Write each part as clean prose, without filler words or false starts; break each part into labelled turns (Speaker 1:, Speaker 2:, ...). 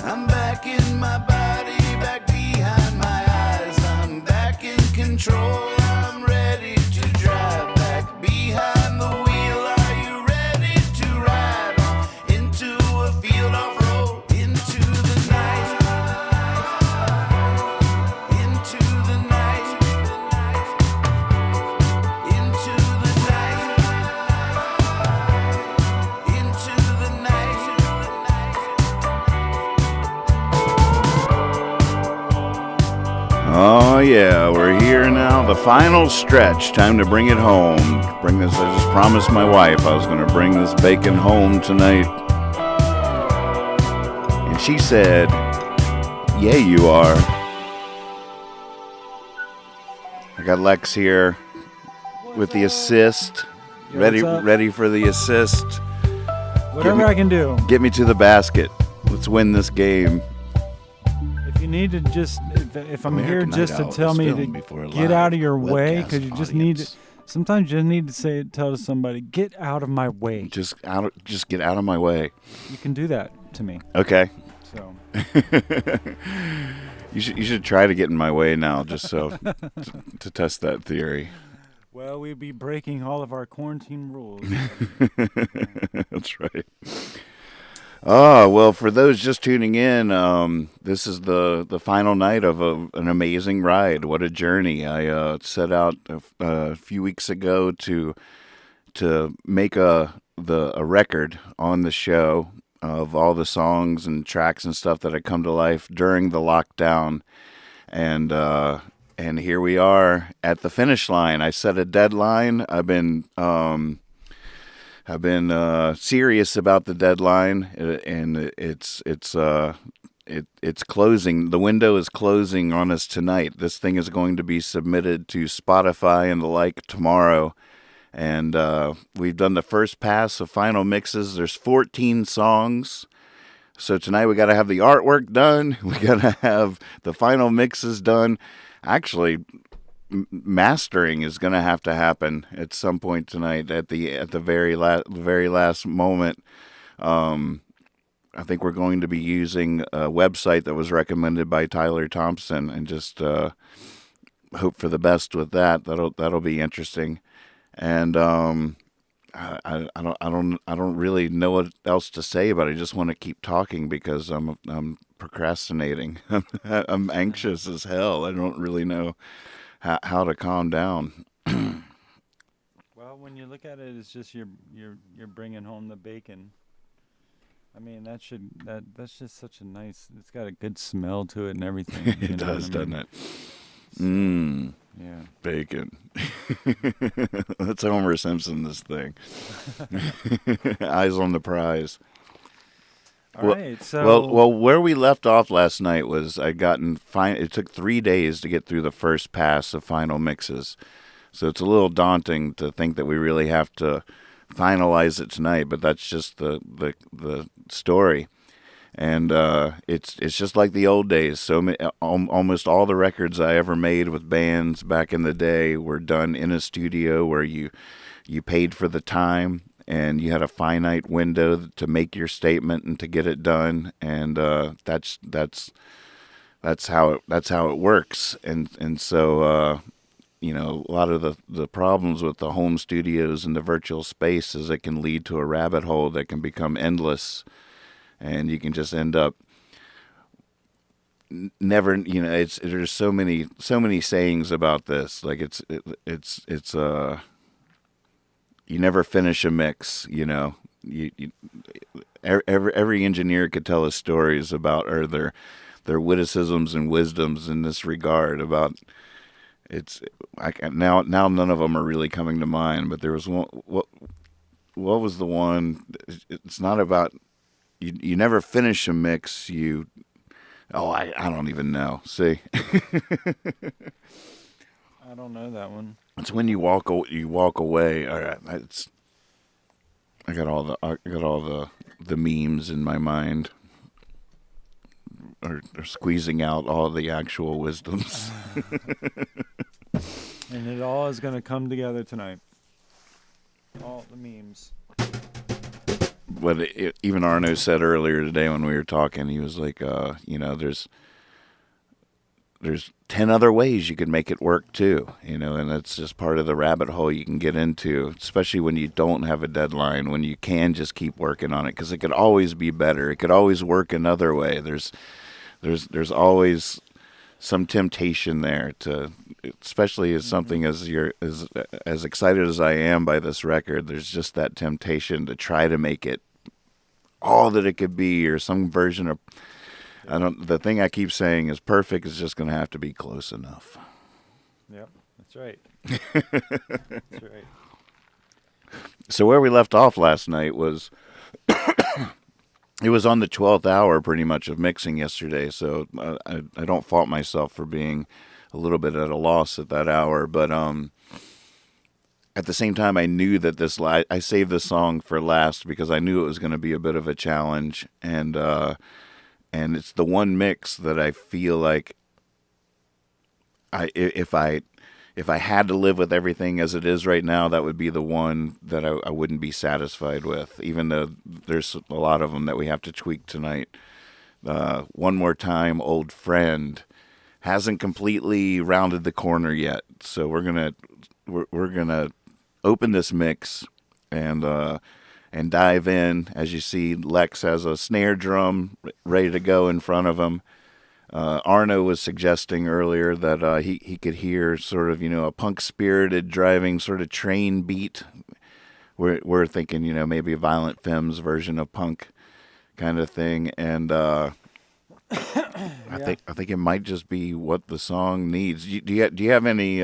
Speaker 1: I'm back in my body, back behind my eyes. I'm back in control. I'm ready to drive back behind the wheel. Are you ready to ride on into a field off road, into the night, into the night, into the night, into the night.
Speaker 2: Oh yeah, we're here now. The final stretch. Time to bring it home. Bring this. I just promised my wife I was going to bring this bacon home tonight, and she said, "Yeah, you are." I got Lex here with the assist.
Speaker 3: Yo,
Speaker 2: Ready for the assist.
Speaker 3: Whatever I can do.
Speaker 2: Get me to the basket. Let's win this game.
Speaker 3: If you need to just, if I'm here
Speaker 2: American
Speaker 3: just
Speaker 2: Night
Speaker 3: to
Speaker 2: Out
Speaker 3: tell
Speaker 2: is
Speaker 3: me
Speaker 2: filmed
Speaker 3: to
Speaker 2: before a
Speaker 3: get
Speaker 2: live
Speaker 3: out of your way,
Speaker 2: webcast
Speaker 3: because you just
Speaker 2: audience.
Speaker 3: need, sometimes you need to tell somebody, get out of my way.
Speaker 2: Just get out of my way.
Speaker 3: You can do that to me.
Speaker 2: Okay.
Speaker 3: So
Speaker 2: You should try to get in my way now, just so to test that theory.
Speaker 3: well, we'd be breaking all of our quarantine rules.
Speaker 2: That's right. Oh, well, for those just tuning in, this is the final night of an amazing ride. What a journey. I set out a few weeks ago to make a record on the show of all the songs and tracks and stuff that had come to life during the lockdown. And And here we are at the finish line. I set a deadline. I've been serious about the deadline, and it's closing. The window is closing on us tonight. This thing is going to be submitted to Spotify and the like tomorrow. And we've done the first pass of final mixes. There's 14 songs. So tonight we got to have the artwork done. We got to have the final mixes done. Actually, mastering is going to have to happen at some point tonight at the very last moment. I think we're going to be using a website that was recommended by Tyler Thompson, and just hope for the best with that. That'll be interesting. And I don't really know what else to say, but I just want to keep talking because I'm procrastinating. I'm anxious as hell. I don't really know how to calm down.
Speaker 3: Well, when you look at it, it's just you're bringing home the bacon. I mean, that's just such a nice. It's got a good smell to it and everything.
Speaker 2: It does, doesn't it?
Speaker 3: Yeah.
Speaker 2: Bacon. That's Homer Simpson, this thing. Eyes on the prize.
Speaker 3: All right. So
Speaker 2: Well, where we left off last night was it took 3 days to get through the first pass of final mixes. So it's a little daunting to think that we really have to finalize it tonight, but that's just the story. And it's just like the old days. So almost all the records I ever made with bands back in the day were done in a studio where you paid for the time and you had a finite window to make your statement and to get it done. And that's how it works. And so a lot of the problems with the home studios and the virtual space is it can lead to a rabbit hole that can become endless. And you can just end up never, there's so many sayings about this. Like it's you never finish a mix, every engineer could tell us stories about, or their witticisms and wisdoms in this regard about now none of them are really coming to mind, but there was one, what was the one? It's not about, you never finish a mix. I don't even know. See,
Speaker 3: I don't know that one.
Speaker 2: it's when you walk away. All right, I got all the memes in my mind, or squeezing out all the actual wisdoms.
Speaker 3: And it all is going to come together tonight. All the memes.
Speaker 2: What even Arno said earlier today when we were talking, he was like, there's 10 other ways you could make it work too, and that's just part of the rabbit hole you can get into, especially when you don't have a deadline, when you can just keep working on it, because it could always be better. It could always work another way. There's always some temptation there to, especially as something as excited as I am by this record, there's just that temptation to try to make it all that it could be, or some version of, the thing I keep saying is perfect is just going to have to be close enough.
Speaker 3: Yep, that's right. That's right.
Speaker 2: So where we left off last night was, it was on the 12th hour pretty much of mixing yesterday, so I don't fault myself for being a little bit at a loss at that hour, but at the same time I knew that I saved this song for last because I knew it was going to be a bit of a challenge, and it's the one mix that I feel like if I had to live with everything as it is right now, that would be the one that I wouldn't be satisfied with, even though there's a lot of them that we have to tweak tonight. One More Time, Old Friend, hasn't completely rounded the corner yet. So we're gonna open this mix and dive in. As you see, Lex has a snare drum ready to go in front of him. Arno was suggesting earlier that he could hear sort of, a punk-spirited driving sort of train beat. We're thinking, maybe a Violent Femmes version of punk kind of thing. And I think it might just be what the song needs. Do you have any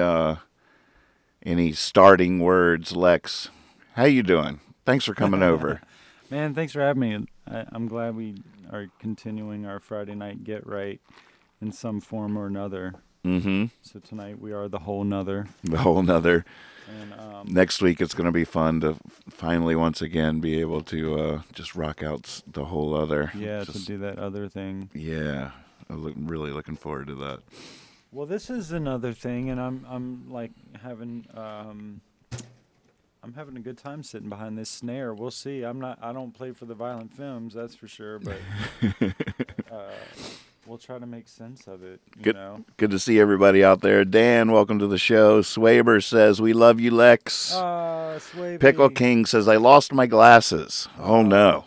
Speaker 2: starting words, Lex? How you doing? Thanks for coming over.
Speaker 3: Man, thanks for having me. I'm glad we are continuing our Friday night get right in some form or another.
Speaker 2: Mm-hmm.
Speaker 3: So tonight we are the whole nother.
Speaker 2: The whole nother.
Speaker 3: And
Speaker 2: Next week it's going to be fun to finally once again be able to just rock out the whole other.
Speaker 3: yeah, to do that other thing.
Speaker 2: Yeah, really looking forward to that.
Speaker 3: Well, this is another thing, and I'm like having I'm having a good time sitting behind this snare. We'll see. I don't play for the Violent Femmes, that's for sure, but we'll try to make sense of it, you know.
Speaker 2: Good to see everybody out there. Dan, welcome to the show. Swaber says, we love you, Lex.
Speaker 3: Swavey.
Speaker 2: Pickle King says, I lost my glasses. Oh, no.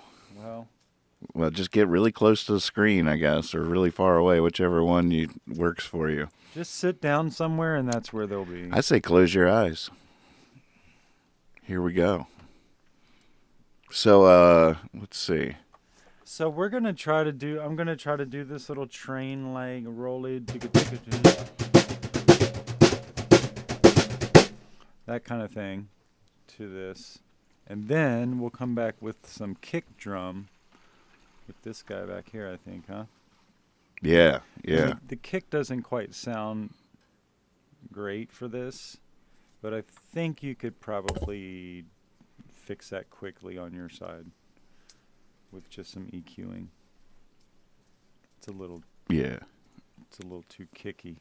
Speaker 3: Well,
Speaker 2: just get really close to the screen, I guess, or really far away, whichever one works for you.
Speaker 3: just sit down somewhere, and that's where they'll be.
Speaker 2: I say close your eyes. Here we go. So, let's see.
Speaker 3: So I'm gonna try to do this little train like rolly that kind of thing to this, and then we'll come back with some kick drum with this guy back here, I think, huh?
Speaker 2: Yeah.
Speaker 3: The kick doesn't quite sound great for this, but I think you could probably fix that quickly on your side with just some EQing. It's a little too kicky.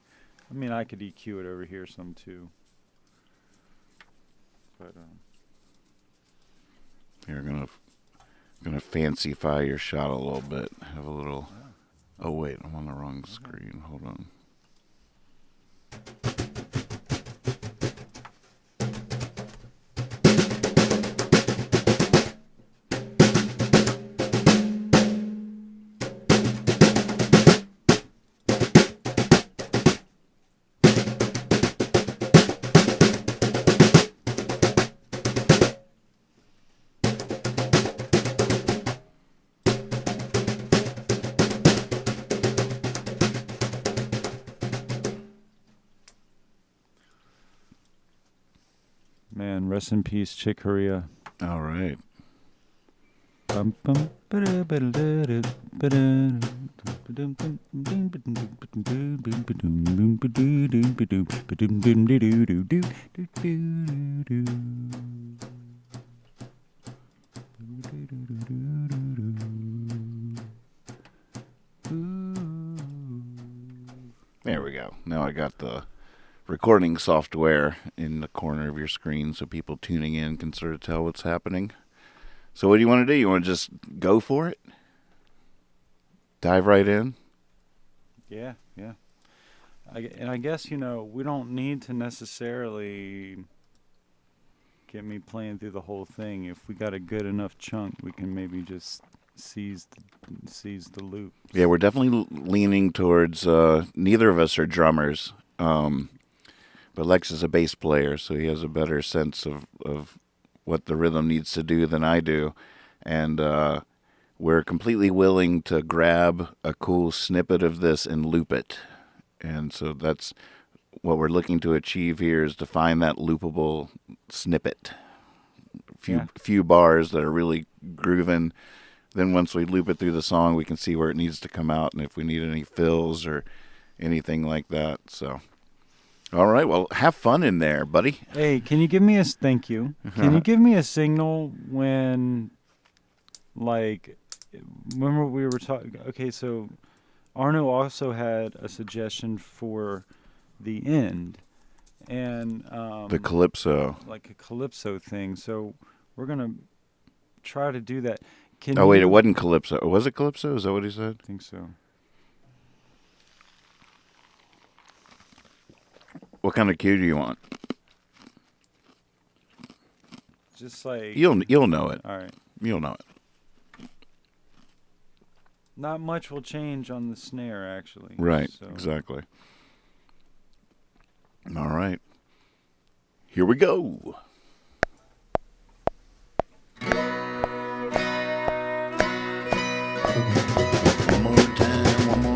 Speaker 3: I mean, I could EQ it over here some too. But
Speaker 2: Here, I'm gonna fancyfy your shot a little bit. Have a little. Oh wait, I'm on the wrong screen. Hold on.
Speaker 3: man, rest in peace, Chick Corea.
Speaker 2: All right. There we go. Now I got the recording software in the corner of your screen so people tuning in can sort of tell what's happening. So what do you want to do? You want to just go for it? Dive right in?
Speaker 3: Yeah. I guess, we don't need to necessarily get me playing through the whole thing. If we got a good enough chunk, we can maybe just seize the loop.
Speaker 2: Yeah, we're definitely leaning towards, neither of us are drummers, but Lex is a bass player, so he has a better sense of what the rhythm needs to do than I do. And we're completely willing to grab a cool snippet of this and loop it. And so that's what we're looking to achieve here, is to find that loopable snippet. Few bars that are really grooving. Then once we loop it through the song, we can see where it needs to come out and if we need any fills or anything like that. So, all right, well, have fun in there, buddy.
Speaker 3: Hey, can you give me thank you. Can you give me a signal when, like, remember we were talking, okay, so Arno also had a suggestion for the end, and
Speaker 2: The calypso.
Speaker 3: like a calypso thing. So we're gonna try to do that.
Speaker 2: Wait, it wasn't calypso. Was it calypso? Is that what he said?
Speaker 3: I think so.
Speaker 2: What kind of cue do you want?
Speaker 3: Just like
Speaker 2: You'll know it.
Speaker 3: all right.
Speaker 2: You'll know it.
Speaker 3: Not much will change on the snare, actually.
Speaker 2: Right,
Speaker 3: So.
Speaker 2: exactly. All right. Here we go. One more time, one more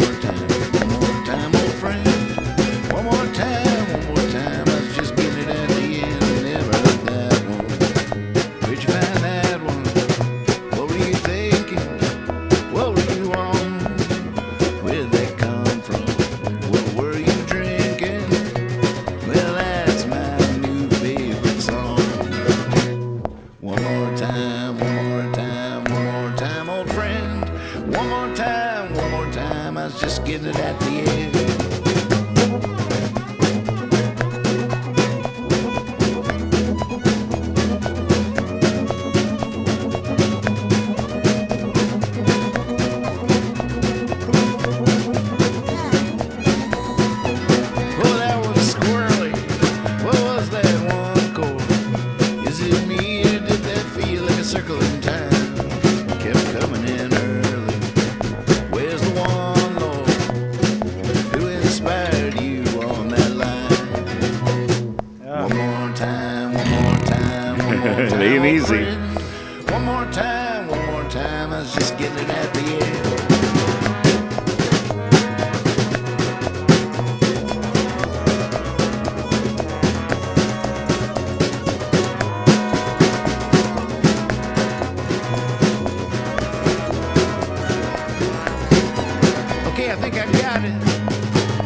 Speaker 1: was just getting it at the end. Well, that was squirrely. What was that one chord? Is it me or did that feel like a circle in time? Kept coming in early. Where's the one, Lord, who inspired you on that line? One more time, one more time, one more
Speaker 2: It
Speaker 1: time.
Speaker 2: ain't
Speaker 1: old
Speaker 2: easy.
Speaker 1: friend. One more time, I was just getting it at the end. Okay, I think I got it.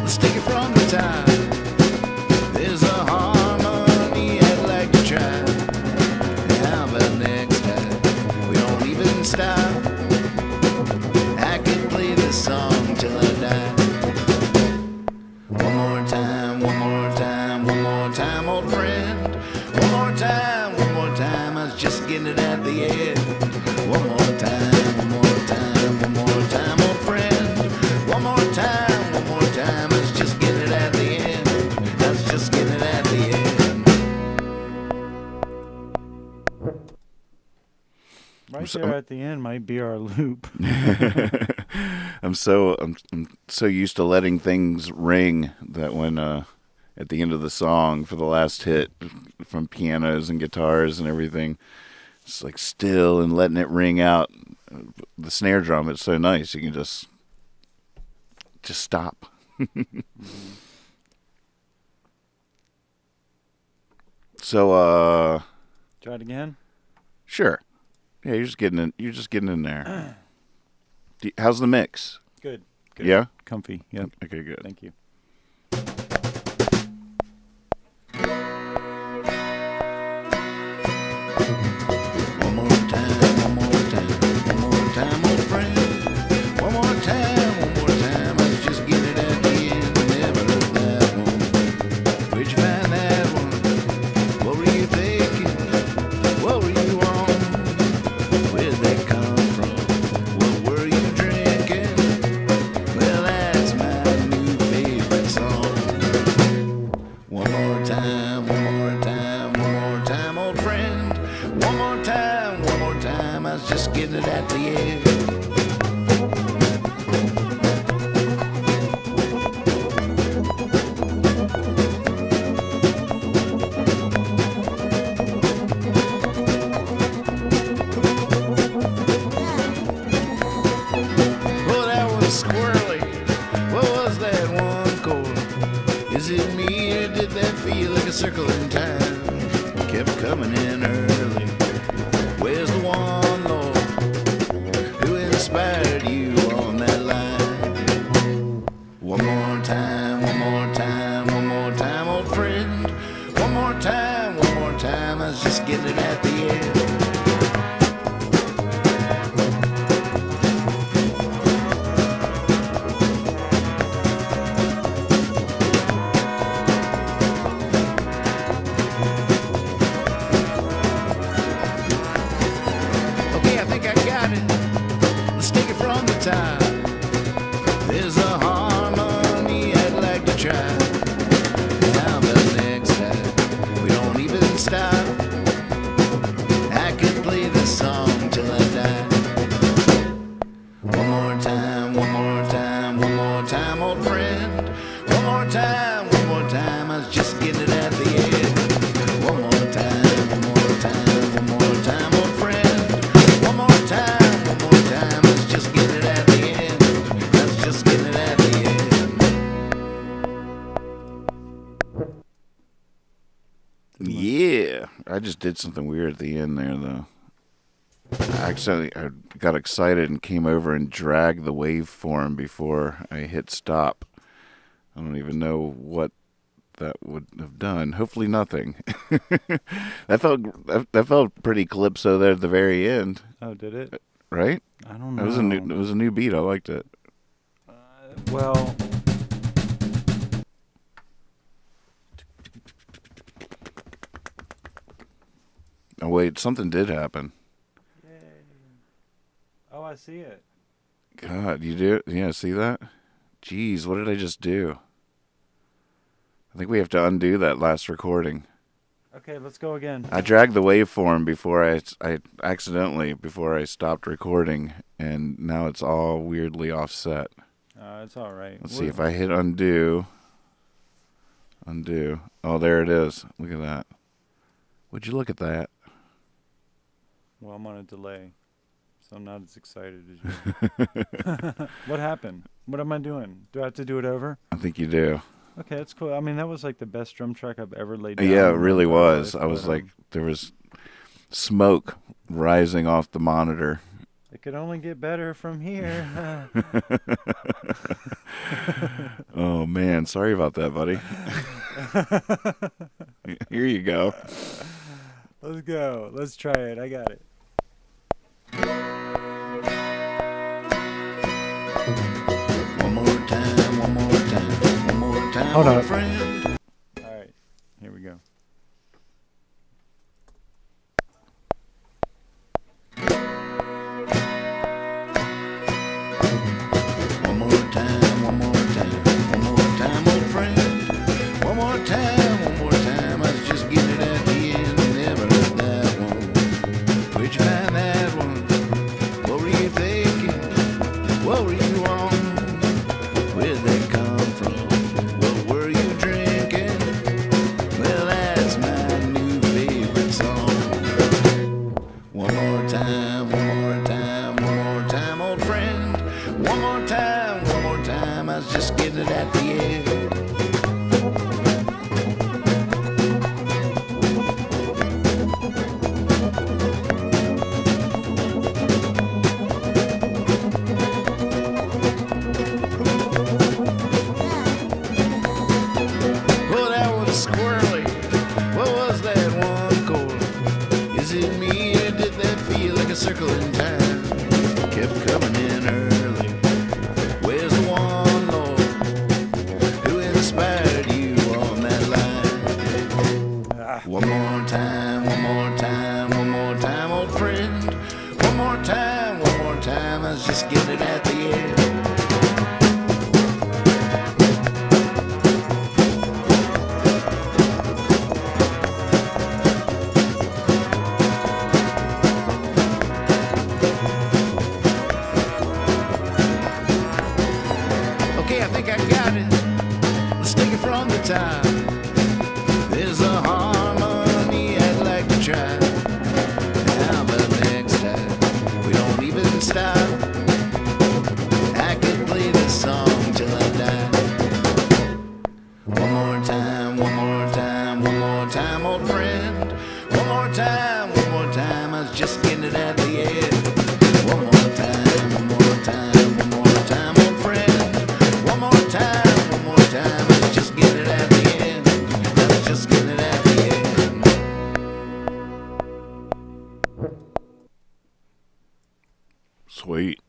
Speaker 1: Let's take it from the top. There's a harmony I'd like to try. How about next time we don't even stop? I could play this song till I die. One more time, one more time, one more time, old friend. One more time, I was just getting it at the end. One more time, one more time, one more time, old friend. One more time, I was just getting it at the end. I was just getting it at the end.
Speaker 3: Right
Speaker 2: so-
Speaker 3: there at the end might be our loop.
Speaker 2: I'm so used to letting things ring that when at the end of the song for the last hit from pianos and guitars and everything, it's like still and letting it ring out. The snare drum, it's so nice. You can just stop. So
Speaker 3: Try it again.
Speaker 2: sure. Yeah, you're just getting in there. How's the mix?
Speaker 3: Good. Good.
Speaker 2: Yeah?
Speaker 3: Comfy. Yep.
Speaker 2: Okay, good.
Speaker 3: Thank you.
Speaker 1: One more time, one more time, one more time, old friend. One more time, I was just getting it at the end. Never heard that one. Where'd you find that one? What were you thinking? What were you on? Where'd that come from? What were you drinking? Well, that's my new favorite song. One more time, one more time, one more time, old friend. One more time, I was just getting it at the end. Well, that was squirrely. What was that one chord? Is it me or did that feel like a circle in time? Kept coming in early. Where's the one, Lord, who inspired you on that line? One more time, one more time, one more time, old friend. One more time, I was just getting it at the end. Okay, I think I got it. Let's take it from the top. There's a harmony I'd like to try. How about next time we don't even stop? I could play this song till I die. One more time, one more time, one more time, old friend. One more time, I was just getting it at the end. One more time, one more time, one more time, old friend. One more time, I was just getting it at the end. I was just getting it at the end.
Speaker 2: Yeah, I just did something weird at the end there, though. I got excited and came over and dragged the waveform before I hit stop. I don't even know what that would have done. Hopefully nothing. that felt pretty calypso there at the very end,
Speaker 3: Oh, did it?
Speaker 2: right?
Speaker 3: I don't
Speaker 2: It
Speaker 3: know.
Speaker 2: was a new beat. I liked it.
Speaker 3: Well,
Speaker 2: Oh wait, something did happen.
Speaker 3: yay. Oh, I see it.
Speaker 2: God, you do? Yeah, see that? Jeez, what did I just do? I think we have to undo that last recording.
Speaker 3: Okay, let's go again.
Speaker 2: I dragged the waveform before I accidentally before I stopped recording, and now it's all weirdly offset.
Speaker 3: It's all right.
Speaker 2: Let's see if I hit undo. Undo. Oh, there it is. Look at that. Would you look at that?
Speaker 3: Well, I'm on a delay, so I'm not as excited as you. What happened? What am I doing? Do I have to do it over?
Speaker 2: I think you do.
Speaker 3: Okay, that's cool. I mean, that was like the best drum track I've ever laid down.
Speaker 2: Yeah, it
Speaker 3: in my
Speaker 2: really
Speaker 3: entire
Speaker 2: was.
Speaker 3: life,
Speaker 2: I was
Speaker 3: but,
Speaker 2: like, there was smoke rising off the monitor.
Speaker 3: it could only get better from here.
Speaker 2: Oh man, sorry about that, buddy. Here you go.
Speaker 3: Let's go. Let's try it. I got it.
Speaker 1: One more time, one more time, one more time,
Speaker 3: Hold
Speaker 1: old
Speaker 3: on.
Speaker 1: friend.
Speaker 3: All right. Here we go.
Speaker 1: One more time, one more time, one more time, old friend. One more time, I was just getting it at the end. Never heard that one. Where'd you find that one? What were you thinking? What were you on? Where'd that come from? What were you drinking? Well, that's my new favorite song. One more time, one more time, one more time, old friend. One more time, I was just getting it at the end. Well, that was squirrely. What was that one chord? Is it me or did that feel like a circle in time? Kept coming in early. Where's the one, Lord, who inspired you on that line? One more time, one more time, one more time, old friend. One more time, I was just getting it at the end. Okay, I think I got it. Let's take it from the top. There's a harmony I'd like to try. How about next time we don't even stop? I could play this song till I die. One more time, one more time, one more time, old friend. One more time, I was just getting it at the end. One more time, one more time, one more time, old friend. One more time, I was just getting it at the end. I was just getting it at the end.
Speaker 2: Sweet.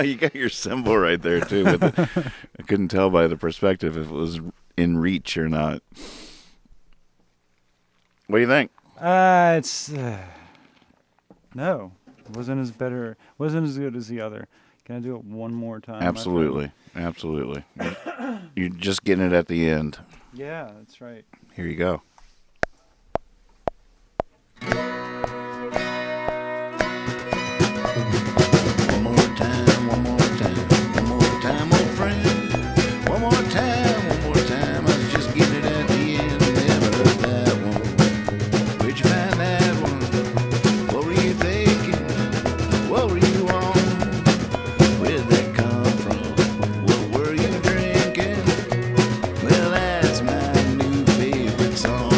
Speaker 2: You got your symbol right there too. With I couldn't tell by the perspective if it was in reach or not. What do you think?
Speaker 3: It's no, wasn't as good as the other. Can I do it one more time? my friend?
Speaker 2: Absolutely, absolutely. You're just getting it at the end.
Speaker 3: Yeah, that's right.
Speaker 2: Here you go.
Speaker 1: One more time, one more time, one more time, old friend. One more time, I was just getting it at the end. Never heard that one. Where'd you find that one? What were you thinking? What were you on? Where'd that come from? What were you drinking? Well, that's my new favorite song.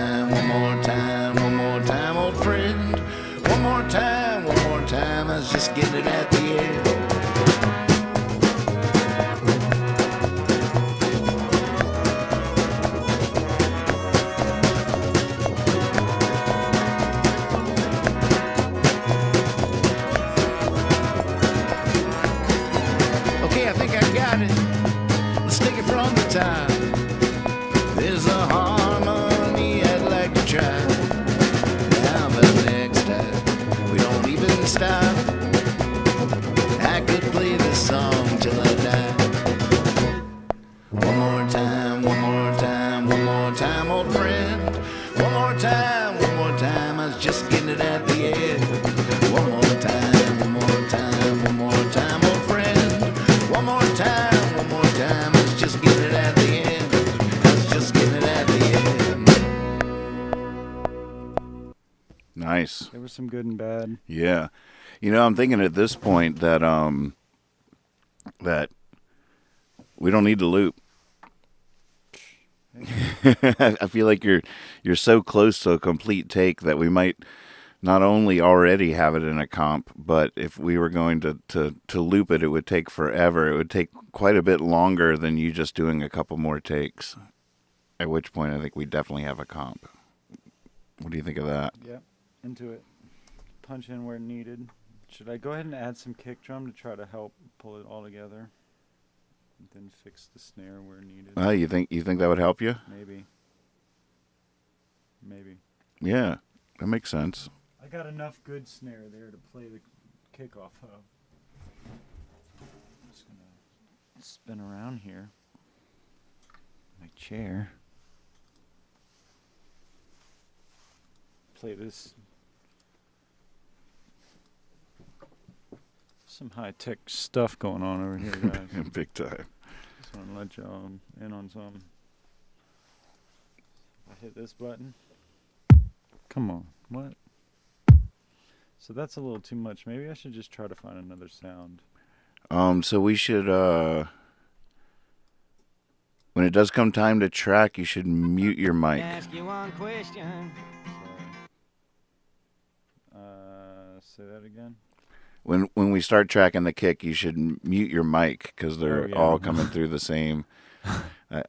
Speaker 1: time, one more time, one more time, old friend. One more time, I was just getting it at the end. Okay, I think I got it. Let's take it from the top. There's a harmony I'd like to try. Now, but next time we don't even stop. I could play this song till I die. One more time, one more time, one more time, old friend. One more time, I was just getting it at the end. One more time, one more time, one more time, old friend. One more time, I was just getting it at the end. I was just getting it at the end.
Speaker 2: Nice.
Speaker 3: There was some good and bad.
Speaker 2: Yeah. You know, I'm thinking at this point that that we don't need to loop. I feel like you're so close to a complete take that we might not only already have it in a comp, but if we were going to loop it, it would take forever. It would take quite a bit longer than you just doing a couple more takes. At which point, I think we definitely have a comp. What do you think of that?
Speaker 3: Yep, into it. Punch in where needed. Should I go ahead and add some kick drum to try to help pull it all together? And then fix the snare where needed.
Speaker 2: You think that would help you?
Speaker 3: Maybe.
Speaker 2: Yeah, that makes sense.
Speaker 3: I got enough good snare there to play the kick off of. I'm just gonna spin around here. My chair. Play this. Some high-tech stuff going on over here, guys.
Speaker 2: Big time.
Speaker 3: Just want to let y'all in on something. I hit this button. Come on, what? So that's a little too much. Maybe I should just try to find another sound.
Speaker 2: So we should, when it does come time to track, you should mute your mic.
Speaker 4: Ask you one question.
Speaker 3: Say that again.
Speaker 2: When we start tracking the kick, you should mute your mic because they're all coming through the same.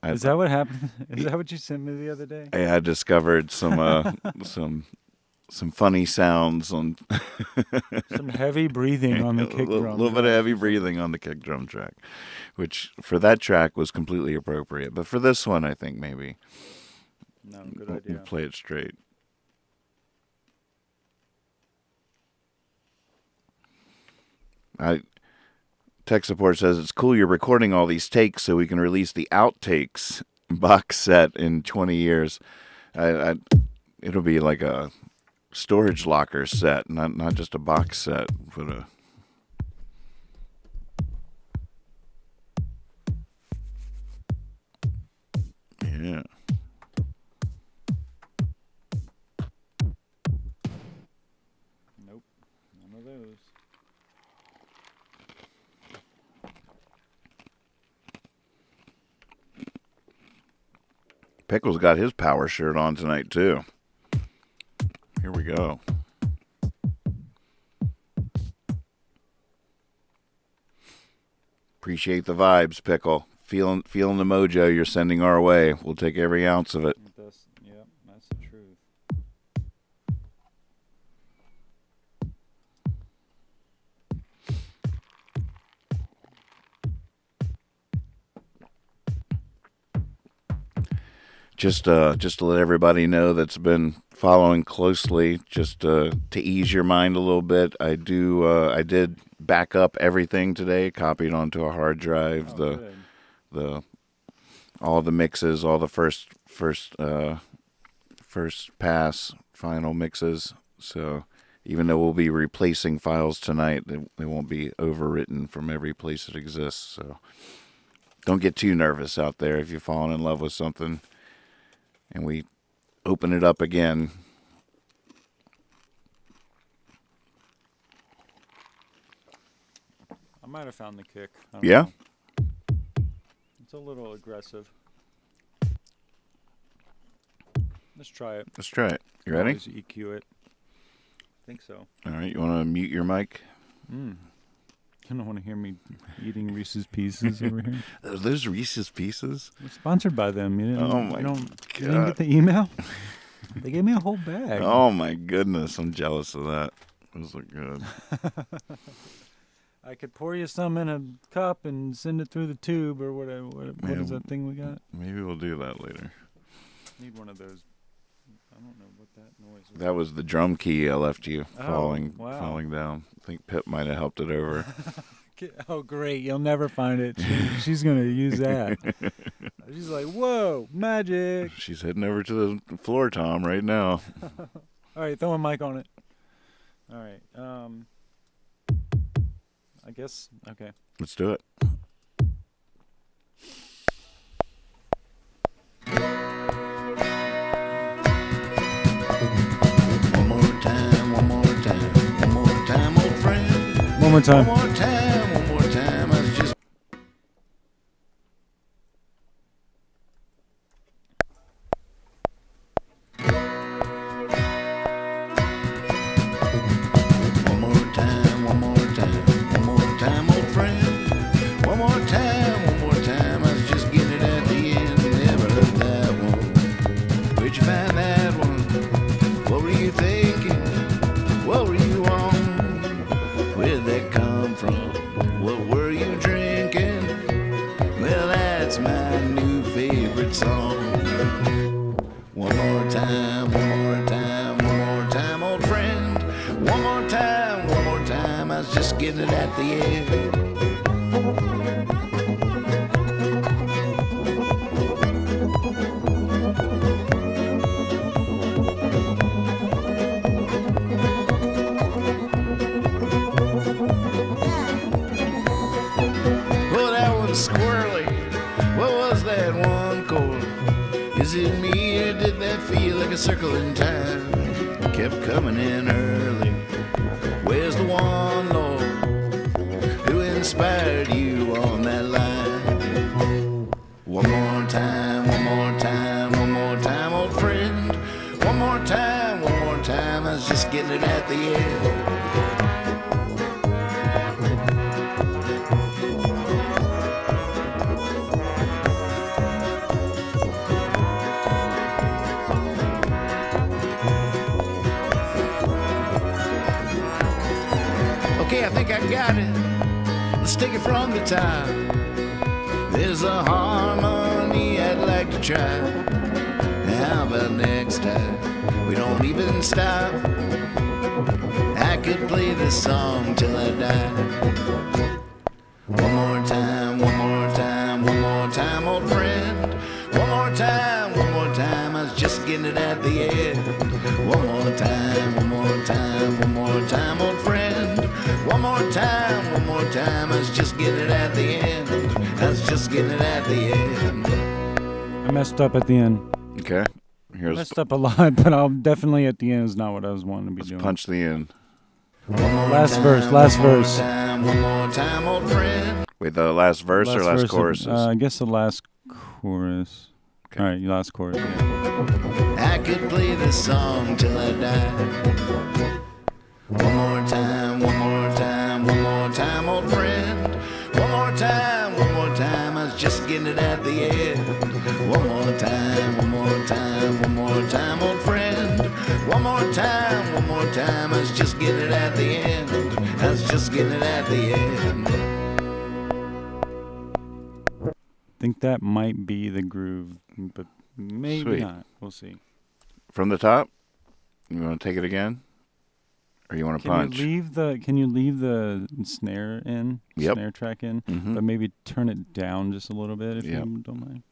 Speaker 3: Is that what happened? Is that what you sent me the other day?
Speaker 2: I discovered some some funny sounds on
Speaker 3: Some heavy breathing on the kick drum.
Speaker 2: A little bit of heavy breathing on the kick drum track, which for that track was completely appropriate. But for this one, I think maybe
Speaker 3: No, good idea.
Speaker 2: play it straight. Tech support says it's cool you're recording all these takes so we can release the outtakes box set in 20 years. It'll be like a storage locker set, not just a box set, but a. Yeah.
Speaker 3: Nope, none of those.
Speaker 2: Pickle's got his power shirt on tonight, too. Here we go. Appreciate the vibes, Pickle. Feeling the mojo you're sending our way. We'll take every ounce of it.
Speaker 3: Yep, that's the truth.
Speaker 2: Just to let everybody know that's been following closely, just to ease your mind a little bit, I did back up everything today, copied onto a hard drive, the all the mixes, all the first pass final mixes. So even though we'll be replacing files tonight, they won't be overwritten from every place it exists. So don't get too nervous out there if you've fallen in love with something and we open it up again.
Speaker 3: I might have found the kick. I don't
Speaker 2: Yeah?
Speaker 3: know. It's a little aggressive. Let's try it.
Speaker 2: Let's try it. You ready?
Speaker 3: Always EQ it. I think so.
Speaker 2: All right. You want to mute your mic?
Speaker 3: You don't want to hear me eating Reese's Pieces over here.
Speaker 2: Are those Reese's Pieces?
Speaker 3: We're sponsored by them. You didn't,
Speaker 2: Oh my
Speaker 3: you didn't
Speaker 2: God.
Speaker 3: get the email? They gave me a whole bag.
Speaker 2: Oh my goodness. I'm jealous of that. Those look good.
Speaker 3: I could pour you some in a cup and send it through the tube or whatever. What is that thing we got?
Speaker 2: Maybe we'll do that later.
Speaker 3: Need one of those. I don't know what that noise was.
Speaker 2: That was the drum key I left you falling
Speaker 3: wow.
Speaker 2: falling down. I think Pip might have helped it over.
Speaker 3: Oh, great. You'll never find it. She's going to use that. She's like, whoa, magic.
Speaker 2: She's heading over to the floor, Tom, right now.
Speaker 3: All right, throw a mic on it. All right. I guess, okay.
Speaker 2: Let's do it.
Speaker 1: One more time, one more time, one more time, old friend.
Speaker 3: One more time.
Speaker 1: One more time, one more time. I was just one more time, one more time, one more time, old friend. One more time, I was just getting it at the end. Never heard that one. Where'd you find that one? What were you thinking? What were you on? Where'd that come from? What were you drinking? Well, that's my new favorite song. One more time, one more time, one more time, old friend. One more time, I was just getting it at the end. Well, that one's squirrely. What was that one chord? Is it me or did that feel like a circle in time? Kept coming in early. Where's the one, Lord, who inspired you on that line? One more time, one more time, one more time, old friend. One more time, I was just getting it at the end. Okay, I think I got it. Let's take it from the top. There's a harmony I'd like to try. How about next time we don't even stop? I could play this song till I die. One more time, one more time, one more time, old friend. One more time, I was just getting it at the end. One more time, one more time, one more time, old friend. One more time, I was just getting it at the end. I was just getting it at the end.
Speaker 3: I messed up at the end.
Speaker 2: Okay. Here's
Speaker 3: Messed up a lot, but I'll definitely at the end is not what I was wanting to be
Speaker 2: let's
Speaker 3: doing.
Speaker 2: punch the end.
Speaker 3: Last verse.
Speaker 1: One more time, old friend.
Speaker 2: Wait, the last verse or last
Speaker 3: verse,
Speaker 2: choruses?
Speaker 3: I guess the last chorus.
Speaker 2: Okay.
Speaker 3: All right, last chorus. Yeah.
Speaker 1: I could play this song till I die. One more time, one more time, one more time, old friend. One more time, I was just getting it at the end. One more time, one more time, one more time, old friend. One more time, I was just getting it at the end. I was just getting it at the end.
Speaker 3: Think that might be the groove, but maybe
Speaker 2: Sweet.
Speaker 3: not. We'll see.
Speaker 2: From the top? You want to take it again? Or you want to punch?
Speaker 3: Can you leave the snare in?
Speaker 2: Yep.
Speaker 3: Snare track in,
Speaker 2: Mhm.
Speaker 3: but maybe turn it down just a little bit if
Speaker 2: Yep.
Speaker 3: you don't mind.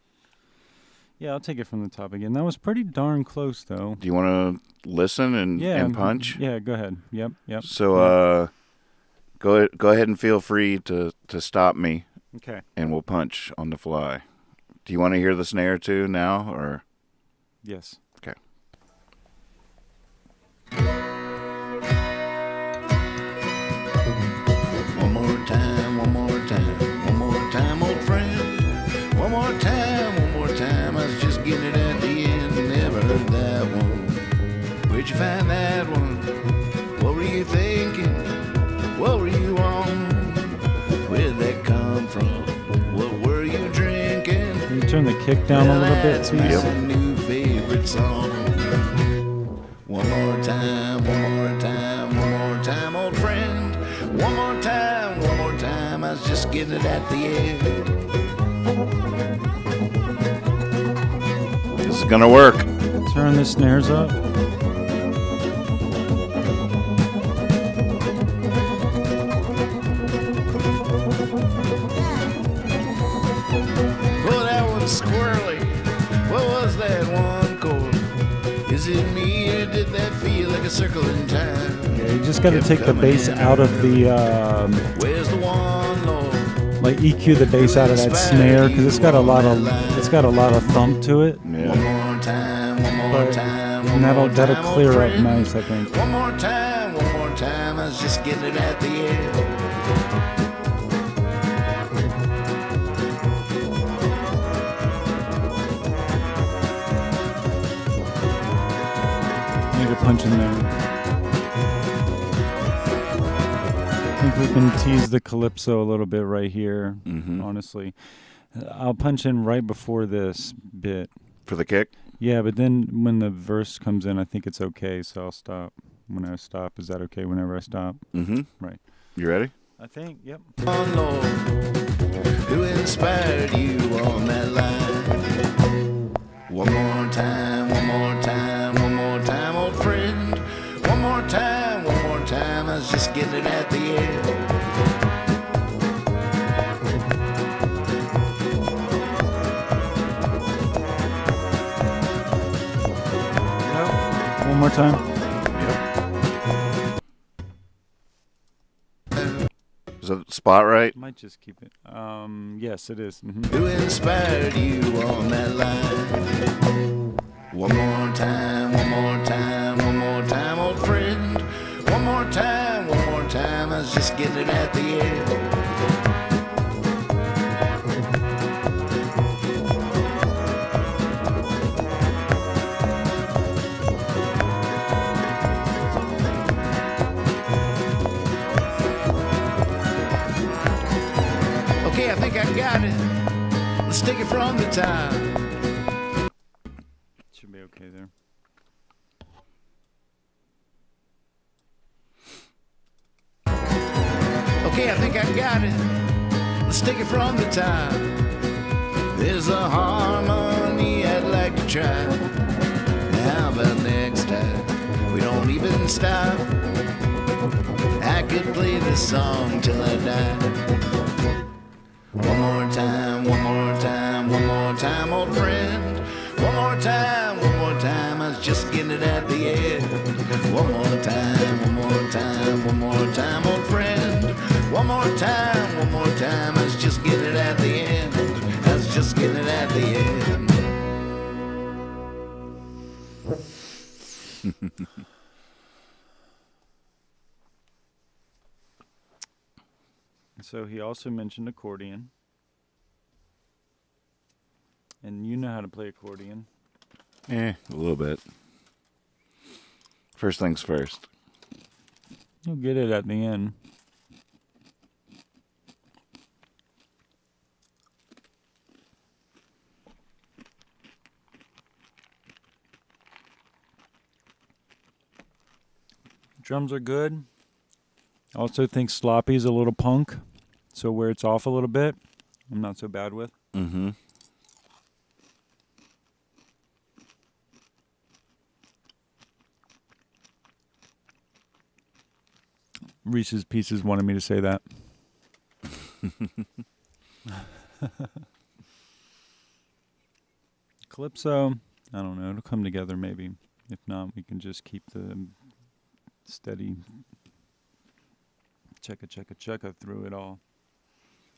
Speaker 3: Yeah, I'll take it from the top again. That was pretty darn close, though.
Speaker 2: Do you want to listen and punch?
Speaker 3: Yeah, go ahead. Yep.
Speaker 2: So go ahead and feel free to stop me,
Speaker 3: Okay.
Speaker 2: and we'll punch on the fly. Do you want to hear the snare too now, or?
Speaker 3: Yes.
Speaker 2: Okay.
Speaker 1: One more time, one more time, one more time, old friend. One more time, I was just getting it at the end. Never heard that Where'd you find that one? What were you thinking? What were you on? Where'd that come from? What were you drinking?
Speaker 3: Can you turn the kick down a little bit,
Speaker 1: That's
Speaker 3: please?
Speaker 1: my new favorite song. One more time, one more time, one more time, old friend. One more time, I was just getting it at the end.
Speaker 2: This is gonna work.
Speaker 3: Turn the snares up.
Speaker 1: Oh, that one's squirrely. What was that one chord? Is it me or did that feel like a circle in time?
Speaker 3: Yeah, you just got to take the bass out of the,
Speaker 1: Where's the one, Lord?
Speaker 3: like EQ the bass out of that snare because it's got a lot of thump to it.
Speaker 1: One
Speaker 2: Yeah.
Speaker 1: more time, one more
Speaker 3: But
Speaker 1: time,
Speaker 3: and
Speaker 1: one more
Speaker 3: that'll
Speaker 1: time,
Speaker 3: clear
Speaker 1: old
Speaker 3: up
Speaker 1: friend.
Speaker 3: nice, I think.
Speaker 1: One more time, I was just getting it at the end.
Speaker 3: Need a punch in there. I think we can tease the calypso a little bit right here.
Speaker 2: Mhm.
Speaker 3: Honestly, I'll punch in right before this bit.
Speaker 2: For the kick?
Speaker 3: Yeah, but then when the verse comes in, I think it's okay, so I'll stop. When I stop, is that okay whenever I stop?
Speaker 2: Mm-hmm.
Speaker 3: Right.
Speaker 2: You ready?
Speaker 3: I think, yep.
Speaker 1: Oh, Lord, who inspired you on that line? One more time, old friend. One more time, I was just getting it at the end.
Speaker 3: Nope. One more time.
Speaker 2: Is that spot right?
Speaker 3: Might just keep it. Yes, it is.
Speaker 1: Who inspired you on that line? One more time, old friend. One more time, I was just getting it at the end. Okay, I think I got it. Let's take it from the top.
Speaker 3: Should be okay there.
Speaker 1: Okay, I think I got it. Let's take it from the top. There's a harmony I'd like to try. How about next time we don't even stop? I could play this song till I die. One more time, old friend. One more time, I was just getting it at the end. One more time, old friend. One more time, I was just getting it at the end. I was just getting it at the end.
Speaker 3: So he also mentioned accordion. And you know how to play accordion.
Speaker 2: A little bit. First things first.
Speaker 3: You'll get it at the end. Drums are good. I also think sloppy's a little punk. So where it's off a little bit, I'm not so bad with.
Speaker 2: Mm-hmm.
Speaker 3: Reese's Pieces wanted me to say that. Calypso, I don't know. It'll come together maybe. If not, we can just keep the steady checka through it all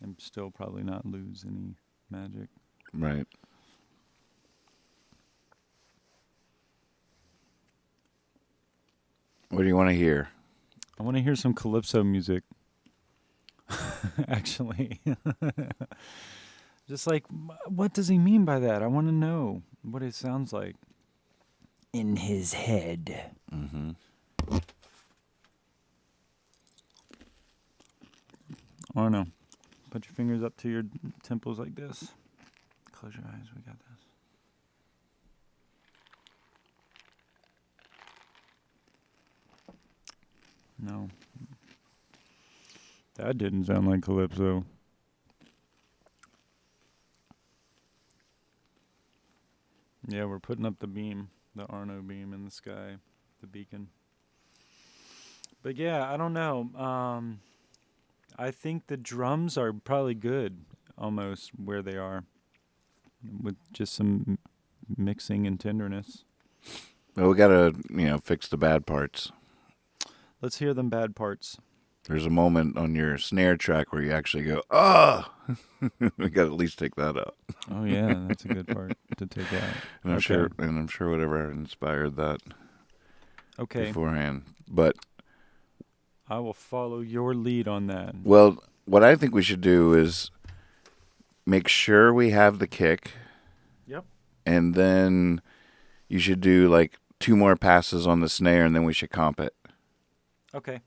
Speaker 3: and still probably not lose any magic.
Speaker 2: Right. What do you want to hear?
Speaker 3: I want to hear some calypso music. Actually. Just like, what does he mean by that? I want to know what it sounds like. in his head.
Speaker 2: Mm-hmm.
Speaker 3: I don't know. Put your fingers up to your temples like this. Close your eyes. We got this. No. That didn't sound like Calypso. Yeah, we're putting up the beam, the Arno beam in the sky, the beacon. But yeah, I don't know. I think the drums are probably good, almost where they are, with just some mixing and tenderness.
Speaker 2: Well, we gotta, fix the bad parts.
Speaker 3: Let's hear them bad parts.
Speaker 2: There's a moment on your snare track where you actually go, "Ah!" We gotta at least take that out.
Speaker 3: Oh yeah, that's a good part to take out.
Speaker 2: And I'm sure whatever inspired that beforehand. But
Speaker 3: I will follow your lead on that.
Speaker 2: well, what I think we should do is make sure we have the kick.
Speaker 3: Yep.
Speaker 2: And then you should do like 2 more passes on the snare, and then we should comp it.
Speaker 3: Okay.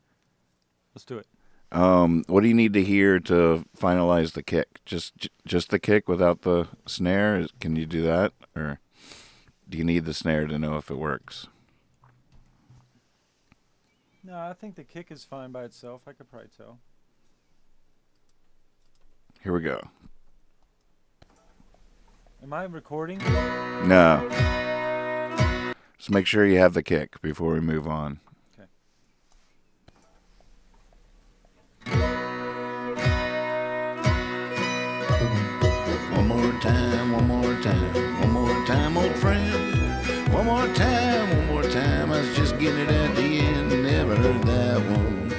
Speaker 3: Let's do it.
Speaker 2: What do you need to hear to finalize the kick? Just the kick without the snare? Can you do that? Or do you need the snare to know if it works?
Speaker 3: No, I think the kick is fine by itself. I could probably tell.
Speaker 2: Here we go.
Speaker 3: Am I recording?
Speaker 2: No. Just make sure you have the kick before we move on.
Speaker 3: Okay.
Speaker 1: One more time, old friend. One more time. I was just getting it at the end. Never heard that one.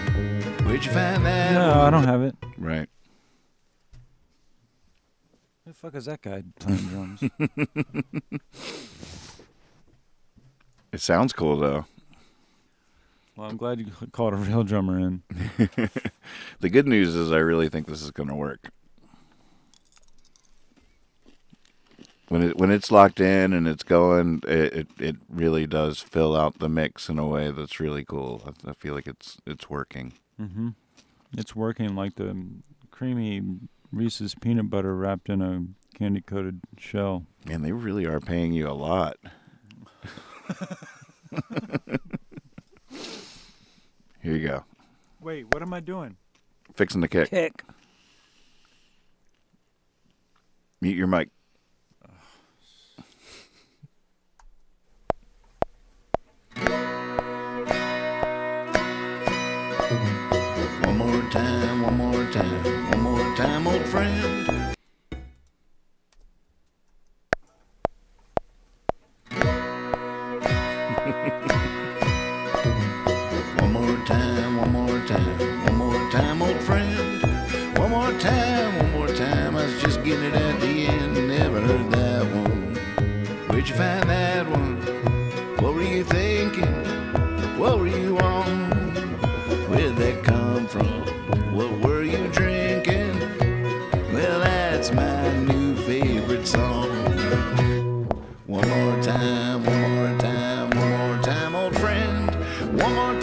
Speaker 1: Where'd you find that
Speaker 3: No,
Speaker 1: one?
Speaker 3: I don't have it.
Speaker 2: Right.
Speaker 3: Who the fuck is that guy playing drums?
Speaker 2: It sounds cool, though.
Speaker 3: Well, I'm glad you called a real drummer in.
Speaker 2: The good news is I really think this is going to work. When it's locked in and it's going, it really does fill out the mix in a way that's really cool. I feel like it's working.
Speaker 3: Mm-hmm. It's working like the creamy Reese's peanut butter wrapped in a candy-coated shell.
Speaker 2: Man, they really are paying you a lot. Here you go.
Speaker 3: Wait, what am I doing?
Speaker 2: Fixing the kick.
Speaker 3: Kick.
Speaker 2: Mute your mic.
Speaker 1: One more time, old friend. One more time, old friend. One more time. I was just getting it at the end. Never heard that one. Where'd you find that one? What were you thinking? What were you on? Where'd that come from? What were you drinking? Well, that's my new favorite song. One more time, old friend. One more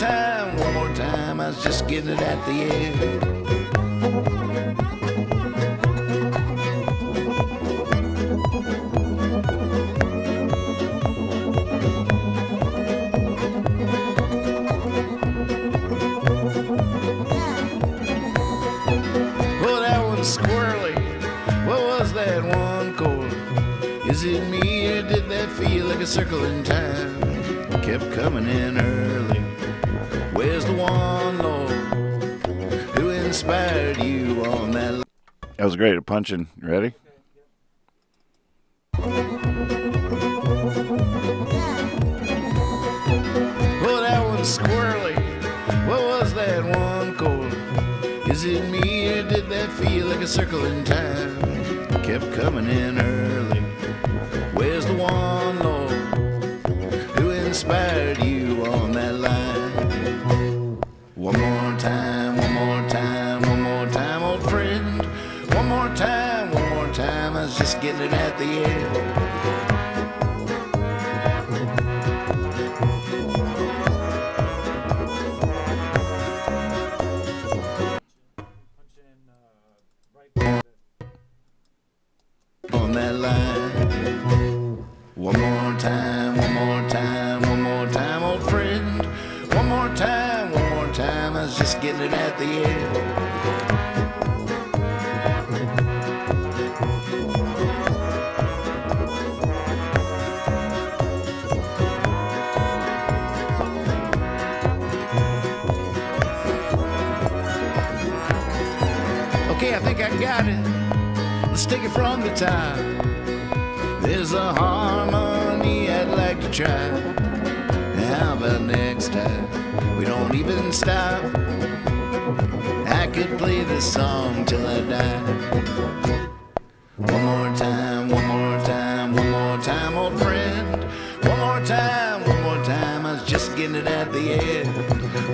Speaker 1: time, I was just getting it at the end. Well, that one's squirrely. What was that one chord? Is it me or did that feel like a circle in time? Kept coming in early. Where's the one, Lord, who inspired you on that?
Speaker 2: That was great at punching. You ready?
Speaker 1: Well, that one's squirrely. What was that one chord? Is it me or did that feel like a circle in time? Kept coming in early. Where's the one, Lord, who inspired you on that line? One more time, old friend. One more time, I was just getting it at the end. just getting it at the end. Okay, I think I got it. Let's take it from the top. There's a harmony I'd like to try. How about next time we don't even stop? I could play this song till I die. One more time, one more time, one more time, old friend. One more time, I was just getting it at the end.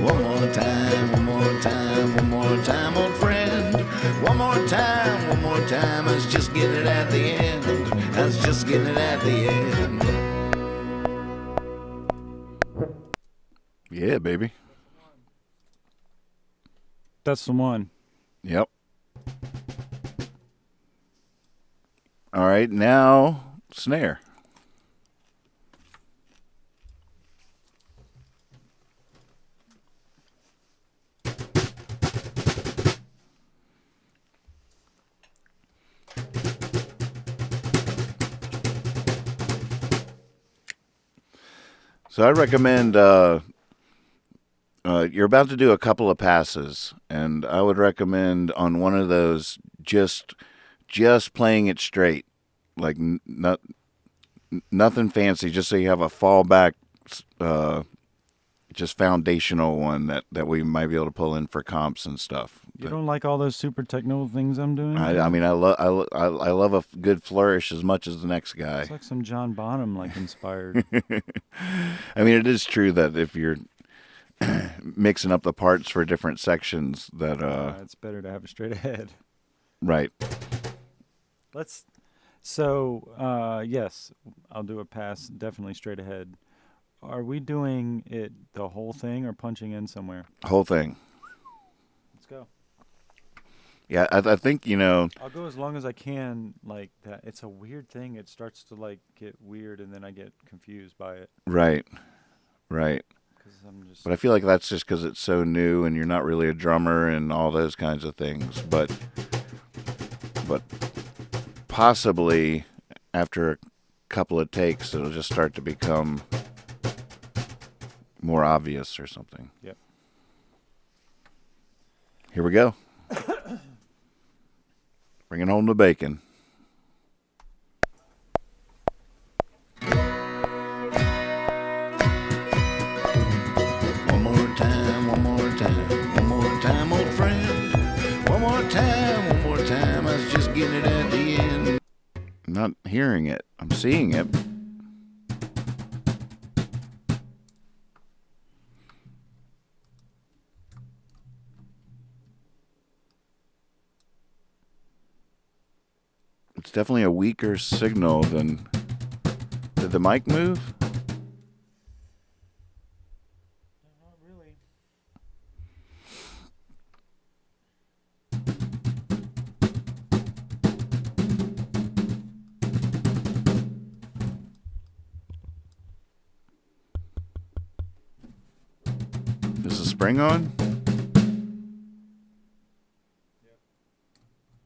Speaker 1: One more time, one more time, one more time, old friend. One more time, I was just getting it at the end. I was just getting it at the end.
Speaker 2: Yeah, baby.
Speaker 3: That's the one.
Speaker 2: Yep. All right, now snare. So I recommend you're about to do a couple of passes, and I would recommend on one of those just playing it straight, like nothing fancy, just so you have a fallback, just foundational one that we might be able to pull in for comps and stuff.
Speaker 3: You don't like all those super technical things I'm doing?
Speaker 2: I mean, I love a good flourish as much as the next guy.
Speaker 3: It's like some John Bonham like inspired.
Speaker 2: I mean, it is true that if you're mixing up the parts for different sections, that
Speaker 3: it's better to have it straight ahead.
Speaker 2: right.
Speaker 3: Yes, I'll do a pass definitely straight ahead. Are we doing it the whole thing or punching in somewhere?
Speaker 2: Whole thing.
Speaker 3: Let's go.
Speaker 2: Yeah, I think,
Speaker 3: I'll go as long as I can like that. It's a weird thing. It starts to like get weird and then I get confused by it.
Speaker 2: Right.
Speaker 3: 'Cause I'm just
Speaker 2: But I feel like that's just because it's so new and you're not really a drummer and all those kinds of things. But possibly after a couple of takes, it'll just start to become more obvious or something.
Speaker 3: Yep.
Speaker 2: Here we go. Bringing home the bacon.
Speaker 1: One more time, one more time, one more time, old friend. One more time, I was just getting it at the end.
Speaker 2: I'm not hearing it. I'm seeing it. It's definitely a weaker signal than... Did the mic move?
Speaker 3: not really.
Speaker 2: Is the spring on?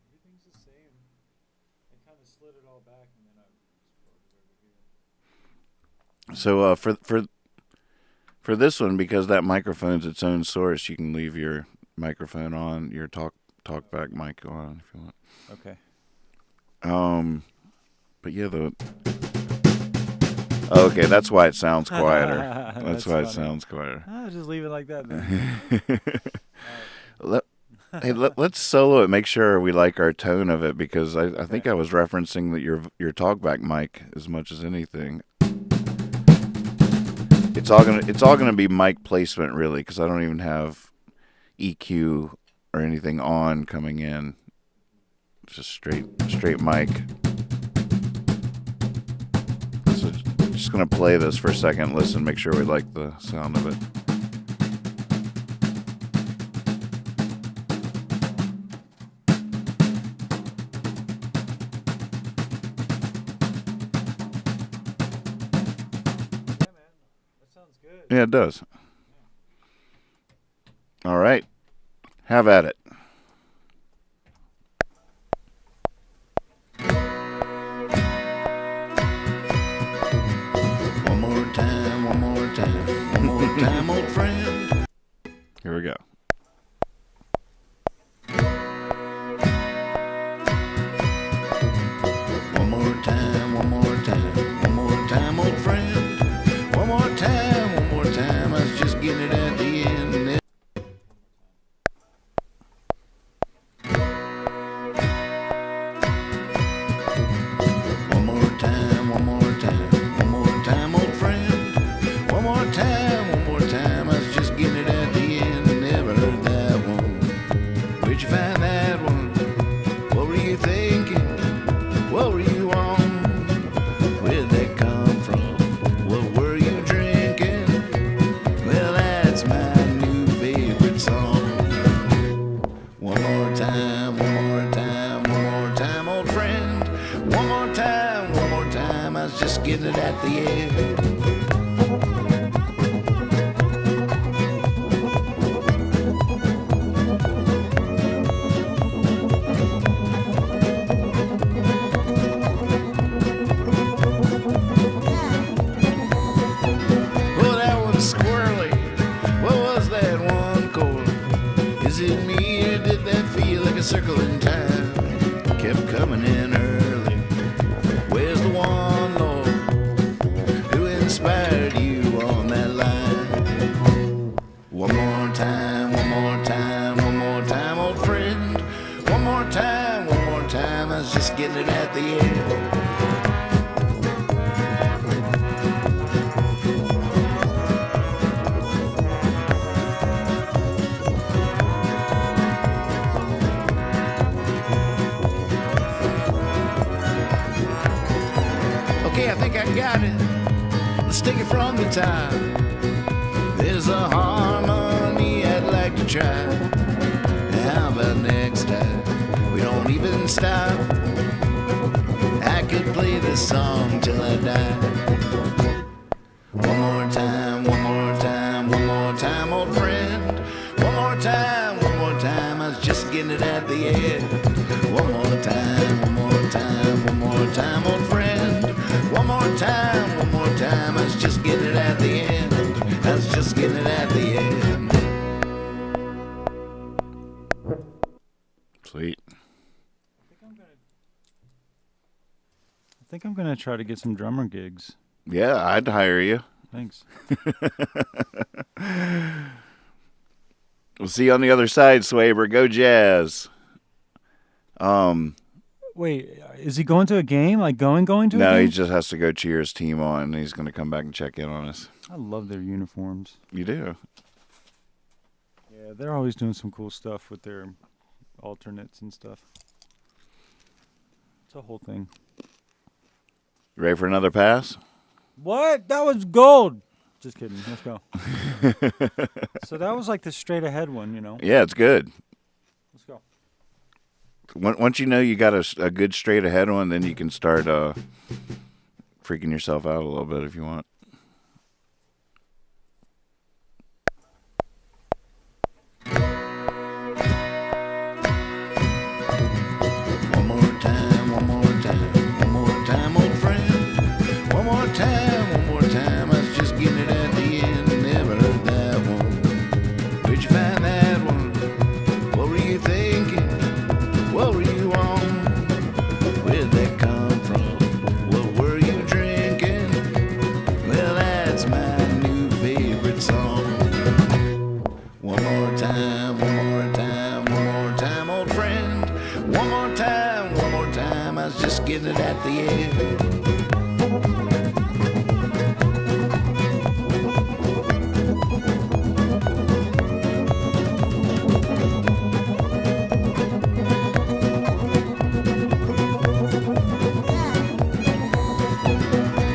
Speaker 3: Everything's the same. I kind of slid it all back and then I just plugged it over here.
Speaker 2: So for this one, because that microphone's its own source, you can leave your microphone on, your talkback mic on if you want.
Speaker 3: Okay.
Speaker 2: But yeah, okay, that's why it sounds quieter. That's
Speaker 3: That's
Speaker 2: why it
Speaker 3: funny.
Speaker 2: sounds quieter.
Speaker 3: Just leave it like that then.
Speaker 2: Let's solo it. Make sure we like our tone of it, because I think I was referencing that your talkback mic as much as anything. It's all gonna be mic placement really, because I don't even have EQ or anything on coming in. It's just straight mic. So just gonna play this for a second. Listen, make sure we like the sound of it.
Speaker 3: That sounds good.
Speaker 2: Yeah, it does. All right. Have at it.
Speaker 1: One more time, one more time, one more time, old friend.
Speaker 2: Here we go.
Speaker 1: One more time, one more time, one more time, old friend. One more time, I was just getting it at the end. One more time, one more time, one more time, old friend. One more time, I was just getting it at the end. Never heard that one. Where'd you find that one? What were you thinking? What were you on? Where'd that come from? What were you drinking? Well, that's my new favorite song. One more time, one more time, one more time, old friend. One more time, I was just getting it at the end. Well, that one's squirrely. What was that one chord? Is it me or did that feel like a circle in time? Kept coming in early. Where's the one, Lord, who inspired you on that line? One more time, one more time, one more time, old friend. One more time, I was just getting it at the end. Okay, I think I got it. Let's take it from the top. There's a harmony I'd like to try. How about next time we don't even stop? I could play this song till I die. One more time, one more time, one more time, old friend. One more time, I was just getting it at the end. One more time, one more time, one more time, old friend. One more time, I was just getting it at the end. I was just getting it at the end.
Speaker 2: Sweet.
Speaker 3: I think I'm gonna try to get some drummer gigs.
Speaker 2: Yeah, I'd hire you.
Speaker 3: Thanks.
Speaker 2: We'll see you on the other side, Swaber. Go Jazz.
Speaker 3: Wait, is he going to a game? Like going to a
Speaker 2: No,
Speaker 3: game?
Speaker 2: he just has to go cheer his team on. He's going to come back and check in on us.
Speaker 3: I love their uniforms.
Speaker 2: You do?
Speaker 3: Yeah, they're always doing some cool stuff with their alternates and stuff. It's a whole thing.
Speaker 2: You ready for another pass?
Speaker 3: What? That was gold. Just kidding. Let's go. So that was like the straight ahead one, you know.
Speaker 2: Yeah, it's good.
Speaker 3: Let's go.
Speaker 2: Once you know you got a good straight ahead one, then you can start freaking yourself out a little bit if you want.
Speaker 1: One more time, one more time, one more time, old friend. One more time, I was just getting it at the end. Never heard that one. Where'd you find that one? What were you thinking? What were you on? Where'd that come from? What were you drinking? Well, that's my new favorite song. One more time, one more time, one more time, old friend. One more time, I was just getting it at the end.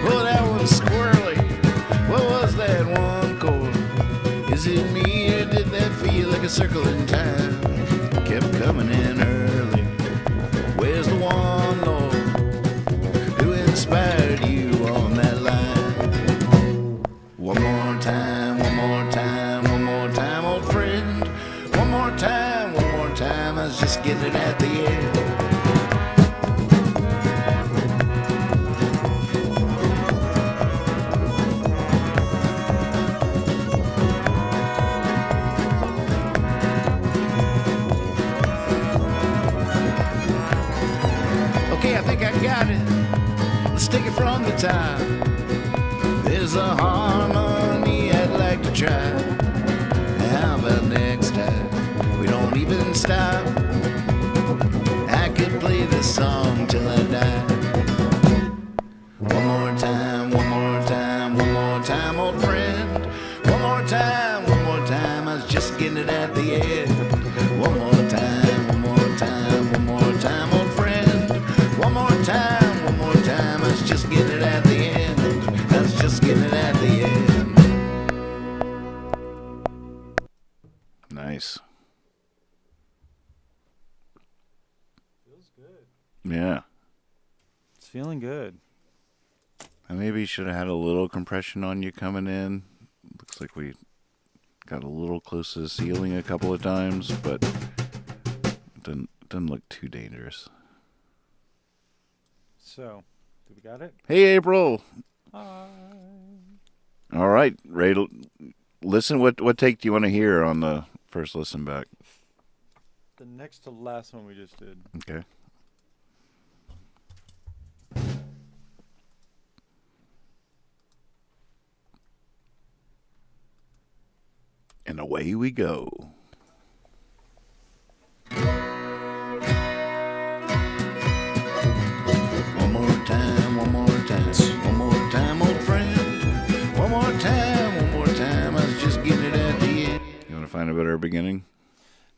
Speaker 1: Well, that one's squirrely. What was that one chord? Is it me or did that feel like a circle in time? Kept coming in early. Where's the one, Lord, who inspired you on that line? One more time, one more time, one more time, old friend. One more time, just getting it at the end. Okay, I think I got it. Let's take it from the top. There's a harmony I'd like to try. How about next time we don't even stop? I could play this song till I die. One more time, one more time, one more time, old friend. One more time, I was just getting it at the end. One more time, one more time, one more time, old friend. One more time, I was just getting it at the end. I was just getting it at the end.
Speaker 2: Nice.
Speaker 3: Feels good.
Speaker 2: Yeah.
Speaker 3: It's feeling good.
Speaker 2: I maybe should have had a little compression on you coming in. Looks like we got a little close to the ceiling a couple of times, but it doesn't look too dangerous.
Speaker 3: So, do we got it?
Speaker 2: Hey, April.
Speaker 3: Hi.
Speaker 2: All right, Ray. Listen. What take do you want to hear on the first listen back?
Speaker 3: The next to last one we just did.
Speaker 2: Okay. And away we go.
Speaker 1: One more time, one more time, one more time, old friend. One more time, I was just getting it at the end.
Speaker 2: You want to find a better beginning?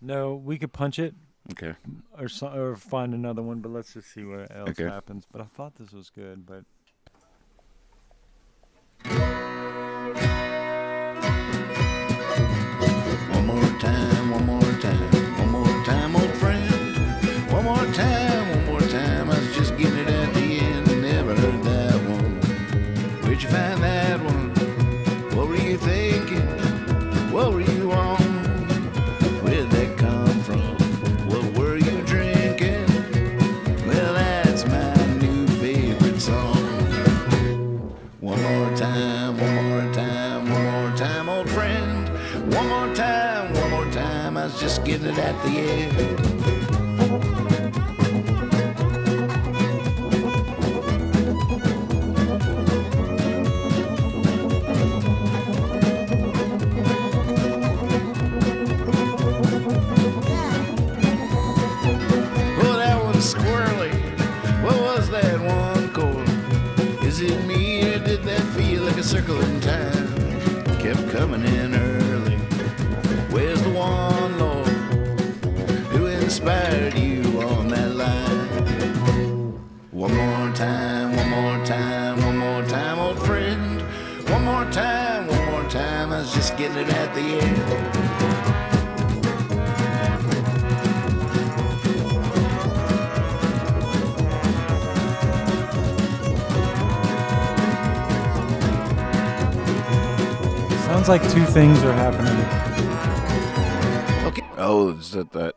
Speaker 3: No, we could punch it
Speaker 2: Okay.
Speaker 3: or find another one, but let's just see what else
Speaker 2: Okay.
Speaker 3: happens. But I thought this was good, but
Speaker 1: One more time, one more time, one more time, old friend. One more time, I was just getting it at the end. Never heard that one. Where'd you find that one? What were you thinking? What were you on? Where'd that come from? What were you drinking? Well, that's my new favorite song. One more time, one more time, one more time, old friend. One more time, I was just getting it at the end. Oh, that one's squirrely. What was that one chord? Is it me or did that feel like a circle in time? Kept coming in early. Where's the one, Lord, who inspired you on that line? One more time, one more time, one more time, old friend. One more time, I was just getting it at the end.
Speaker 3: sounds like two things are happening.
Speaker 1: Okay.
Speaker 2: Oh, is that?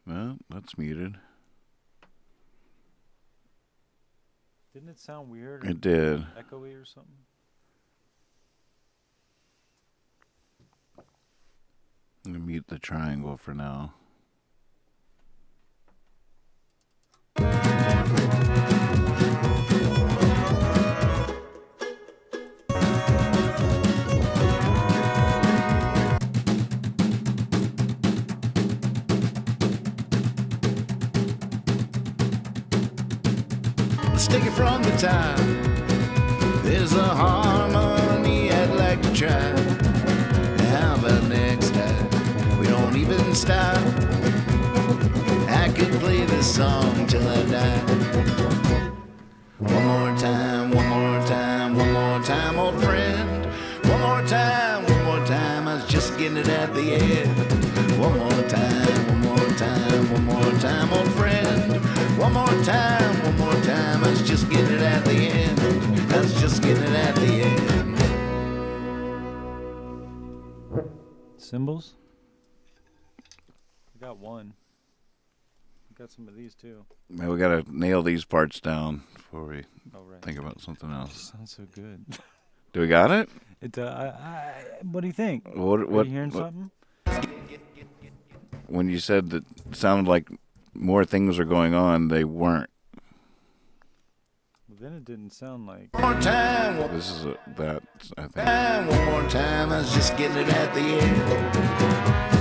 Speaker 2: Well, that's muted.
Speaker 3: Didn't it sound weird? Or
Speaker 2: It did.
Speaker 3: echoey or something?
Speaker 2: I'm gonna mute the triangle for now.
Speaker 1: Let's take it from the top. There's a harmony I'd like to try. How about next time we don't even stop? I could play this song till I die. One more time, one more time, one more time, old friend. One more time, I was just getting it at the end. One more time, one more time, one more time, old friend. One more time, I was just getting it at the end. I was just getting it at the end.
Speaker 3: Symbols? got one. I got some of these too.
Speaker 2: Man, we gotta nail these parts down before we
Speaker 3: Oh, right.
Speaker 2: think about something
Speaker 3: It
Speaker 2: else.
Speaker 3: just sounds so good.
Speaker 2: Do we got it?
Speaker 3: It. What do you think?
Speaker 2: What?
Speaker 3: Are you hearing something?
Speaker 2: When you said that it sounded like more things are going on, they weren't.
Speaker 3: Well, then it didn't sound like.
Speaker 1: One more time, one
Speaker 2: This is that, I think.
Speaker 1: time, one more time. I was just getting it at the end.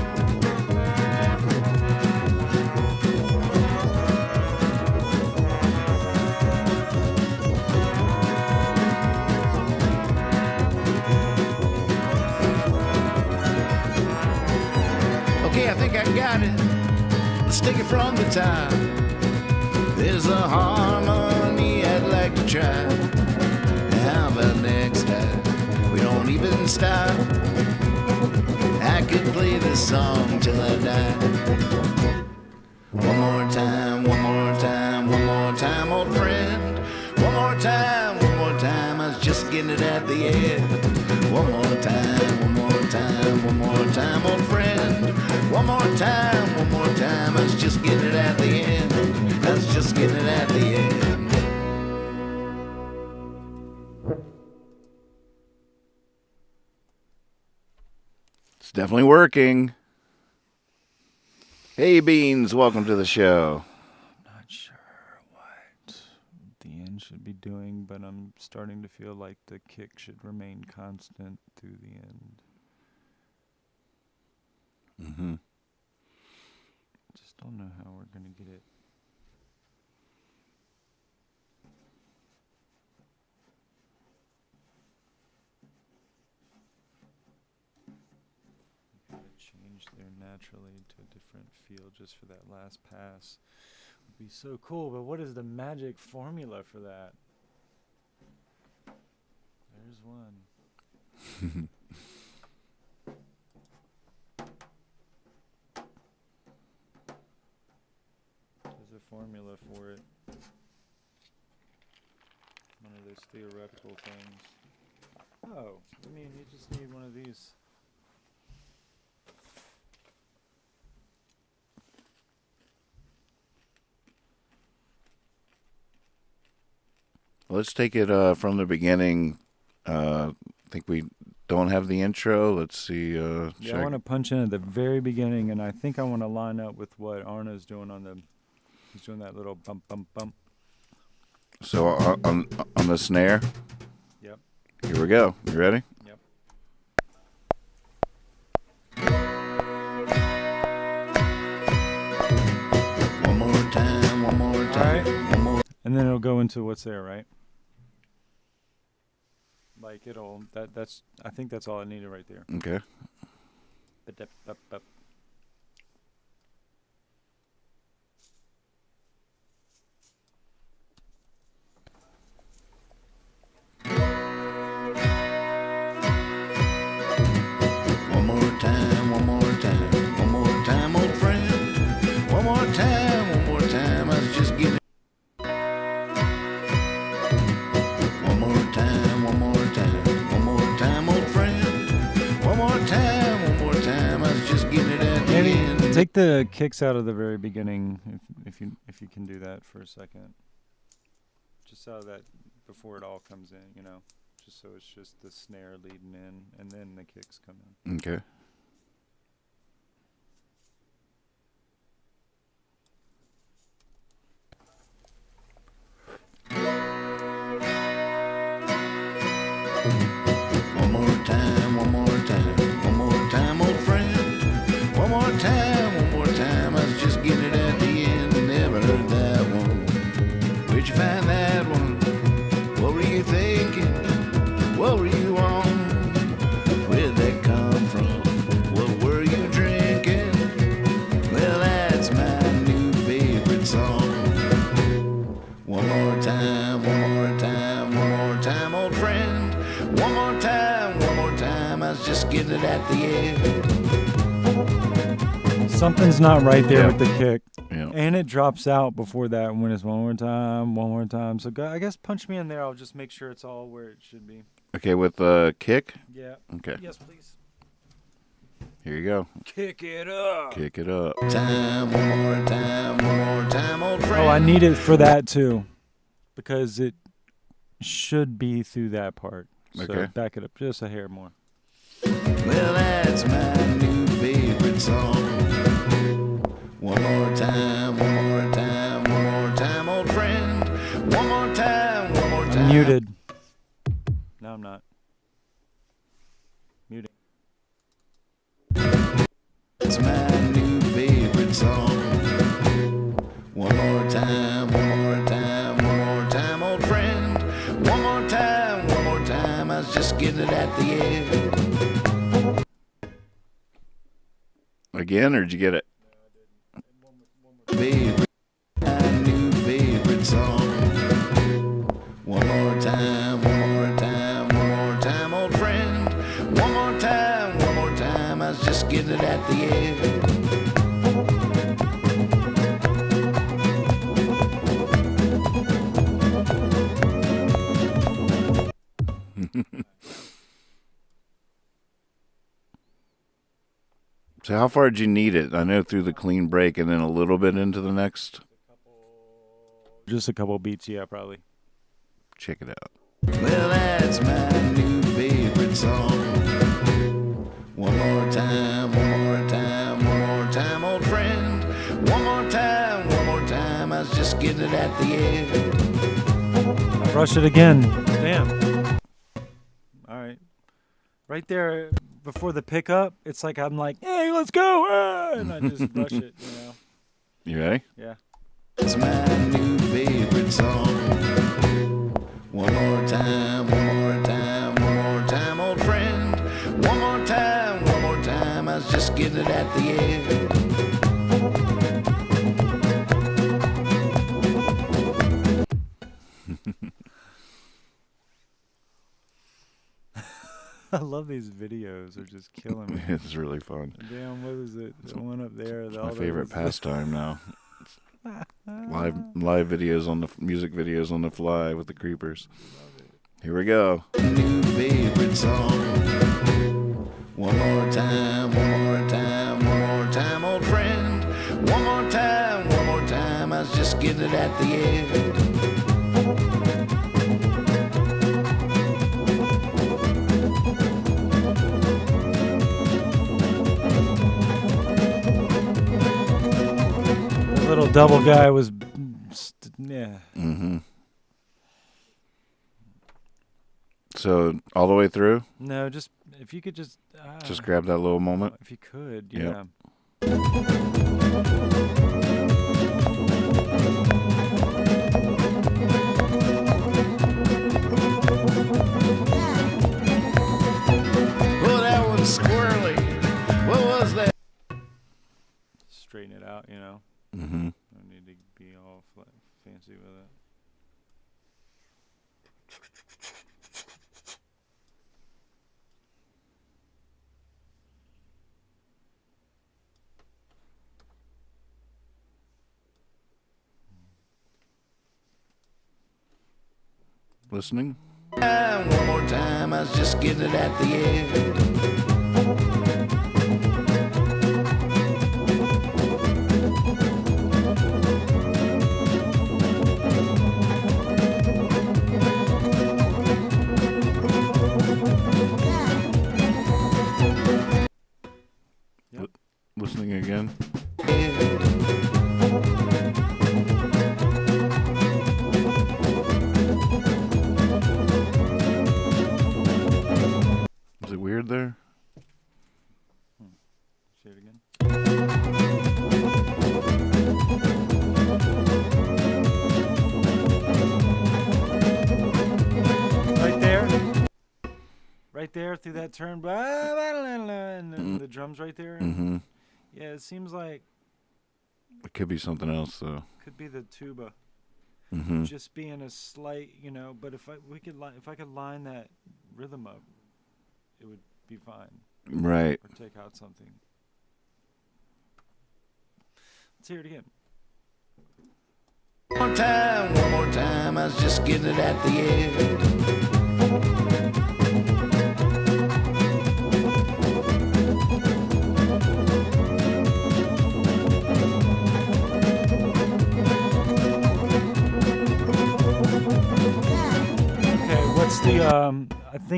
Speaker 1: Okay, I think I got it. Let's take it from the top. There's a harmony I'd like to try. How about next time we don't even stop? I could play this song till I die. One more time, one more time, one more time, old friend. One more time, I was just getting it at the end. One more time, one more time, one more time, old friend. One more time, I was just getting it at the end. I was just getting it at the end.
Speaker 2: It's definitely working. Hey, Beans, welcome to the show.
Speaker 3: Not sure what the end should be doing, but I'm starting to feel like the kick should remain constant through the end.
Speaker 2: Mm-hmm.
Speaker 3: Just don't know how we're gonna get it. Gotta change there naturally to a different feel just for that last pass. Would be so cool, but what is the magic formula for that? There's one. There's a formula for it. One of those theoretical things. Oh, I mean, you just need one of these.
Speaker 2: Let's take it from the beginning. I think we don't have the intro. Let's see.
Speaker 3: Yeah,
Speaker 2: check.
Speaker 3: I want to punch in at the very beginning, and I think I want to line up with what Arna's doing on the. He's doing that little bump, bump, bump.
Speaker 2: So on the snare.
Speaker 3: Yep.
Speaker 2: Here we go. You ready?
Speaker 3: Yep.
Speaker 1: One more time, one more time,
Speaker 3: Alright.
Speaker 1: one more.
Speaker 3: And then it'll go into what's there, right? Like it'll. That's. I think that's all I needed right there.
Speaker 2: Okay.
Speaker 3: Ba-da-ba-ba.
Speaker 1: One more time, one more time, one more time, old friend. One more time, I was just getting. One more time, one more time, one more time, old friend. One more time, I was just getting it at the
Speaker 3: Maybe
Speaker 1: end.
Speaker 3: take the kicks out of the very beginning, if you can do that for a second. Just out of that before it all comes in, you know. Just so it's just the snare leading in, and then the kicks come in.
Speaker 2: Okay.
Speaker 1: One more time, one more time, one more time, old friend. One more time, I was just getting it at the end. Never heard that one. Where'd you find that one? What were you thinking? What were you on? Where'd that come from? What were you drinking? Well, that's my new favorite song. One more time, one more time, one more time, old friend. One more time, I was just getting it at the end.
Speaker 3: Something's not right there
Speaker 2: Yeah.
Speaker 3: with the kick,
Speaker 2: Yeah.
Speaker 3: and it drops out before that when it's one more time, one more time. So I guess punch me in there. I'll just make sure it's all where it should be.
Speaker 2: Okay, with the kick.
Speaker 3: Yeah.
Speaker 2: Okay.
Speaker 3: Yes, please.
Speaker 2: Here you go.
Speaker 3: Kick it up.
Speaker 2: Kick it up.
Speaker 1: Time, one more time, old friend.
Speaker 3: Oh, I need it for that too, because it should be through that part. So
Speaker 2: Okay.
Speaker 3: back it up just a hair more.
Speaker 1: Well, that's my new favorite song. One more time, old friend. One more time.
Speaker 3: I'm muted. No, I'm not. Muting.
Speaker 1: It's my new favorite song. One more time, old friend. One more time, I was just getting it at the end.
Speaker 2: Again, or did you get it?
Speaker 1: Favorite, my new favorite song. One more time, old friend. One more time, I was just getting it at the end.
Speaker 2: So how far did you need it? I know through the clean break and then a little bit into the next.
Speaker 3: Just a couple beats, yeah, probably.
Speaker 2: Check it out.
Speaker 1: Well, that's my new favorite song. One more time, old friend. One more time, I was just getting it at the end.
Speaker 3: I rushed it again. Damn. All right. Right there before the pickup, it's like I'm like, hey, let's go. And I just rush it, you know.
Speaker 2: You ready?
Speaker 3: Yeah.
Speaker 1: It's my new favorite song. One more time, old friend. One more time, I was just getting it at the end.
Speaker 3: I love these videos. They're just killing me.
Speaker 2: It's really fun.
Speaker 3: Damn, what is it? The one up there.
Speaker 2: It's my favorite pastime now. Live videos on the music videos on the fly with the creepers. Here we go.
Speaker 1: New favorite song. One more time, old friend. One more time, I was just getting it at the end.
Speaker 3: Little double guy was, yeah.
Speaker 2: Mm-hmm. So all the way through?
Speaker 3: No, just if you could just
Speaker 2: Grab that little moment.
Speaker 3: if you could,
Speaker 2: Yep.
Speaker 3: yeah.
Speaker 1: Oh, that one's squirrely. What was that?
Speaker 3: Straighten it out, you know.
Speaker 2: Mm-hmm.
Speaker 3: Don't need to be all fancy with it.
Speaker 2: Listening?
Speaker 1: One more time, I was just getting it at the end.
Speaker 2: Listening again? Is it weird there?
Speaker 3: Say it again. Right there. Right there through that turn. And the drums right there.
Speaker 2: Mm-hmm.
Speaker 3: Yeah, it seems like
Speaker 2: It could be something else though.
Speaker 3: could be the tuba.
Speaker 2: Mm-hmm.
Speaker 3: Just being a slight, you know, but if I could line that rhythm up, it would be fine.
Speaker 2: Right.
Speaker 3: Or take out something. Let's hear it again.
Speaker 1: One more time, I was just getting it at the end.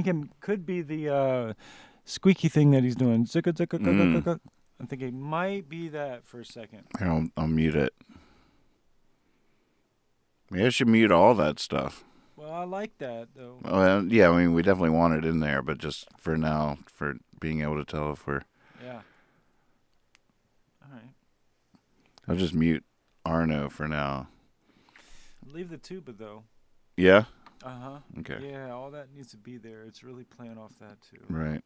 Speaker 3: think it could be the squeaky thing that he's doing. Zicka, zicka,
Speaker 2: Mm.
Speaker 3: zicka. I think it might be that for a second.
Speaker 2: Here, I'll mute it. Maybe I should mute all that stuff.
Speaker 3: Well, I like that though.
Speaker 2: Well, yeah, I mean, we definitely want it in there, but just for now, for being able to tell if we're...
Speaker 3: Yeah. All right.
Speaker 2: I'll just mute Arno for now.
Speaker 3: Leave the tuba though.
Speaker 2: Yeah?
Speaker 3: Uh-huh.
Speaker 2: Okay.
Speaker 3: Yeah, all that needs to be there. It's really playing off that too.
Speaker 2: Right.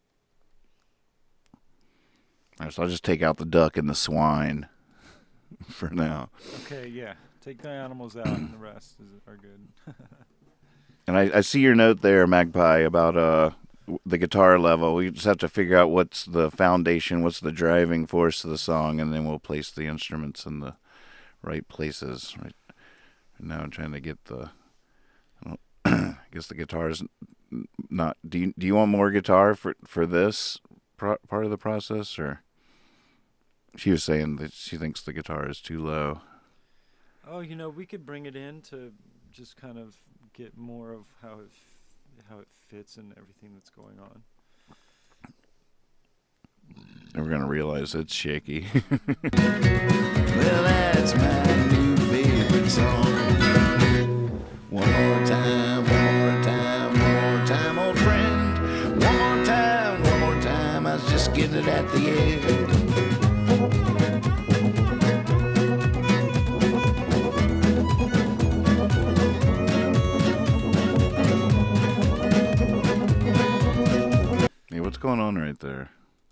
Speaker 2: All right, so I'll just take out the duck and the swine for now.
Speaker 3: Okay, yeah. Take the animals out and the rest are good.
Speaker 2: And I see your note there, Magpie, about the guitar level. We just have to figure out what's the foundation, what's the driving force of the song, and then we'll place the instruments in the right places. Right now I'm trying to get the... I guess the guitar is not... Do you want more guitar for this part of the process, or... She was saying that she thinks the guitar is too low.
Speaker 3: Oh, we could bring it in to just kind of get more of how it fits and everything that's going on.
Speaker 2: And we're going to realize it's shaky.
Speaker 1: Well, that's my new favorite song. One more time, one more time, old friend. One more time, I was just getting it at the end.
Speaker 2: Hey, what's going on right there?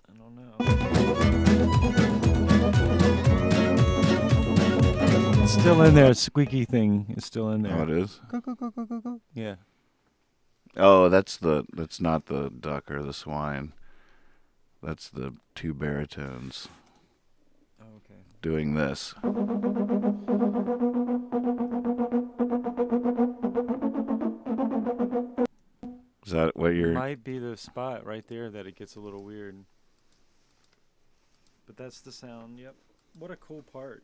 Speaker 3: I don't know. It's still in there. Squeaky thing is still in there.
Speaker 2: Oh, it is?
Speaker 3: Go, go, go, go, go, go. Yeah.
Speaker 2: Oh, that's not the duck or the swine. That's the two baritones
Speaker 3: Oh, okay.
Speaker 2: doing this. Is that what you're...
Speaker 3: Might be the spot right there that it gets a little weird. But that's the sound. Yep. What a cool part.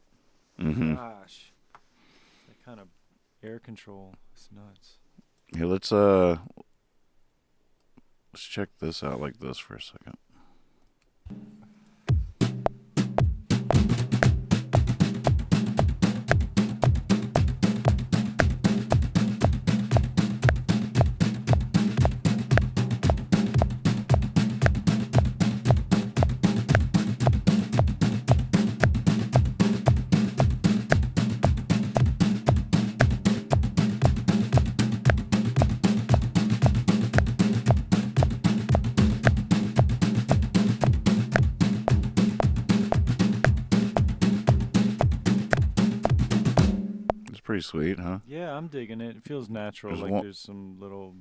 Speaker 2: Mm-hmm.
Speaker 3: Gosh. That kind of air control is nuts.
Speaker 2: Here, let's check this out like this for a second. Pretty sweet, huh?
Speaker 3: Yeah, I'm digging it. It feels natural.
Speaker 2: There's
Speaker 3: Like
Speaker 2: one-
Speaker 3: there's some little...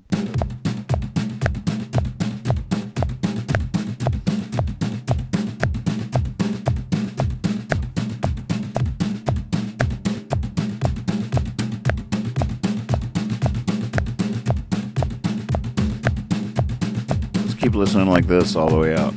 Speaker 2: Let's keep listening like this all the way out.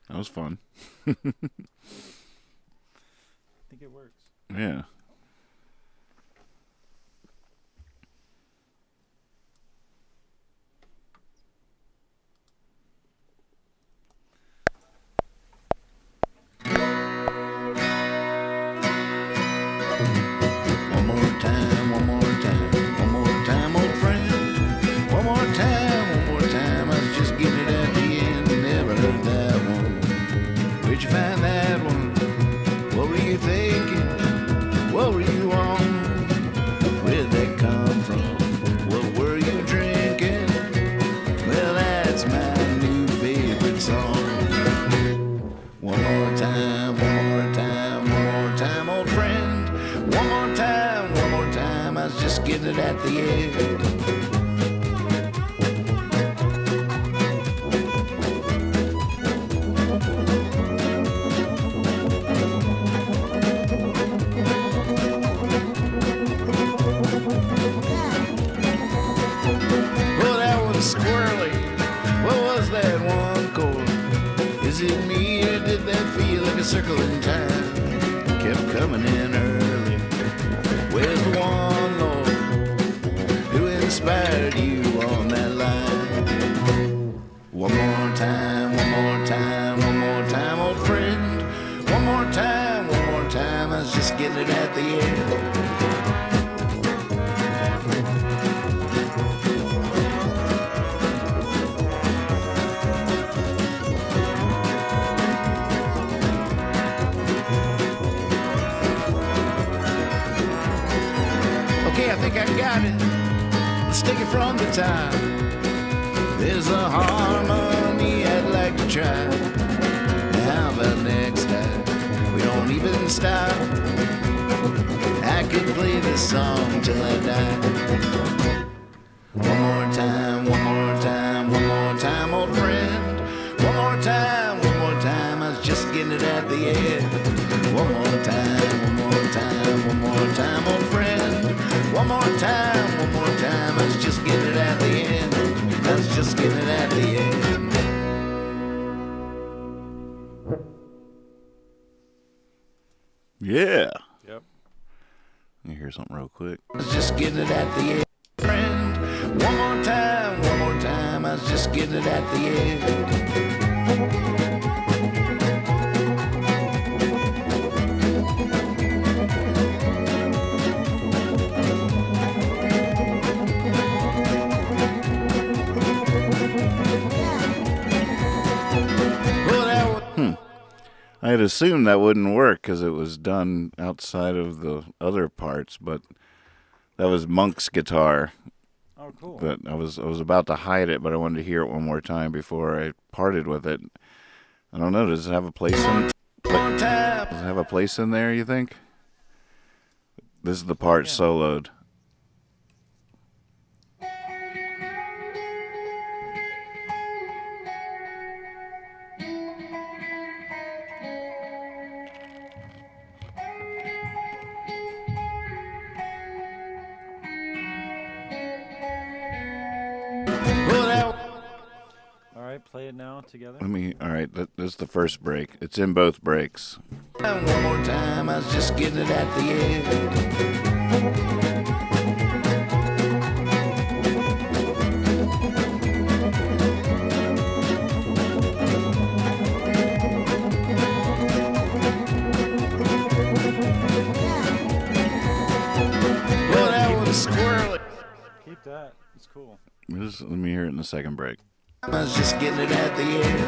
Speaker 2: That was fun.
Speaker 3: I think it works.
Speaker 2: Yeah.
Speaker 1: I was just getting it at the end. Well, that was squirrely. What was that one chord? Is it me or did that feel like a circle in time? Kept coming in early. Where's the one, Lord, who inspired you on that line? One more time, one more time, one more time, old friend. One more time, I was just getting it at the end. Okay, I think I got it. Let's take it from the top. There's a harmony I'd like to try. How about next time we don't even stop? I could play this song till I die. One more time, one more time, one more time, old friend. One more time, I was just getting it at the end. One more time, one more time, one more time, old friend. One more time, I was just getting it at the end. I was just getting it at the end.
Speaker 2: Yeah.
Speaker 3: Yep.
Speaker 2: Let me hear something real quick.
Speaker 1: I was just getting it at the end. Friend, one more time, I was just getting it at the end. Well, that was
Speaker 2: I had assumed that wouldn't work because it was done outside of the other parts, but that was Monk's guitar.
Speaker 3: Oh, cool.
Speaker 2: But I was about to hide it, but I wanted to hear it one more time before I parted with it. I don't know. Does it have a place in?
Speaker 1: one time.
Speaker 2: Does it have a place in there? You think? This is the part soloed.
Speaker 1: Well, that
Speaker 3: All right, play it now together.
Speaker 2: Let me. All right, this is the first break. It's in both breaks.
Speaker 1: one more time, I was just getting it at the end. Well, that was squirrely.
Speaker 3: Keep that. It's cool.
Speaker 2: Let me hear it in the second break.
Speaker 1: I was just getting it at the end.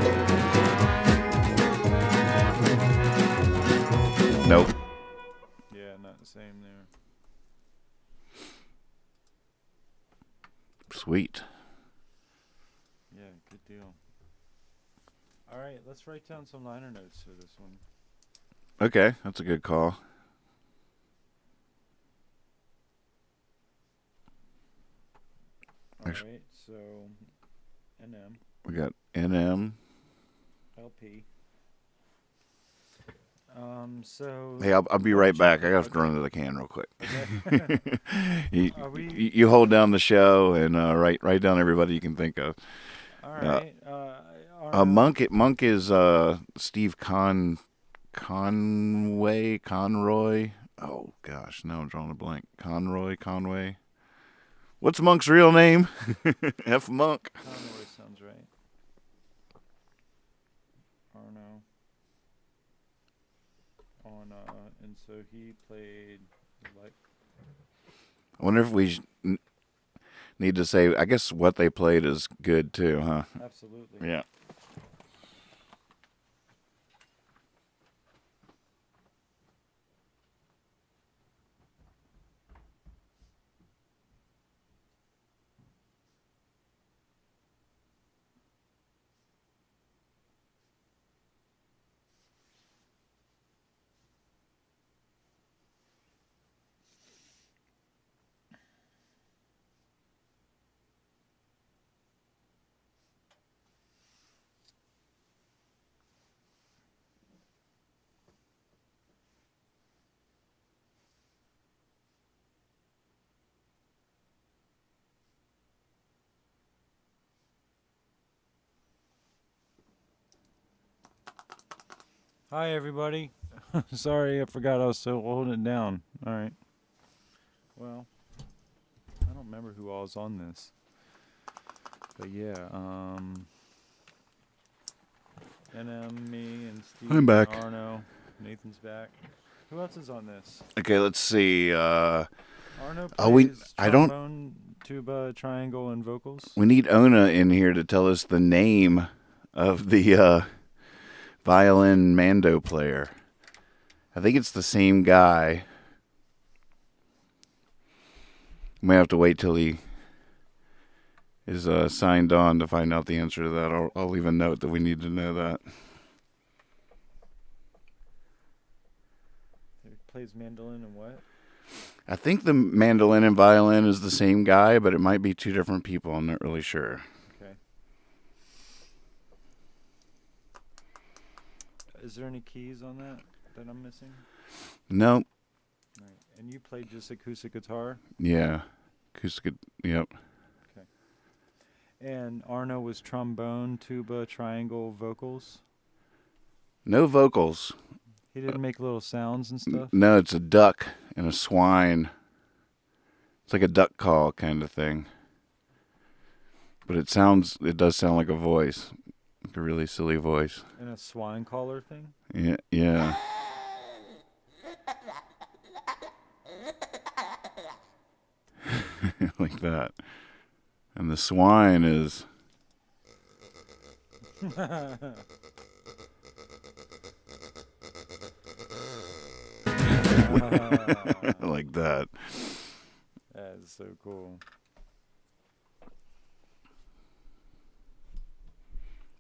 Speaker 2: Nope.
Speaker 3: Yeah, not the same there.
Speaker 2: Sweet.
Speaker 3: Yeah, good deal. All right, let's write down some liner notes for this one.
Speaker 2: Okay, that's a good call.
Speaker 3: All
Speaker 2: Actu-
Speaker 3: right, so NM,
Speaker 2: We got NM.
Speaker 3: LP. So.
Speaker 2: Hey, I'll be right back. I got to run to the can real quick.
Speaker 3: Okay.
Speaker 2: you,
Speaker 3: Are we-
Speaker 2: you hold down the show and write down everybody you can think of.
Speaker 3: All right. Our-
Speaker 2: Monk is Steve Conroy. Oh gosh, now I'm drawing a blank. Conway. What's Monk's real name? F Monk.
Speaker 3: Conroy sounds right. Arno. And so he played like.
Speaker 2: I wonder if we need to say. I guess what they played is good too, huh?
Speaker 3: Absolutely.
Speaker 2: Yeah.
Speaker 3: Hi, everybody. Sorry, I forgot I was still holding it down. All right. Well, I don't remember who all is on this. But yeah, NM, me, and Steve,
Speaker 2: I'm back.
Speaker 3: and Arno. Nathan's back. Who else is on this?
Speaker 2: Okay, let's see.
Speaker 3: Arno
Speaker 2: Oh, we-
Speaker 3: plays
Speaker 2: I don't-
Speaker 3: trombone, tuba, triangle, and vocals.
Speaker 2: We need Ona in here to tell us the name of the violin mando player. I think it's the same guy. We may have to wait till he is signed on to find out the answer to that. I'll leave a note that we need to know that.
Speaker 3: He plays mandolin and what?
Speaker 2: I think the mandolin and violin is the same guy, but it might be two different people. I'm not really sure.
Speaker 3: Okay. Is there any keys on that I'm missing?
Speaker 2: Nope.
Speaker 3: Right. And you played just acoustic guitar?
Speaker 2: Yeah. Acoustic. Yep.
Speaker 3: And Arno was trombone, tuba, triangle, vocals?
Speaker 2: No vocals.
Speaker 3: He didn't make little sounds and stuff?
Speaker 2: No, it's a duck and a swine. It's like a duck call kind of thing. But it does sound like a voice. Like a really silly voice.
Speaker 3: And a swine collar thing?
Speaker 2: Yeah. Like that. And the swine is like that.
Speaker 3: That is so cool.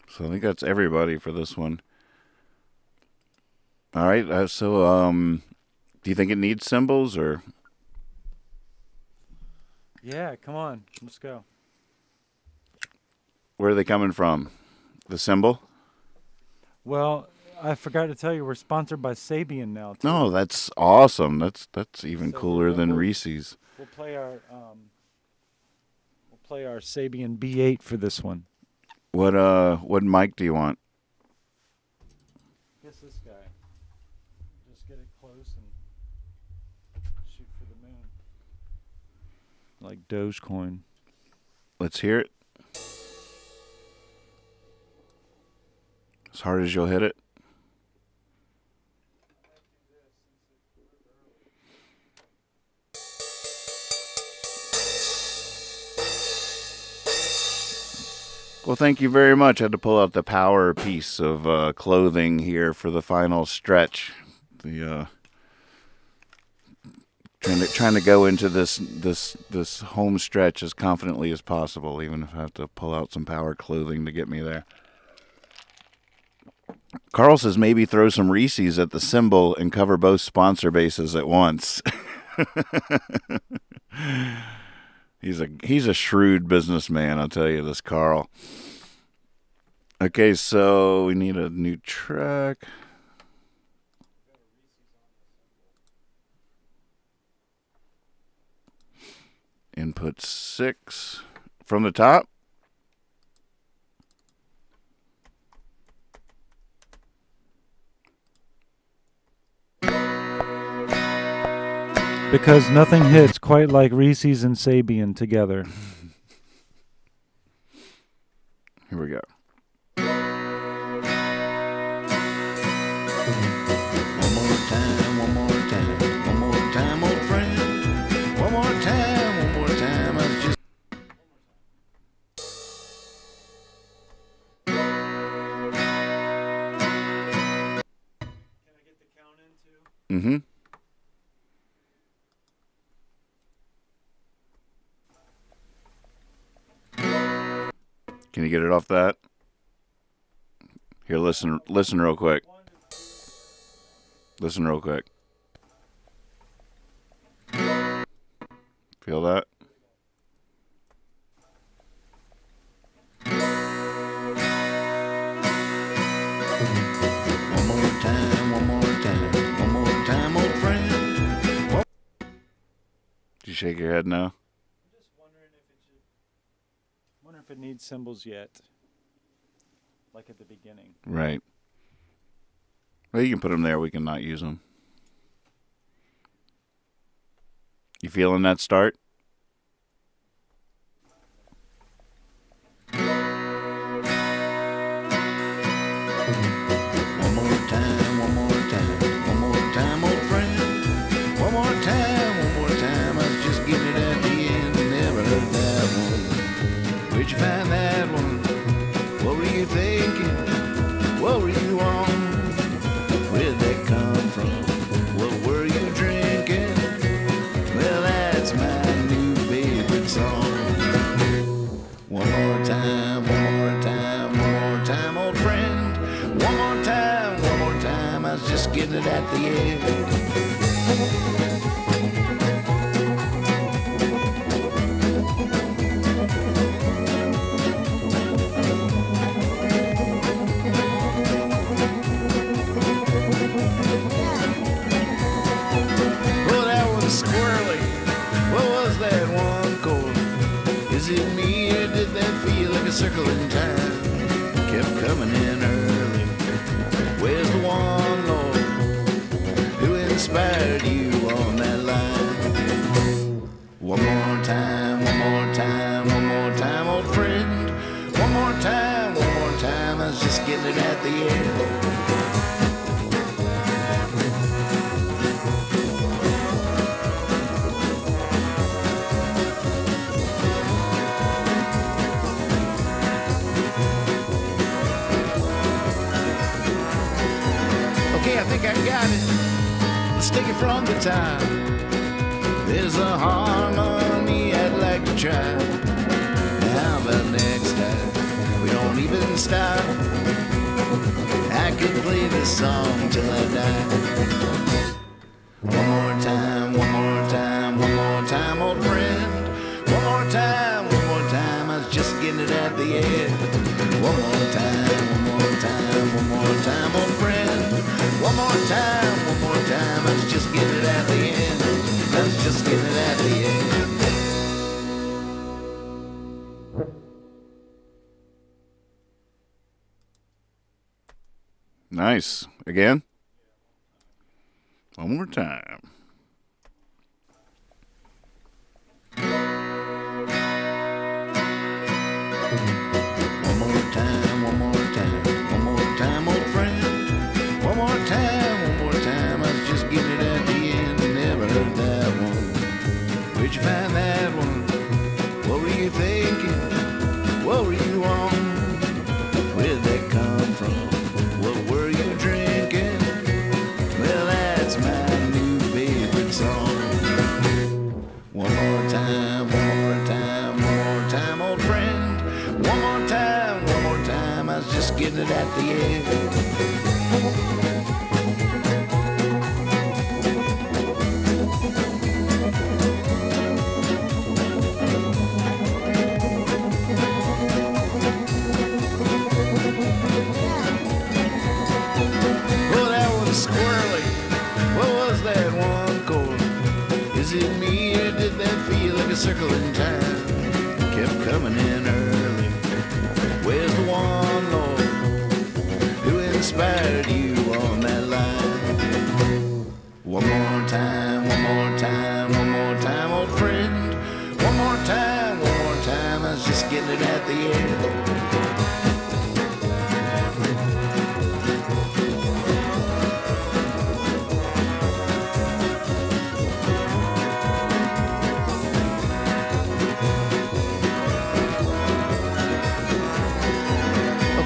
Speaker 2: So I think that's everybody for this one. All right. Do you think it needs cymbals or?
Speaker 3: Yeah, come on. Let's go.
Speaker 2: Where are they coming from? The cymbal?
Speaker 3: Well, I forgot to tell you, we're sponsored by Sabian now, too.
Speaker 2: No, that's awesome. That's even
Speaker 3: So
Speaker 2: cooler than Reese's.
Speaker 3: We'll play our Sabian B8 for this one.
Speaker 2: What mic do you want?
Speaker 3: Guess this guy. Just get it close and shoot for the moon. Like Dogecoin.
Speaker 2: Let's hear it. As hard as you'll hit it. Well, thank you very much. I had to pull out the power piece of clothing here for the final stretch. The trying to go into this home stretch as confidently as possible, even if I have to pull out some power clothing to get me there. Carl says maybe throw some Reese's at the cymbal and cover both sponsor bases at once. He's a shrewd businessman, I'll tell you, this Carl. Okay, so we need a new track. Input 6 from the top.
Speaker 3: Because nothing hits quite like Reese's and Sabian together.
Speaker 2: Here we go.
Speaker 1: One more time, old friend. One more time. I was just.
Speaker 3: Can I get the count in too?
Speaker 2: Mm-hmm. Can you get it off that? Here, listen real quick. Listen real quick. Feel that?
Speaker 1: One more time, old friend.
Speaker 2: Did you shake your head now?
Speaker 3: Just wondering if it needs cymbals yet. Like at the beginning.
Speaker 2: Right. Well, you can put them there. We can not use them. You feeling that start?
Speaker 1: One more time, one more time, one more time, old friend. One more time, one more time. I was just getting it at the end. Never heard that one. Where'd you find that one? What were you thinking? What were you on? Where'd that come from? What were you drinking? Well, that's my new favorite song. One more time, one more time, one more time, old friend. One more time, one more time. I was just getting it at the end. Oh, that was squirrely. What was that one chord? Is it me or did that feel like a circle in time? Kept coming in early. Where's the one, Lord, who inspired you on that line? One more time, one more time, one more time, old friend. One more time, one more time. I was just getting it at the end. Okay, I think I got it. Let's take it from the top. There's a harmony I'd like to try. How about next time we don't even stop? I could play this song till I die. One more time, one more time, one more time, old friend. One more time, one more time. I was just getting it at the end. One more time, one more time, one more time, old friend. One more time, one more time. I was just getting it at the end. I was just getting it at the end.
Speaker 2: Nice. Again? One more time.
Speaker 1: One more time, one more time, one more time, old friend. One more time, one more time. I was just getting it at the end. Never heard that one. Where'd you find that one? What were you thinking? What were you on? Where'd that come from? What were you drinking? Well, that's my new favorite song. One more time, one more time, one more time, old friend. One more time, one more time. I was just getting it at the end. Oh, that was squirrely. What was that one chord? Is it me or did that feel like a circle in time? Kept coming in early. Where's the one, Lord, who inspired you on that line? One more time, one more time, one more time, old friend. One more time, one more time. I was just getting it at the end.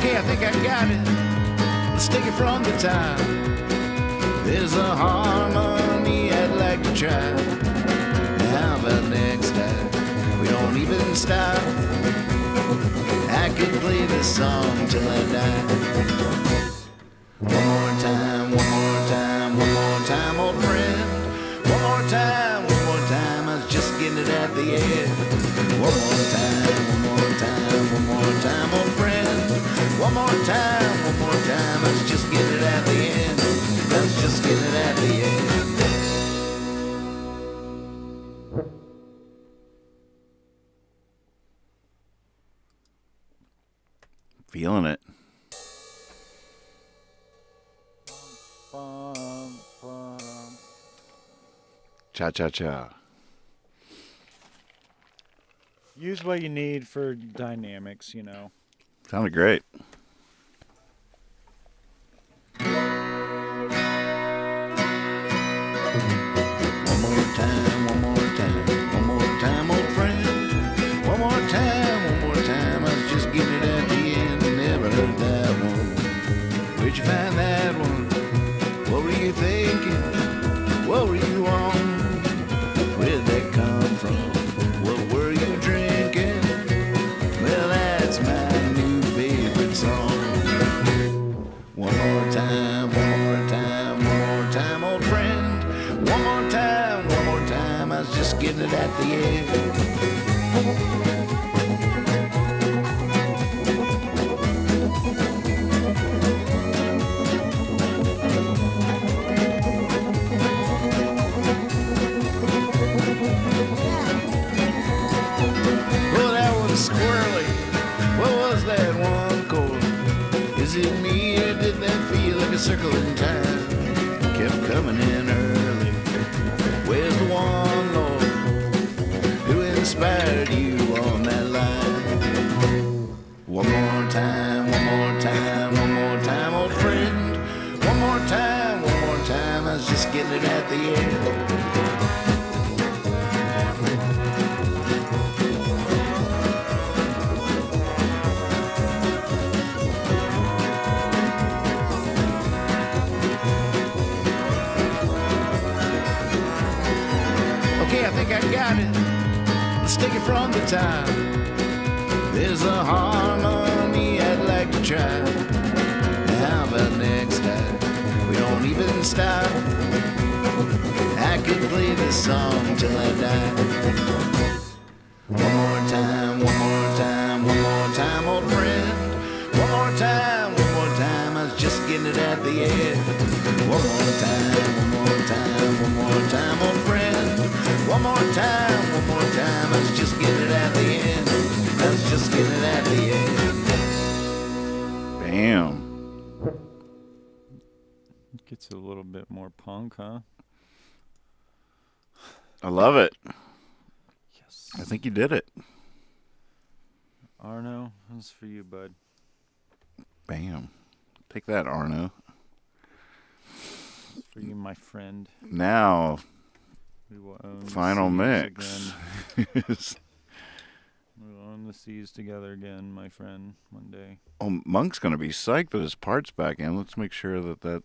Speaker 1: Okay, I think I got it. Let's take it from the top. There's a harmony I'd like to try. How about next time we don't even stop? I could play this song till I die. One more time, one more time, one more time, old friend. One more time, one more time. I was just getting it at the end. One more time, one more time, one more time, old friend. One more time, one more time. I was just getting it at the end. I was just getting it at the end.
Speaker 2: Feeling it. Cha-cha-cha.
Speaker 3: Use what you need for dynamics, you know.
Speaker 2: Sounded great.
Speaker 1: One more time, old friend. One more time. I was just getting it at the end. Never heard that one. Where'd you find that one? What were you thinking? What were you on? Where'd that come from? What were you drinking? Well, that's my new favorite song. One more time, old friend. One more time, I was just getting it at the end. Oh, that was squirrely. What was that one chord? Is it me or did that feel like a circle in time? Kept coming in early. Where's the one, Lord, who inspired you on that line? One more time, old friend. One more time, I was just getting it at the end. Okay, I think I got it. Let's take it from the top. There's a harmony I'd like to try. How about next time we don't even stop? I could play this song till I die. One more time, old friend. One more time, I was just getting it at the end. One more time, old friend. One more time, I was just getting it at the end. I was just getting it at the end.
Speaker 2: Bam.
Speaker 3: Gets a little bit more punk, huh?
Speaker 2: I love it.
Speaker 3: Yes.
Speaker 2: I think you did it.
Speaker 3: Arno, that's for you, bud.
Speaker 2: Bam. Take that, Arno.
Speaker 3: For you, my friend.
Speaker 2: Now,
Speaker 3: We will own the
Speaker 2: final
Speaker 3: seas
Speaker 2: mix.
Speaker 3: again. We will own the seas together again, my friend, one day.
Speaker 2: Oh, Monk's going to be psyched that his part's back in. Let's make sure that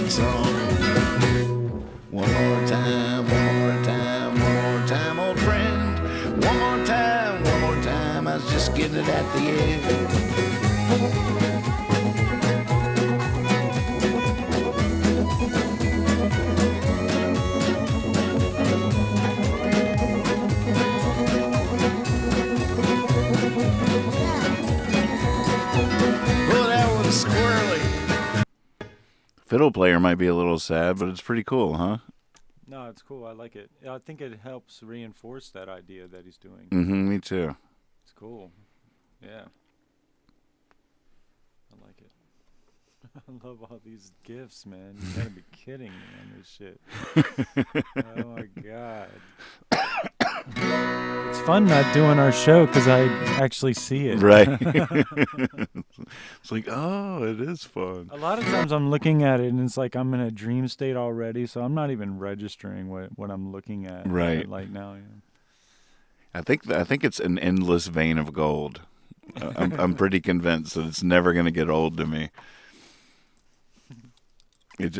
Speaker 1: Song. One more time, old friend. One more time, I was just getting it at the end. Oh, that was squirrely.
Speaker 2: fiddle player might be a little sad, but it's pretty cool, huh?
Speaker 3: No, it's cool. I like it. I think it helps reinforce that idea that he's doing.
Speaker 2: Mm-hmm, me too.
Speaker 3: It's cool. Yeah. I like it. I love all these gifts, man. You gotta be kidding me on this shit. Oh my god. It's fun not doing our show because I actually see it.
Speaker 2: Right. It's like, oh, it is fun.
Speaker 3: A lot of times I'm looking at it and it's like I'm in a dream state already, so I'm not even registering what I'm looking at.
Speaker 2: Right.
Speaker 3: Like now. Yeah.
Speaker 2: I think it's an endless vein of gold. I'm pretty convinced that it's never going to get old to me. It's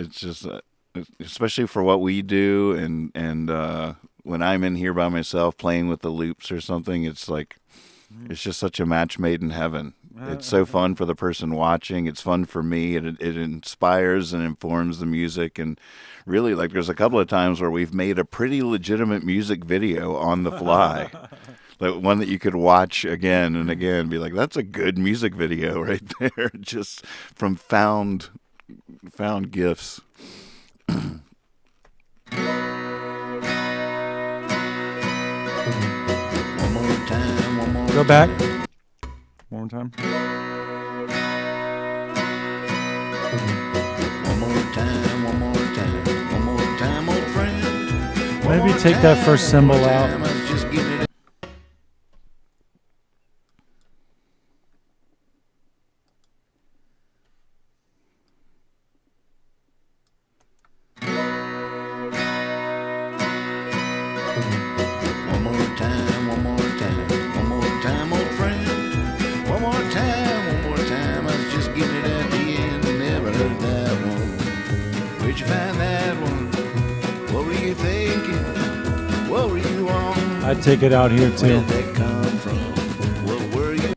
Speaker 2: just especially for what we do, and when I'm in here by myself playing with the loops or something, it's like it's just such a match made in heaven. It's so fun for the person watching. It's fun for me. It inspires and informs the music, and really, like, there's a couple of times where we've made a pretty legitimate music video on the fly. Like one that you could watch again and again, be like, that's a good music video right there, just from found gifts.
Speaker 1: One more time,
Speaker 3: Go back. One more time.
Speaker 1: one more
Speaker 3: Maybe
Speaker 1: more
Speaker 3: take that
Speaker 1: time,
Speaker 3: first
Speaker 1: one
Speaker 3: cymbal
Speaker 1: more
Speaker 3: out.
Speaker 1: time, I was just getting it. One more time, one more time, one more time, old friend. One more time, I was just getting it at the end. Never heard that one. Where'd you find that one? What were you thinking? What were you on?
Speaker 3: I'd take it out here
Speaker 1: Where
Speaker 3: too.
Speaker 1: did that come from? What were you?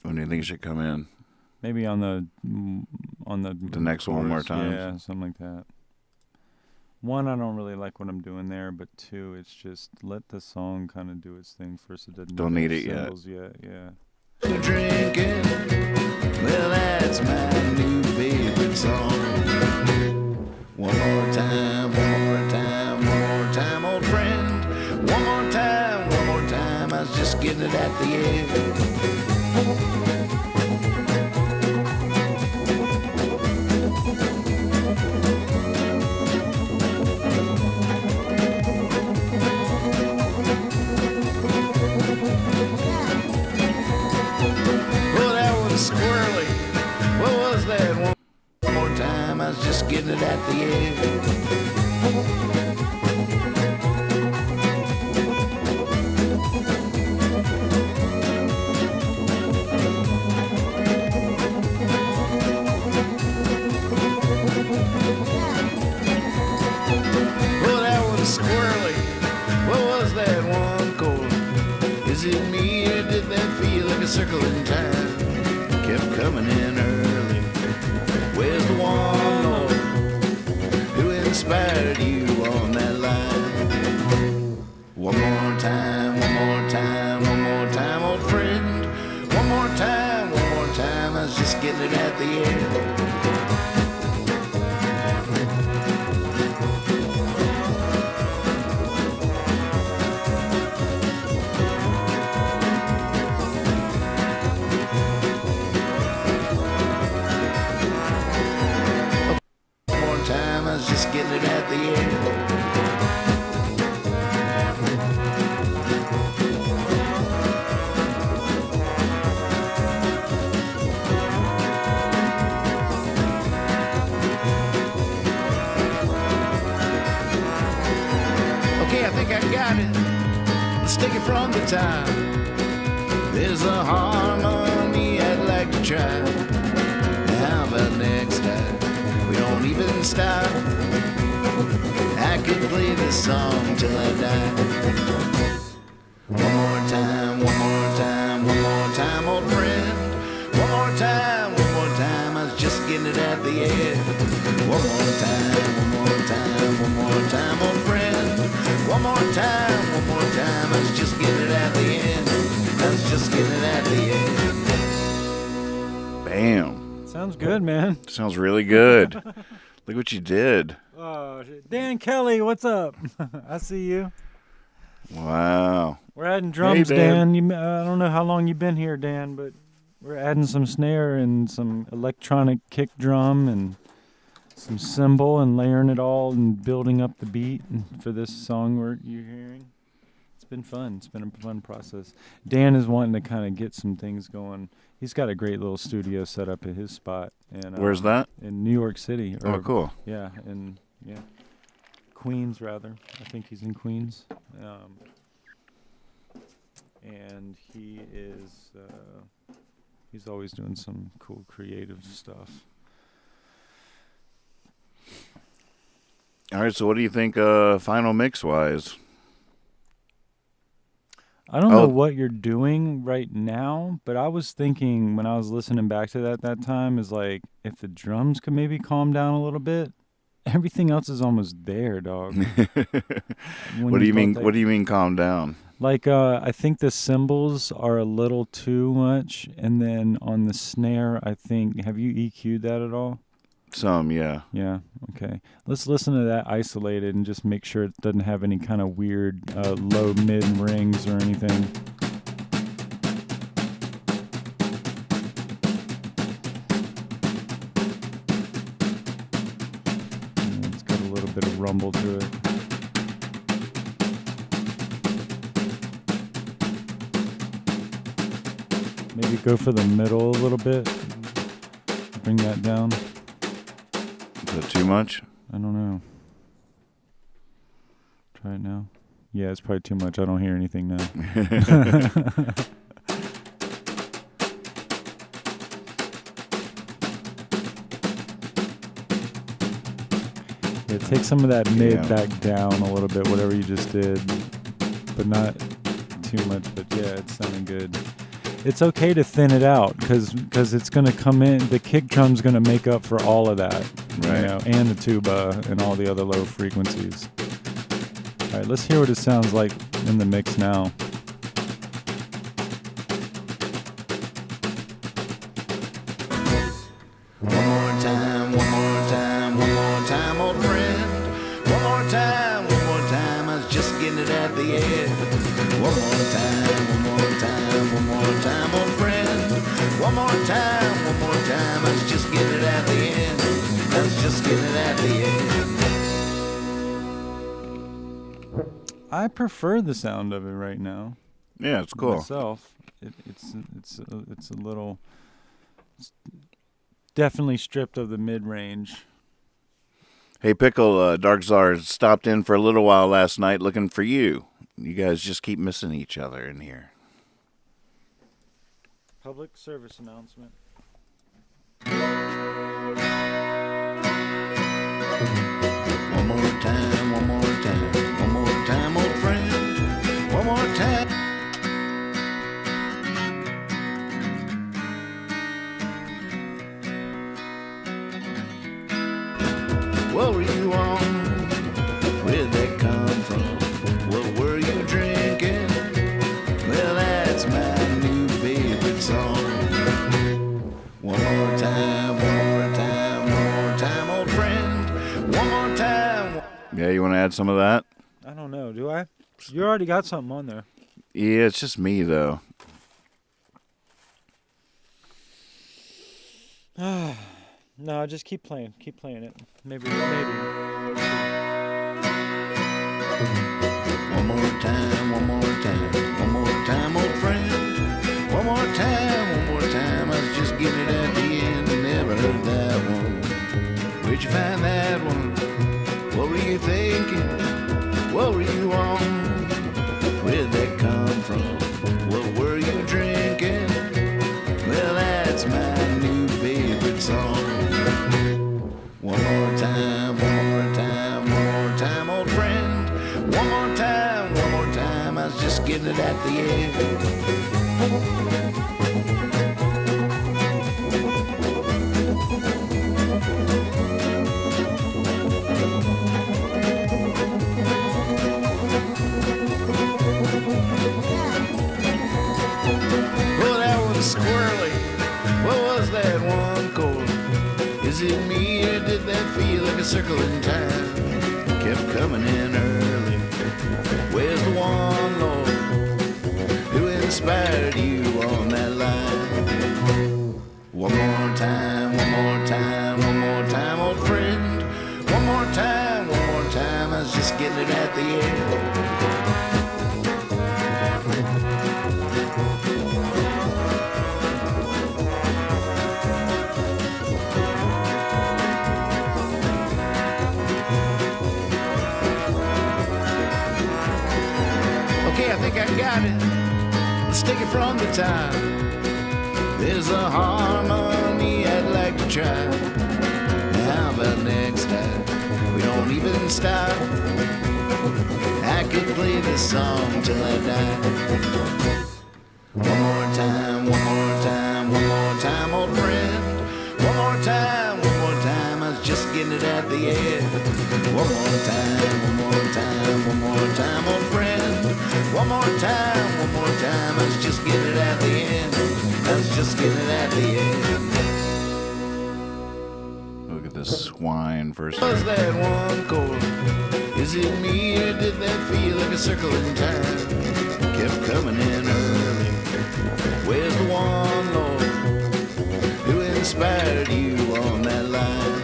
Speaker 2: When do you think it should come in?
Speaker 3: Maybe on the
Speaker 2: next one more
Speaker 3: chorus.
Speaker 2: time.
Speaker 3: Yeah, something like that. One, I don't really like what I'm doing there, but two, it's just let the song kind of do its thing first. It doesn't
Speaker 2: Don't
Speaker 3: need
Speaker 2: need it yet.
Speaker 3: cymbals yet. Yeah.
Speaker 1: Drinking. Well, that's my new favorite song. One more time, one more time, one more time, old friend. One more time, I was just getting it at the end. Well, that was squirrely. What was that? One more time, I was just getting it at the end. Well, that was squirrely. What was that one chord? Is it me or did that feel like a circle in time? Kept coming in early. Where's the one, Lord, who inspired you on that line? One more time, one more time, one more time, old friend. One more time, I was just getting it at the end. One more time, I was just getting it at the end. Okay, I think I got it. Let's take it from the top. There's a harmony I'd like to try. How about next time we don't even stop? I could play this song till I die. One more time, one more time, one more time, old friend. One more time, I was just getting it at the end. One more time, one more time, old friend. One more time, I was just getting it at the end. I was just getting it at the end.
Speaker 2: Bam.
Speaker 3: Sounds good, man.
Speaker 2: Sounds really good. Look what you did.
Speaker 3: Oh, shit. Dan Kelly, what's up? I see you.
Speaker 2: Wow.
Speaker 3: We're adding drums,
Speaker 2: Hey, Dan.
Speaker 3: Dan. I don't know how long you've been here, Dan, but we're adding some snare and some electronic kick drum and some cymbal and layering it all and building up the beat for this song you're hearing. It's been fun. It's been a fun process. Dan is wanting to kind of get some things going. He's got a great little studio set up at his spot. And
Speaker 2: Where's that?
Speaker 3: In New York City.
Speaker 2: Oh, cool.
Speaker 3: Yeah, Queens, rather. I think he's in Queens. And he is, he's always doing some cool creative stuff.
Speaker 2: All right, so what do you think final mix-wise?
Speaker 3: I don't know what you're doing right now, but I was thinking when I was listening back to that time is like if the drums could maybe calm down a little bit. Everything else is almost there, dog.
Speaker 2: What do you mean? What do you mean? Calm down.
Speaker 3: Like I think the cymbals are a little too much, and then on the snare, I think have you EQ'd that at all?
Speaker 2: Some, yeah.
Speaker 3: Yeah. Okay. Let's listen to that isolated and just make sure it doesn't have any kind of weird low mid rings or anything. It's got a little bit of rumble to it. Maybe go for the middle a little bit. Bring that down.
Speaker 2: Is that too much?
Speaker 3: I don't know. Try it now. Yeah, it's probably too much. I don't hear anything now. Yeah, take some of that mid back down a little bit, whatever you just did, but not too much. But yeah, it's sounding good. It's okay to thin it out because it's going to come in. The kick drum's going to make up for all of that,
Speaker 2: right?
Speaker 3: You know, and the tuba and all the other low frequencies. All right, let's hear what it sounds like in the mix now.
Speaker 1: One more time, one more time, one more time, old friend. One more time, I was just getting it at the end. One more time, one more time, one more time, old friend. One more time, I was just getting it at the end. I was just getting it at the end.
Speaker 3: I prefer the sound of it right now.
Speaker 2: Yeah, it's cool.
Speaker 3: Myself, it's a little, it's definitely stripped of the mid range.
Speaker 2: Hey, Pickle, Dark Czar stopped in for a little while last night looking for you. You guys just keep missing each other in here.
Speaker 3: Public service announcement.
Speaker 1: One more time, one more time, one more time, old friend. One more time. What were you on? Where'd that come from? What were you drinking? Well, that's my new favorite song. One more time, one more time, one more time, old friend. One more time.
Speaker 2: Yeah, you want to add some of that?
Speaker 3: I don't know. Do I? You already got something on there.
Speaker 2: Yeah, it's just me, though.
Speaker 3: No, just keep playing. Keep playing it. Maybe.
Speaker 1: One more time, one more time, one more time, old friend. One more time, I was just getting it at the end. Never heard that one. Where'd you find that one? What were you thinking? What were you on? Where'd that come from? What were you drinking? Well, that's my new favorite song. One more time, one more time, one more time, old friend. One more time, I was just getting it at the end. Well, that was squirrely. What was that one chord? Is it me or did that feel like a circle in time? Kept coming in early. Where's the one, Lord, who inspired you on that line? One more time, one more time, one more time, old friend. One more time, I was just getting it at the end. Okay, I think I got it. Let's take it from the top. There's a harmony I'd like to try. How about next time we don't even stop? I could play this song till I die. One more time, one more time, one more time, old friend. One more time, I was just getting it at the end. One more time, one more time, one more time, old friend. One more time, I was just getting it at the end. I was just getting it at the end.
Speaker 2: Look at this swine first.
Speaker 1: Was that one chord? Is it me or did that feel like a circle in time? Kept coming in early. Where's the one, Lord, who inspired you on that line?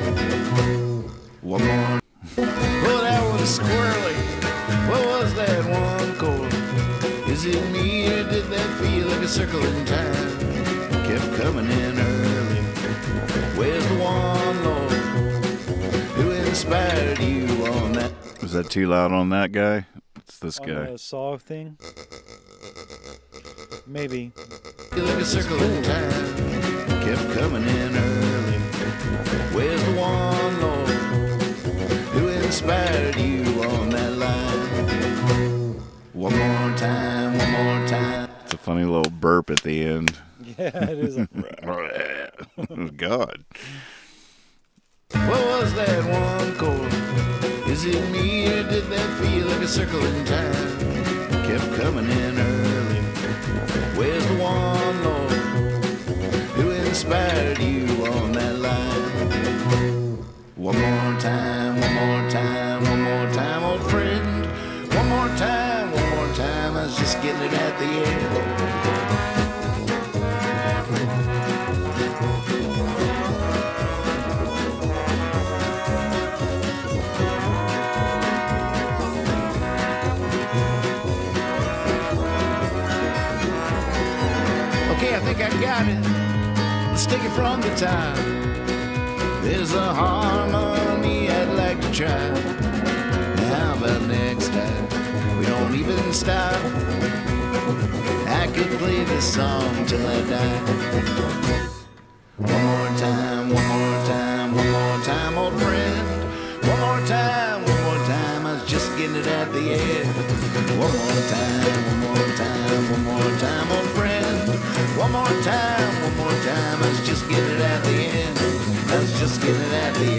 Speaker 1: One more. Well, that was squirrely. What was that one chord? Is it me or did that feel like a circle in time? coming in early. Where's the one, Lord, who inspired you on that?
Speaker 2: Was that too loud on that guy? It's this
Speaker 3: On
Speaker 2: guy.
Speaker 3: the saw thing? Maybe.
Speaker 1: Like a circle in time, kept coming in early. Where's the one, Lord, who inspired you on that line? One more time, one more time.
Speaker 2: It's a funny little burp at the end.
Speaker 3: Yeah, it is.
Speaker 2: Oh, God.
Speaker 1: What was that one chord? Is it me or did that feel like a circle in time? Kept coming in early. Where's the one, Lord, who inspired you on that line? One more time, one more time, one more time, old friend. One more time, I was just getting it at the end. Okay, I think I got it. Let's take it from the top. There's a harmony I'd like to try. How about next time we don't even stop? I could play this song till I die. One more time, one more time, one more time, old friend. One more time, I was just getting it at the end. One more time, one more time, one more time, old friend. One more time, I was just getting it at the end. I was just getting it at the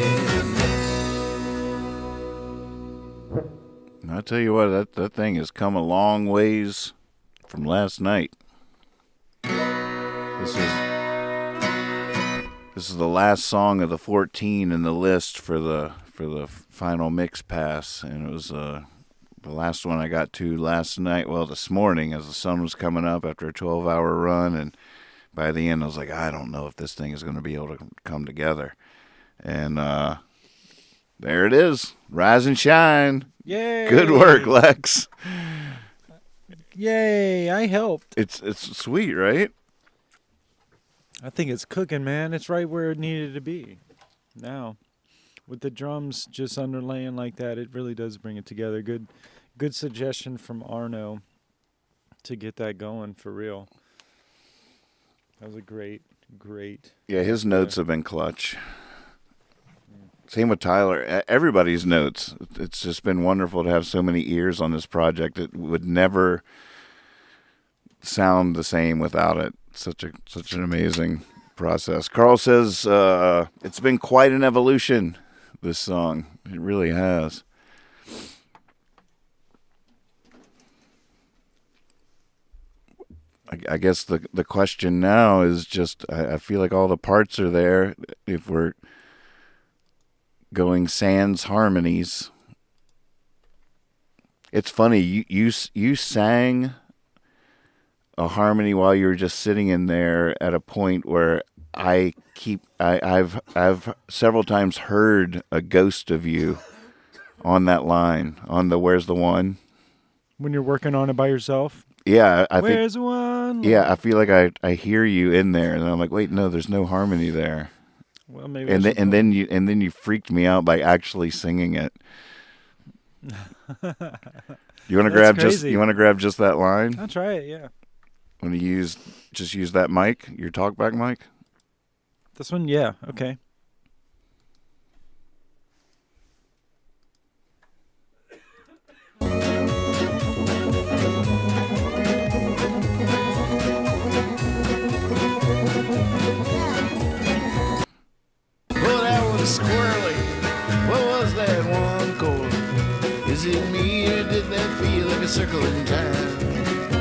Speaker 1: end.
Speaker 2: I tell you what, that thing has come a long ways from last night. This is the last song of the 14 in the list for the final mix pass, and it was the last one I got to last night. Well, this morning as the sun was coming up after a 12-hour run, and by the end I was like, I don't know if this thing is going to be able to come together. And there it is, rise and shine.
Speaker 3: Yay!
Speaker 2: Good work, Lex.
Speaker 3: Yay! I helped.
Speaker 2: It's sweet, right?
Speaker 3: I think it's cooking, man. It's right where it needed to be. Now, with the drums just underlaying like that, it really does bring it together. Good suggestion from Arno to get that going for real. That was a great.
Speaker 2: Yeah, his notes have been clutch. Same with Tyler. Everybody's notes. It's just been wonderful to have so many ears on this project. It would never sound the same without it. Such an amazing process. Carl says it's been quite an evolution, this song. It really has. I guess the question now is just, I feel like all the parts are there. If we're going sans harmonies, it's funny. You sang a harmony while you were just sitting in there at a point where I've several times heard a ghost of you on that line, on the Where's the One?
Speaker 3: When you're working on it by yourself?
Speaker 2: Yeah, I think.
Speaker 3: Where's the one?
Speaker 2: Yeah, I feel like I hear you in there, and I'm like, wait, no, there's no harmony there.
Speaker 3: Well, maybe.
Speaker 2: And then you freaked me out by actually singing it. You want to grab just that line?
Speaker 3: I'll try it. Yeah.
Speaker 2: Want to use that mic, your talkback mic?
Speaker 3: This one, yeah. Okay.
Speaker 1: Well, that was squirrely. What was that one chord? Is it me or did that feel like a circle in time?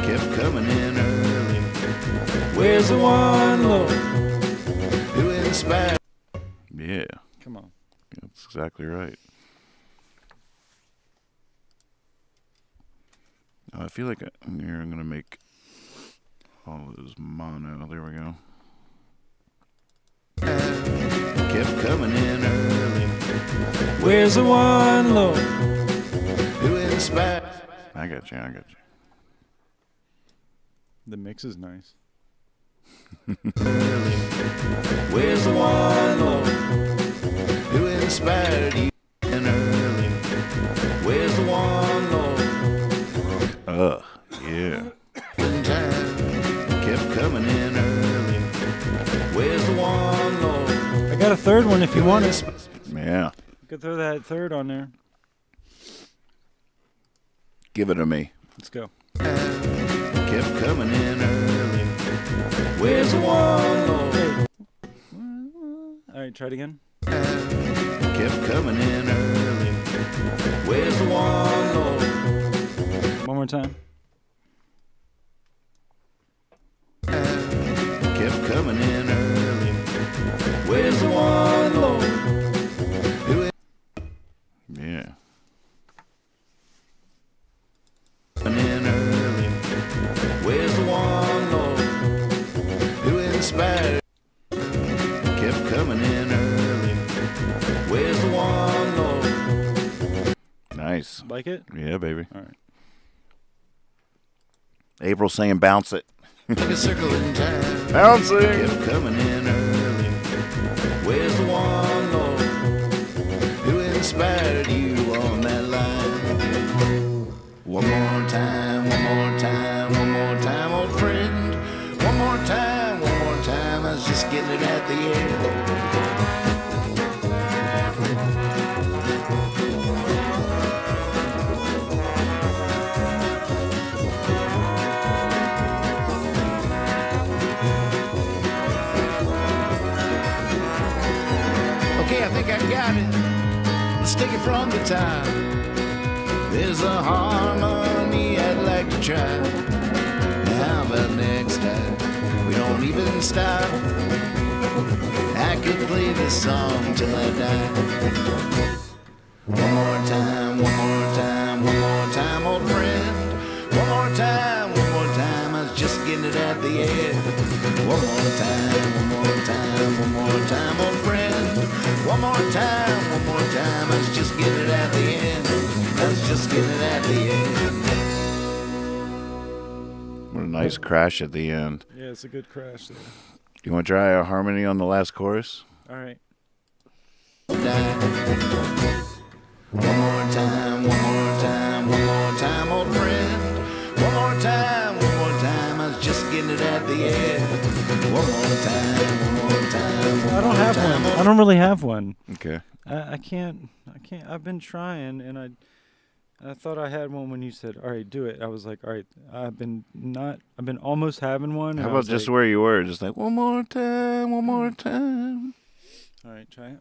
Speaker 1: Kept coming in early. Where's the one, Lord, who inspired?
Speaker 2: Yeah,
Speaker 3: Come on.
Speaker 2: that's exactly right. I feel like I'm going to make all of those mono. There we go.
Speaker 1: Kept coming in early.
Speaker 3: Where's the one, Lord?
Speaker 1: Who inspired?
Speaker 2: I got you.
Speaker 3: The mix is nice.
Speaker 1: Where's the one, Lord, who inspired you in early? Where's the one, Lord?
Speaker 2: Yeah.
Speaker 1: When time kept coming in early. Where's the one, Lord?
Speaker 3: I got a third one if you want it.
Speaker 2: Yeah.
Speaker 3: You could throw that third on there.
Speaker 2: Give it to me.
Speaker 3: Let's go.
Speaker 1: Kept coming in early. Where's the one, Lord?
Speaker 3: Hey. All right, try it again.
Speaker 1: Kept coming in early. Where's the one, Lord?
Speaker 3: One more time.
Speaker 1: Kept coming in early. Where's the one, Lord? Who
Speaker 2: Yeah.
Speaker 1: coming in early? Where's the one, Lord? Who inspired? Kept coming in early. Where's the one, Lord?
Speaker 2: Nice.
Speaker 3: Like it?
Speaker 2: Yeah, baby.
Speaker 3: All right.
Speaker 2: April saying bounce it.
Speaker 1: Like a circle in time.
Speaker 2: Bouncing.
Speaker 1: Kept coming in early. Where's the one, Lord? Who inspired you on that line? One more time, one more time, one more time, old friend. One more time, one more time. I was just getting it at the end. Okay, I think I got it. Let's take it from the top. There's a harmony I'd like to try. How about next time we don't even stop? I could play this song till I die. One more time, one more time, one more time, old friend. One more time, one more time. I was just getting it at the end. One more time, one more time, one more time, old friend. One more time, one more time. I was just getting it at the end. I was just getting it at the end.
Speaker 2: What a nice crash at the end.
Speaker 3: Yeah, it's a good crash there.
Speaker 2: You want to try a harmony on the last chorus?
Speaker 3: All right.
Speaker 1: Die. One more time, one more time, one more time, old friend. One more time, one more time. I was just getting it at the end. One more time, one more time.
Speaker 3: I don't have one. I don't really have one.
Speaker 2: Okay.
Speaker 3: I can't. I've been trying, and I thought I had one when you said, "All right, do it." I was like, "All right." I've been almost having one. And
Speaker 2: How
Speaker 3: I
Speaker 2: about
Speaker 3: was
Speaker 2: just
Speaker 3: like,
Speaker 2: where you were? Just like, one more time, one more time.
Speaker 3: All right, try it.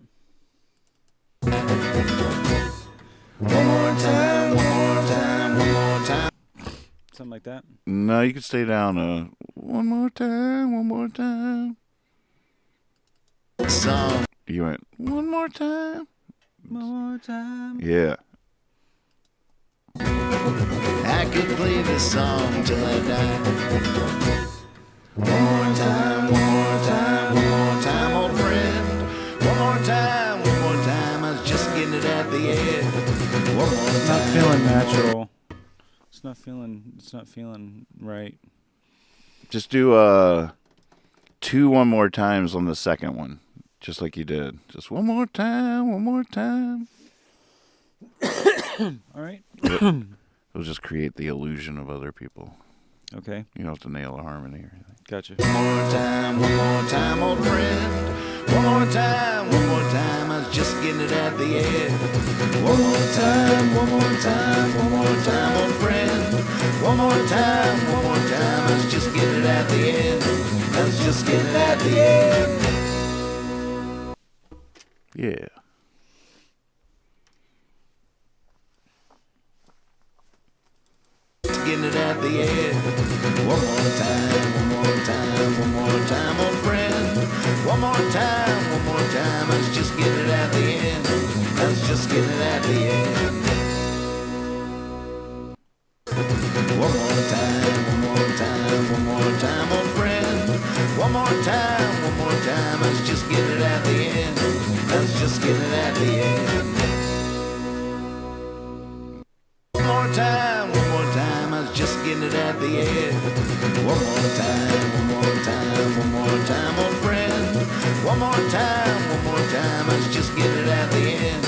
Speaker 1: One more time, one more time, one more time.
Speaker 3: Something like that.
Speaker 2: No, you can stay down. One more time, one more time.
Speaker 1: Song.
Speaker 2: You went, one more time.
Speaker 3: One more time.
Speaker 2: Yeah.
Speaker 1: I could play this song till I die. One more time, one more time, one more time, old friend. One more time, one more time. I was just getting it at the end. One more
Speaker 3: It's not
Speaker 1: time.
Speaker 3: feeling natural. It's not feeling right.
Speaker 2: Just do 2 one more times on the second one. Just like you did. Just one more time, one more time.
Speaker 3: All right.
Speaker 2: It'll just create the illusion of other people.
Speaker 3: Okay.
Speaker 2: You don't have to nail a harmony or anything.
Speaker 3: Gotcha.
Speaker 1: One more time, old friend. One more time, one more time. I was just getting it at the end. One more time, one more time, one more time, old friend. One more time, one more time. I was just getting it at the end. I was just getting it at the end.
Speaker 2: Yeah.
Speaker 1: Getting it at the end. One more time, one more time, one more time, old friend. One more time, one more time. I was just getting it at the end. I was just getting it at the end. One more time, one more time, one more time, old friend. One more time, one more time. I was just getting it at the end. I was just getting it at the end. One more time, one more time. I was was just getting it at the end. One more time, one more time, one more time, old friend. One more time, I was just getting it at the end.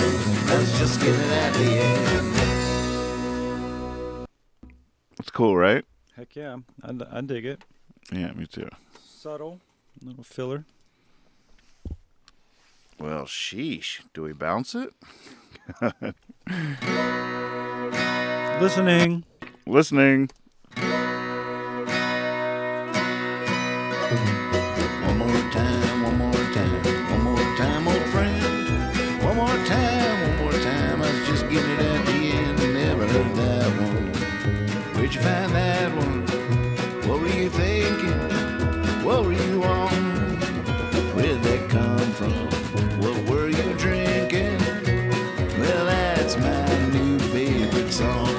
Speaker 1: I was just getting it at the end.
Speaker 2: It's cool, right?
Speaker 3: Heck yeah, I dig it.
Speaker 2: Yeah, me too.
Speaker 3: Subtle, little filler.
Speaker 2: Well, sheesh. Do we bounce it?
Speaker 3: Listening.
Speaker 2: Listening.
Speaker 1: One more time, one more time, one more time, old friend. One more time, I was just getting it at the end. Never heard that one. Where'd you find that one? What were you thinking? What were you on? Where'd that come from? What were you drinking? Well, that's my new favorite song.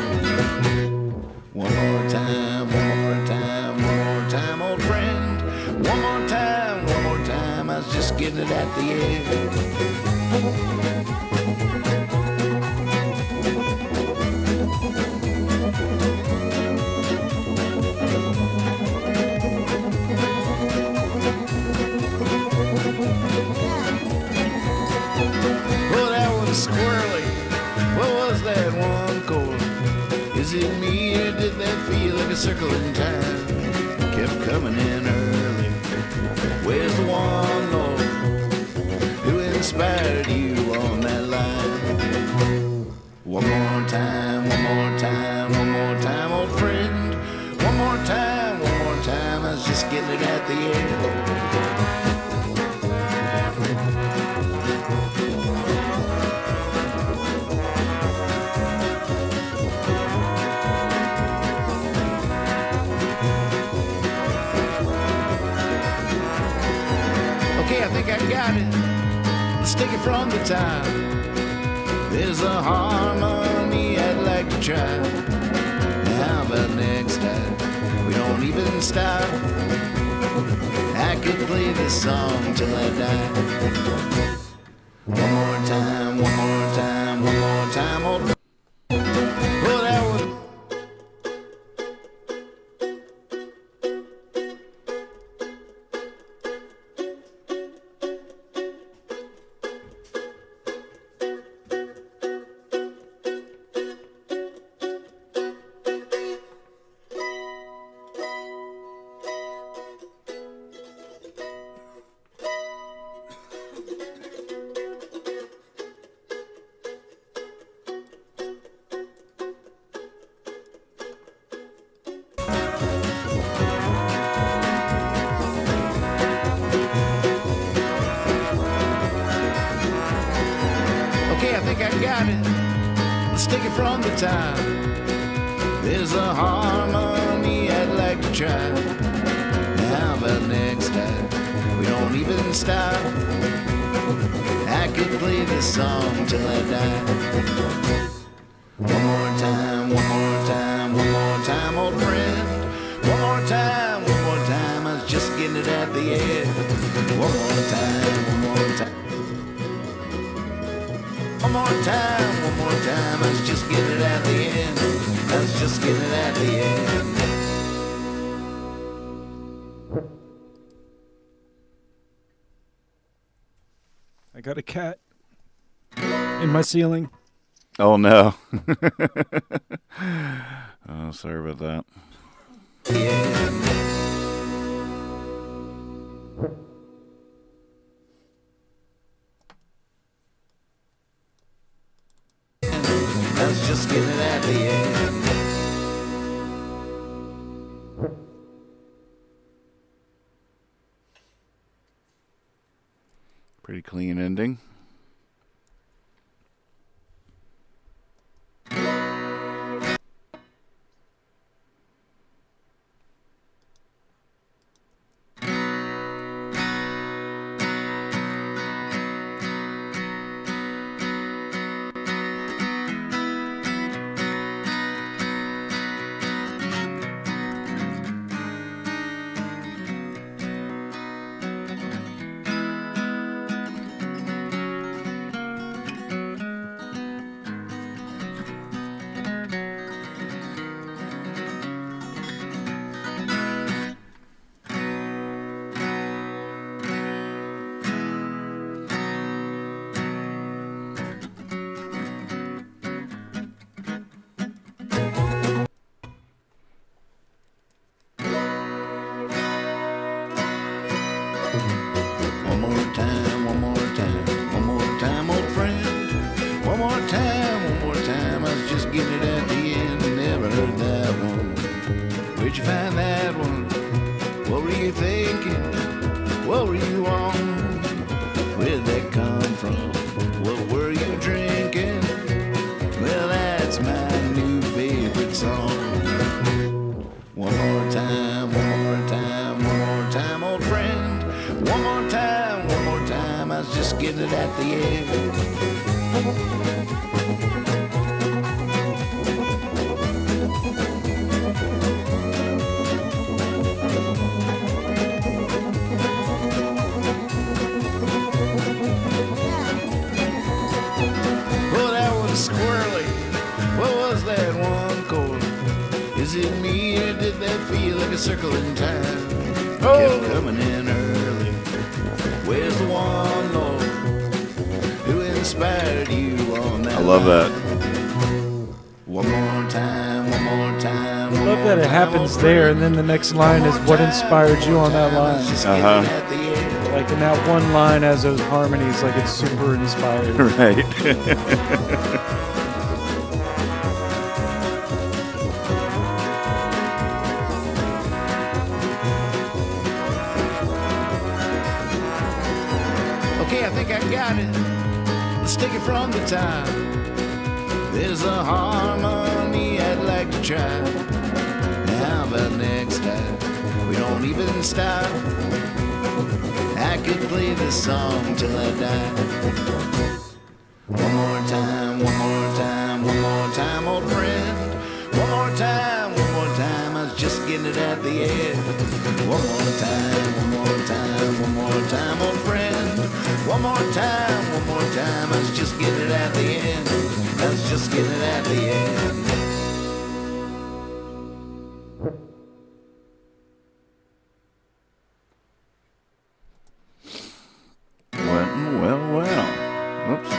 Speaker 1: One more time, one more time, one more time, old friend. One more time, I was just getting it at the end. Well, that was squirrely. What was that one chord? Is it me or did that feel like a circle in time? Kept coming in early. Where's the one, Lord, who inspired you on that line? One more time, one more time, one more time, old friend. One more time, I was just getting it at the end. Okay, I think I got it. Let's take it from the top. There's a harmony I'd like to try. How about next time we don't even stop? I could play this song till I die. One more time, one more time, one more time, old. Well, that was. Okay, I think I got it. Let's take it from the top. There's a harmony I'd like to try. How about next time we don't even stop? I could play this song till I die. One more time, one more time, one more time, old friend. One more time, I was just getting it at the end. One more time, one more time. One more time, I was just getting it at the end. I was just getting it at the end.
Speaker 3: I got a cat in my ceiling.
Speaker 2: Oh, no. Oh, sorry about that.
Speaker 1: I was just getting it at the end.
Speaker 2: Pretty clean ending.
Speaker 1: Where'd you find that one? What were you thinking? What were you on? Where'd that come from? What were you drinking? Well, that's my new favorite song. One more time, one more time, one more time, old friend. One more time, I was just getting it at the end. Well, that was squirrely. What was that one chord? Is it me or did that feel like a circle in time? Kept coming in early. Where's the one, Lord, who inspired you on that?
Speaker 2: I love that.
Speaker 1: One more time, one more time.
Speaker 3: I love that it happens there, and then the next line is what inspired you on that line.
Speaker 2: Uh-huh.
Speaker 3: Like in that one line has those harmonies, like it's super inspired.
Speaker 2: Right.
Speaker 1: Okay, I think I got it. Let's take it from the top. There's a harmony I'd like to try. How about next time we don't even stop? I could play this song till I die. One more time, one more time, one more time, old friend. One more time, I was just getting it at the end. One more time, one more time, one more time, old friend. One more time, I was just getting it at the end. I was just getting it at the end.
Speaker 2: Well. Oops.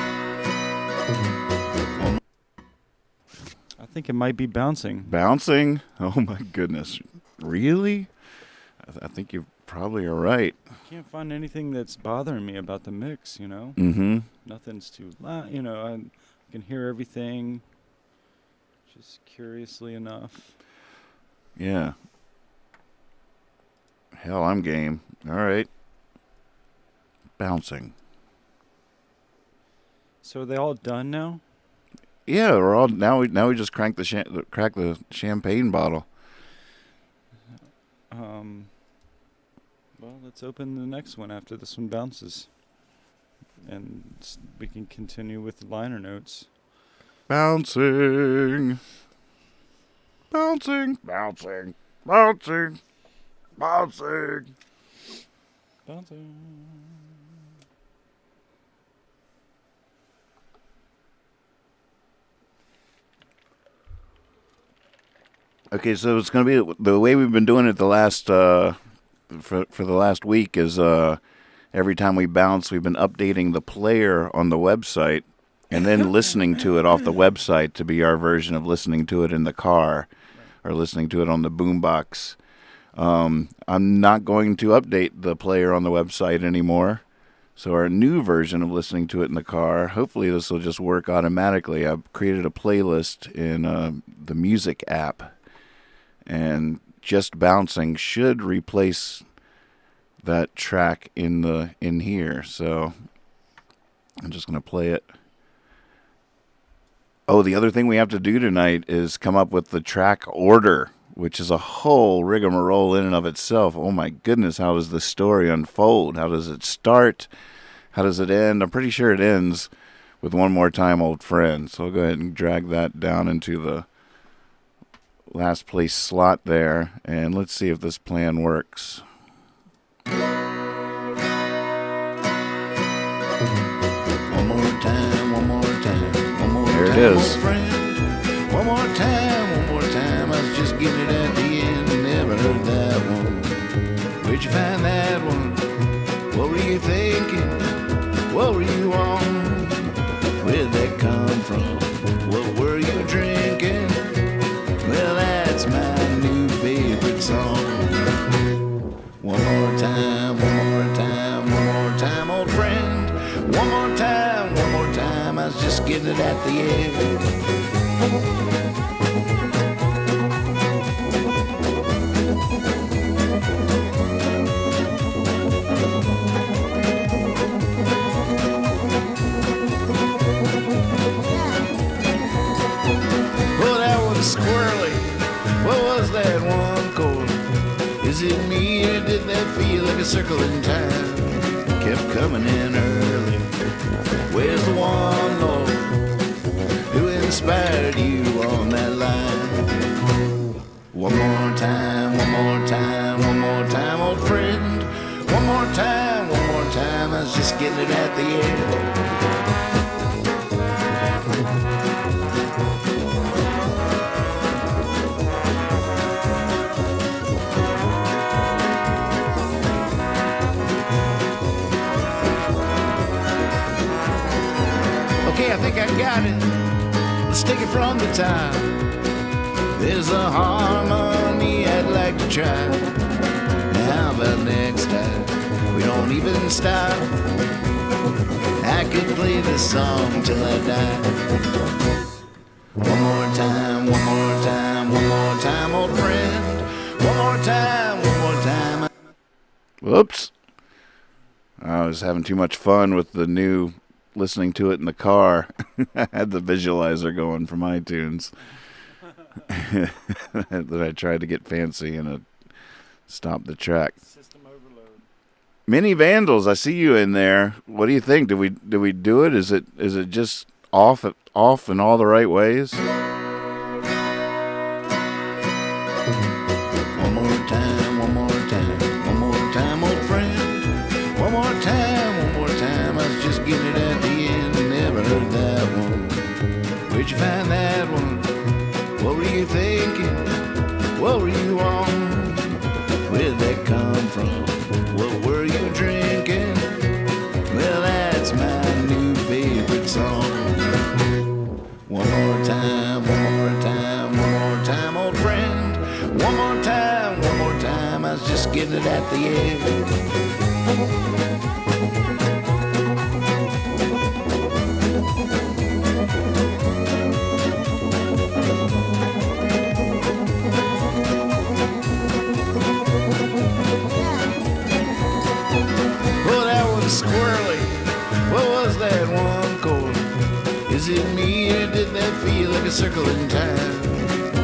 Speaker 3: I think it might be bouncing.
Speaker 2: Bouncing? Oh my goodness. Really? I think you probably are right.
Speaker 3: Can't find anything that's bothering me about the mix, you know?
Speaker 2: Mm-hmm.
Speaker 3: Nothing's too loud, you know, I can hear everything, just curiously enough.
Speaker 2: Yeah. Hell, I'm game. All right. Bouncing.
Speaker 3: So are they all done now?
Speaker 2: Yeah, we're all now. We just crack the champagne bottle.
Speaker 3: Well, let's open the next one after this one bounces. And we can continue with the liner notes.
Speaker 2: Bouncing. Bouncing. Bouncing. Bouncing. Bouncing.
Speaker 3: Bouncing.
Speaker 2: Okay, so it's going to be the way we've been doing it the last for the last week is every time we bounce, we've been updating the player on the website and then listening to it off the website to be our version of listening to it in the car or listening to it on the boombox. I'm not going to update the player on the website anymore. So our new version of listening to it in the car, hopefully this will just work automatically. I've created a playlist in the music app. And just bouncing should replace that track in here. So I'm just going to play it. Oh, the other thing we have to do tonight is come up with the track order, which is a whole rigmarole in and of itself. Oh my goodness, how does the story unfold? How does it start? How does it end? I'm pretty sure it ends with One More Time, Old Friend. So I'll go ahead and drag that down into the last place slot there, and let's see if this plan works.
Speaker 1: One more time, one more time, one more
Speaker 2: There it
Speaker 1: time,
Speaker 2: is.
Speaker 1: old friend. One more time, I was just getting it at the end. Never heard that one. Where'd you find that one? What were you thinking? What were you on? Where'd that come from? What were you drinking? Well, that's my new favorite song. One more time, one more time, one more time, old friend. One more time, I was just getting it at the end. What was that one chord? Is it me or did that feel like a circle in time? Kept coming in early. Where's the one, Lord, who inspired you on that line? One more time, one more time, one more time, old friend. One more time, I was just getting it at the end. Okay, I think I got it. Let's take it from the top. There's a harmony I'd like to try. How about next time we don't even stop? I could play this song till I die. One more time, one more time, one more time, old friend. One more time, one more time.
Speaker 2: Whoops. I was having too much fun with the new listening to it in the car. I had the visualizer going from iTunes. That I tried to get fancy and it stopped the track.
Speaker 3: System overload.
Speaker 2: Mini Vandals, I see you in there. What do you think? Did we do it? Is it just off in all the right ways?
Speaker 1: One more time, one more time, one more time, old friend. One more time, I was just getting it at the end. Never heard that one. Where'd you find that one? What were you thinking? What were you on? Where'd that come from? What were you drinking? Well, that's my new favorite song. One more time, one more time, one more time, old friend. One more time, I was just getting it at the end. Squirrely, what was that one chord? Is it me or did that feel like a circle in time?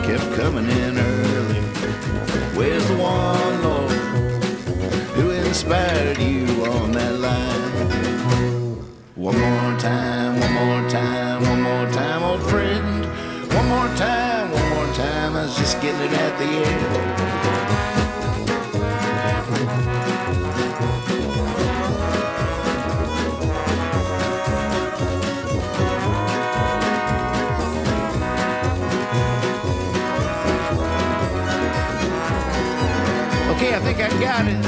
Speaker 1: Kept coming in early. Where's the one, Lord, who inspired you on that line? One more time, one more time, one more time, old friend. One more time, I was just getting it at the end. Okay, I think I got it.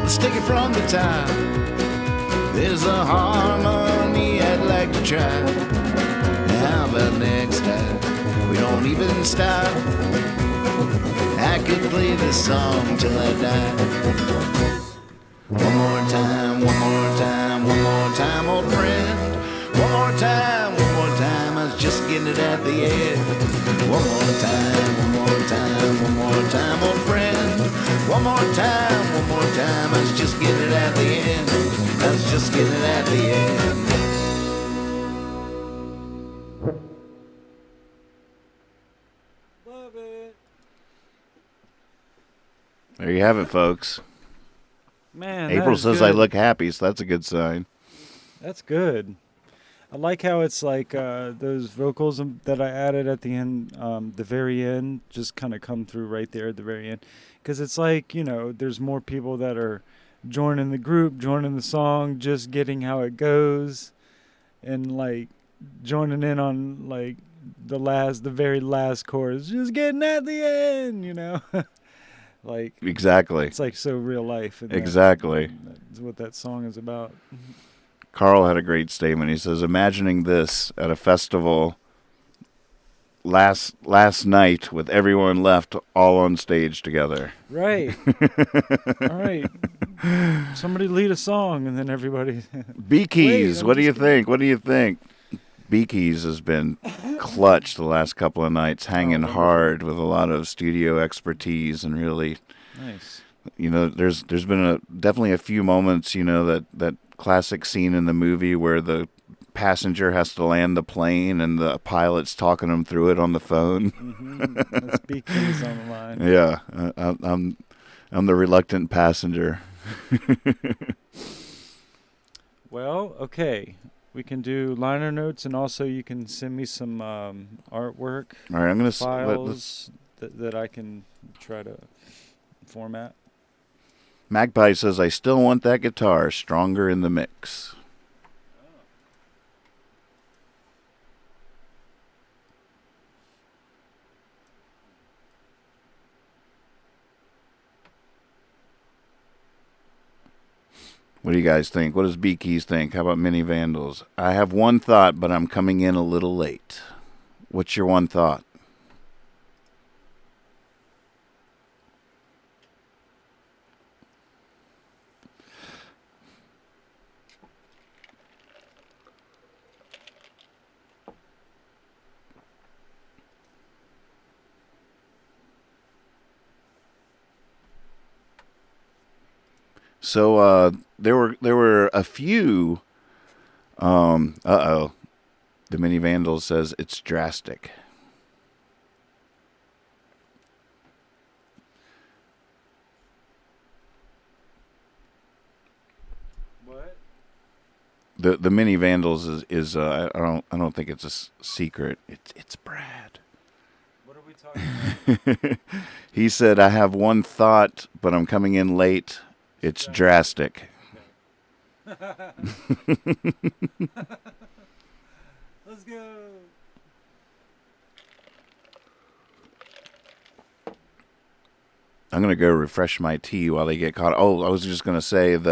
Speaker 1: Let's take it from the top. There's a harmony I'd like to try. How about next time we don't even stop? I could play this song till I die. One more time, one more time, one more time, old friend. One more time, I was just getting it at the end. One more time, one more time, one more time, old friend. One more time, I was just getting it at the end. I was just getting it at the end.
Speaker 3: Love it.
Speaker 2: There you have it, folks.
Speaker 3: Man,
Speaker 2: April
Speaker 3: that is
Speaker 2: says
Speaker 3: good.
Speaker 2: I look happy, so that's a good sign.
Speaker 3: That's good. I like how it's like those vocals that I added at the end, the very end, just kind of come through right there at the very end. Because it's like, you know, there's more people that are joining the group, joining the song, just getting how it goes, and like joining in on like the very last chorus, just getting at the end, you know. Like
Speaker 2: Exactly.
Speaker 3: it's like so real life. And
Speaker 2: Exactly.
Speaker 3: that's what that song is about.
Speaker 2: Carl had a great statement. He says, imagining this at a festival last night with everyone left all on stage together.
Speaker 3: Right. All right. Somebody lead a song and then everybody.
Speaker 2: Beakeys,
Speaker 3: Wait, I'm
Speaker 2: what do you
Speaker 3: just kidding.
Speaker 2: think? What do you think? Beakeys has been clutch the last couple of nights, hanging
Speaker 3: wonderful.
Speaker 2: hard with a lot of studio expertise and really,
Speaker 3: Nice.
Speaker 2: you know, there's been definitely a few moments, you know, that classic scene in the movie where the passenger has to land the plane and the pilot's talking him through it on the phone.
Speaker 3: The speakeasy on the line.
Speaker 2: Yeah, I'm the reluctant passenger.
Speaker 3: Well, okay. We can do liner notes, and also you can send me some artwork
Speaker 2: All right, I'm gonna
Speaker 3: files that I can try to format.
Speaker 2: Magpie says, I still want that guitar stronger in the mix. What do you guys think? What does B-Keys think? How about Mini Vandals? I have one thought, but I'm coming in a little late. What's your one thought? So there were a few. The Mini Vandals says it's drastic.
Speaker 3: What?
Speaker 2: The Mini Vandals is I don't think it's a secret. It's Brad.
Speaker 3: What are we talking about?
Speaker 2: He said, I have one thought, but I'm coming in late. It's drastic.
Speaker 3: Let's go.
Speaker 2: I'm gonna go refresh my tea while they get caught. Oh, I was just gonna say we've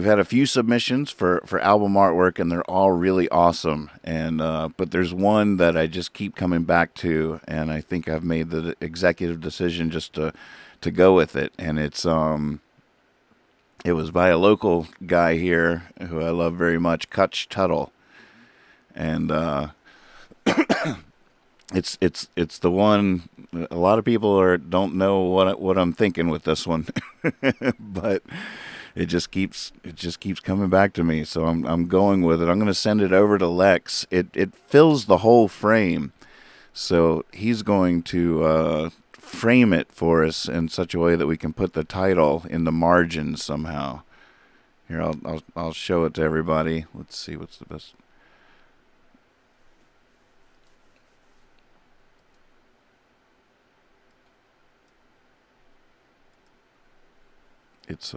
Speaker 2: had a few submissions for album artwork, and they're all really awesome. And but there's one that I just keep coming back to, and I think I've made the executive decision just to go with it. And it was by a local guy here who I love very much, Kutch Tuttle, and it's the one. A lot of people don't know what I'm thinking with this one, but it just keeps coming back to me. So I'm going with it. I'm going to send it over to Lex. It fills the whole frame, so he's going to frame it for us in such a way that we can put the title in the margins somehow. Here, I'll show it to everybody. Let's see what's the best. It's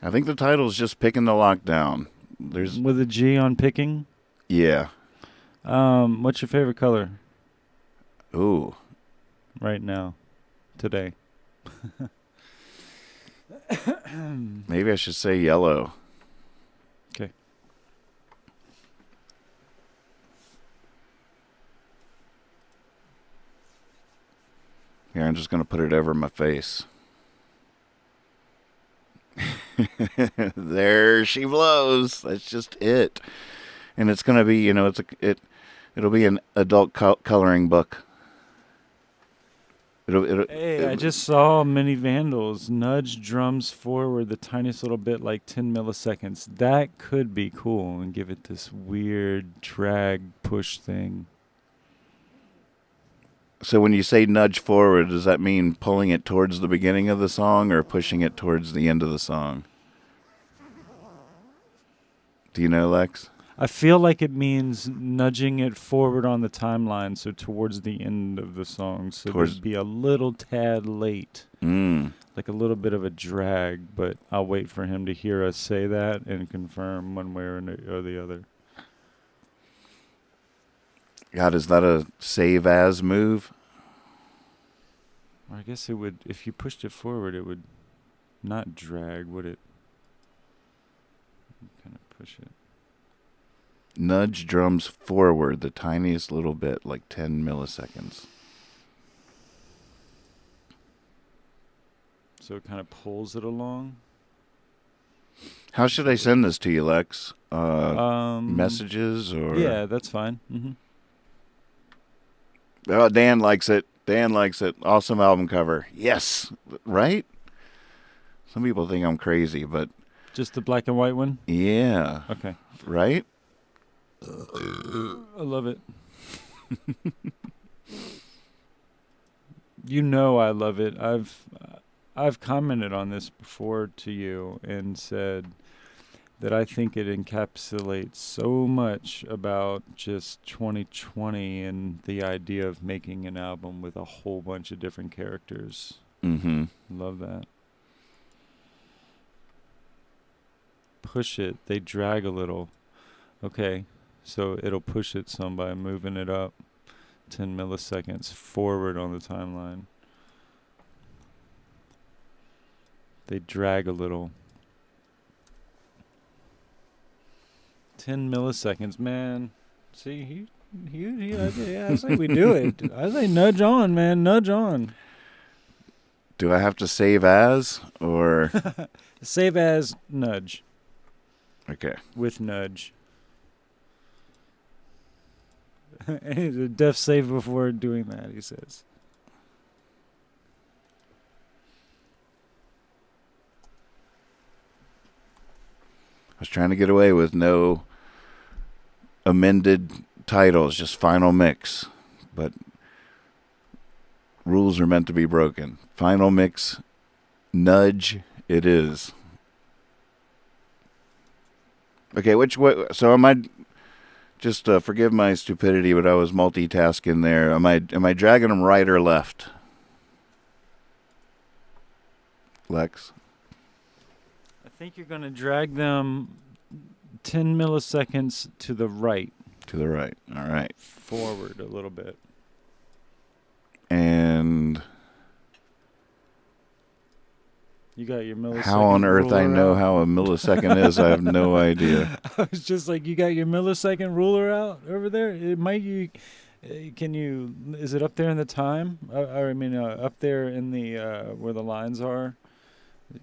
Speaker 2: I think the title is just Picking the Lockdown. There's
Speaker 3: With a G on picking.
Speaker 2: yeah.
Speaker 3: What's your favorite color
Speaker 2: Ooh.
Speaker 3: right now, today?
Speaker 2: Maybe I should say yellow.
Speaker 3: Okay.
Speaker 2: Here, I'm just going to put it over my face. There she blows. That's just it. And it's going to be, it'll be an adult coloring book.
Speaker 3: I just saw Mini Vandals nudge drums forward the tiniest little bit, like 10 milliseconds. That could be cool and give it this weird drag push thing.
Speaker 2: So when you say nudge forward, does that mean pulling it towards the beginning of the song or pushing it towards the end of the song? Do you know, Lex?
Speaker 3: I feel like it means nudging it forward on the timeline, so towards the end of the song, so it'd be a little tad late, like a little bit of a drag. But I'll wait for him to hear us say that and confirm one way or the other.
Speaker 2: God, is that a save as move?
Speaker 3: I guess it would. If you pushed it forward, it would not drag, would it? Kind of push it.
Speaker 2: Nudge drums forward the tiniest little bit, like 10 milliseconds.
Speaker 3: So it kind of pulls it along.
Speaker 2: How should I send this to you, Lex?
Speaker 3: Um,
Speaker 2: Messages or?
Speaker 3: Yeah, that's fine.
Speaker 2: Oh, Dan likes it. Dan likes it. Awesome album cover. Yes. Right? Some people think I'm crazy, but
Speaker 3: Just the black and white one?
Speaker 2: yeah.
Speaker 3: Okay.
Speaker 2: Right?
Speaker 3: I love it. You know I love it. I've commented on this before to you and said that I think it encapsulates so much about just 2020 and the idea of making an album with a whole bunch of different characters.
Speaker 2: Mm-hmm.
Speaker 3: Love that. Push it. They drag a little. Okay, so it'll push it some by moving it up 10 milliseconds forward on the timeline. They drag a little. 10 milliseconds, man. See, I say we do it. I say nudge on, man, nudge on.
Speaker 2: Do I have to save as or?
Speaker 3: Save as nudge
Speaker 2: Okay.
Speaker 3: with nudge. And he's a def save before doing that, he says.
Speaker 2: I was trying to get away with no amended titles, just final mix. But rules are meant to be broken. Final mix, nudge, it is. Okay, so am I, just forgive my stupidity, but I was multitasking there. Am I dragging them right or left? Lex?
Speaker 3: I think you're going to drag them 10 milliseconds to the right.
Speaker 2: To the right. All right.
Speaker 3: Forward a little bit.
Speaker 2: And
Speaker 3: You got your millisecond.
Speaker 2: how on earth I
Speaker 3: ruler
Speaker 2: know
Speaker 3: out?
Speaker 2: how a millisecond is, I have no idea.
Speaker 3: I was just like, you got your millisecond ruler out over there? It might you. Can you? Is it up there in the time? Up there in the where the lines are.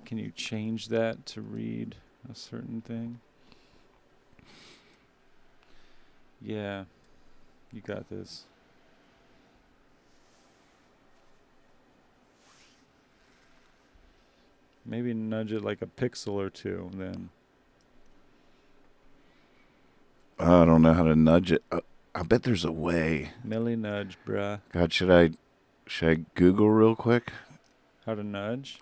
Speaker 3: Can you change that to read a certain thing? Yeah, you got this. Maybe nudge it like a pixel or two, then.
Speaker 2: I don't know how to nudge it. I bet there's a way.
Speaker 3: Milli nudge, bruh.
Speaker 2: God, should I Google real quick?
Speaker 3: How to nudge?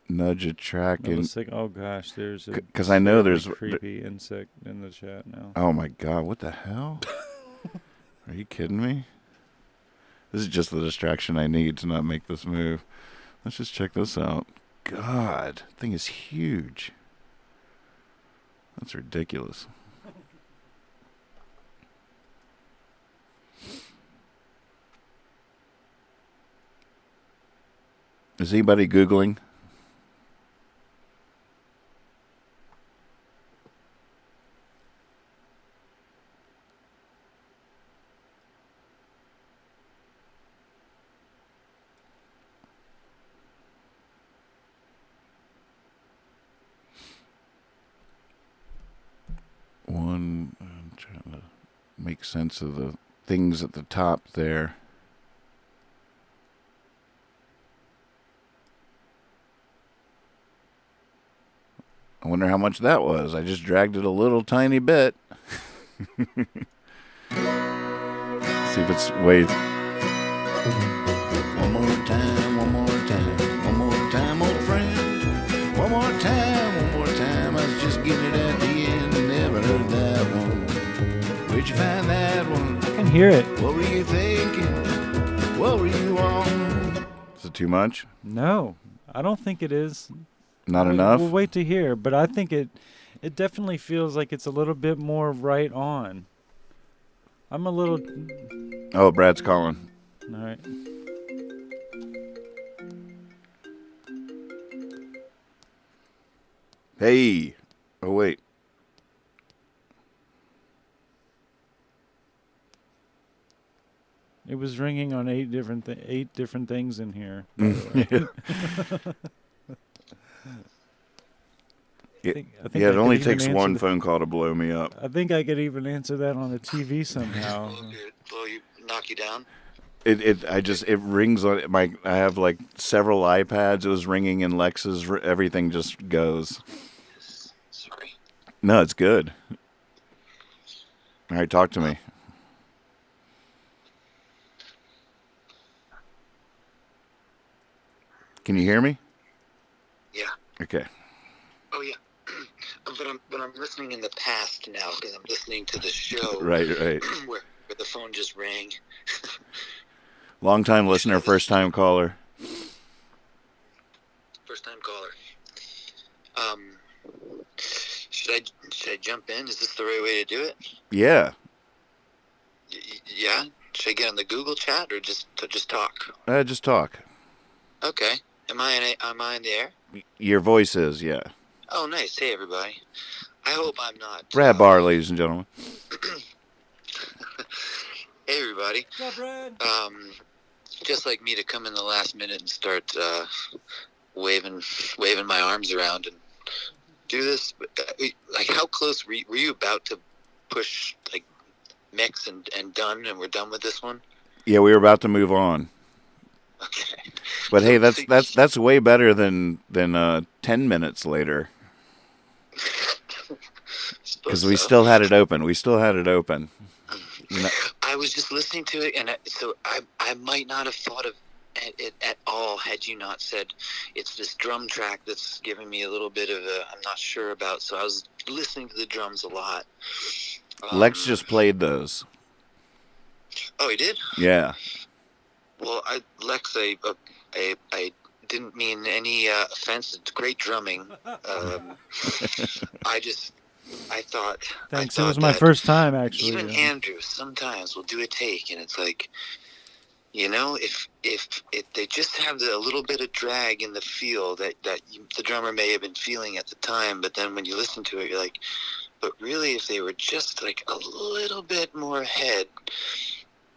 Speaker 2: Nudge a track and
Speaker 3: Millisecond. Oh gosh, there's a.
Speaker 2: 'cause I know
Speaker 3: terribly
Speaker 2: there's-
Speaker 3: creepy insect in the chat now.
Speaker 2: oh my God, what the hell? Are you kidding me? This is just the distraction I need to not make this move. Let's just check this out. God, that thing is huge. That's ridiculous. Is anybody Googling? I'm trying to make sense of the things at the top there. I wonder how much that was. I just dragged it a little tiny bit. See if it's way.
Speaker 1: One more time, one more time, one more time, old friend. One more time, I was just getting it at the end and never heard that one. Where'd you find that one?
Speaker 3: I can hear it.
Speaker 1: What were you thinking? What were you on?
Speaker 2: Is it too much?
Speaker 3: No, I don't think it is.
Speaker 2: Not enough?
Speaker 3: We'll wait to hear, but I think it definitely feels like it's a little bit more right on. I'm a little.
Speaker 2: Oh, Brad's calling.
Speaker 3: All right.
Speaker 2: Hey. Oh, wait.
Speaker 3: It was ringing on eight different things in here. by the way. I think
Speaker 2: Yeah,
Speaker 3: I
Speaker 2: it
Speaker 3: could
Speaker 2: only
Speaker 3: even
Speaker 2: takes
Speaker 3: answer
Speaker 2: one
Speaker 3: the-
Speaker 2: phone call to blow me up.
Speaker 3: I think I could even answer that on the TV somehow.
Speaker 5: Knock you down.
Speaker 2: It rings on my. I have like several iPads. It was ringing in Lex's. Everything just goes.
Speaker 5: Sorry.
Speaker 2: No, it's good. All right, talk to me. Can you hear me?
Speaker 5: Yeah.
Speaker 2: Okay.
Speaker 5: Oh yeah. but I'm listening in the past now because I'm listening to the show.
Speaker 2: Right.
Speaker 5: where the phone just rang.
Speaker 2: Long time listener, first time caller.
Speaker 5: First time caller. Should I jump in? Is this the right way to do it?
Speaker 2: Yeah.
Speaker 5: Yeah. Should I get on the Google chat or just talk?
Speaker 2: Just talk.
Speaker 5: Okay. Am I in the air?
Speaker 2: Your voice is, yeah.
Speaker 5: Oh, nice. Hey, everybody. I hope I'm not.
Speaker 2: Brad Barr, ladies and gentlemen.
Speaker 5: Hey, everybody.
Speaker 3: What's up, Brad?
Speaker 5: Just like me to come in the last minute and start waving my arms around and do this. Like, how close were you about to push like mix and done, and we're done with this one?
Speaker 2: Yeah, we were about to move on.
Speaker 5: Okay.
Speaker 2: But
Speaker 5: So-
Speaker 2: hey,
Speaker 5: so-
Speaker 2: that's way better than 10 minutes later. Because we
Speaker 5: so.
Speaker 2: still had it open. We still had it open. You know,
Speaker 5: I was just listening to it, and so I might not have thought of it at all had you not said it's this drum track that's giving me a little bit of a I'm not sure about. So I was listening to the drums a lot.
Speaker 2: Lex just played those.
Speaker 5: Oh, he did?
Speaker 2: Yeah.
Speaker 5: Well, Lex, I didn't mean any offense. It's great drumming. I thought.
Speaker 3: Thanks.
Speaker 5: I
Speaker 3: It was
Speaker 5: thought
Speaker 3: my
Speaker 5: that
Speaker 3: first time, actually.
Speaker 5: Even Andrew sometimes will do a take, and it's like, you know, if they just have a little bit of drag in the feel that the drummer may have been feeling at the time, but then when you listen to it, you're like, but really, if they were just like a little bit more ahead,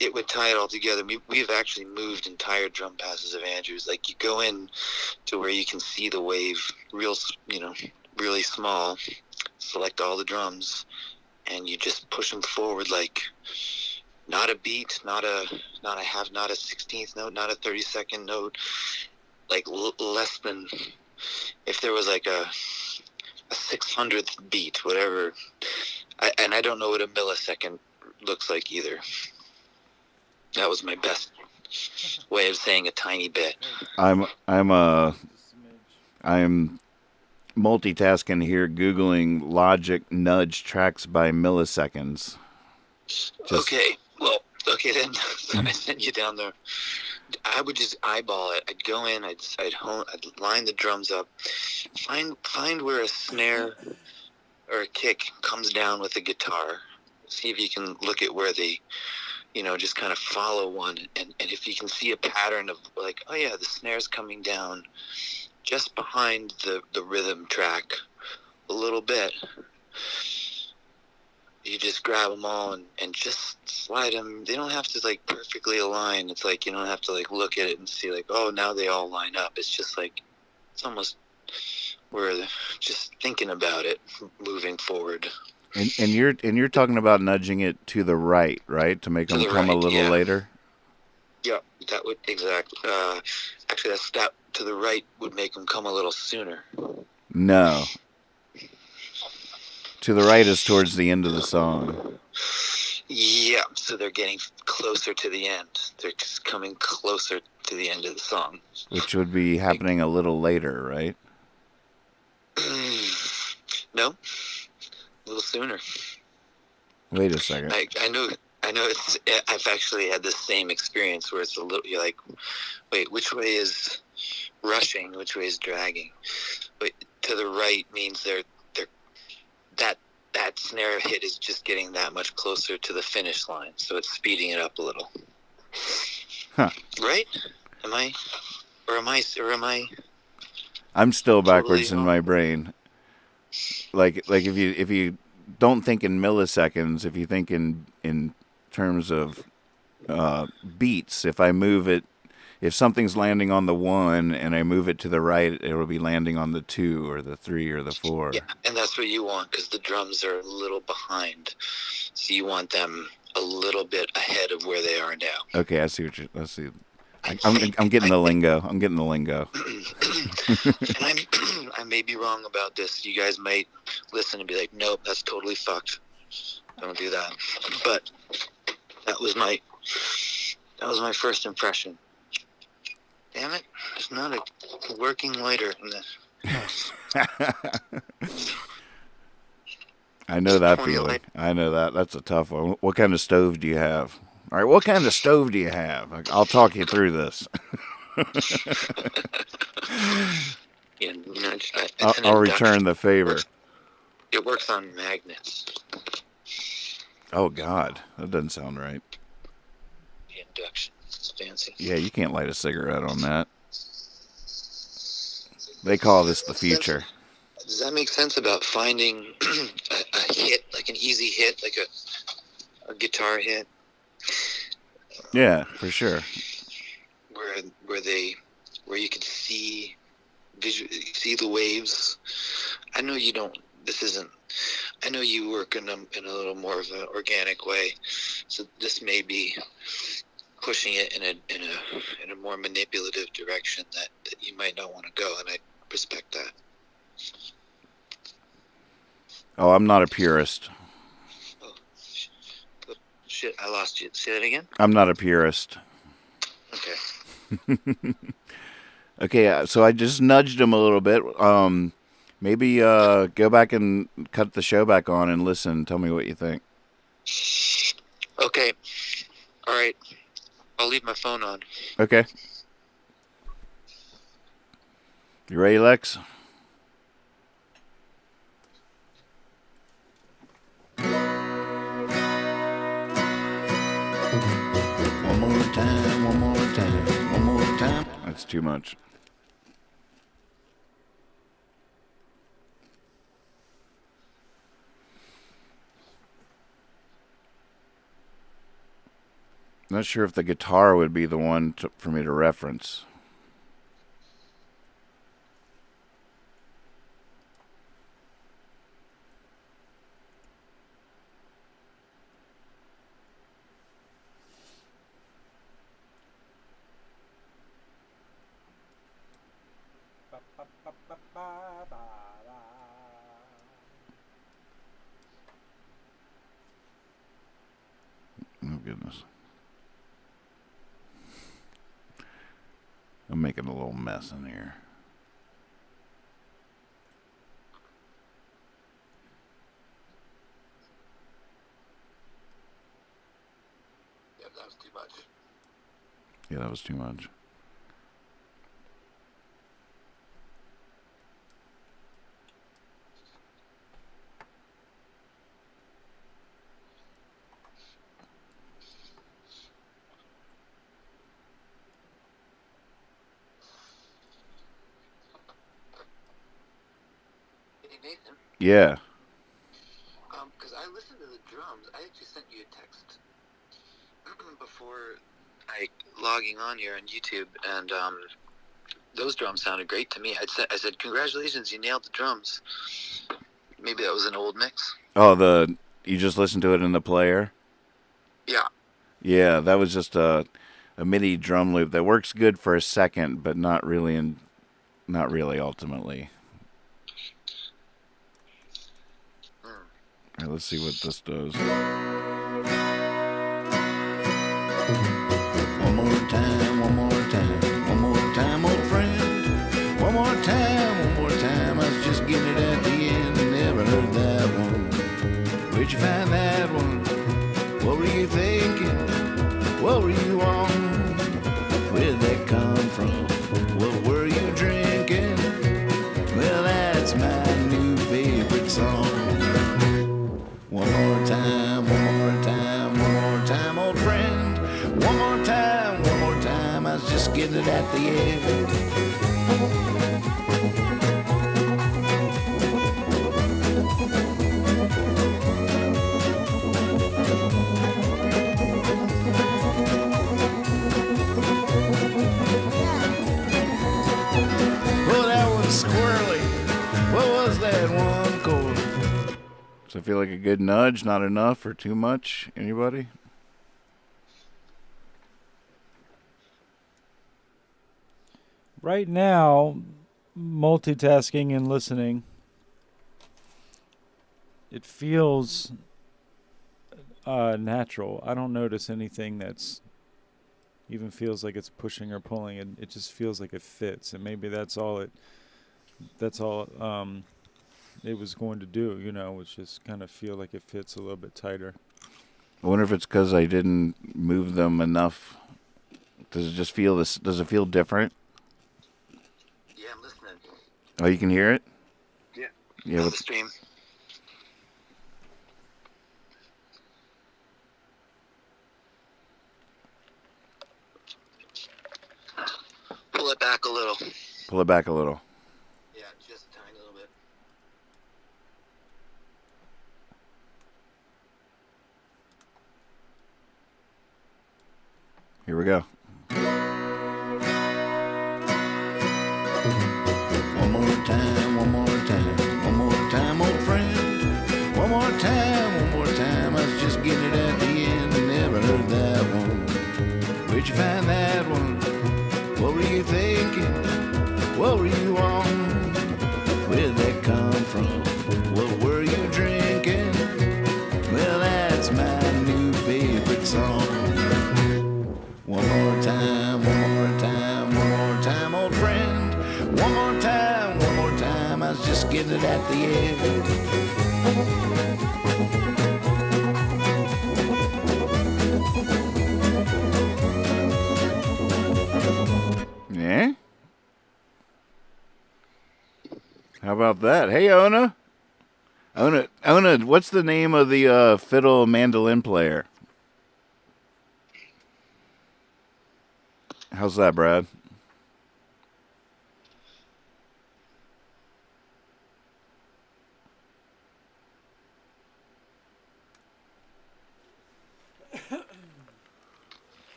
Speaker 5: it would tie it all together. We've actually moved entire drum passes of Andrew's. Like, you go in to where you can see the wave really small, select all the drums, and you just push them forward like not a beat, not a half, not a 16th note, not a 32nd note, like less than, if there was like a 600th beat, whatever. I don't know what a millisecond looks like either. That was my best way of saying a tiny bit.
Speaker 2: I'm multitasking here, Googling Logic Nudge tracks by milliseconds.
Speaker 5: Okay, then I sent you down there. I would just eyeball it. I'd go in, I'd line the drums up, find where a snare or a kick comes down with a guitar. See if you can look at where they, just kind of follow one, and if you can see a pattern of like, oh yeah, the snare's coming down just behind the rhythm track a little bit. You just grab them all and just slide them. They don't have to like perfectly align. It's like you don't have to like look at it and see like, oh, now they all line up. It's just like, it's almost we're just thinking about it moving forward.
Speaker 2: And you're talking about nudging it to the right, to make them come a little later.
Speaker 5: Yeah, that would exactly. Actually, that to the right would make them come a little sooner.
Speaker 2: No. To the right is towards the end of the song.
Speaker 5: Yeah, so they're getting closer to the end. They're just coming closer to the end of the song.
Speaker 2: Which would be happening a little later, right?
Speaker 5: No, a little sooner.
Speaker 2: Wait a second.
Speaker 5: I know. I've actually had the same experience where it's a little. You're like, wait, which way is rushing? Which way is dragging? But to the right means they're that snare hit is just getting that much closer to the finish line, so it's speeding it up a little.
Speaker 2: Huh?
Speaker 5: Right? Am I?
Speaker 2: I'm still backwards
Speaker 5: Totally
Speaker 2: in my brain. Like if you don't think in milliseconds, if you think in terms of beats, if I move it if something's landing on the 1 and I move it to the right, it'll be landing on the 2 or the 3 or the 4.
Speaker 5: Yeah, and that's what you want because the drums are a little behind, so you want them a little bit ahead of where they are now.
Speaker 2: Okay, I see what you. Let's see. I'm getting the lingo. I'm getting the lingo.
Speaker 5: And I may be wrong about this. You guys might listen and be like, "Nope, that's totally fucked. Don't do that." But that was my first impression. Damn it! There's not a working lighter in this house.
Speaker 2: I know that
Speaker 5: Pointy
Speaker 2: feeling.
Speaker 5: light.
Speaker 2: I know that. That's a tough one. What kind of stove do you have? All right, what kind of stove do you have? I'll talk you through this.
Speaker 5: Yeah, it's an
Speaker 2: I'll
Speaker 5: induction.
Speaker 2: return the favor.
Speaker 5: It works on magnets.
Speaker 2: Oh God, that doesn't sound right.
Speaker 5: The induction. It's fancy.
Speaker 2: Yeah, you can't light a cigarette on that. They call this the future.
Speaker 5: Does that make sense about finding a hit, like an easy hit, like a guitar hit,
Speaker 2: Yeah, for sure.
Speaker 5: where you can see the waves? I know you don't. This isn't. I know you work in a little more of an organic way, so this may be pushing it in a more manipulative direction that you might not want to go, and I respect that.
Speaker 2: Oh, I'm not a purist.
Speaker 5: Oh, shit! I lost you. Say that again.
Speaker 2: I'm not a purist.
Speaker 5: Okay.
Speaker 2: Okay, so I just nudged him a little bit. Maybe go back and cut the show back on and listen. Tell me what you think.
Speaker 5: Okay. All right. I'll leave my phone on.
Speaker 2: Okay. You ready, Lex?
Speaker 1: One more time, one more time, one more time.
Speaker 2: That's too much. Not sure if the guitar would be the one for me to reference. Oh, goodness. I'm making a little mess in here.
Speaker 5: Yeah, that was too much.
Speaker 2: Yeah, that was too much.
Speaker 5: Hey, Nathan.
Speaker 2: Yeah.
Speaker 5: Because I listened to the drums. I actually sent you a text before logging on here on YouTube, and those drums sounded great to me. I said, congratulations, you nailed the drums. Maybe that was an old mix.
Speaker 2: Oh, you just listened to it in the player?
Speaker 5: Yeah.
Speaker 2: Yeah, that was just a MIDI drum loop that works good for a second, but not really ultimately. All right, let's see what this does.
Speaker 1: One more time, one more time, one more time, old friend. One more time, I was just getting it at the end. Never heard that one. Where'd you find that one? What were you thinking? What were you on? Where'd that come from? What were you drinking? Well, that's my new favorite song. One more time, one more time, one more time, old friend. One more time, I was just getting it at the end.
Speaker 2: Does it feel like a good nudge? Not enough or too much? Anybody?
Speaker 3: Right now, multitasking and listening, it feels natural. I don't notice anything that's even feels like it's pushing or pulling. It just feels like it fits, and maybe that's all it. That's all it was going to do. Was just kind of feel like it fits a little bit tighter.
Speaker 2: I wonder if it's because I didn't move them enough. Does it just feel this? Does it feel different?
Speaker 5: Yeah, I'm listening.
Speaker 2: Oh, you can hear it?
Speaker 5: Yeah.
Speaker 2: Yeah.
Speaker 5: On the stream. Pull it back a little.
Speaker 2: Pull it back a little.
Speaker 5: Yeah, just a tiny little bit.
Speaker 2: Here we go.
Speaker 1: One more time, one more time, one more time, old friend. One more time, I was just getting it at the end. Never heard that one. Where'd you find that one? What were you thinking? What were you on? Where'd that come from? What were you drinking? Well, that's my new favorite song. One more time, one more time, one more time, old friend. One more time, I was just getting it at the end.
Speaker 2: Yeah? How about that? Hey, Ona. Ona, what's the name of the fiddle mandolin player? How's that, Brad?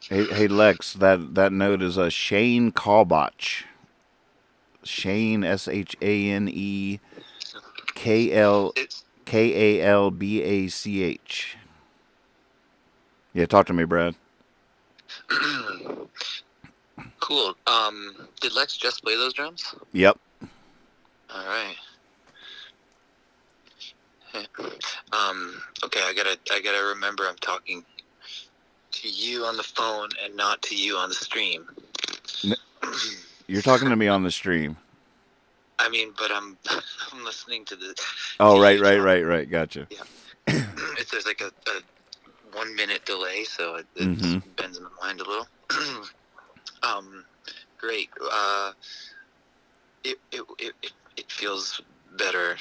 Speaker 2: Hey, Lex, that note is a Shane Kalbach. Shane, Shane Kalbach. Yeah, talk to me, Brad.
Speaker 5: Cool. Did Lex just play those drums?
Speaker 2: Yep.
Speaker 5: All right. Okay, I gotta remember I'm talking to you on the phone and not to you on the stream.
Speaker 2: You're talking to me on the stream.
Speaker 5: I mean, but I'm listening to the.
Speaker 2: Oh,
Speaker 5: to
Speaker 2: right.
Speaker 5: you talk.
Speaker 2: Gotcha.
Speaker 5: Yeah. There's like a 1 minute delay, so it bends my mind a little. Great. It feels better.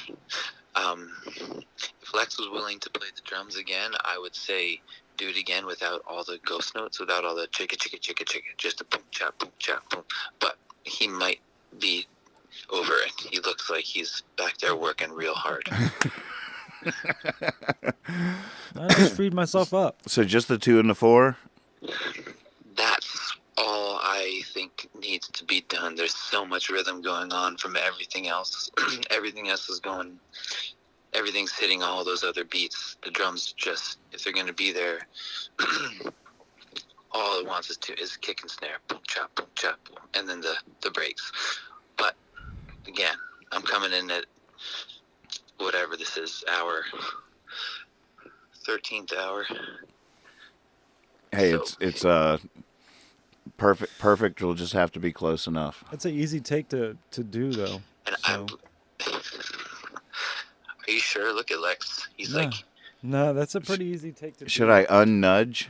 Speaker 5: If Lex was willing to play the drums again, I would say do it again without all the ghost notes, without all the chicka chicka chicka chicka, just a boom chop boom chop boom. But he might be over it. He looks like he's back there working real hard.
Speaker 3: I just freed myself up.
Speaker 2: So just the 2 and the 4?
Speaker 5: That's all I think needs to be done. There's so much rhythm going on from everything else. Everything else is going. Everything's hitting all those other beats. The drums just, if they're going to be there, all it wants is kick and snare, boom chop, boom, and then the breaks. But again, I'm coming in at whatever this is, 13th hour.
Speaker 2: Hey,
Speaker 5: So-
Speaker 2: it's perfect. Will just have to be close enough.
Speaker 3: That's an easy take to do, though.
Speaker 5: And
Speaker 3: So,
Speaker 5: are you sure? Look at Lex. He's like,
Speaker 3: no, that's a pretty easy take to do.
Speaker 2: Should I unnudge?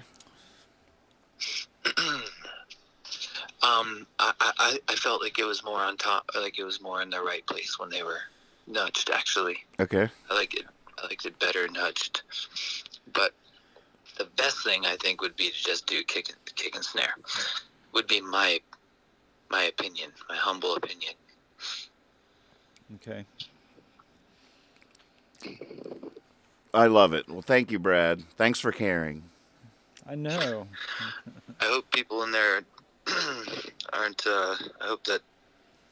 Speaker 5: I felt like it was more on top, like it was more in the right place when they were nudged, actually.
Speaker 2: Okay.
Speaker 5: I liked it better nudged. But the best thing I think would be to just do kick and snare. Would be my opinion, my humble opinion.
Speaker 3: Okay.
Speaker 2: I love it. Well, thank you, Brad. Thanks for caring.
Speaker 3: I know.
Speaker 5: I hope people in there aren't. I hope that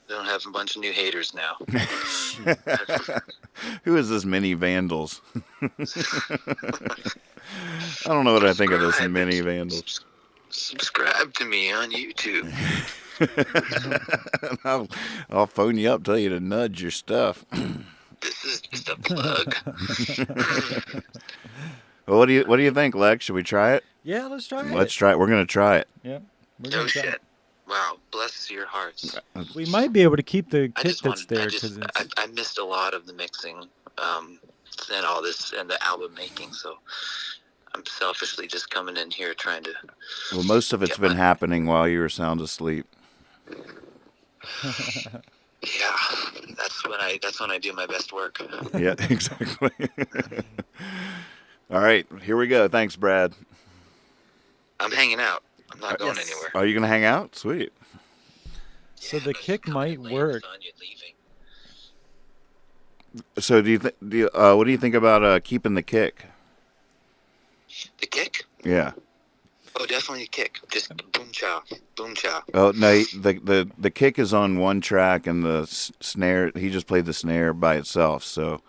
Speaker 5: they don't have a bunch of new haters now.
Speaker 2: Who is this Mini Vandals? I don't know what I think of this
Speaker 5: Subscribe
Speaker 2: Mini
Speaker 5: and
Speaker 2: Vandals.
Speaker 5: Subscribe to me on YouTube.
Speaker 2: I'll phone you up, tell you to nudge your stuff.
Speaker 5: This is just a plug.
Speaker 2: Well, what do you think, Lex? Should we try it?
Speaker 3: Yeah, let's try it.
Speaker 2: Let's try it. We're gonna try it.
Speaker 3: Yep. We're
Speaker 5: No
Speaker 3: gonna try
Speaker 5: shit.
Speaker 3: it.
Speaker 5: Wow, bless your hearts.
Speaker 3: We might be able to keep the
Speaker 5: I
Speaker 3: kick
Speaker 5: just
Speaker 3: that's
Speaker 5: want.
Speaker 3: there because it's.
Speaker 5: I missed a lot of the mixing, and all this, and the album making. So I'm selfishly just coming in here trying to.
Speaker 2: Well, most of it's been happening while you were sound asleep.
Speaker 5: Yeah, that's when I do my best work.
Speaker 2: Yeah, exactly. All right, here we go. Thanks, Brad.
Speaker 5: I'm hanging out. I'm not going anywhere.
Speaker 2: Are you gonna hang out? Sweet.
Speaker 3: So the
Speaker 5: but
Speaker 3: kick might
Speaker 5: coming
Speaker 3: work.
Speaker 5: on you leaving.
Speaker 2: So what do you think about keeping the kick?
Speaker 5: The kick?
Speaker 2: Yeah.
Speaker 5: Oh, definitely a kick. Just boom chow, boom chow.
Speaker 2: Oh no, the kick is on one track and the snare. He just played the snare by itself. So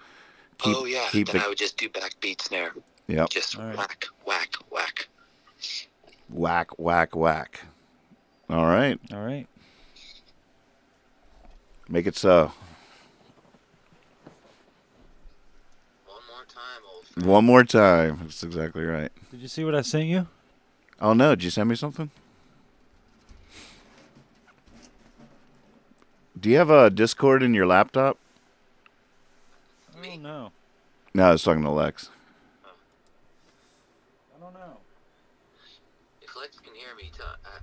Speaker 2: keep
Speaker 5: Then I would just do backbeat snare.
Speaker 2: Yep.
Speaker 5: Just
Speaker 3: All right.
Speaker 5: whack, whack, whack.
Speaker 2: Whack, whack, whack. All right.
Speaker 3: All right.
Speaker 2: Make it so.
Speaker 5: One more time, old friend.
Speaker 2: One more time. That's exactly right.
Speaker 3: Did you see what I sent you?
Speaker 2: Oh no, did you send me something? Do you have a Discord in your laptop?
Speaker 3: Oh no.
Speaker 2: No, I was talking to Lex.
Speaker 3: I don't know.
Speaker 5: If Lex can hear me,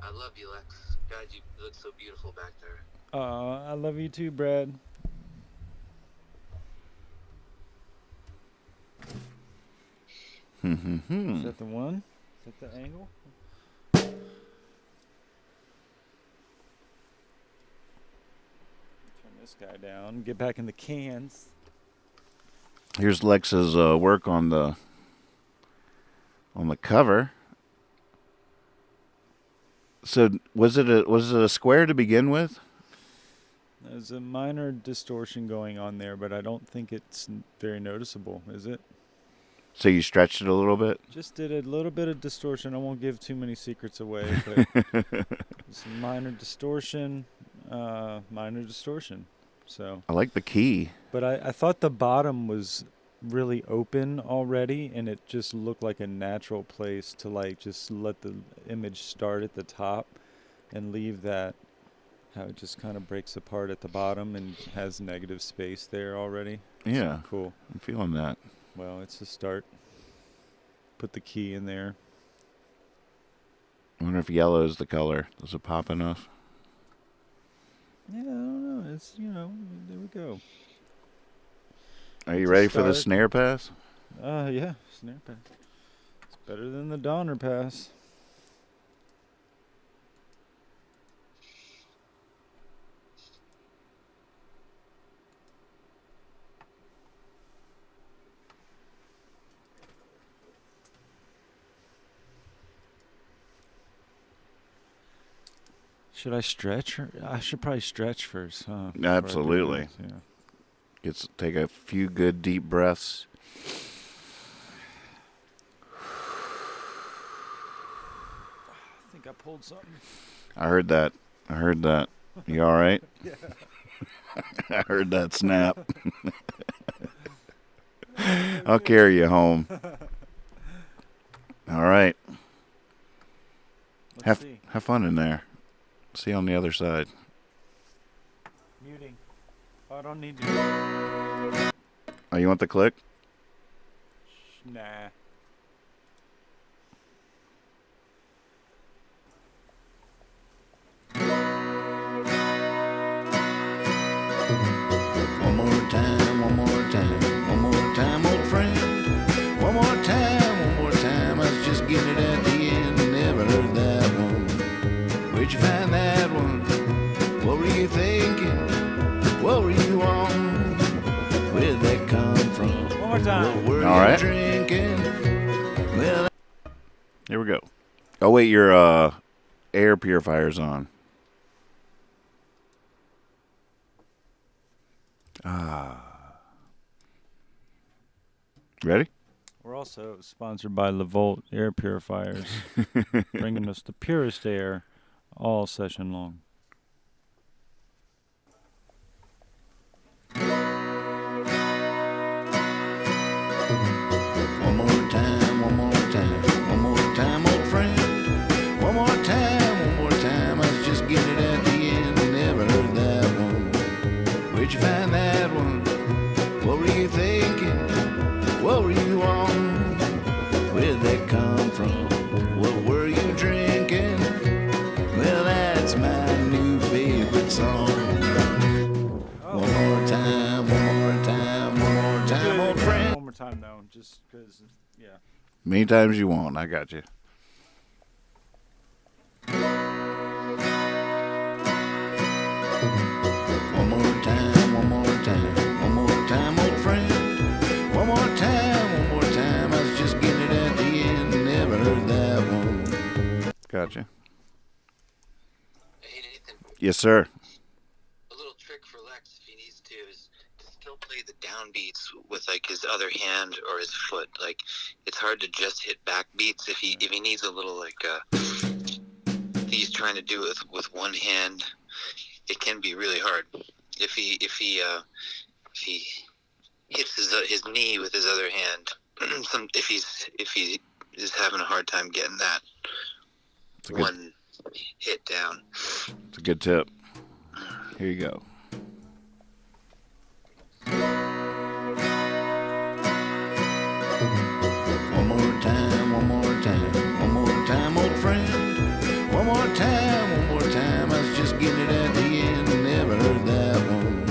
Speaker 5: I love you, Lex. God, you look so beautiful back there.
Speaker 3: I love you too, Brad. Is that the one? Is that the angle? Turn this guy down. Get back in the cans.
Speaker 2: Here's Lex's work on the cover. So was it a square to begin with?
Speaker 3: There's a minor distortion going on there, but I don't think it's very noticeable, is it?
Speaker 2: So you stretched it a little bit?
Speaker 3: Just did a little bit of distortion. I won't give too many secrets away, but some minor distortion, So,
Speaker 2: I like the key.
Speaker 3: but I thought the bottom was really open already, and it just looked like a natural place to like just let the image start at the top and leave that, how it just kind of breaks apart at the bottom and has negative space there already.
Speaker 2: Yeah.
Speaker 3: So, cool.
Speaker 2: I'm feeling that.
Speaker 3: Well, it's a start. Put the key in there.
Speaker 2: I wonder if yellow is the color. Does it pop enough?
Speaker 3: Yeah, I don't know. It's, there we go.
Speaker 2: Are you
Speaker 3: It's a
Speaker 2: ready for the
Speaker 3: start.
Speaker 2: snare pass?
Speaker 3: Yeah, snare pass. It's better than the Donner pass. Should I stretch? Or I should probably stretch first, huh? before I do
Speaker 2: Absolutely.
Speaker 3: this, yeah.
Speaker 2: Take a few good deep breaths.
Speaker 3: I think I pulled something.
Speaker 2: I heard that. You all right?
Speaker 3: Yeah.
Speaker 2: I heard that snap. I'll carry you home. All right.
Speaker 3: Let's see.
Speaker 2: Have fun in there. See you on the other side.
Speaker 3: Muting. Oh, I don't need to.
Speaker 2: Oh, you want the click?
Speaker 3: Nah.
Speaker 1: One more time, one more time, one more time, old friend. One more time, I was just getting it at the end. Never heard that one. Where'd you find that one? What were you thinking? What were you on? Where'd that come from?
Speaker 3: One more time.
Speaker 1: What were
Speaker 2: All
Speaker 1: you
Speaker 2: right.
Speaker 1: drinking? Well,
Speaker 2: Here we go. Oh wait, your air purifier's on. Ready?
Speaker 3: We're also sponsored by LaVolt Air Purifiers, bringing us the purest air all session long.
Speaker 1: One more time, one more time, one more time, old friend. One more time, I was just getting it at the end. Never heard that one. Where'd you find that one? What were you thinking? What were you on? Where'd that come from? What were you drinking? Well, that's my new favorite song. One more time, one more time, one more time, old friend.
Speaker 3: One more time, though, just because, yeah.
Speaker 2: Many times you want. I got you.
Speaker 1: One more time, one more time, one more time, old friend. One more time, I was just getting it at the end. Never heard that one.
Speaker 2: Gotcha.
Speaker 5: Hey, Nathan,
Speaker 2: Yes, sir.
Speaker 5: a little trick for Lex if he needs to is to still play the downbeats with like his other hand or his foot. Like it's hard to just hit back beats if he needs a little like he's trying to do it with one hand. It can be really hard if he hits his knee with his other hand. If he is having a hard time getting that one hit down.
Speaker 2: It's a good tip. Here you go.
Speaker 1: One more time, one more time, one more time, old friend. One more time, I was just getting it at the end. Never heard that one.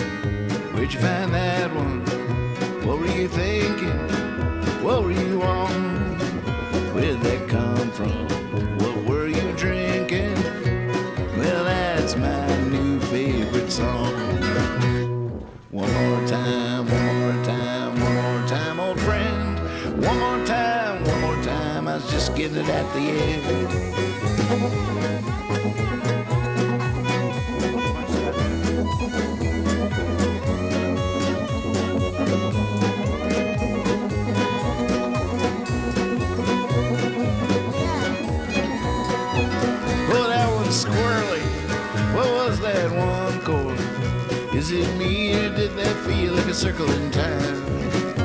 Speaker 1: Where'd you find that one? What were you thinking? What were you on? Where'd that come from? What were you drinking? Well, that's my new favorite song. One more time, one more time, one more time, old friend. One more time, I was just getting it at the end. Well, that one's squirrely. What was that one chord? Is it me or did that feel like a circle in time?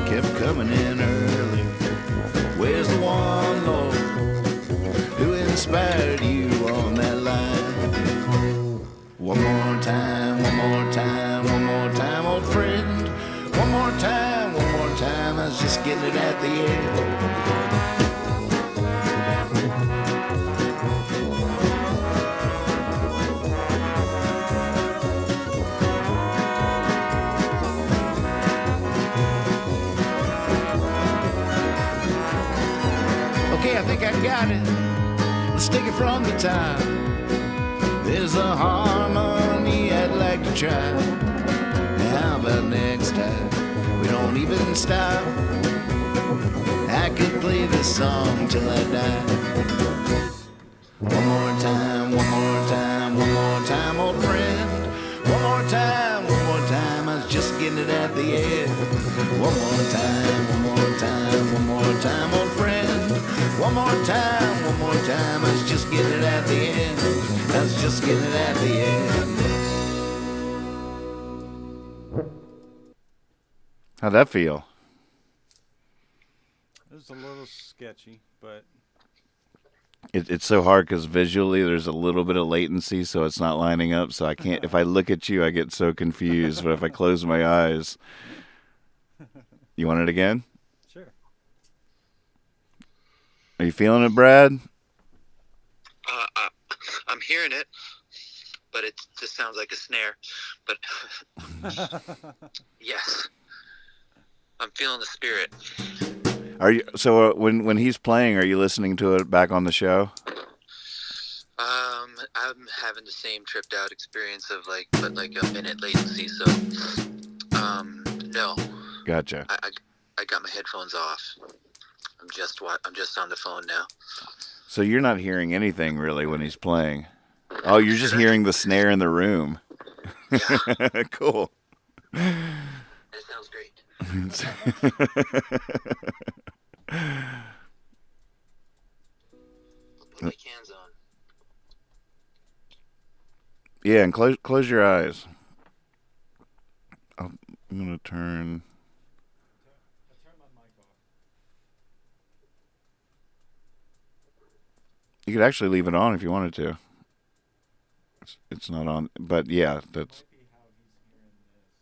Speaker 1: Kept coming in early. Where's the one, Lord, who inspired you on that line? One more time, one more time, one more time, old friend. One more time, I was just getting it at the end. Okay, I think I got it. Let's take it from the top. There's a harmony I'd like to try. How about next time we don't even stop? I could play this song till I die. One more time, one more time, one more time, old friend. One more time, I was just getting it at the end. One more time, one more time, one more time, old friend. One more time, I was just getting it at the end. I was just getting it at the end.
Speaker 2: How'd that feel?
Speaker 3: It was a little sketchy, but
Speaker 2: It's so hard because visually there's a little bit of latency, so it's not lining up. So I can't. If I look at you, I get so confused. But if I close my eyes, you want it again?
Speaker 3: sure.
Speaker 2: Are you feeling it, Brad?
Speaker 5: I'm hearing it, but it just sounds like a snare. But yes, I'm feeling the spirit.
Speaker 2: Are you? So when he's playing, are you listening to it back on the show?
Speaker 5: I'm having the same tripped out experience of like a minute latency. So, no,
Speaker 2: Gotcha.
Speaker 5: I got my headphones off. I'm just on the phone now.
Speaker 2: So you're not hearing anything really when he's playing. Oh, you're just hearing the snare in the room. Cool.
Speaker 5: That sounds great. I'll put my cans on.
Speaker 2: Yeah, and close your eyes. I'm gonna turn. You could actually leave it on if you wanted to. It's not on, but yeah, that's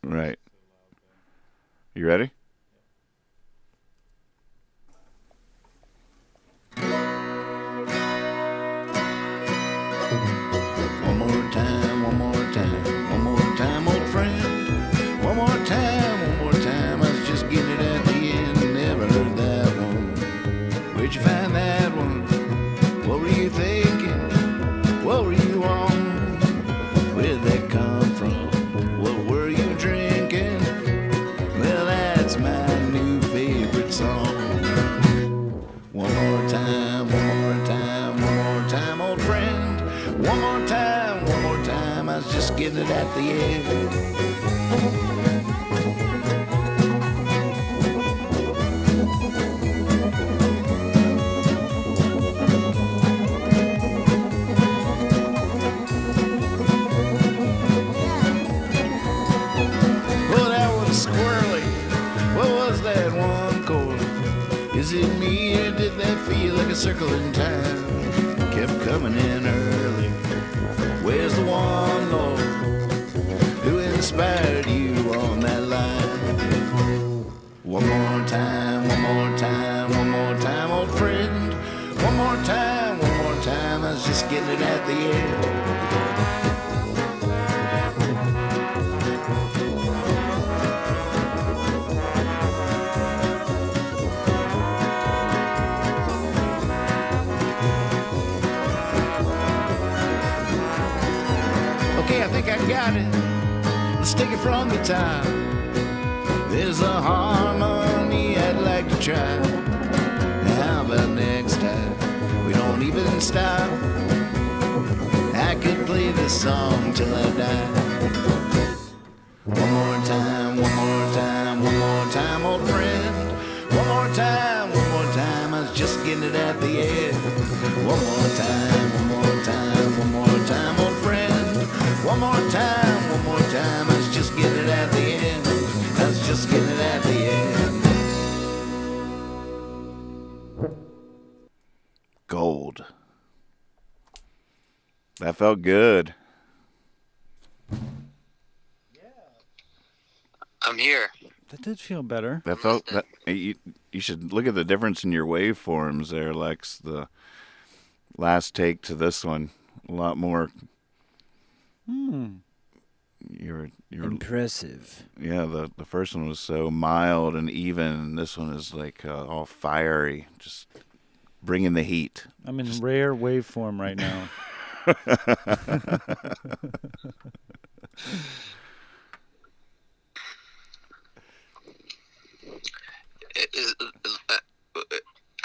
Speaker 2: right. You ready?
Speaker 1: One more time, old friend. One more time. I was just getting it at the end. Never heard that one. Where'd you find that one? What were you thinking? What were you on? Where'd that come from? What were you drinking? Well, that's my new favorite song. One more time, old friend. One more time, I was just getting it at the end. Well, that was squirrely. What was that one chord? Is it me or did that feel like a circle in time? Kept coming in early. Where's the one, Lord, who inspired you on that line? One more time, old friend. One more time, I was just getting it at the end. Okay, I think I got it. Let's take it from the top. There's a harmony I'd like to try. How about next time we don't even stop? I could play this song till I die. One more time, old friend. One more time, I was just getting it at the end. One more time, old friend. One more time, I was just getting it at the end. I was just getting it at the end.
Speaker 2: Gold. That felt good.
Speaker 5: I'm here.
Speaker 3: That did feel better.
Speaker 2: That felt that you should look at the difference in your waveforms there, Lex. The last take to this one, a lot more. You're
Speaker 6: Impressive.
Speaker 2: yeah. The first one was so mild and even, and this one is like all fiery, just bringing the heat.
Speaker 3: I'm in rare waveform right now.
Speaker 5: I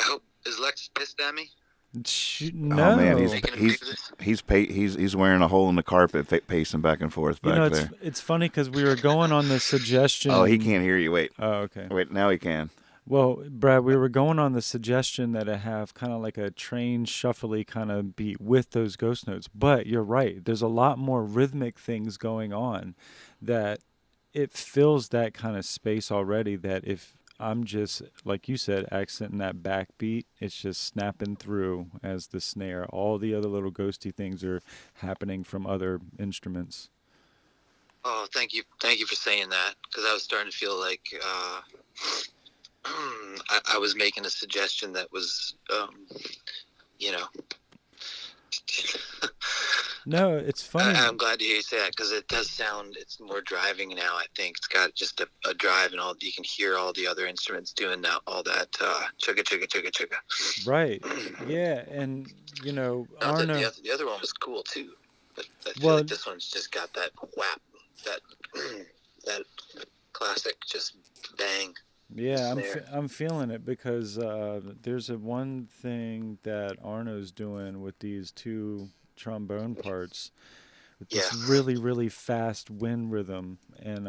Speaker 5: hope, is Lex pissed at me?
Speaker 3: No.
Speaker 2: Oh man,
Speaker 5: Making him pay for this?
Speaker 2: he's wearing a hole in the carpet, pacing back and forth
Speaker 3: You
Speaker 2: back
Speaker 3: know,
Speaker 2: there.
Speaker 3: it's funny because we were going on the suggestion.
Speaker 2: Oh, he can't hear you. Wait,
Speaker 3: Oh, okay.
Speaker 2: wait. Now he can.
Speaker 3: Well, Brad, we were going on the suggestion that I have kind of like a train shuffly kind of beat with those ghost notes. But you're right. There's a lot more rhythmic things going on that it fills that kind of space already, that if I'm just, like you said, accenting that backbeat, it's just snapping through as the snare. All the other little ghosty things are happening from other instruments.
Speaker 5: Oh, thank you for saying that, because I was starting to feel like I was making a suggestion that was, you know.
Speaker 3: No, it's funny.
Speaker 5: I'm glad to hear you say that, because it does sound, it's more driving now. I think it's got just a drive, and all you can hear all the other instruments doing that, all that chugga chugga chugga chugga.
Speaker 3: Right. Yeah, and you know,
Speaker 5: No,
Speaker 3: Arno.
Speaker 5: the other one was cool too, but I feel
Speaker 3: Well-
Speaker 5: like this one's just got that whap, that that classic just bang.
Speaker 3: Yeah,
Speaker 5: snare.
Speaker 3: I'm feeling it because there's a one thing that Arno's doing with these two trombone parts with
Speaker 5: Yeah.
Speaker 3: this really really fast wind rhythm, and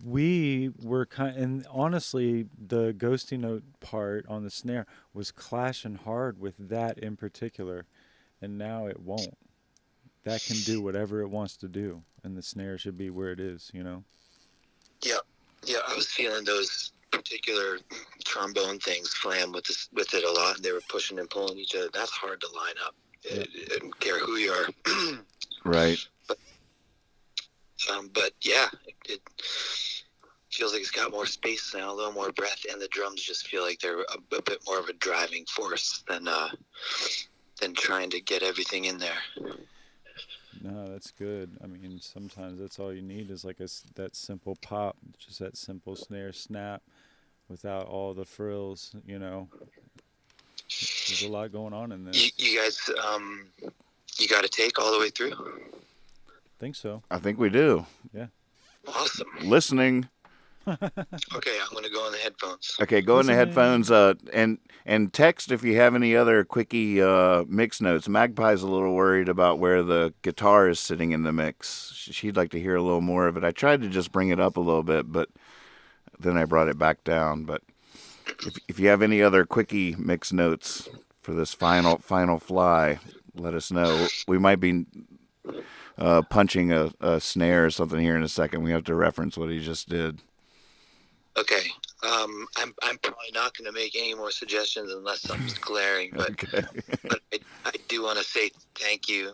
Speaker 3: we were kind, and honestly the ghosty note part on the snare was clashing hard with that in particular, and now it won't. That can do whatever it wants to do, and the snare should be where it is, you know.
Speaker 5: Yeah. Yeah. I was feeling those particular trombone things flam with it a lot, and they were pushing and pulling each other. That's hard to line up.
Speaker 3: Yep.
Speaker 5: I don't care who you are.
Speaker 2: Right.
Speaker 5: But yeah, it feels like it's got more space now, a little more breath, and the drums just feel like they're a bit more of a driving force than trying to get everything in there.
Speaker 3: No, that's good. I mean, sometimes that's all you need is like that simple pop, just that simple snare snap without all the frills, you know. There's a lot going on in this.
Speaker 5: You guys, you got to take all the way through?
Speaker 3: Think so.
Speaker 2: I think we do.
Speaker 3: Yeah.
Speaker 5: Awesome.
Speaker 2: Listening.
Speaker 5: Okay, I'm going to go on the headphones.
Speaker 2: Okay, go in the
Speaker 3: Listening.
Speaker 2: headphones and text if you have any other quickie mix notes. Magpie's a little worried about where the guitar is sitting in the mix. She'd like to hear a little more of it. I tried to just bring it up a little bit, but then I brought it back down. But if you have any other quickie mix notes for this final fly, let us know. We might be punching a snare or something here in a second. We have to reference what he just did.
Speaker 5: Okay. I'm probably not going to make any more suggestions unless something's glaring, but
Speaker 2: Okay.
Speaker 5: but I do want to say thank you,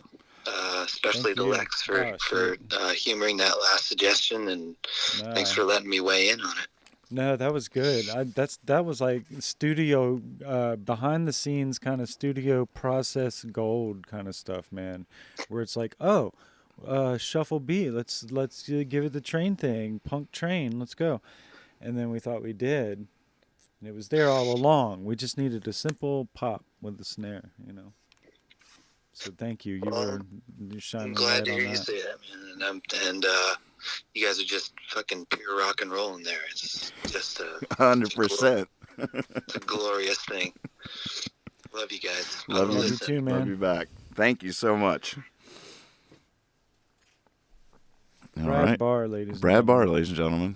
Speaker 5: especially
Speaker 3: Thank
Speaker 5: to
Speaker 3: you.
Speaker 5: Lex for humoring that last suggestion, and
Speaker 3: No,
Speaker 5: thanks for letting me weigh in on it.
Speaker 3: no, that was good. That was like studio, behind the scenes kind of studio process gold kind of stuff, man. Where it's like, oh, shuffle beat. Let's give it the train thing, punk train. Let's go. And then we thought we did, and it was there all along. We just needed a simple pop with the snare, you know. So thank you. You're shining
Speaker 5: I'm glad
Speaker 3: light
Speaker 5: to
Speaker 3: on
Speaker 5: hear you
Speaker 3: that.
Speaker 5: say that, man. And you guys are just fucking pure rock and roll in there. It's just
Speaker 2: 100%.
Speaker 5: it's a glorious thing. Love you guys.
Speaker 2: Love you.
Speaker 3: Love you
Speaker 5: Listen.
Speaker 3: too, man.
Speaker 2: Love you back. Thank you so much. All
Speaker 3: Brad
Speaker 2: right.
Speaker 3: Barr, ladies. and
Speaker 2: Brad Barr,
Speaker 3: gentlemen.
Speaker 2: ladies and gentlemen.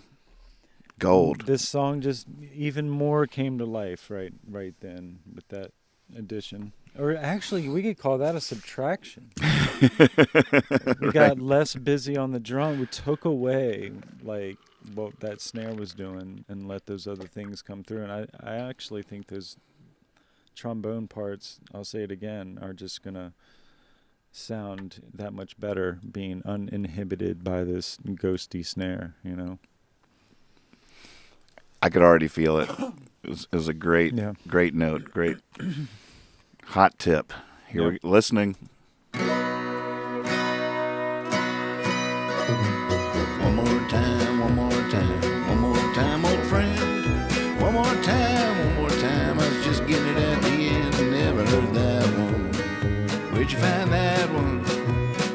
Speaker 2: Gold.
Speaker 3: This song just even more came to life right then with that addition. Or actually, we could call that a subtraction. We got less busy on the drum. We took away like what that snare was doing and let those other things come through. And I actually think those trombone parts, I'll say it again, are just gonna sound that much better being uninhibited by this ghosty snare, you know.
Speaker 2: I could already feel it. It was a great,
Speaker 3: Yeah.
Speaker 2: great note. Great hot tip. Here
Speaker 3: Yep.
Speaker 2: we listening.
Speaker 1: One more time, one more time, one more time, old friend. One more time, I was just getting it at the end. Never heard that one. Where'd you find that one?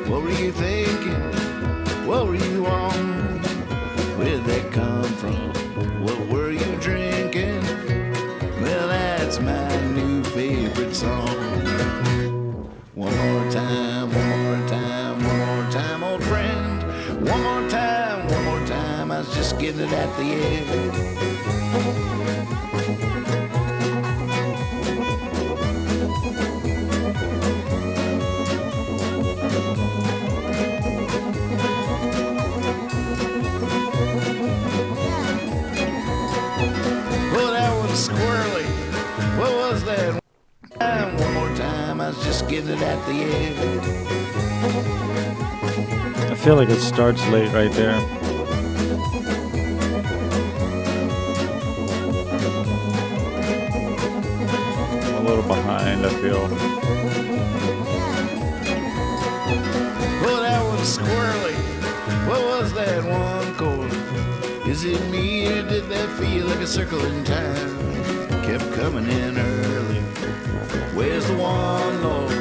Speaker 1: What were you thinking? What were you on? Where'd that come from? What were you drinking? Well, that's my new favorite song. One more time, one more time, one more time, old friend. One more time, I was just getting it at the end. Well, that was squirrely. What was that? One more time, I was just getting it at the end.
Speaker 3: I feel like it starts late right there. I'm a little behind, I feel.
Speaker 1: Well, that was squirrely. What was that one chord? Is it me or did that feel like a circle in time? Kept coming in early. Where's the one, Lord,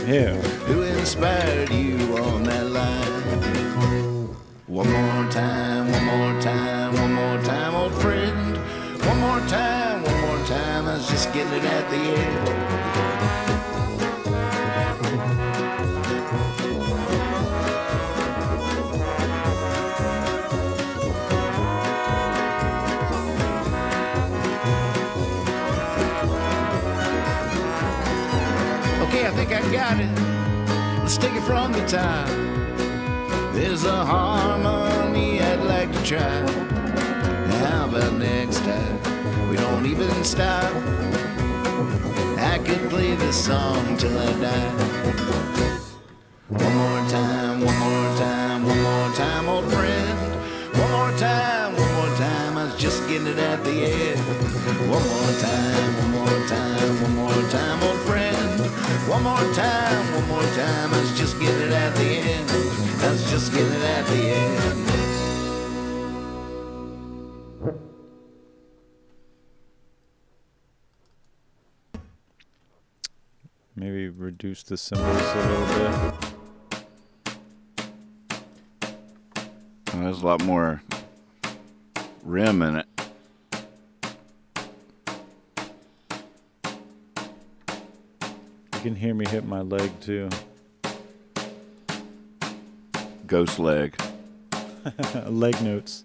Speaker 3: Yeah.
Speaker 1: who inspired you on that line? One more time, one more time, one more time, old friend. One more time, I was just getting it at the end. Okay, I think I got it. Let's take it from the top. There's a harmony I'd like to try. How about next time we don't even stop? I could play this song till I die. One more time, one more time, one more time, old friend. One more time, I was just getting it at the end. One more time, one more time, one more time, old friend. One more time, I was just getting it at the end. I was just getting it at the end.
Speaker 3: Maybe reduce the cymbals a little bit.
Speaker 2: There's a lot more rim in it.
Speaker 3: You can hear me hit my leg too.
Speaker 2: Ghost leg.
Speaker 3: Leg notes.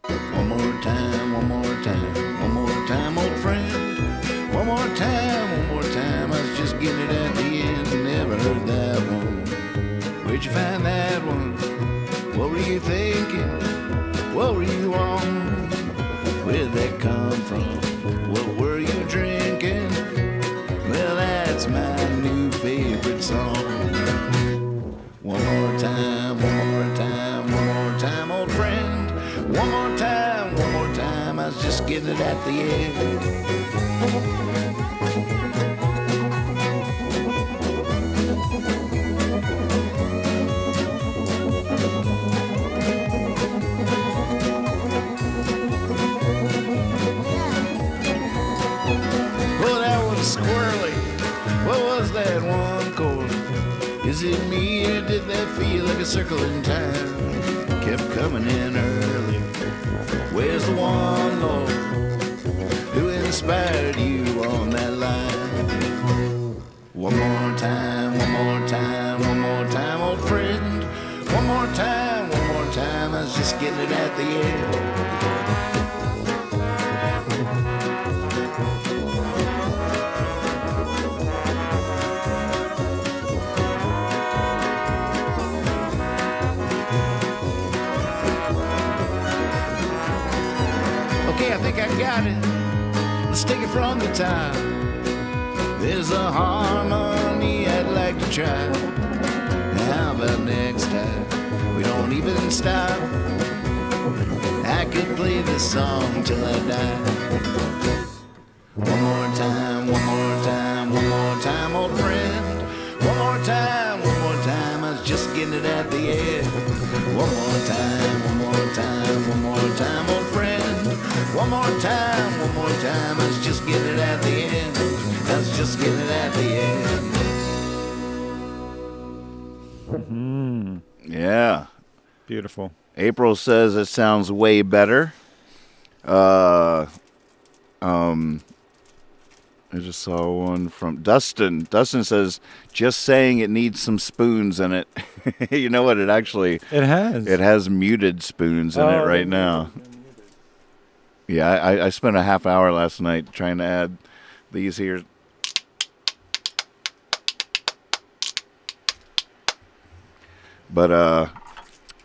Speaker 1: One more time, one more time, one more time, old friend. One more time, I was just getting it at the end. Never heard that one. Where'd you find that one? What were you thinking? What were you on? Where'd that come from? What were you drinking? Well, that's my new favorite song. One more time, one more time, one more time, old friend. One more time, I was just getting it at the end. Well, that was squirrely. What was that one chord? Is it me or did that feel like a circle in time? Kept coming in early. Where's the one, Lord, who inspired you on that line? One more time, one more time, one more time, old friend. One more time, I was just getting it at the end. Okay, I think I got it. Let's take it from the top. There's a harmony I'd like to try. How about next time we don't even stop? I could play this song till I die. One more time, one more time, one more time, old friend. One more time, I was just getting it at the end. One more time, one more time, one more time, old friend. One more time, I was just getting it at the end. I was just getting it at the end.
Speaker 2: Yeah.
Speaker 3: Beautiful.
Speaker 2: April says it sounds way better. I just saw one from Dustin. Dustin says, just saying it needs some spoons in it. You know what? It has muted spoons in it right now. Yeah, I spent a half hour last night trying to add these here. But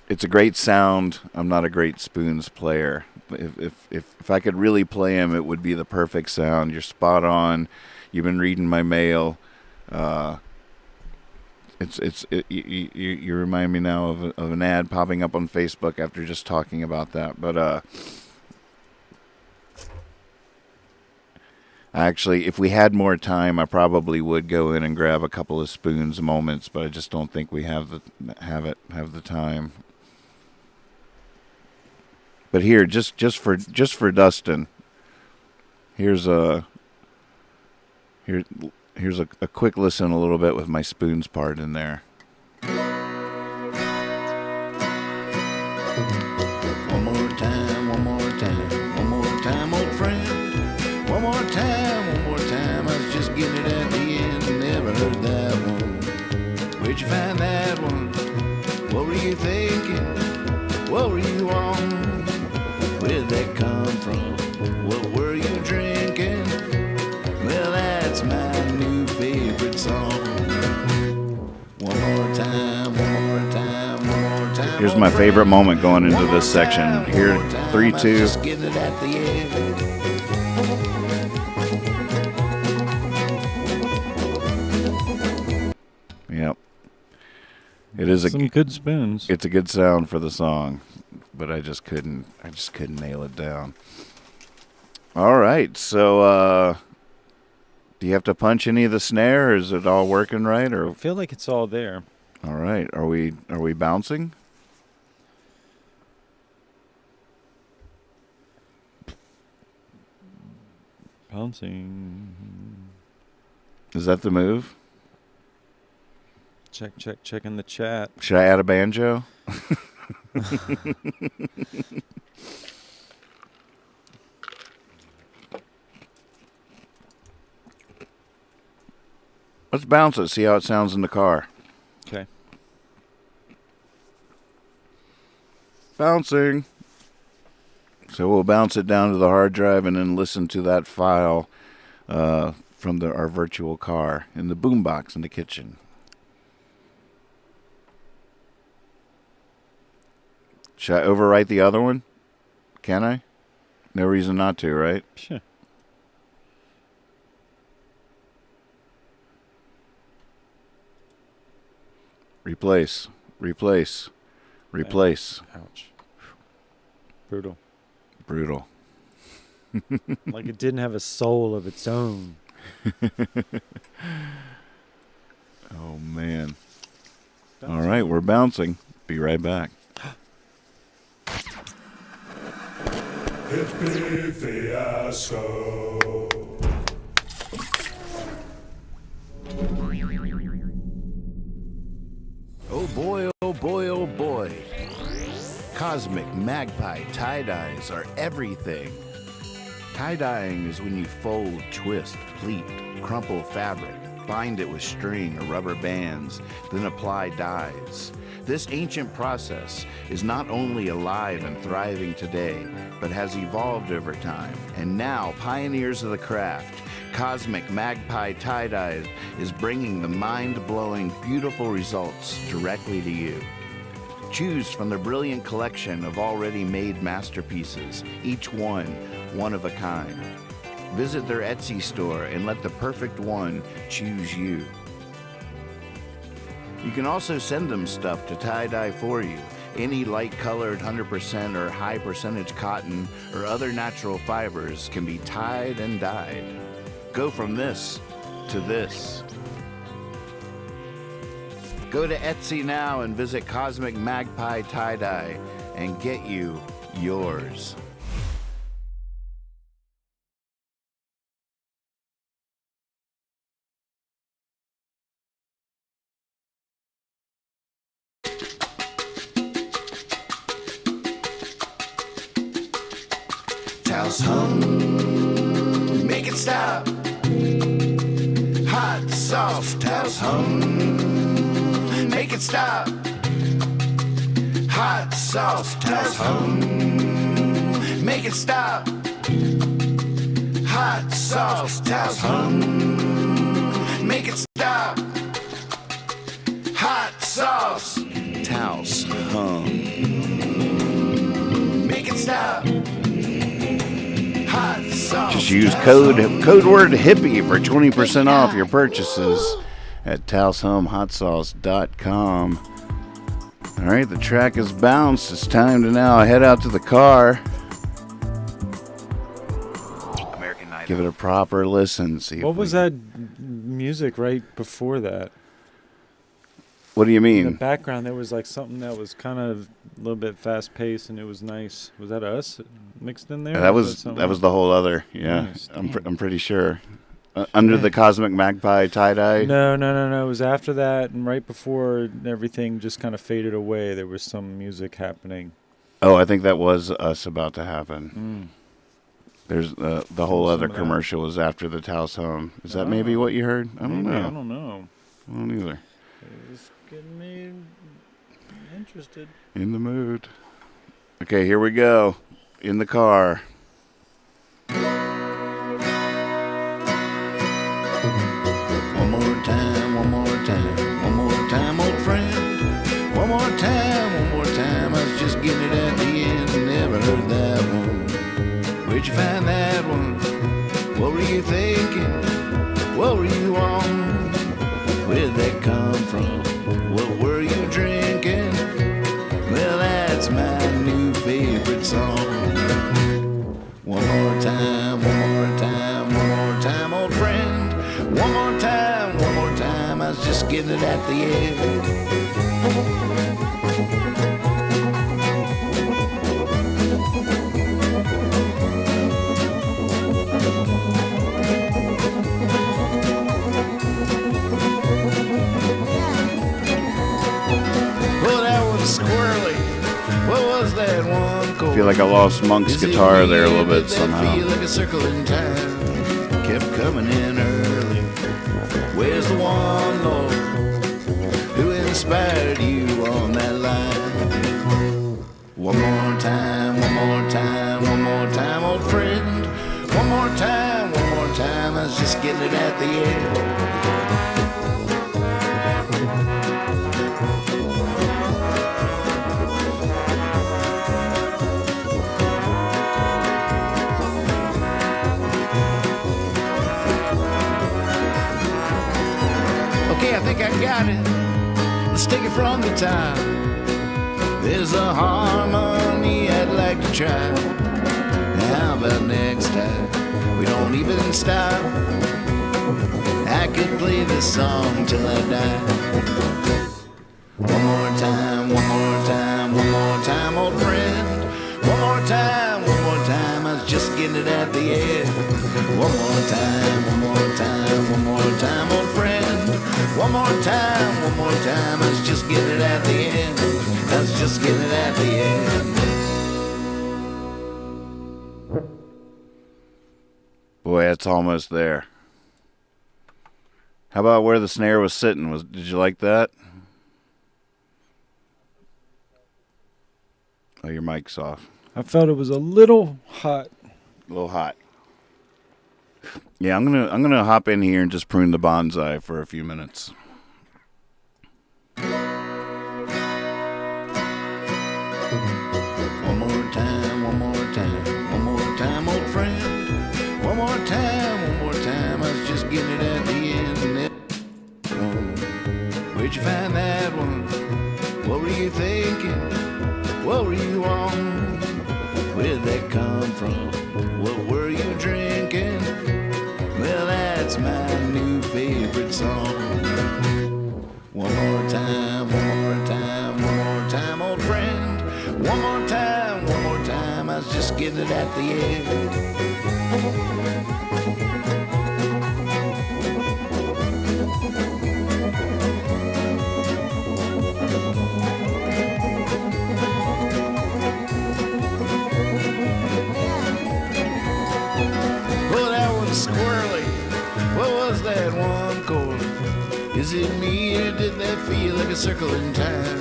Speaker 2: it's a great sound. I'm not a great spoons player. If I could really play them, it would be the perfect sound. You're spot on. You've been reading my mail. You remind me now of an ad popping up on Facebook after just talking about that. But actually, if we had more time, I probably would go in and grab a couple of spoons moments. But I just don't think we have the time. But here, just for Dustin, Here's a quick listen a little bit with my spoons part in there.
Speaker 1: One more time, one more time, one more time, old friend. One more time, one more time. I was just getting it at the end. Never heard that one. Where'd you find that one? What were you thinking? What were you on? Where'd that come from? What were you drinking? Well, that's my new favorite song. One more time, one more time, one more time.
Speaker 2: Here's my favorite moment going into this section. Here, 3, 2.
Speaker 1: Just getting it at the end.
Speaker 2: Yep. It is
Speaker 3: Some good spoons.
Speaker 2: it's a good sound for the song, but I just couldn't nail it down. All right. So do you have to punch any of the snare, or is it all working right,
Speaker 3: I
Speaker 2: or
Speaker 3: feel like it's all there.
Speaker 2: all right? Are we bouncing?
Speaker 3: Bouncing.
Speaker 2: Is that the move?
Speaker 3: Check in the chat.
Speaker 2: Should I add a banjo? Let's bounce it, see how it sounds in the car.
Speaker 3: Okay.
Speaker 2: Bouncing. So we'll bounce it down to the hard drive and then listen to that file from our virtual car in the boombox in the kitchen. Should I overwrite the other one? Can I? No reason not to, right?
Speaker 3: Sure.
Speaker 2: Replace.
Speaker 3: Ouch. Brutal.
Speaker 2: Brutal.
Speaker 3: Like it didn't have a soul of its own.
Speaker 2: Oh, man. All right, we're bouncing. Be right back.
Speaker 6: Hippie fiasco.
Speaker 1: Oh boy, oh boy, oh boy. Cosmic magpie tie-dyes are everything. Tie-dyeing is when you fold, twist, pleat, crumple fabric, bind it with string or rubber bands, then apply dyes. This ancient process is not only alive and thriving today, but has evolved over time. And now, pioneers of the craft, Cosmic Magpie Tie-Dye is bringing the mind-blowing, beautiful results directly to you. Choose from the brilliant collection of already made masterpieces, each one of a kind. Visit their Etsy store and let the perfect one choose you. You can also send them stuff to tie-dye for you. Any light-colored 100% or high percentage cotton or other natural fibers can be tied and dyed. Go from this to this. Go to Etsy now and visit Cosmic Magpie Tie-Dye and get you yours. Towels hum, make it stop. Hot sauce, towels hum, make it stop. Hot sauce, towels hum, make it stop. Hot sauce, towels hum, make it stop. Hot sauce, towels hum, make it stop. Hot sauce.
Speaker 2: Just use code word hippie for 20% off your purchases at talshumhotsauce.com. All right, the track is bounced. It's time to now head out to the car. Give it a proper listen. See
Speaker 3: What was that music right before that?
Speaker 2: What do you
Speaker 3: In the
Speaker 2: mean?
Speaker 3: background, there was like something that was kind of a little bit fast paced, and it was nice. Was that us mixed in there?
Speaker 2: That
Speaker 3: or
Speaker 2: was
Speaker 3: something
Speaker 2: that was
Speaker 3: else?
Speaker 2: the whole other. Yeah,
Speaker 3: Nice, damn.
Speaker 2: I'm pretty sure. Under the
Speaker 3: Yeah.
Speaker 2: Cosmic Magpie tie dye.
Speaker 3: No. It was after that, and right before everything just kind of faded away. There was some music happening.
Speaker 2: Oh, I think that was us about to happen. There's the whole
Speaker 3: Some
Speaker 2: other
Speaker 3: of that.
Speaker 2: commercial was after the Taos home. Is that maybe what you heard? I don't
Speaker 3: Maybe,
Speaker 2: know.
Speaker 3: I don't know.
Speaker 2: I don't either.
Speaker 3: It's getting me interested.
Speaker 2: In the mood. Okay, here we go. In the car.
Speaker 1: One more time, one more time, one more time, old friend. One more time, I was just getting it at the end. Never heard that one. Where'd you find that one? What were you thinking? What were you on? Where'd that come from? What were you drinking? Well, that's my new favorite song. One more time, one more time, one more time, old friend. One more time, I was just getting it at the end. Well, that was squirrely. What was that one called?
Speaker 2: I feel like I lost Monk's
Speaker 1: Is it
Speaker 2: guitar there a
Speaker 1: weird
Speaker 2: little bit
Speaker 1: that that feel
Speaker 2: somehow.
Speaker 1: like a circle in time kept coming in early. Where's the one, Lord, who inspired you on that line? One more time, one more time, one more time, old friend. One more time, I was just getting it at the end. Okay, I think I got it. Let's take it from the top. There's a harmony I'd like to try. How about next time we don't even stop? I could play this song till I die. One more time, one more time, one more time, old friend. One more time, I was just getting it at the end. One more time, one more time, one more time, old friend. One more time, I was just getting it at the end. I was just getting it at the end.
Speaker 2: Boy, it's almost there. How about where the snare was sitting? Did you like that? Oh, your mic's off.
Speaker 3: I felt it was a little hot.
Speaker 2: A little hot. Yeah, I'm gonna hop in here and just prune the bonsai for a few minutes.
Speaker 1: One more time, one more time, one more time, old friend. One more time, I was just getting it at the end. Where'd you find that one? What were you thinking? What were you on? Where'd that come from? What were you drinking? Well, that's my new favorite song. One more time, one more time, one more time, old friend. One more time, I was just getting it at the end. Well, that was squirrely. What was that one chord? Is it me or did that feel like a circle in time?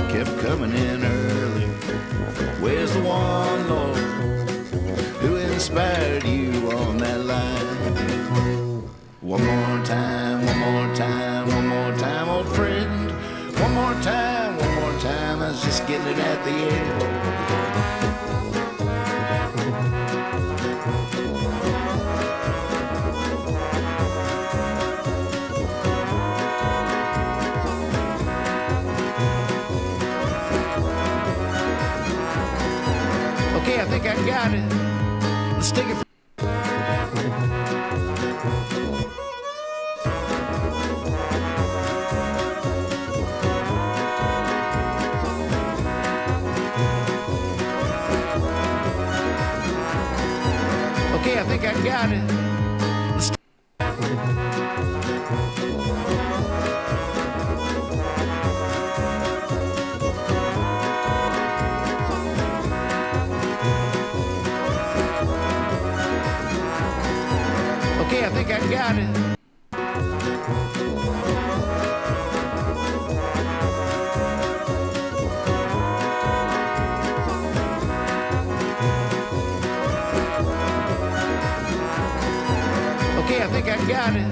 Speaker 1: Kept coming in early. Where's the one, Lord, who inspired you on that line? One more time, one more time, one more time, old friend. One more time, I was just getting it at the end. Okay, I think I got it. Let's take it. got it. Okay, I think I got it.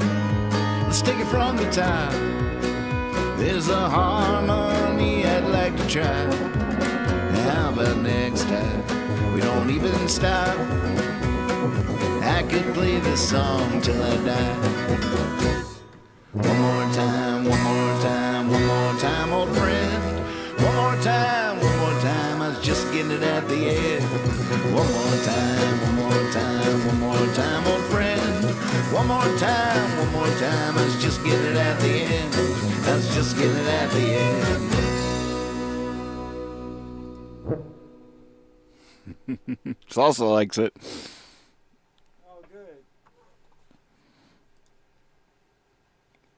Speaker 1: Let's take it from the top. There's a harmony I'd like to try. How about next time we don't even stop? I could play this song till I die. One more time, one more time, one more time, old friend. One more time, one more time, I was just getting it at the end. One more time, one more time, one more time, old friend. One more time, one more time, I was just getting it at the end. I was just getting it at the end.
Speaker 2: Salsa likes it.
Speaker 3: Oh, good.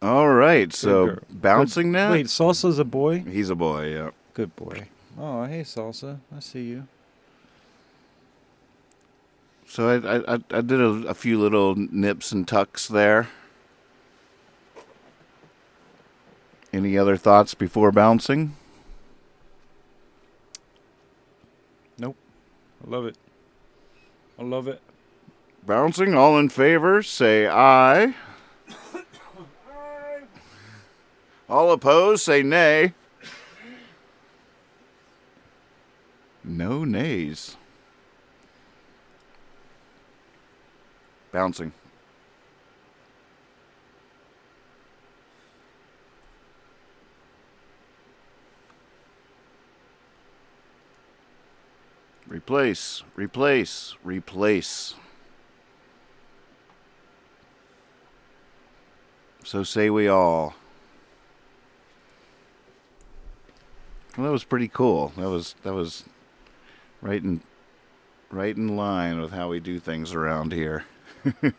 Speaker 2: All right, so
Speaker 3: girl.
Speaker 2: bouncing now?
Speaker 3: Wait, Salsa's a boy?
Speaker 2: He's a boy, yeah.
Speaker 3: Good boy. Oh, hey, Salsa. I see you.
Speaker 2: So I did a few little nips and tucks there. Any other thoughts before bouncing?
Speaker 3: Nope. I love it. I love it.
Speaker 2: Bouncing, all in favor, say aye. All opposed, say nay. No nays. Bouncing. Replace, replace, replace. So say we all. Well, that was pretty cool. That was right in line with how we do things around here.
Speaker 3: Yep.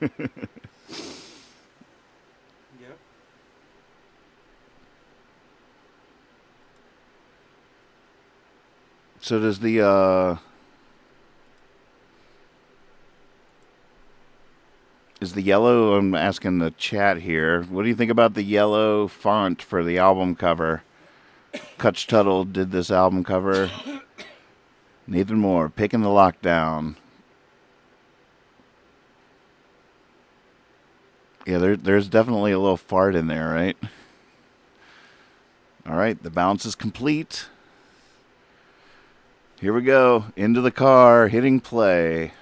Speaker 2: So does the is the yellow? I'm asking the chat here. What do you think about the yellow font for the album cover? Kutch Tuttle did this album cover. Nathan Moore, Picking the Lockdown. Yeah, there's definitely a little fart in there, right? All right, the bounce is complete. Here we go. Into the car, hitting play.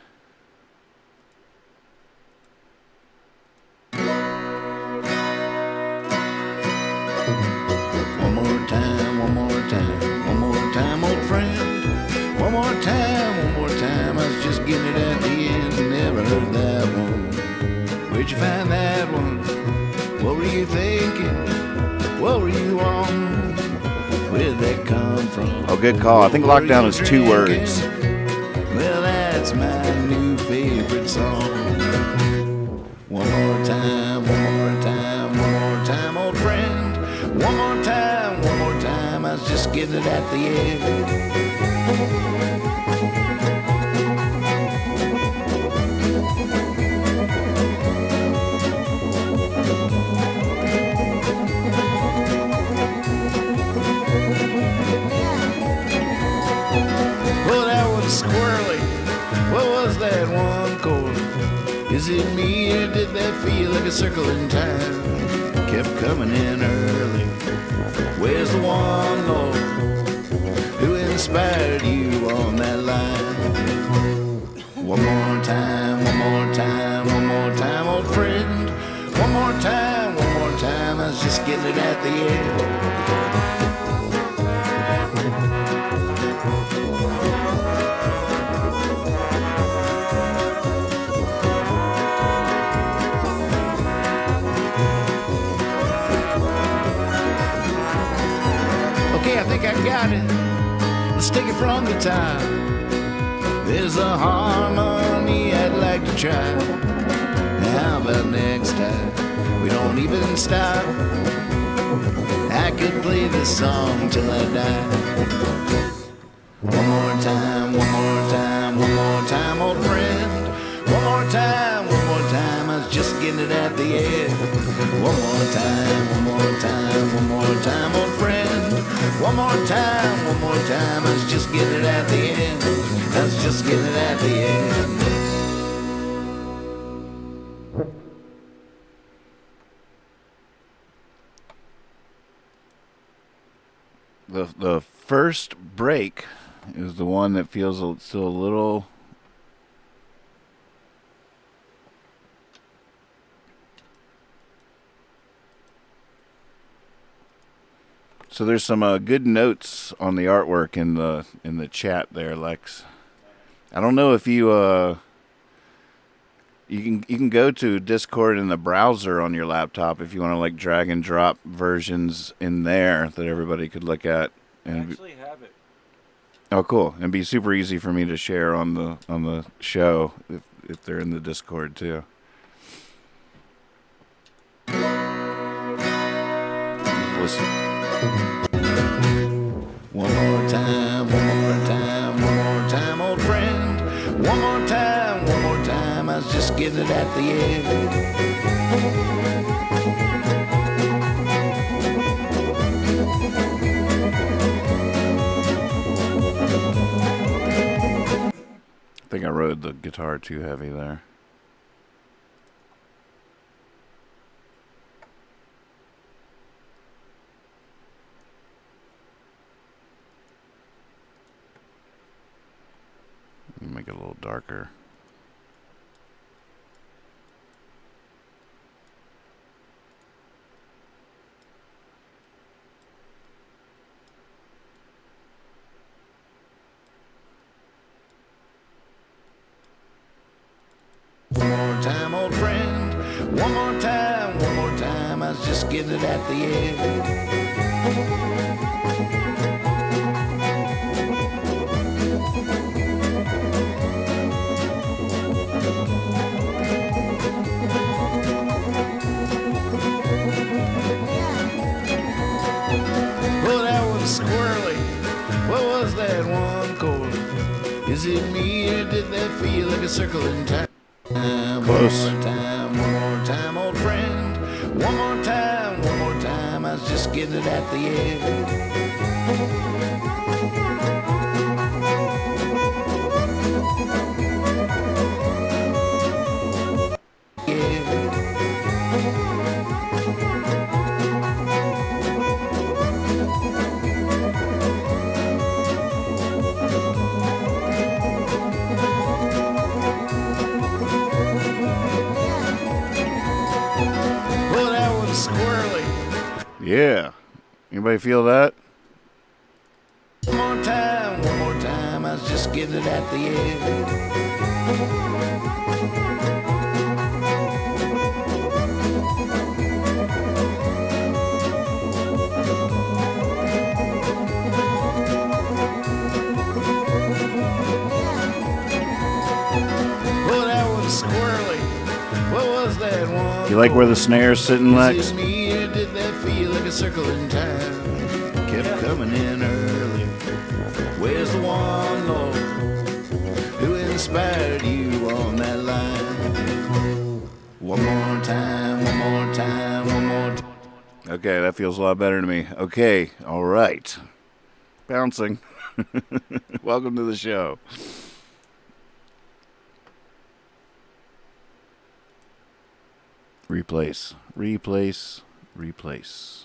Speaker 1: One more time, one more time, one more time, old friend. One more time, I was just getting it at the end. Never heard that one. Where'd you find that one? What were you thinking? What were you on? Where'd that come from?
Speaker 2: Oh, good call. I think
Speaker 1: What were
Speaker 2: lockdown
Speaker 1: you
Speaker 2: is 2
Speaker 1: drinking?
Speaker 2: words.
Speaker 1: Well, that's my new favorite song. One more time, one more time, one more time, old friend. One more time, I was just getting it at the end. Well, that was squirrely. What was that one chord? Is it me or did that feel like a circle in time? Kept coming in early. Where's the one, Lord, who inspired you on that line? One more time, one more time, one more time, old friend. One more time, I was just getting it at the end. Okay, I think I got it. Let's take it from the top. There's a harmony I'd like to try. How about next time we don't even stop? I could play this song till I die. One more time, one more time, one more time, old friend. One more time, I was just getting getting it at the end. One more time, one more time, one more time, old friend. One more time, I was just getting it at the end. I was just getting it at the end.
Speaker 2: The first break is the one that feels still a little. So there's some good notes on the artwork in the chat there, Lex. I don't know if you you can go to Discord in the browser on your laptop if you want to like drag and drop versions in there that everybody could look at.
Speaker 3: I
Speaker 2: And
Speaker 3: actually have it.
Speaker 2: oh, cool! And be super easy for me to share on the show if they're in the Discord too. Listen.
Speaker 1: One more time, one more time, one more time, old friend. One more time, I was just getting it at the end.
Speaker 2: I think I rode the guitar too heavy there. Let me make it a little darker.
Speaker 1: One more time, old friend. One more time, I was just getting it at the end. Well, that was squirrely. What was that one chord? Is it me or did that feel like a circle in time?
Speaker 2: Close.
Speaker 1: One more time, old friend. One more time, I was just getting it at the end. Well, that was squirrely.
Speaker 2: Yeah. Anybody feel that?
Speaker 1: One more time, I was just getting it at the end. Well, that was squirrely. What was that one?
Speaker 2: You like where the snare's sitting, Lex?
Speaker 1: Is it me or did that feel like a circle in time? Kept coming in early. Where's the one, Lord, who inspired you on that line? One more time, one more time, one more time.
Speaker 2: Okay, that feels a lot better to me. Okay, all right. Bouncing. Welcome to the show. Replace, replace, replace.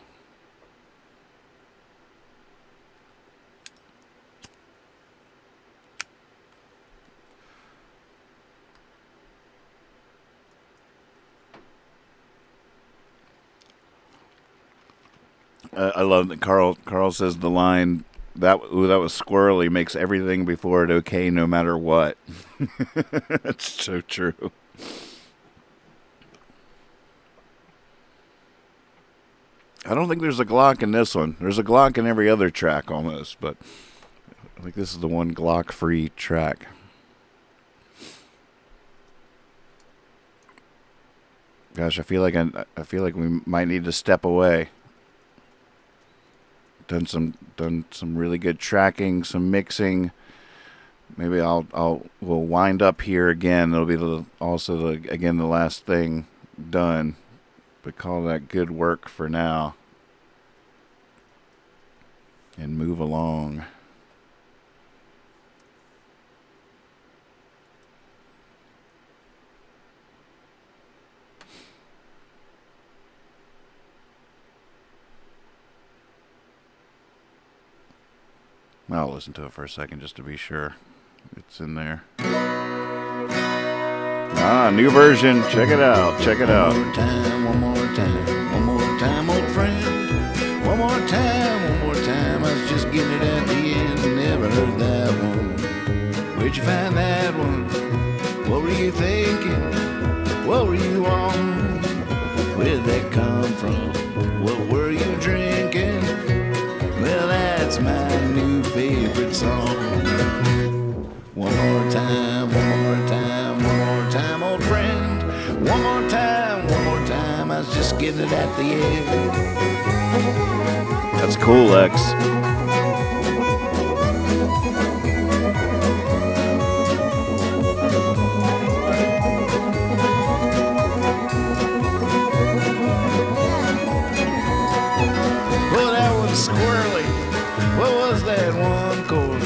Speaker 2: I love that Carl says the line that was squirrely makes everything before it okay no matter what. That's so true. I don't think there's a Glock in this one. There's a Glock in every other track almost, but I think this is the one Glock-free track. Gosh, I feel like we might need to step away. Done some really good tracking, some mixing. Maybe we'll wind up here again. It'll be also the last thing done, but call that good work for now and move along. I'll listen to it for a second just to be sure it's in there. New version. Check it out. Check it out.
Speaker 1: One more time, one more time, one more time, old friend. One more time, I was just getting it at the end. Never heard that one. Where'd you find that one? What were you thinking? What were you on? Where'd that come from? What were you drinking? Well, that's my new favorite song. One more time, one more time, one more time, old friend. One more time, I was just getting it at the end.
Speaker 2: That's cool, Lex.
Speaker 1: Well, that was squirrely. What was that one chord?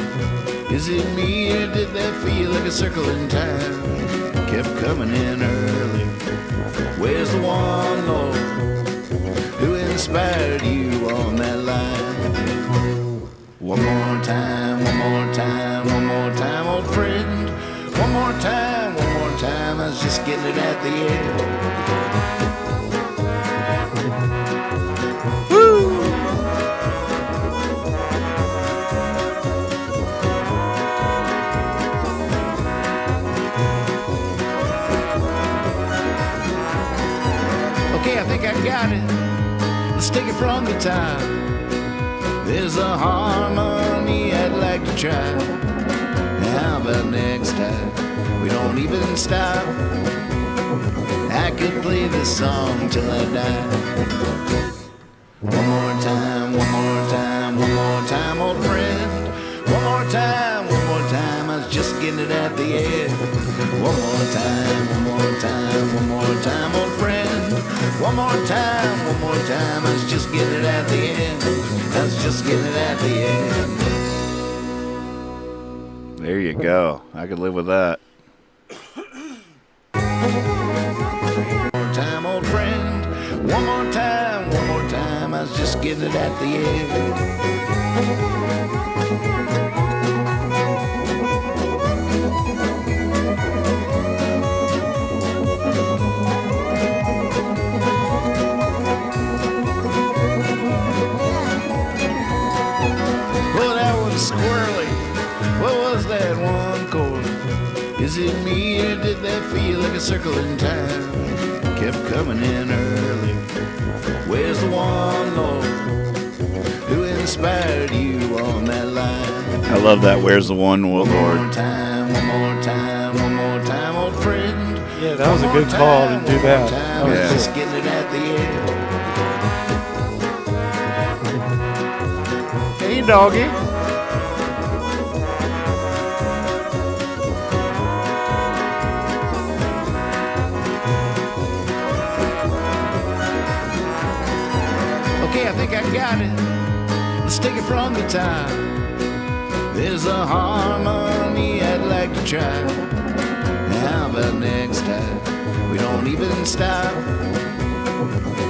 Speaker 1: Is it me or did that feel like a circle in time? Kept coming in early. Where's the one, Lord, who inspired you on that line? One more time, one more time, one more time, old friend. One more time, I was just getting it at the end. Okay, I think I got it. Let's take it from the top. There's a harmony I'd like to try. How about next time we don't even stop? I could play this song till I die. One more time, one more time, one more time, old friend. One more time, I was just getting it at the end. One more time, one more time, one more time, old friend. One more time, I was just getting it at the end. I was just getting it at the end.
Speaker 2: There you go. I could live with that.
Speaker 1: One more time, old friend. One more time, I was just getting it at the end. Well, that was squirrely. What was that one chord? Is it me or did that feel like a circle in time? Kept coming in early. Where's the one, Lord, who inspired you on that line?
Speaker 2: I love that. Where's the one,
Speaker 1: One
Speaker 2: Lord?
Speaker 1: more time, one more time, one more time, old friend.
Speaker 3: Yeah, that was a good call to do that. That was
Speaker 2: Yeah.
Speaker 1: Just getting it at the end.
Speaker 2: Hey, doggy.
Speaker 1: Okay, I think I got it. Let's take it from the top. There's a harmony I'd like to try. How about next time we don't even stop?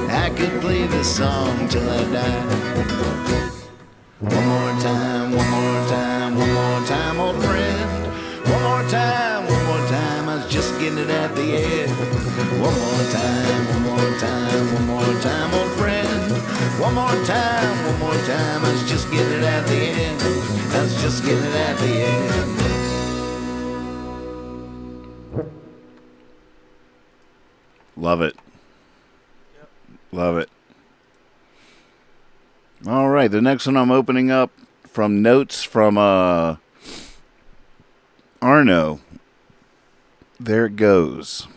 Speaker 1: I could play this song till I die. One more time, one more time, one more time, old friend. One more time, I was just getting it at the end. One more time, old friend. One more time, I was just getting it at the end. I was just getting it at the end.
Speaker 2: Love it. Love it. All right, the next one I'm opening up from notes from Arno. There it goes.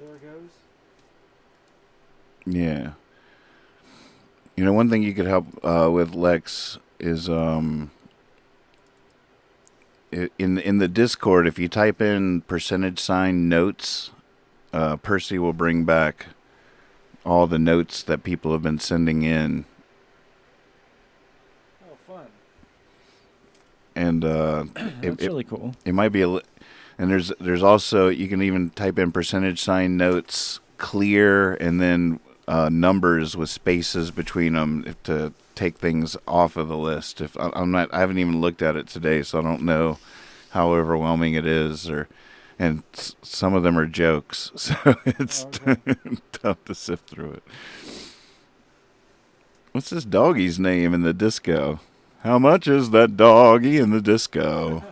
Speaker 3: There it goes.
Speaker 2: Yeah. You know, one thing you could help with, Lex, is in the Discord. If you type in %notes, Percy will bring back all the notes that people have been sending in.
Speaker 3: Oh, fun.
Speaker 2: And
Speaker 3: That's really cool.
Speaker 2: it might be and there's also, you can even type in %notes clear and then numbers with spaces between them to take things off of the list. If I haven't even looked at it today, so I don't know how overwhelming it is, and some of them are jokes, so it's tough to sift through it. What's this doggy's name in the disco? How much is that doggy in the disco?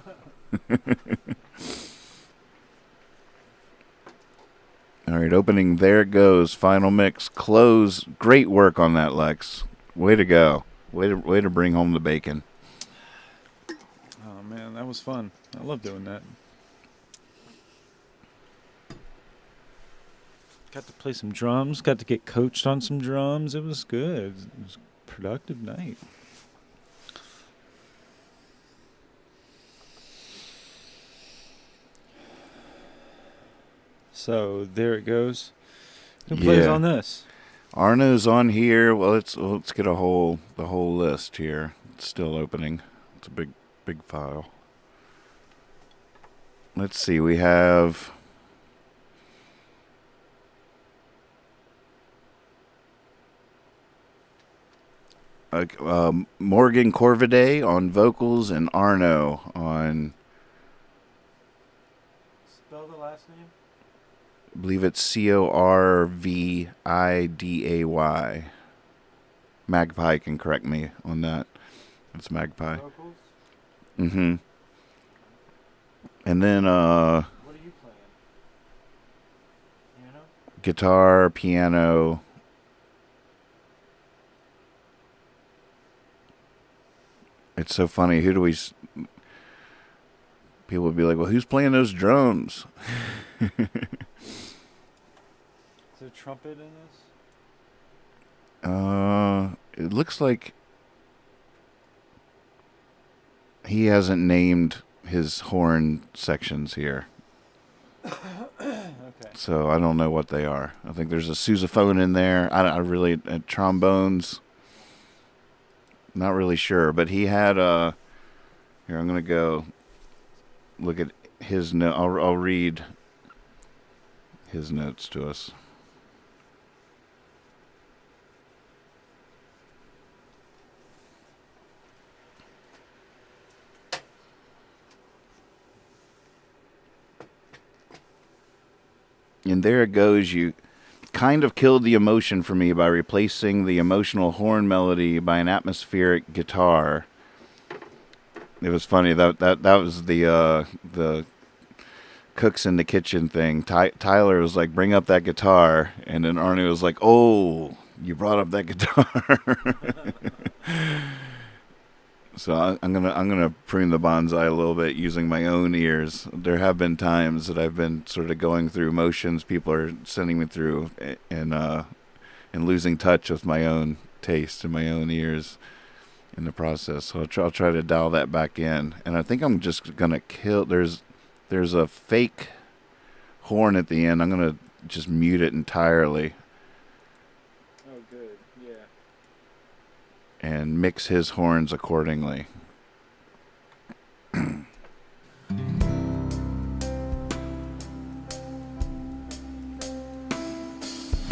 Speaker 2: All right, opening There It Goes, final mix, close. Great work on that, Lex. Way to go. Way to bring home the bacon.
Speaker 3: Oh, man, that was fun. I love doing that. Got to play some drums. Got to get coached on some drums. It was good. It was a productive night. So there it goes. Who plays on this?
Speaker 2: Arno's on here. Well, let's get the whole list here. It's still opening. It's a big file. Let's see. We have Morgan Corvidae on vocals and Arno on.
Speaker 3: Spell the last name.
Speaker 2: I believe it's Corviday. Magpie can correct me on that. It's Magpie.
Speaker 3: Vocals?
Speaker 2: Mm-hmm. And then
Speaker 3: What are you playing? Piano?
Speaker 2: guitar, piano. It's so funny. Who do we... People would be like, well, who's playing those drums?
Speaker 3: Is there trumpet in this?
Speaker 2: It looks like he hasn't named his horn sections here.
Speaker 3: Okay.
Speaker 2: So I don't know what they are. I think there's a sousaphone in there. I really... trombones. Not really sure. But he had... Here, I'm going to go look at his note. I'll read his notes to us. And there it goes. You kind of killed the emotion for me by replacing the emotional horn melody by an atmospheric guitar. It was funny that was the cooks in the kitchen thing. Tyler was like, "Bring up that guitar," and then Arnie was like, "Oh, you brought up that guitar." So I'm gonna prune the bonsai a little bit using my own ears. There have been times that I've been sort of going through motions people are sending me through, and losing touch with my own taste and my own ears in the process. So I'll try to dial that back in. And I think I'm just gonna kill. There's a fake horn at the end. I'm gonna just mute it entirely.
Speaker 3: Oh, good. Yeah.
Speaker 2: And mix his horns accordingly.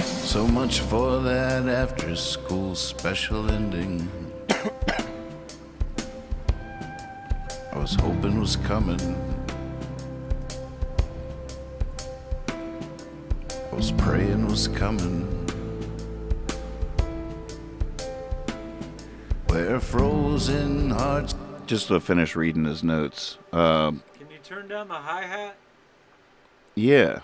Speaker 2: So much for that after school special ending. I was hoping was coming. I was praying was coming. Where frozen hearts. Just to finish reading his notes.
Speaker 3: Can you turn down the hi-hat?
Speaker 2: Yeah.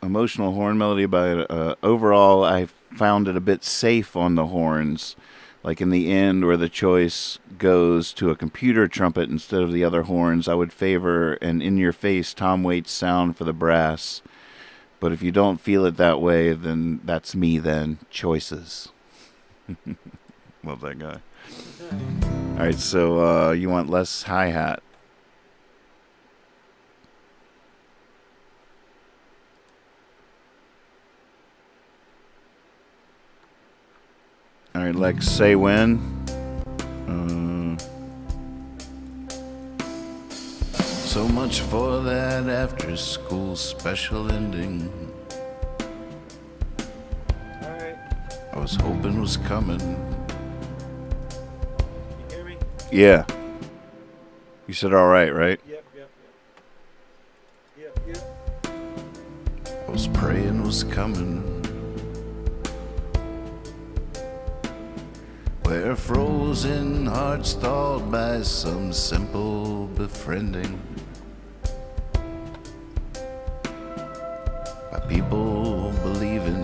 Speaker 2: Emotional horn melody by overall I found it a bit safe on the horns. Like in the end where the choice goes to a computer trumpet instead of the other horns, I would favor an in-your-face Tom Waits sound for the brass. But if you don't feel it that way, then that's me then. Choices. Love that guy. All right, so you want less hi-hat. All right, Lex, say when.
Speaker 1: So much for that after school special ending.
Speaker 3: All right.
Speaker 1: I was hoping was coming.
Speaker 3: You hear me?
Speaker 2: Yeah. You said all right, right?
Speaker 3: Yep.
Speaker 1: I was praying was coming. Where frozen hearts thawed by some simple befriending. By people believing.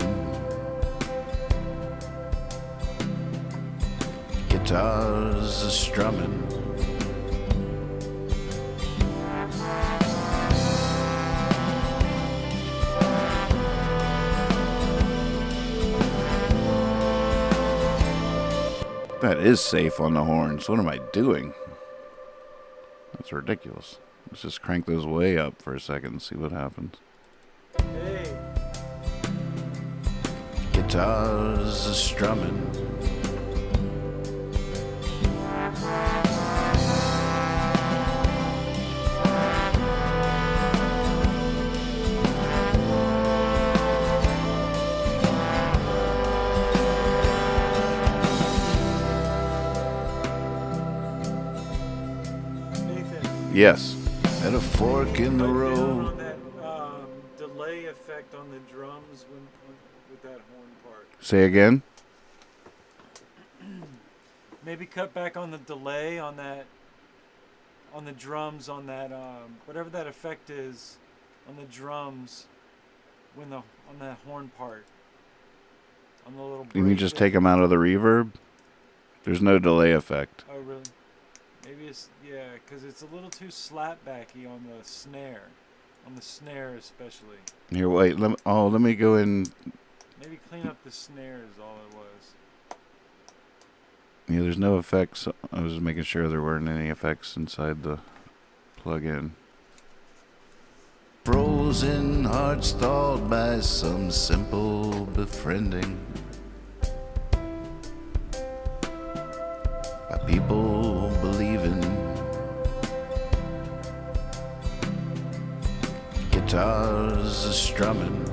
Speaker 1: Guitars are strumming.
Speaker 2: That is safe on the horns. What am I doing? That's ridiculous. Let's just crank those way up for a second and see what happens.
Speaker 3: Hey.
Speaker 1: Guitars are strumming.
Speaker 3: Nathan.
Speaker 2: Yes.
Speaker 1: At a fork in the
Speaker 3: Cut down
Speaker 1: road.
Speaker 3: on that delay effect on the drums with that horn part.
Speaker 2: Say again.
Speaker 3: Maybe cut back on the delay on that, on the drums on that whatever that effect is on the drums when the on that horn part. On the little.
Speaker 2: You mean
Speaker 3: break
Speaker 2: just
Speaker 3: bit.
Speaker 2: take them out of the reverb? There's no delay effect.
Speaker 3: Oh really? Maybe it's because it's a little too slapbacky on the snare, especially.
Speaker 2: Here, wait. Let me go in.
Speaker 3: Maybe clean up the snare is all it was.
Speaker 2: Yeah, there's no effects. I was just making sure there weren't any effects inside the plug-in.
Speaker 1: Frozen hearts thawed by some simple befriending. By people believing. Guitars are strumming.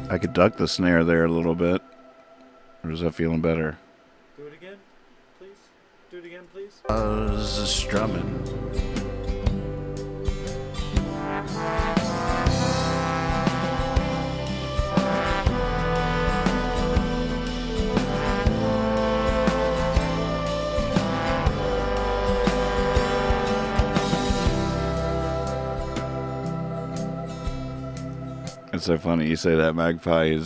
Speaker 2: I could duck the snare there a little bit. Or is that feeling better?
Speaker 3: Do it again, please. Do it again, please.
Speaker 1: Guitars are strumming.
Speaker 2: It's so funny you say that. Magpie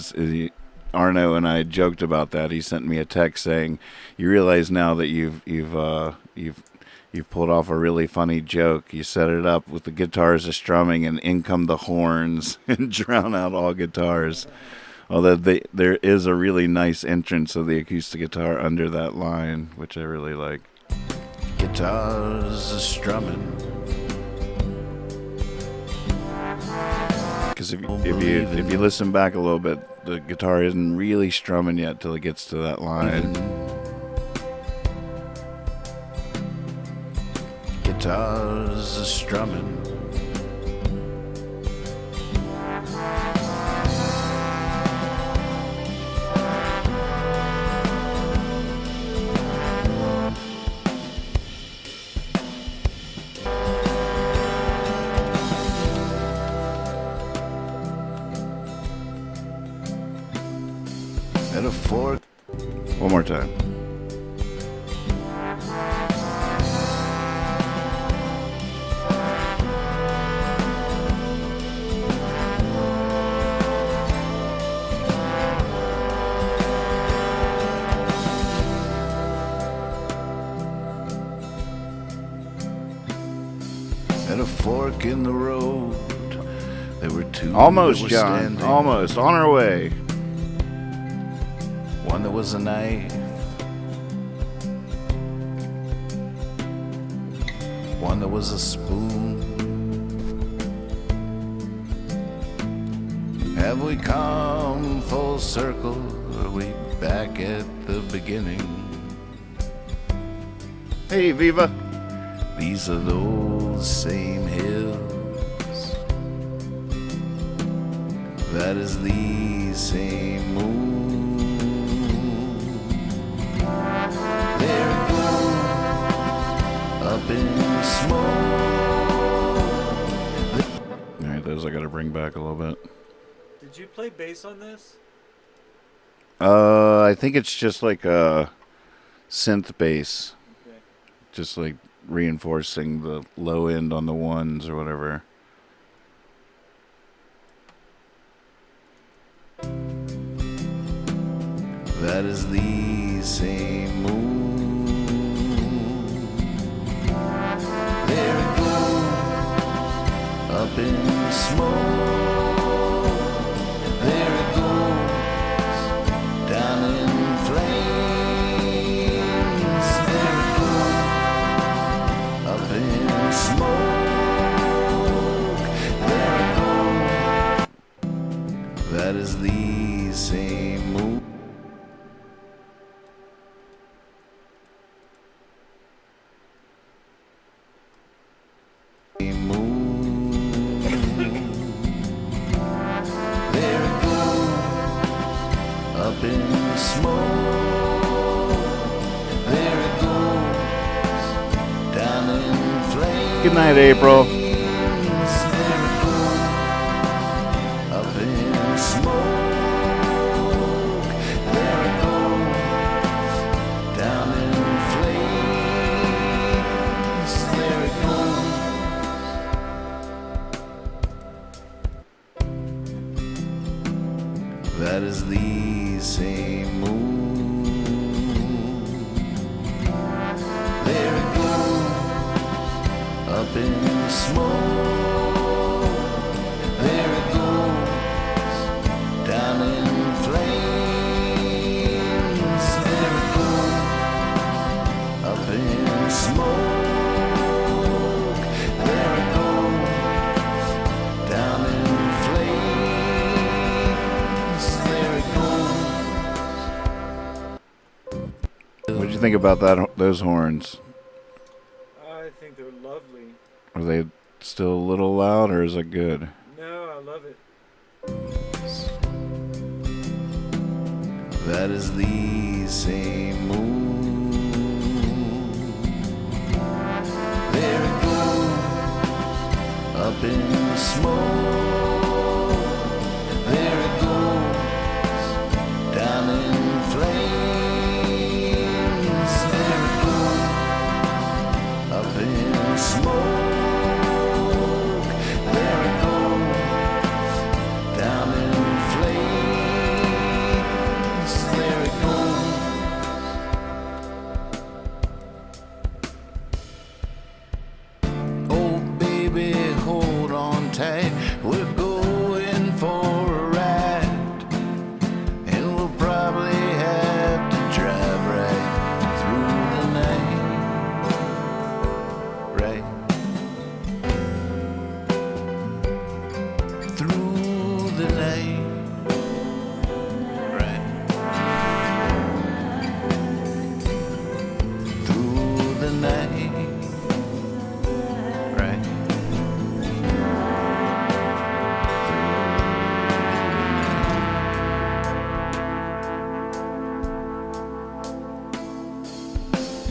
Speaker 2: Arno and I joked about that. He sent me a text saying, "You realize now that you've pulled off a really funny joke. You set it up with the guitars are strumming, and in come the horns and drown out all guitars." Although there is a really nice entrance of the acoustic guitar under that line, which I really like.
Speaker 1: Guitars are strumming.
Speaker 2: Because if you listen back a little bit, the guitar isn't really strumming yet till it gets to that line.
Speaker 1: Guitars are strumming. At a fork.
Speaker 2: One more time.
Speaker 1: a fork in the road. There were two
Speaker 2: Almost,
Speaker 1: that were
Speaker 2: John.
Speaker 1: standing.
Speaker 2: Almost. On our way.
Speaker 1: One that was a knife, one that was a spoon. Have we come full circle? Are we back at the beginning?
Speaker 2: Hey, Viva.
Speaker 1: These are those same hills. That is the same moon. There it goes, up in smoke.
Speaker 2: All right, those I got to bring back a little bit.
Speaker 3: Did you play bass on this?
Speaker 2: I think it's just like a synth bass.
Speaker 3: Okay.
Speaker 2: Just like reinforcing the low end on the ones or whatever.
Speaker 1: That is the same moon. There it goes, up in smoke. There it goes, down in flames. There it goes, up in smoke. There it goes, that is the same moon. There it goes, up in smoke. There it goes, down in flames.
Speaker 2: Good night, April.
Speaker 1: There it goes, up in smoke. There it goes, down in flames. There it goes. That is the same moon. There it goes, up in smoke. There it goes, down in flames. There it goes, up in smoke. There it goes, down in flames. There it goes.
Speaker 2: What'd you think about those horns?
Speaker 3: I think they're lovely.
Speaker 2: Are they still a little loud, or is it good?
Speaker 3: No, I love it.
Speaker 1: That is the same moon. There it goes, up in smoke. There it goes, down in flames. There it goes, up in smoke. There it goes, down in flames. There it goes. Oh, baby, hold on tight. We're going for a ride, and we'll probably have to drive right through the night. Right through the night. Right through the night. Right.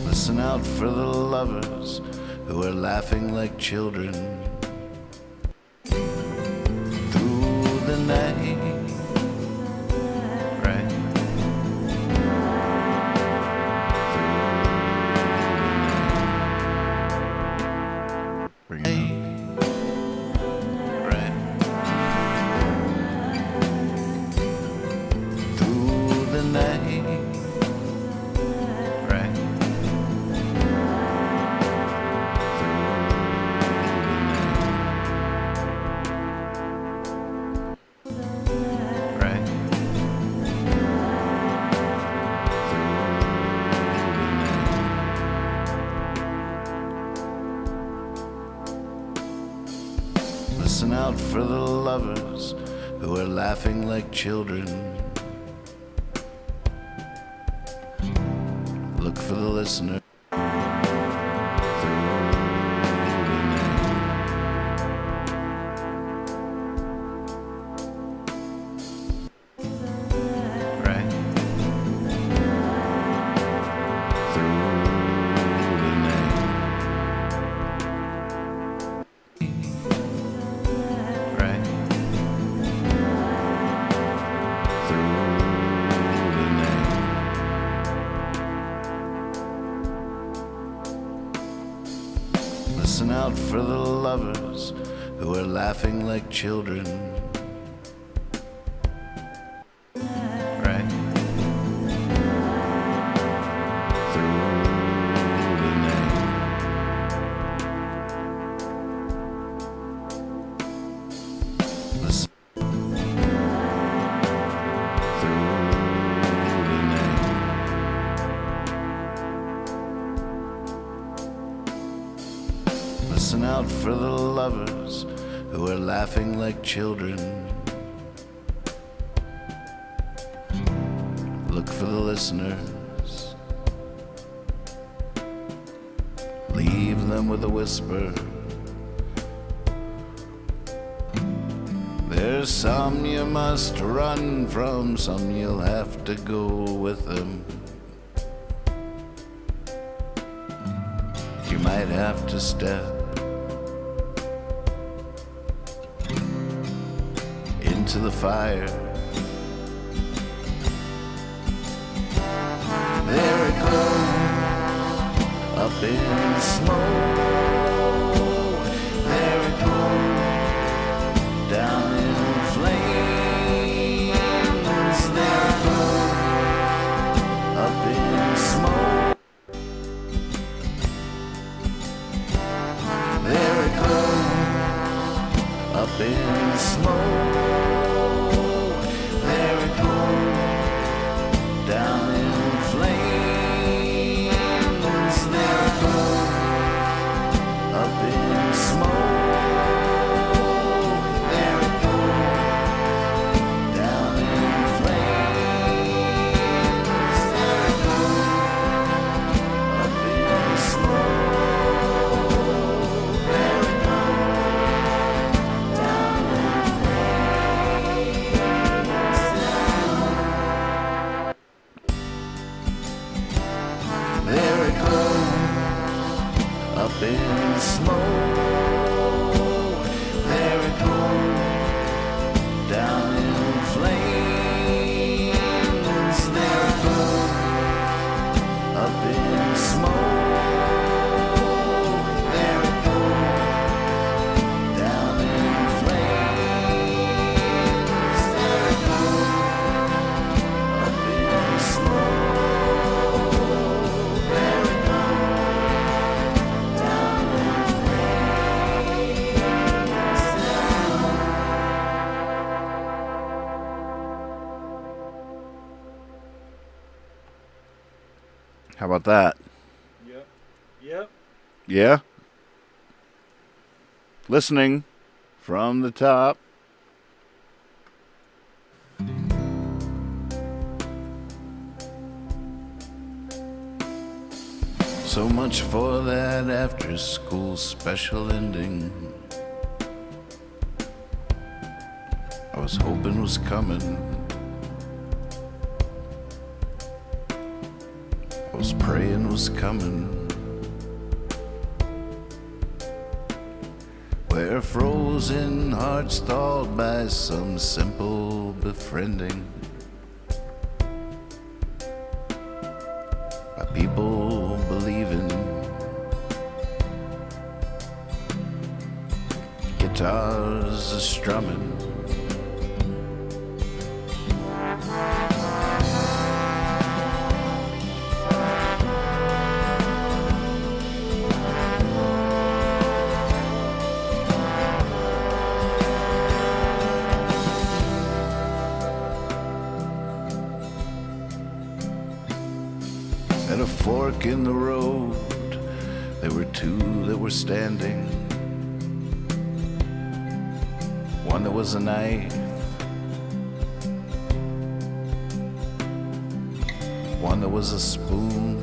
Speaker 1: Listen out for the lovers who are laughing like children. Through the night. Right. Bring it up. Right. Through the night. Right. Through the night. Listen out for the lovers who are laughing like children. Look for the listener through the night. Right? Through the night. Right? Through the night. Listen out for the lovers who are laughing like children. Right? Through the night. Listen. Through the night. Listen out for the lovers who are laughing like children. Look for the listeners. Leave them with a whisper. There's some you must run from, some you'll have to go with them. You might have to step into the fire. There it goes, up in smoke. There it goes, down in flames. There it goes, up in smoke. There it goes, up in smoke. There it goes, down in flames. There it goes, up in smoke. There it goes, down in flames. There it goes, up in smoke. There it goes, down in flames. There it goes, up in smoke. There it goes, down in flames. There it goes, up in smoke. There it goes, down in flames. There it goes, up in smoke. There it goes, down in
Speaker 2: How about that?
Speaker 3: Yep. Yep.
Speaker 2: Yeah? Listening from the top.
Speaker 1: So much for that after school special ending. I was hoping was coming. I was praying was coming. Where frozen hearts thawed by some simple befriending. By people believing. Guitars are strumming. At a fork in the road, there were two that were standing. One that was a knife, one that was a spoon.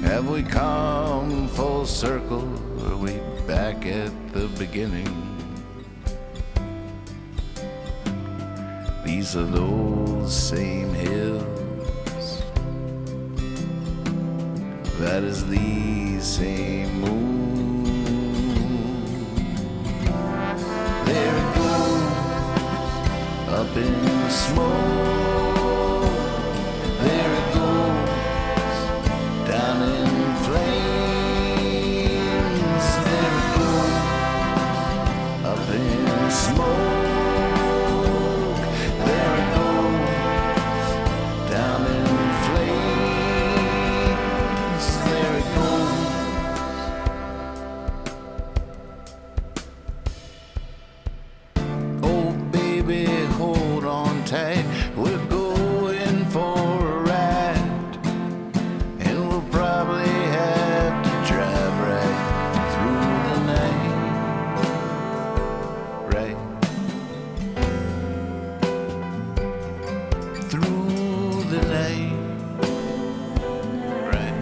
Speaker 1: Have we come full circle? Are we back at the beginning? These are those same hills. That is the same moon. There it goes, up in smoke. There it goes, down in flames. There it goes, up in smoke. There it goes, down in flames. There it goes. Oh baby, hold on tight. We're going for a ride, and we'll probably have to drive right through the night. Right through the night. Right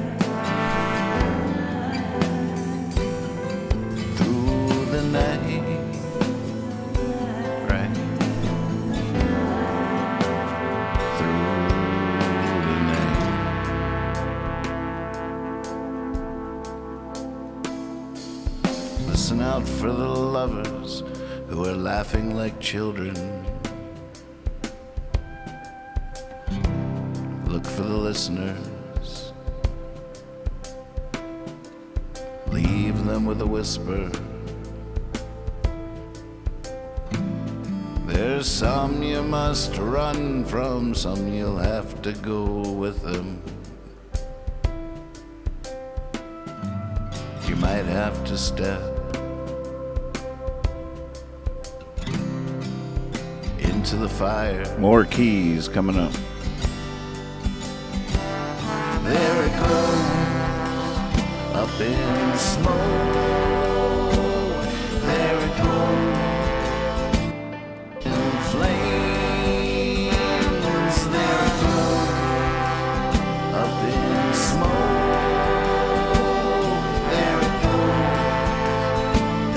Speaker 1: through the night. Right through the night. Listen out for the lovers who are laughing like children. Look for the listeners. Leave them with a whisper. There's some you must run from, some you'll have to go with them. You might have to step into the fire.
Speaker 2: More keys coming up.
Speaker 1: There it goes, up in smoke. There it goes, in flames. There it goes, up in smoke. There it goes,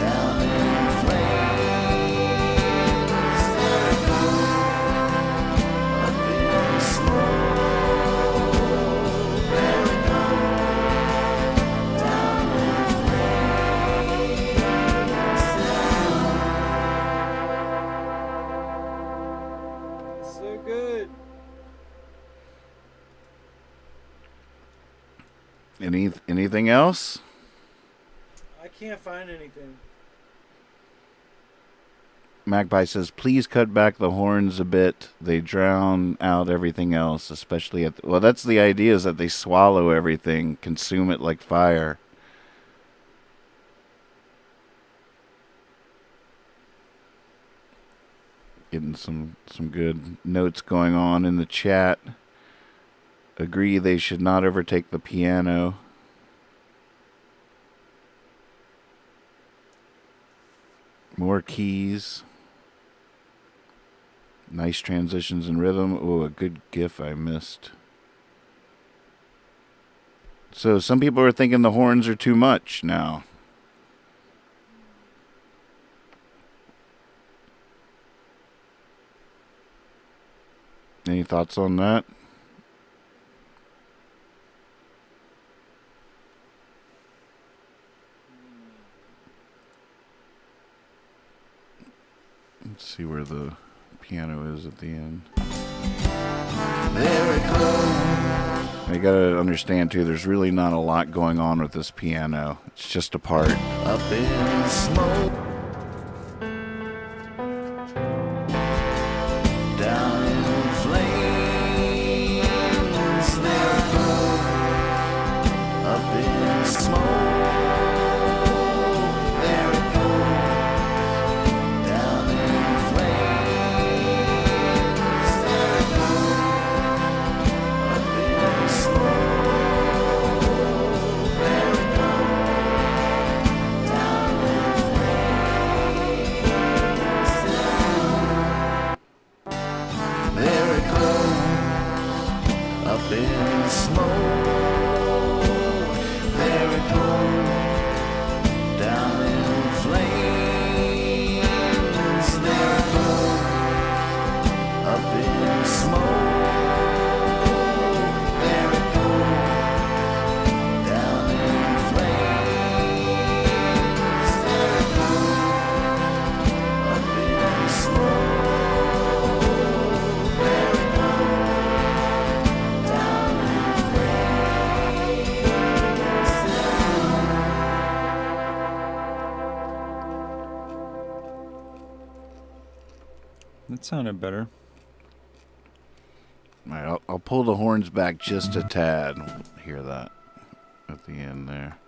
Speaker 1: down in flames. There it goes, up in smoke. There it goes, down in flames.
Speaker 3: So good.
Speaker 2: Anything else?
Speaker 3: I can't find anything.
Speaker 2: Magpie says, please cut back the horns a bit. They drown out everything else, especially at well, that's the idea, is that they swallow everything, consume it like fire. Getting some good notes going on in the chat. Agree they should not overtake the piano. More keys. Nice transitions in rhythm. Oh, a good gif I missed. So some people are thinking the horns are too much now. Any thoughts on that? Let's see where the piano is at the end.
Speaker 1: There it goes.
Speaker 2: You gotta understand too, there's really not a lot going on with this piano. It's just a part.
Speaker 1: Up in smoke. Down in flames. There it goes. Up in smoke. There it goes. Down in flames. There it goes. Up in smoke. There it goes. Down in
Speaker 3: sounded better.
Speaker 2: All right, I'll pull the horns back just a tad. We'll hear that at the end there.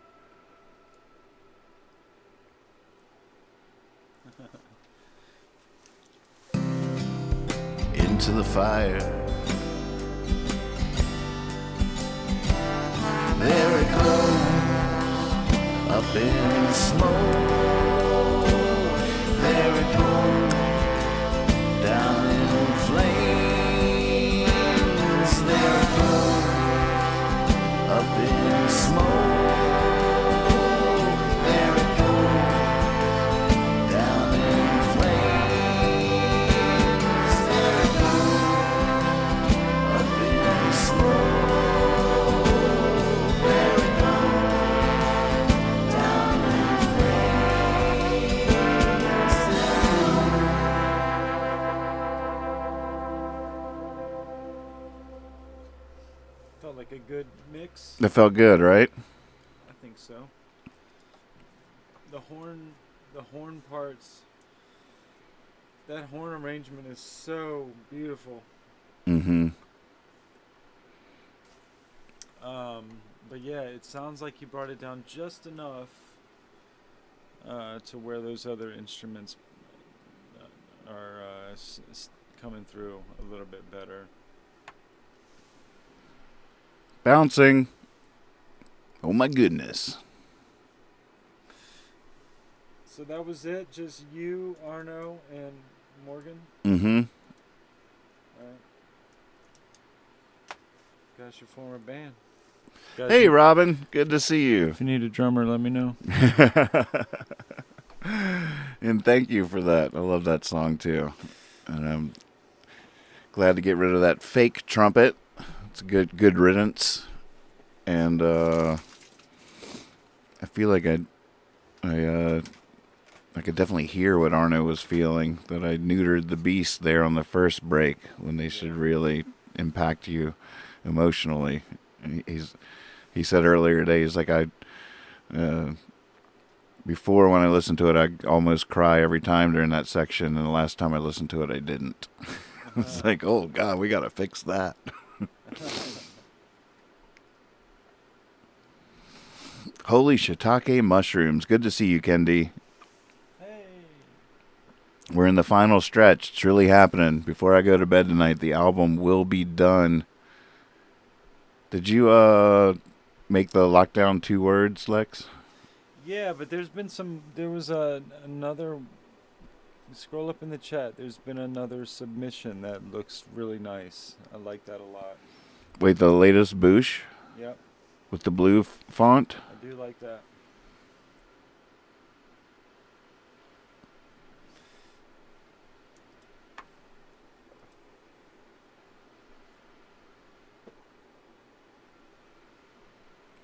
Speaker 2: Into the fire. There it goes, up in smoke. There it goes, down in flames. There it goes, up in smoke. There it goes, down in flames. There it goes, up in smoke.
Speaker 3: Felt like a good mix.
Speaker 2: That felt good, right?
Speaker 3: I think so. The horn parts. That horn arrangement is so beautiful.
Speaker 2: Mm-hmm.
Speaker 3: But yeah, it sounds like you brought it down just enough to where those other instruments are coming through a little bit better.
Speaker 2: Bouncing. Oh my goodness.
Speaker 3: So that was it? Just you, Arno, and Morgan?
Speaker 2: Mm-hmm.
Speaker 3: Alright. Guys, your former band.
Speaker 2: Hey, Robin. Good to see you.
Speaker 3: If you need a drummer, let me know.
Speaker 2: And thank you for that. I love that song, too. And I'm glad to get rid of that fake trumpet. It's a good riddance. And I feel like I could definitely hear what Arno was feeling, that I neutered the beast there on the first break when they should really impact you emotionally. And he said earlier today, he's like, before when I listened to it, I almost cry every time during that section, and the last time I listened to it, I didn't. It's like, oh God, we got to fix that. Holy shiitake mushrooms. Good to see you, Kendi.
Speaker 3: Hey.
Speaker 2: We're in the final stretch. It's really happening. Before I go to bed tonight, the album will be done. Did you make the lockdown 2 words, Lex?
Speaker 3: Yeah, but there was another, scroll up in the chat, there's been another submission that looks really nice. I like that a lot.
Speaker 2: Wait, the latest Boosh
Speaker 3: Yep,
Speaker 2: with the blue font?
Speaker 3: I do like that.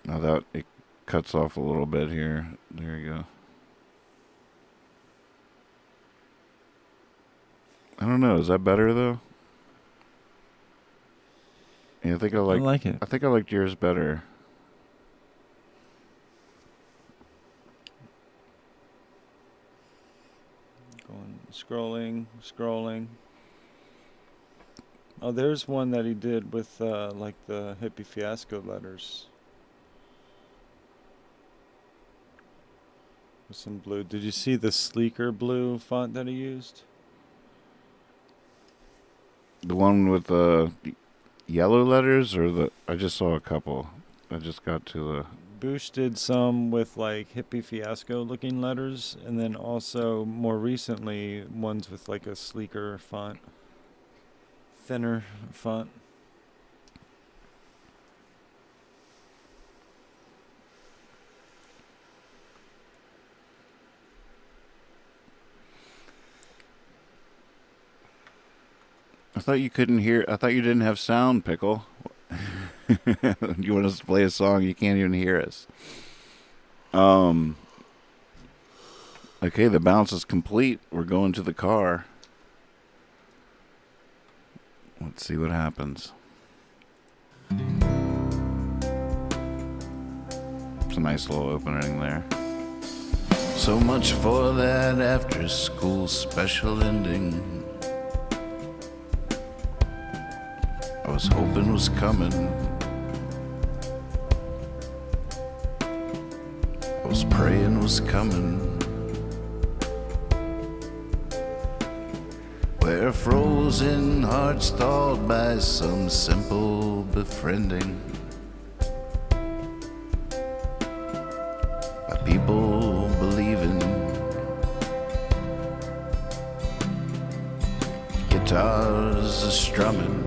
Speaker 2: Now that it cuts off a little bit here. There you go. I don't know. Is that better though? Yeah, I think I
Speaker 3: like it.
Speaker 2: I think I liked yours better.
Speaker 3: Scrolling. Oh, there's one that he did with like the hippie fiasco letters. With some blue. Did you see the sleeker blue font that he used?
Speaker 2: The one with the yellow letters, or I just saw a couple. I just got to the.
Speaker 3: Bush did some with like hippie fiasco looking letters, and then also more recently ones with like a sleeker font, thinner font.
Speaker 2: I thought you couldn't hear. I thought you didn't have sound, Pickle. You want us to play a song? You can't even hear us. Okay, the bounce is complete. We're going to the car. Let's see what happens. It's a nice little opening there. So much for that after school special ending. was hoping was coming. I was praying was coming. Where frozen hearts thawed by some simple befriending. By people believing. Guitars are strumming.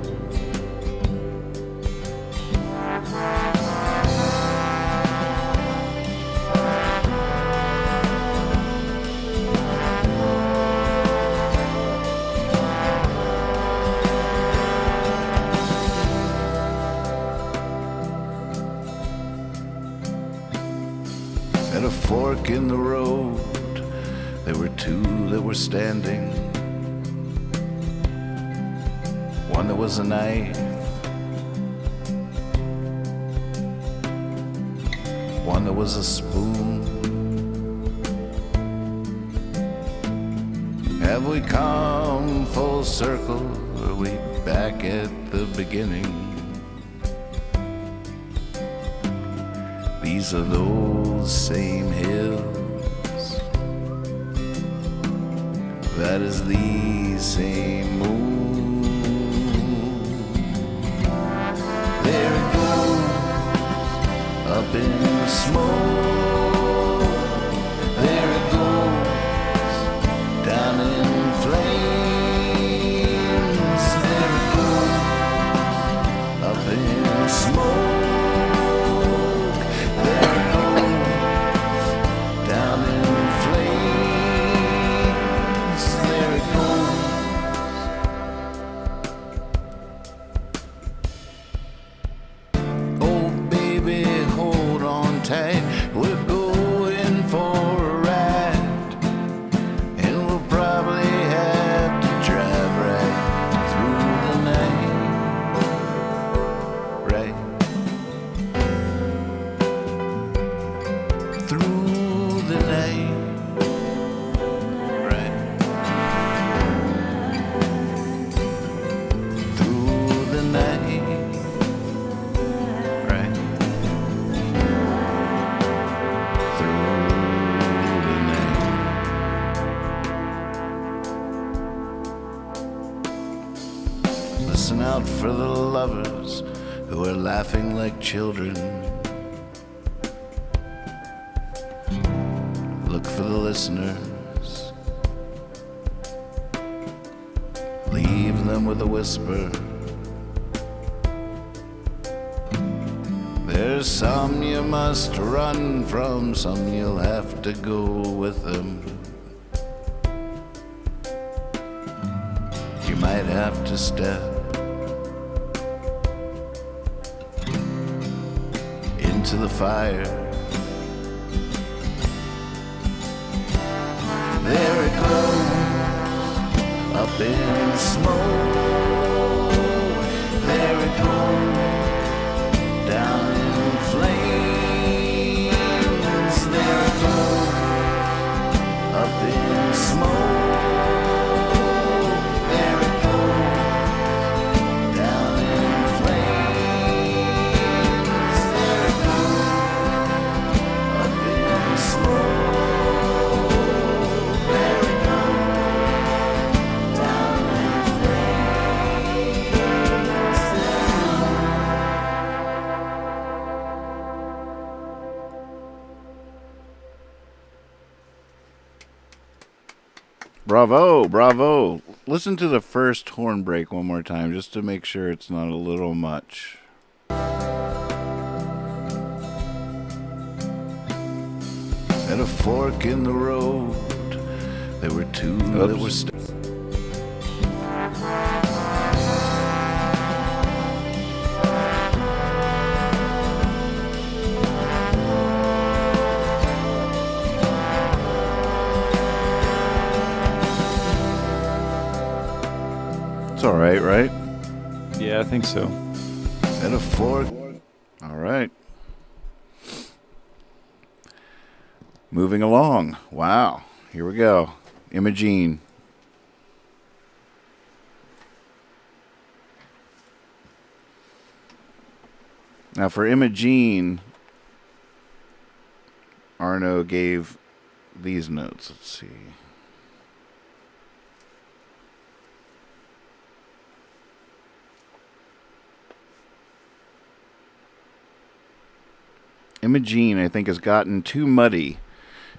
Speaker 2: At a fork in the road, there were two that were standing. One that was a knife, one that was a spoon. Have we come full circle? Are we back at the beginning? These are those same hills. That is the same moon. There it goes, up in smoke. There it goes, down in flames. There it goes, up in smoke. We're going for a ride, and we'll probably have to drive right through the night, right through the night, right through the night, right. Listen out for the lovers who are laughing like children. Look for the listeners. Leave them with a whisper. There's some you must run from, some you'll have to go with them. You might have to step into the fire. There it goes, up in smoke. There it goes, down in flames. There it goes, up in smoke. Bravo, bravo. Listen to the first horn break one more time just to make sure it's not a little much. At a fork in the road, there were two that were It's all right, right?
Speaker 3: Yeah, I think so.
Speaker 2: At a fork. All right. Moving along. Wow. Here we go. Imogene. Now for Imogene, Arno gave these notes. Let's see. Imogene, I think, has gotten too muddy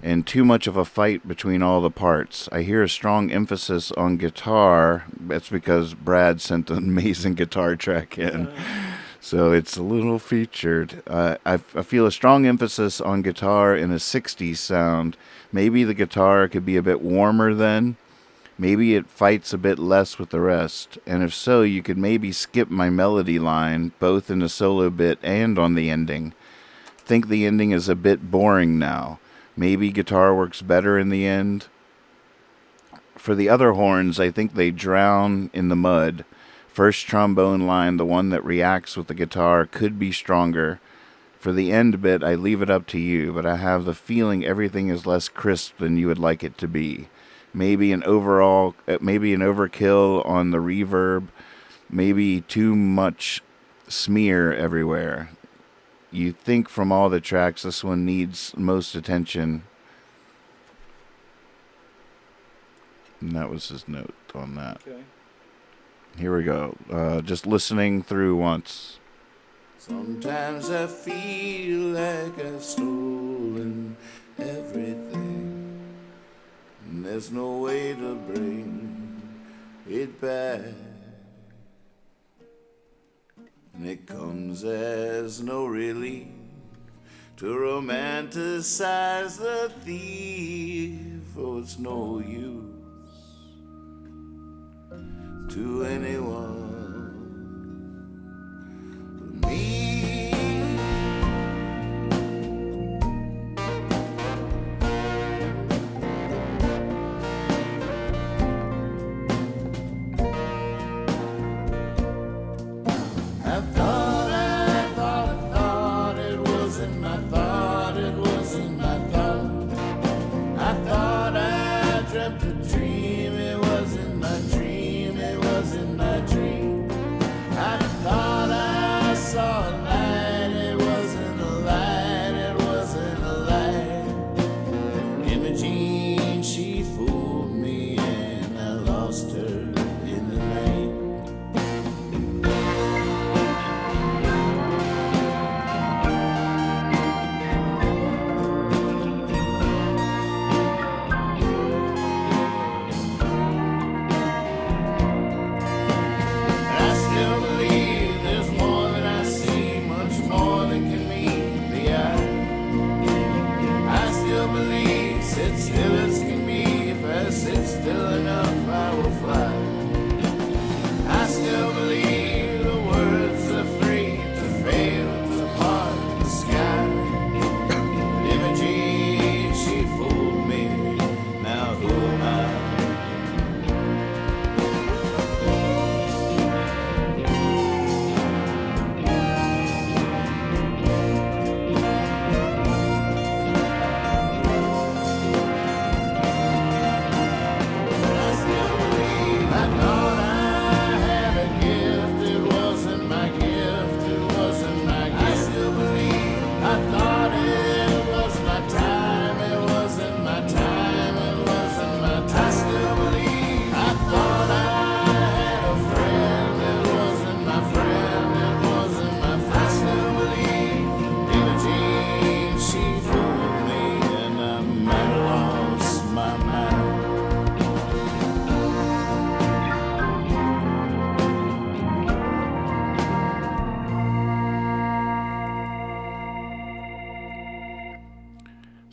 Speaker 2: and too much of a fight between all the parts. I hear a strong emphasis on guitar. That's because Brad sent an amazing guitar track in. So it's a little featured. I feel a strong emphasis on guitar in a 60s sound. Maybe the guitar could be a bit warmer then. Maybe it fights a bit less with the rest. And if so, you could maybe skip my melody line, both in the solo bit and on the ending. Think the ending is a bit boring now. Maybe guitar works better in the end. For the other horns, I think they drown in the mud. First trombone line, the one that reacts with the guitar, could be stronger. For the end bit, I leave it up to you, but I have the feeling everything is less crisp than you would like it to be. Maybe an overkill on the reverb. Maybe too much smear everywhere. You think from all the tracks, this one needs most attention. And that was his note on that.
Speaker 3: Okay.
Speaker 2: Here we go. Just listening through once.
Speaker 1: Sometimes I feel like I've stolen everything, and there's no way to bring it back. And it comes as no relief to romanticize the thief. Oh, it's no use to anyone but me.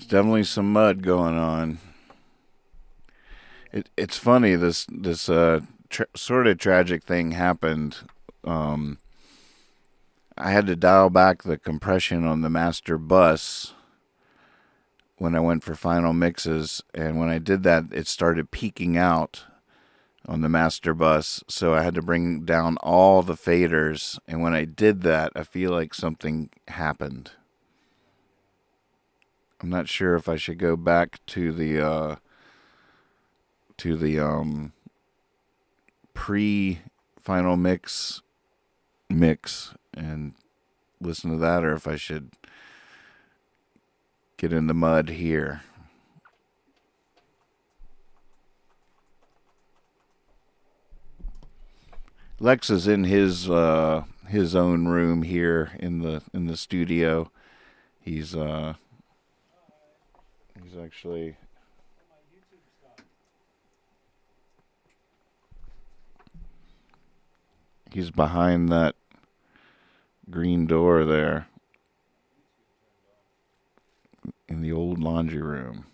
Speaker 2: Definitely some mud going on. It's funny, this sort of tragic thing happened. I had to dial back the compression on the master bus when I went for final mixes, and when I did that, it started peaking out on the master bus, so I had to bring down all the faders, and when I did that, I feel like something happened. I'm not sure if I should go back to the pre-final mix and listen to that or if I should get in the mud here. Lex is in his own room here in the studio. He's actually he's behind that green door there in the old laundry room.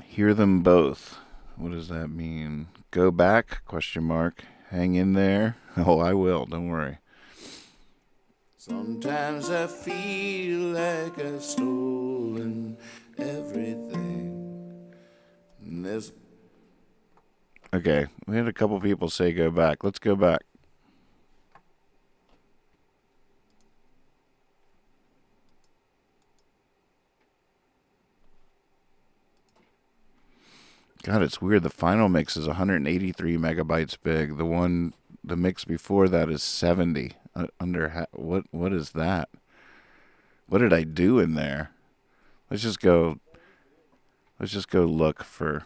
Speaker 2: Hear them both. What does that mean? Go back? Question mark. Hang in there. Oh, I will. Don't worry.
Speaker 1: Sometimes I feel like I've stolen everything. And there's
Speaker 2: Okay, we had a couple people say go back. Let's go back. God, it's weird. The final mix is 183 megabytes big. The mix before that is 70. What is that? What did I do in there? Let's just go look for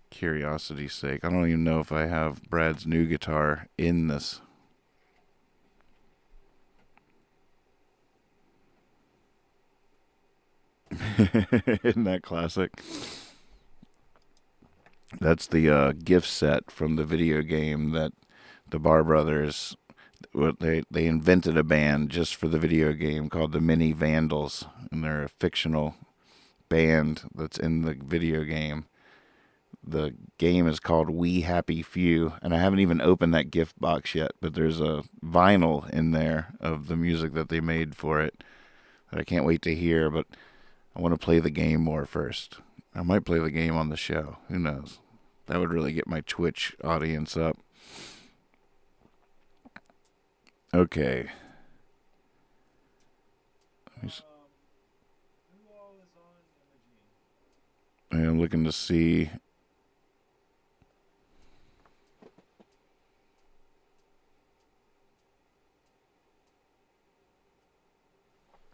Speaker 2: curiosity's sake. I don't even know if I have Brad's new guitar in this. Isn't that classic? That's the gift set from the video game that the Barr Brothers, they invented a band just for the video game called the Mini Vandals, and they're a fictional band that's in the video game. The game is called We Happy Few, and I haven't even opened that gift box yet, but there's a vinyl in there of the music that they made for it that I can't wait to hear, but I want to play the game more first. I might play the game on the show. Who knows? That would really get my Twitch audience up. Okay. I'm looking to see.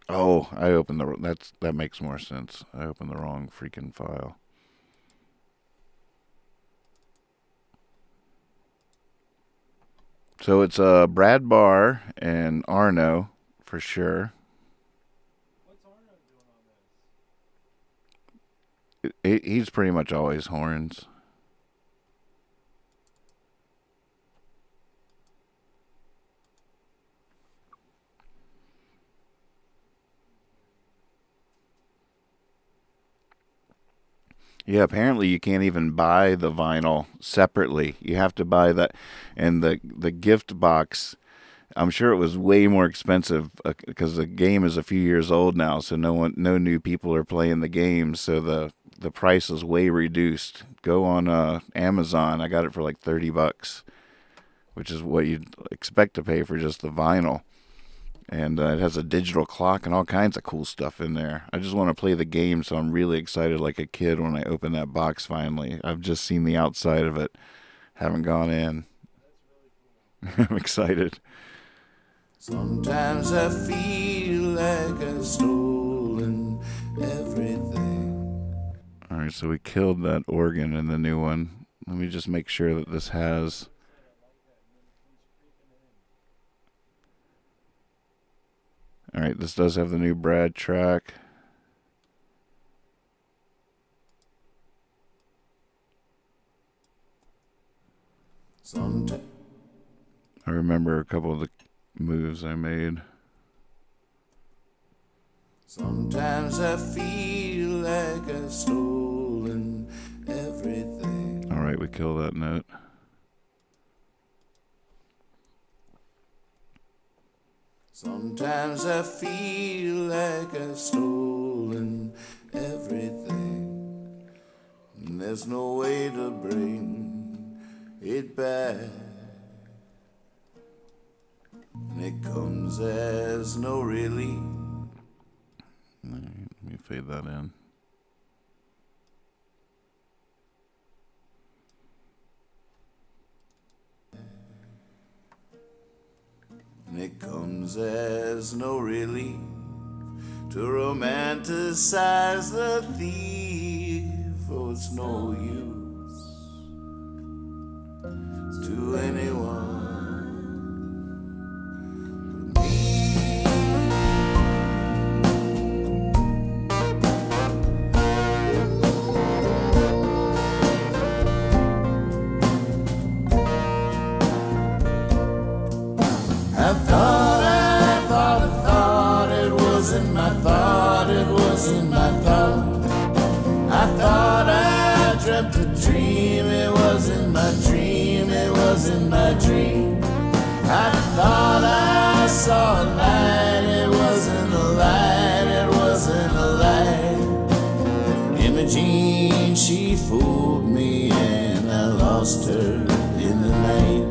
Speaker 2: Oh, I opened that makes more sense. I opened the wrong freaking file. So it's Brad Barr and Arno for sure.
Speaker 3: What's Arno doing on this?
Speaker 2: He's pretty much always horns. Yeah, apparently you can't even buy the vinyl separately. You have to buy that, and the gift box. I'm sure it was way more expensive because the game is a few years old now, so no new people are playing the game, so the price is way reduced. Go on Amazon. I got it for like $30, which is what you'd expect to pay for just the vinyl. And it has a digital clock and all kinds of cool stuff in there. I just want to play the game, so I'm really excited like a kid when I open that box finally. I've just seen the outside of it. Haven't gone in. I'm excited.
Speaker 1: sometimes I feel like I've stolen everything.
Speaker 2: All right, so we killed that organ in the new one. Let me just make sure that this has... All right, this does have the new Brad track.
Speaker 1: Sometimes
Speaker 2: I remember a couple of the moves I made.
Speaker 1: Sometimes I feel like I've stolen everything.
Speaker 2: All right, we kill that note.
Speaker 1: Sometimes I feel like I've stolen everything. And there's no way to bring it back. and it comes as no relief.
Speaker 2: Let me fade that in.
Speaker 1: And it comes as no relief to romanticize the thief. Oh, it's no use to anyone but me. I thought it was in my thought, it was in my thought. I thought I dreamt a dream, it was in my dream, it was in my dream. I thought I saw a light, it wasn't a light, it wasn't a light. Imogene, she fooled me and I lost her in the night.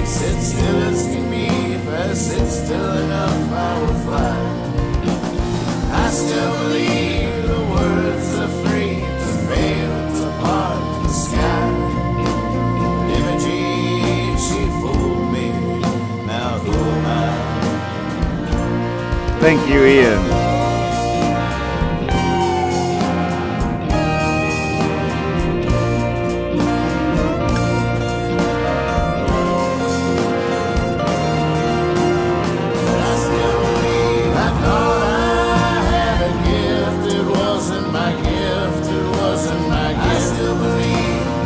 Speaker 1: Sit still as can be, if I sit still enough I will fly. I still believe the words are free to fail to part the sky. But Imogene, she fooled me, now who am I?
Speaker 2: Thank you, Ian.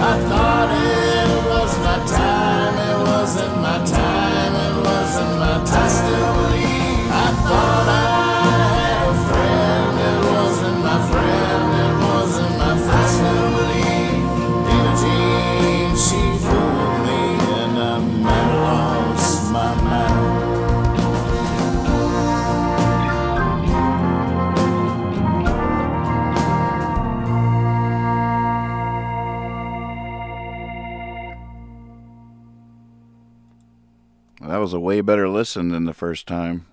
Speaker 1: I thought it was my time, it wasn't my time, it wasn't my time. I still believe. I thought I had a friend, it wasn't my friend, it wasn't my friend. I still believe. Imogene, she fooled me and I might have lost my mind.
Speaker 2: That was a way better listen than the first time.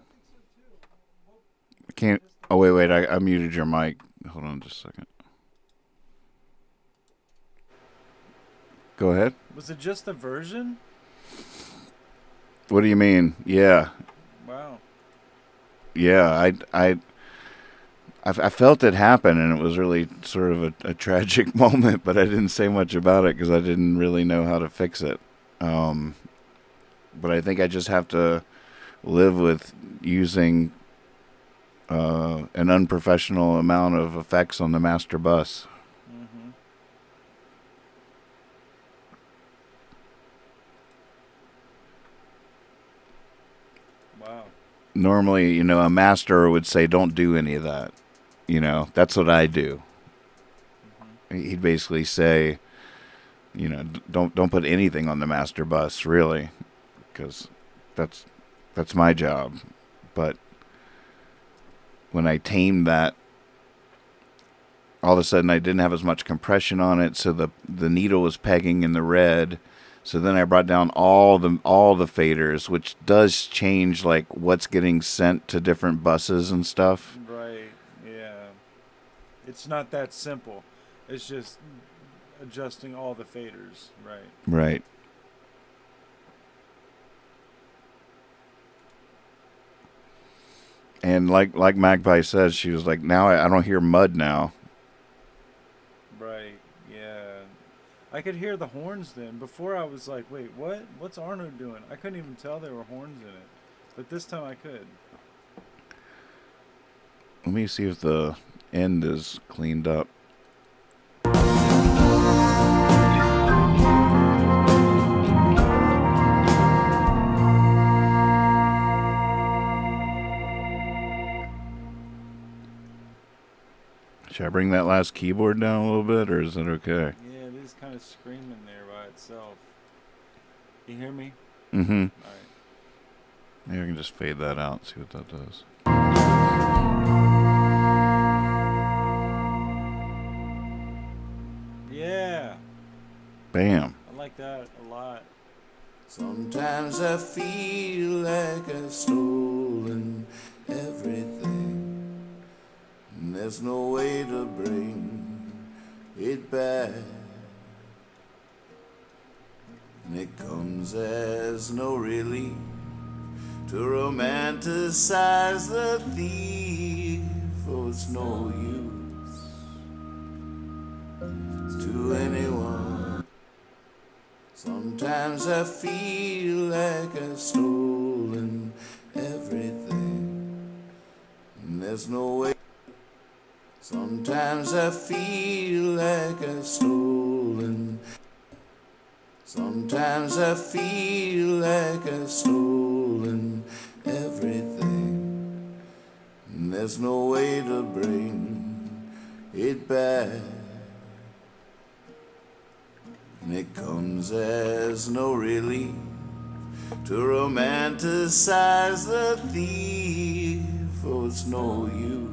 Speaker 2: I can't. Oh, wait. I muted your mic. Hold on just a second. Go ahead.
Speaker 3: Was it just a version?
Speaker 2: What do you mean? Yeah.
Speaker 3: Wow.
Speaker 2: Yeah. I felt it happen, and it was really sort of a tragic moment, but I didn't say much about it because I didn't really know how to fix it. But I think I just have to live with using an unprofessional amount of effects on the master bus.
Speaker 3: Mm-hmm. Wow.
Speaker 2: Normally, a master would say, don't do any of that. That's what I do.
Speaker 3: Mm-hmm.
Speaker 2: He'd basically say, don't put anything on the master bus, really, because that's my job. But when I tamed that, all of a sudden I didn't have as much compression on it, so the needle was pegging in the red. So then I brought down all the faders, which does change like what's getting sent to different buses and stuff.
Speaker 3: Right. Yeah. It's not that simple. It's just adjusting all the faders. Right.
Speaker 2: Right. And like Magpie says, she was like, now I don't hear mud now.
Speaker 3: Right. Yeah. I could hear the horns then. Before I was like, wait, what? What's Arno doing? I couldn't even tell there were horns in it. But this time I could.
Speaker 2: Let me see if the end is cleaned up. Should I bring that last keyboard down a little bit, or is it okay?
Speaker 3: Yeah, it is kind of screaming there by itself. You hear me?
Speaker 2: Mm-hmm.
Speaker 3: All right.
Speaker 2: Maybe I can just fade that out and see what that does.
Speaker 3: Yeah,
Speaker 2: Bam.
Speaker 3: I like that a lot.
Speaker 1: Sometimes I feel like I've stolen everything, and there's no way to bring it back. And it comes as no relief to romanticize the thief. Oh, it's no use to anyone. Sometimes I feel like I've stolen everything, and there's no way. Sometimes I feel like I've stolen. Sometimes I feel like I've stolen everything, and there's no way to bring it back. And it comes as no relief to romanticize the thief. Oh, it's no use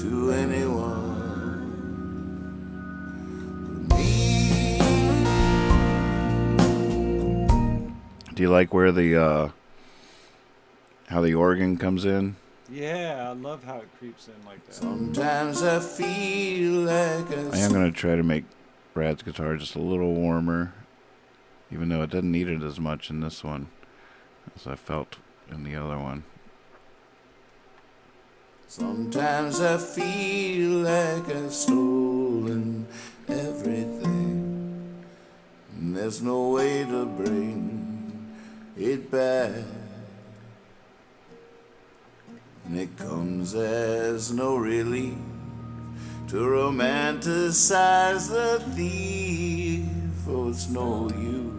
Speaker 1: to anyone.
Speaker 2: Do you like where the how the organ comes in?
Speaker 3: Yeah, I love how it creeps in like that.
Speaker 1: Sometimes I feel like
Speaker 2: I am going to try to make Brad's guitar just a little warmer, even though it doesn't need it as much in this one as I felt in the other one.
Speaker 1: Sometimes I feel like I've stolen everything, and there's no way to bring it back. And it comes as no relief to romanticize the thief. Oh, it's no use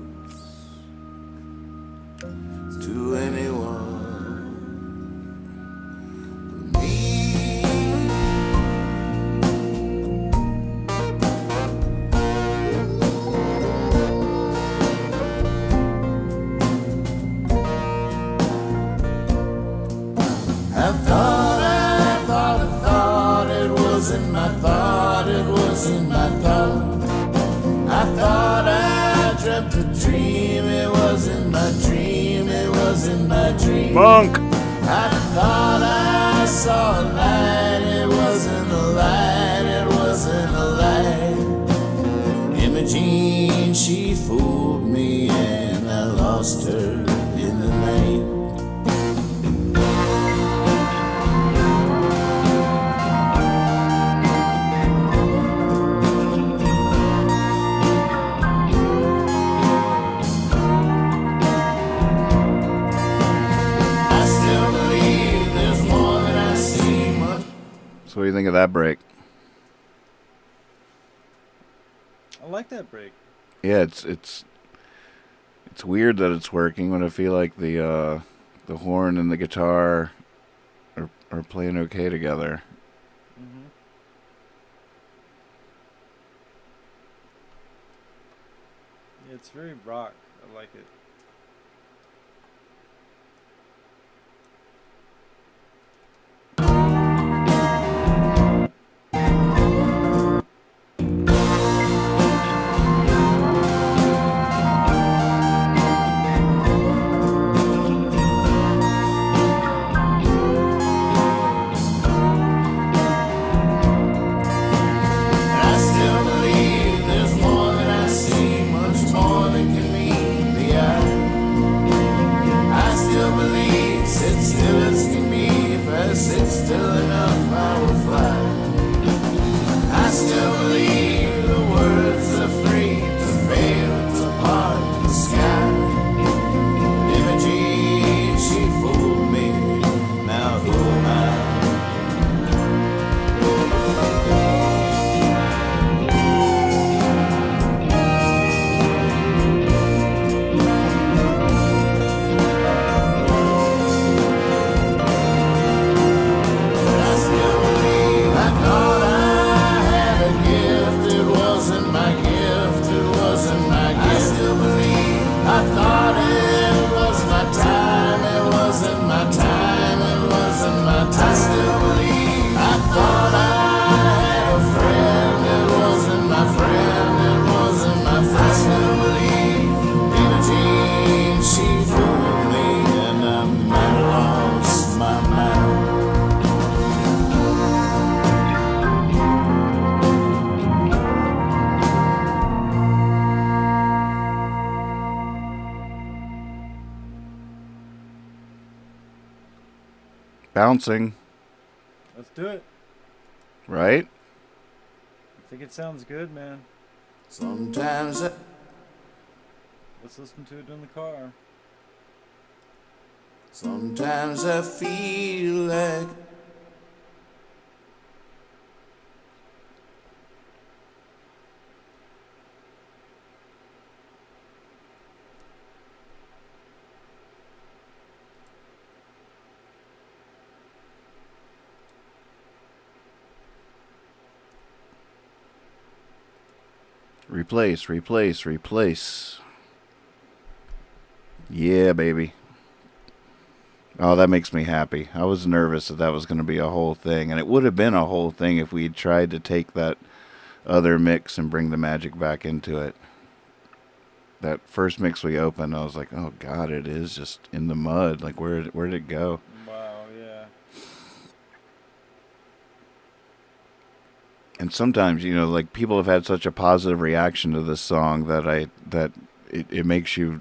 Speaker 1: to anyone.
Speaker 2: Monk!
Speaker 1: I thought I saw a light, it wasn't a light, it wasn't a light. Imogene, she fooled me and I lost her in the night.
Speaker 2: So what do you think of that break?
Speaker 3: I like that break.
Speaker 2: Yeah, it's weird that it's working when I feel like the horn and the guitar are playing okay together.
Speaker 3: Mm-hmm. Yeah, it's very rock. I like it.
Speaker 1: I still believe there's more than I see, much more than can meet the eye.
Speaker 2: Bouncing,
Speaker 3: Let's do it.
Speaker 2: right?
Speaker 3: I think it sounds good, man.
Speaker 1: Sometimes
Speaker 3: Let's listen to it in the car.
Speaker 1: sometimes I feel like
Speaker 2: Replace, replace, replace. Yeah, baby. Oh, that makes me happy. I was nervous that was going to be a whole thing, and it would have been a whole thing if we had tried to take that other mix and bring the magic back into it. That first mix we opened, I was like, oh God, it is just in the mud. Like, where'd it go?
Speaker 3: Wow, yeah.
Speaker 2: And sometimes, you know, like people have had such a positive reaction to this song that it makes you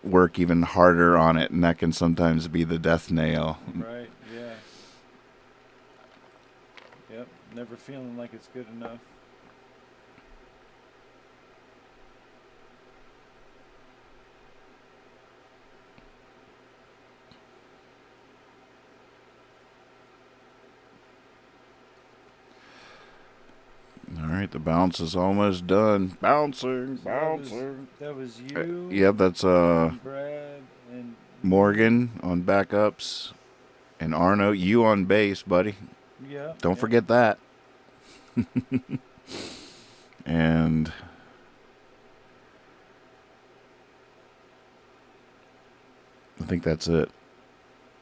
Speaker 2: work even harder on it, and that can sometimes be the death nail.
Speaker 3: Right, yeah. Yep, never feeling like it's good enough.
Speaker 2: All right, the bounce is almost done. Bouncing,
Speaker 3: So
Speaker 2: bouncing.
Speaker 3: That was you,
Speaker 2: Yep, that's
Speaker 3: Brad, and
Speaker 2: Morgan on backups, and Arno, you on bass, buddy.
Speaker 3: yeah.
Speaker 2: Don't
Speaker 3: yeah.
Speaker 2: forget that. And I think that's it.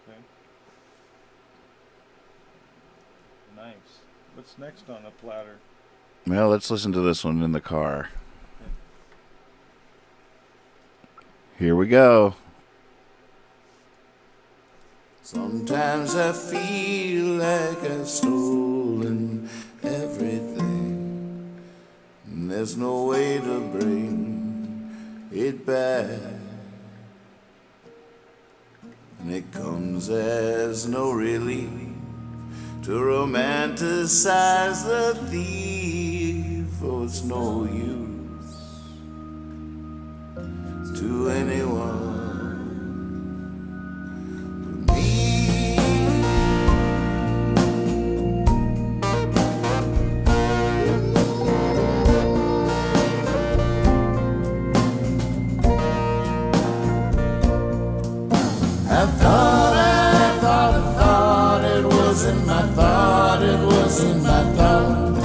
Speaker 3: Okay. Nice. What's next on the platter?
Speaker 2: Well, let's listen to this one in the car. Here we go.
Speaker 1: sometimes I feel like I've stolen everything. And there's no way to bring it back. And it comes as no relief to romanticize the thief. Oh, it's no use to anyone but me. I thought it was in my thought, it was in my thought.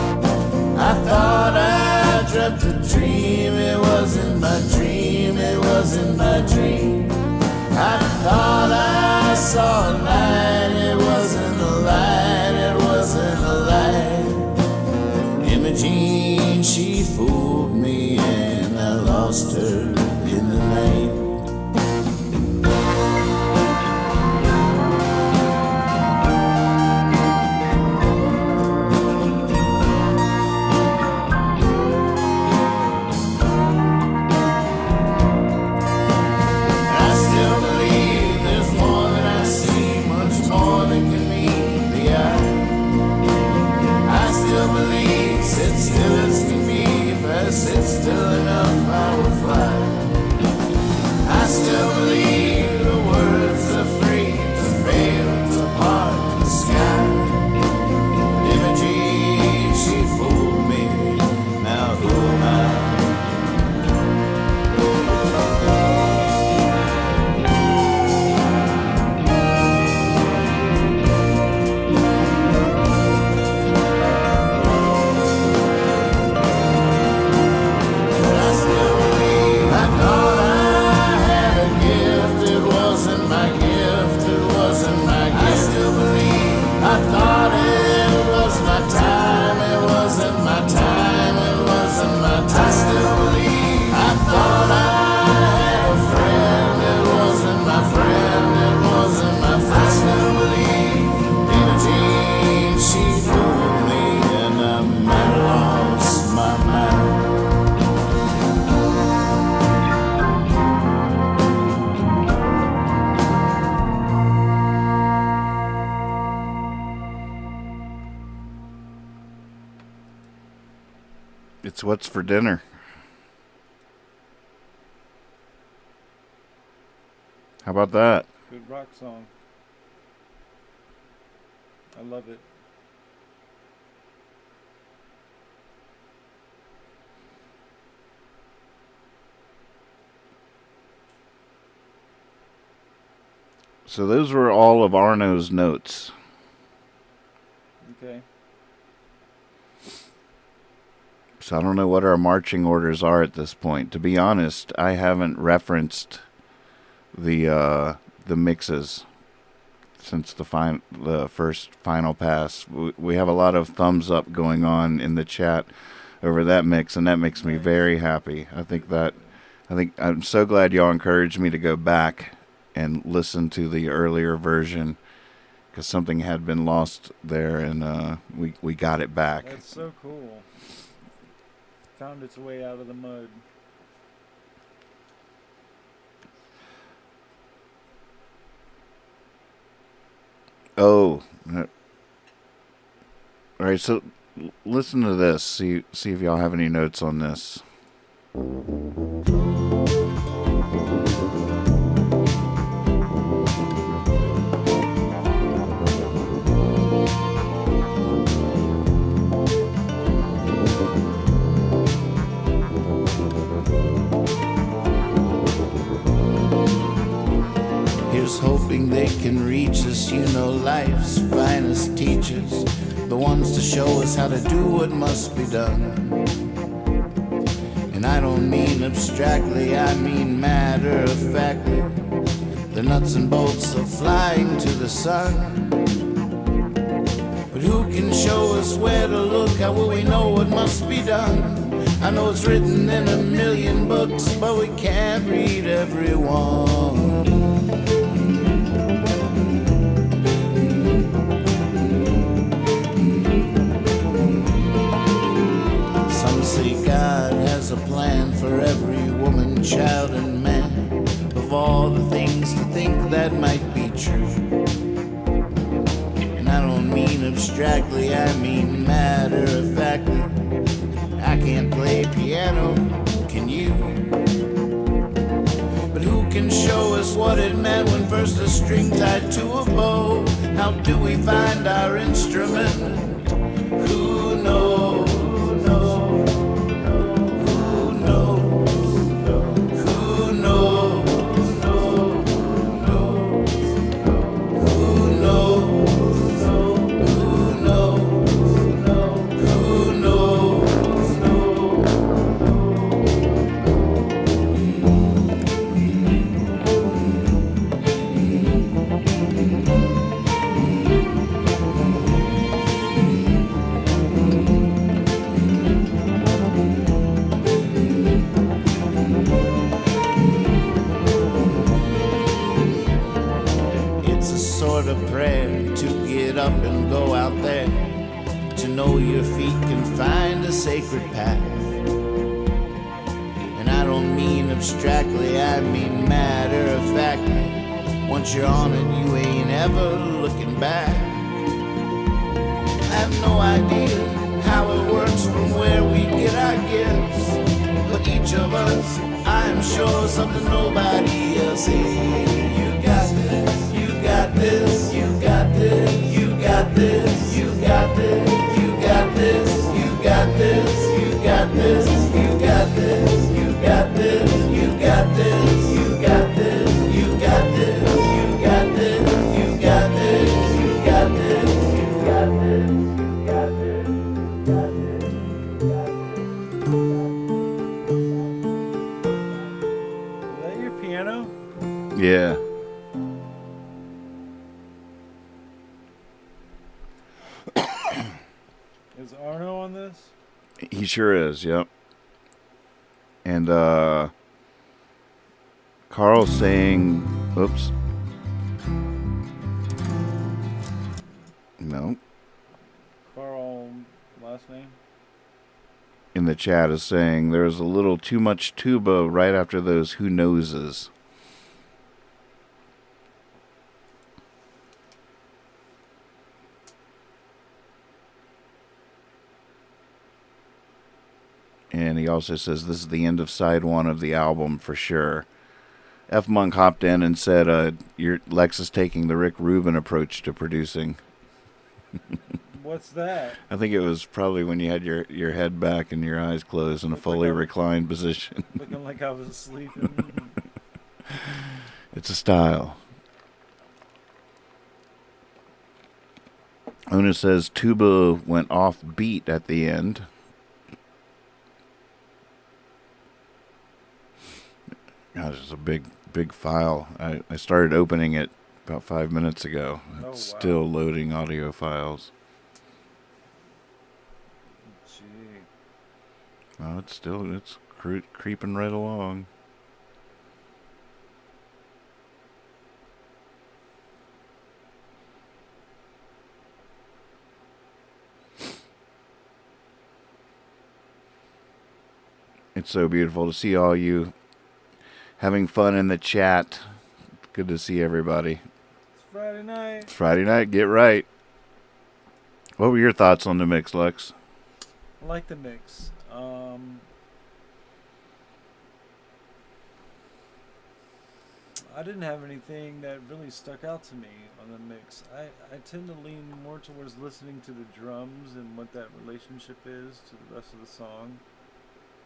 Speaker 1: I thought I dreamt a dream, it was in my dream, it was in my dream. I thought I saw a light, it wasn't a light, it wasn't a light. Imogene, she fooled me and I lost her in the night. I still believe there's more than I see, much more than can meet the eye. I still believe, sit still as can be, if I sit still enough I will fly.
Speaker 2: It's what's for dinner. How about that?
Speaker 3: Good rock song. I love it.
Speaker 2: So those were all of Arno's notes.
Speaker 3: Okay.
Speaker 2: So I don't know what our marching orders are at this point. To be honest, I haven't referenced the mixes since the first final pass. We have a lot of thumbs up going on in the chat over that mix, and that makes me very happy. I think I'm so glad y'all encouraged me to go back and listen to the earlier version, because something had been lost there, and we got it back.
Speaker 3: That's so cool. Found its way out of the mud.
Speaker 2: Oh, all right. So listen to this. See if y'all have any notes on this.
Speaker 1: Here's hoping they can reach us, you know, life's finest teachers, the ones to show us how to do what must be done. And I don't mean abstractly, I mean matter of factly. The nuts and bolts of flying to the sun. But who can show us where to look? How will we know what must be done? I know it's written in a million books, but we can't read every one. Some say God has a plan for every woman, child, and man, of all the things to think that might be true. And I don't mean abstractly, I mean matter of factly. I can't play piano, can you? But who can show us what it meant when first a string tied to a bow? How do we find our instrument? Who knows? Who knows? Who knows? Who knows? Who It's a sort of prayer to get up and go out there, to know your feet can find a sacred path. And I don't mean abstractly, I mean matter of factly. Once you're on it, you ain't ever looking back. I have no idea how it works from where we get our gifts, but each of us, I'm sure, something nobody else is. You got this, you got this, you got this, you got this, you got this, you got this, you got this, you got this, you got this, you got this, you got this, you got this, you got this, you got this, you got this, you got this, you got this, you got this.
Speaker 3: Is that your piano?
Speaker 2: Yeah.
Speaker 3: Is Arno on this?
Speaker 2: He sure is, yep. And Carl's saying, oops. No.
Speaker 3: Carl, last name?
Speaker 2: In the chat is saying there's a little too much tuba right after those who knowses. And he also says this is the end of side one of the album for sure. F Monk hopped in and said, your Lex is taking the Rick Rubin approach to producing.
Speaker 3: What's that?
Speaker 2: I think it was probably when you had your head back and your eyes closed in a
Speaker 3: Looked
Speaker 2: fully
Speaker 3: like I-
Speaker 2: reclined position.
Speaker 3: Looking like I was sleeping.
Speaker 2: It's a style. Ona says tuba went off beat at the end. Gosh, it's a big file. I started opening it about 5 minutes ago. It's
Speaker 3: Oh, wow.
Speaker 2: still loading audio files.
Speaker 3: Gee.
Speaker 2: Oh, it's creeping right along. It's so beautiful to see all you having fun in the chat. Good to see everybody.
Speaker 3: It's Friday night.
Speaker 2: It's Friday night. Get right. What were your thoughts on the mix, Lex?
Speaker 3: I like the mix. I didn't have anything that really stuck out to me on the mix. I tend to lean more towards listening to the drums and what that relationship is to the rest of the song.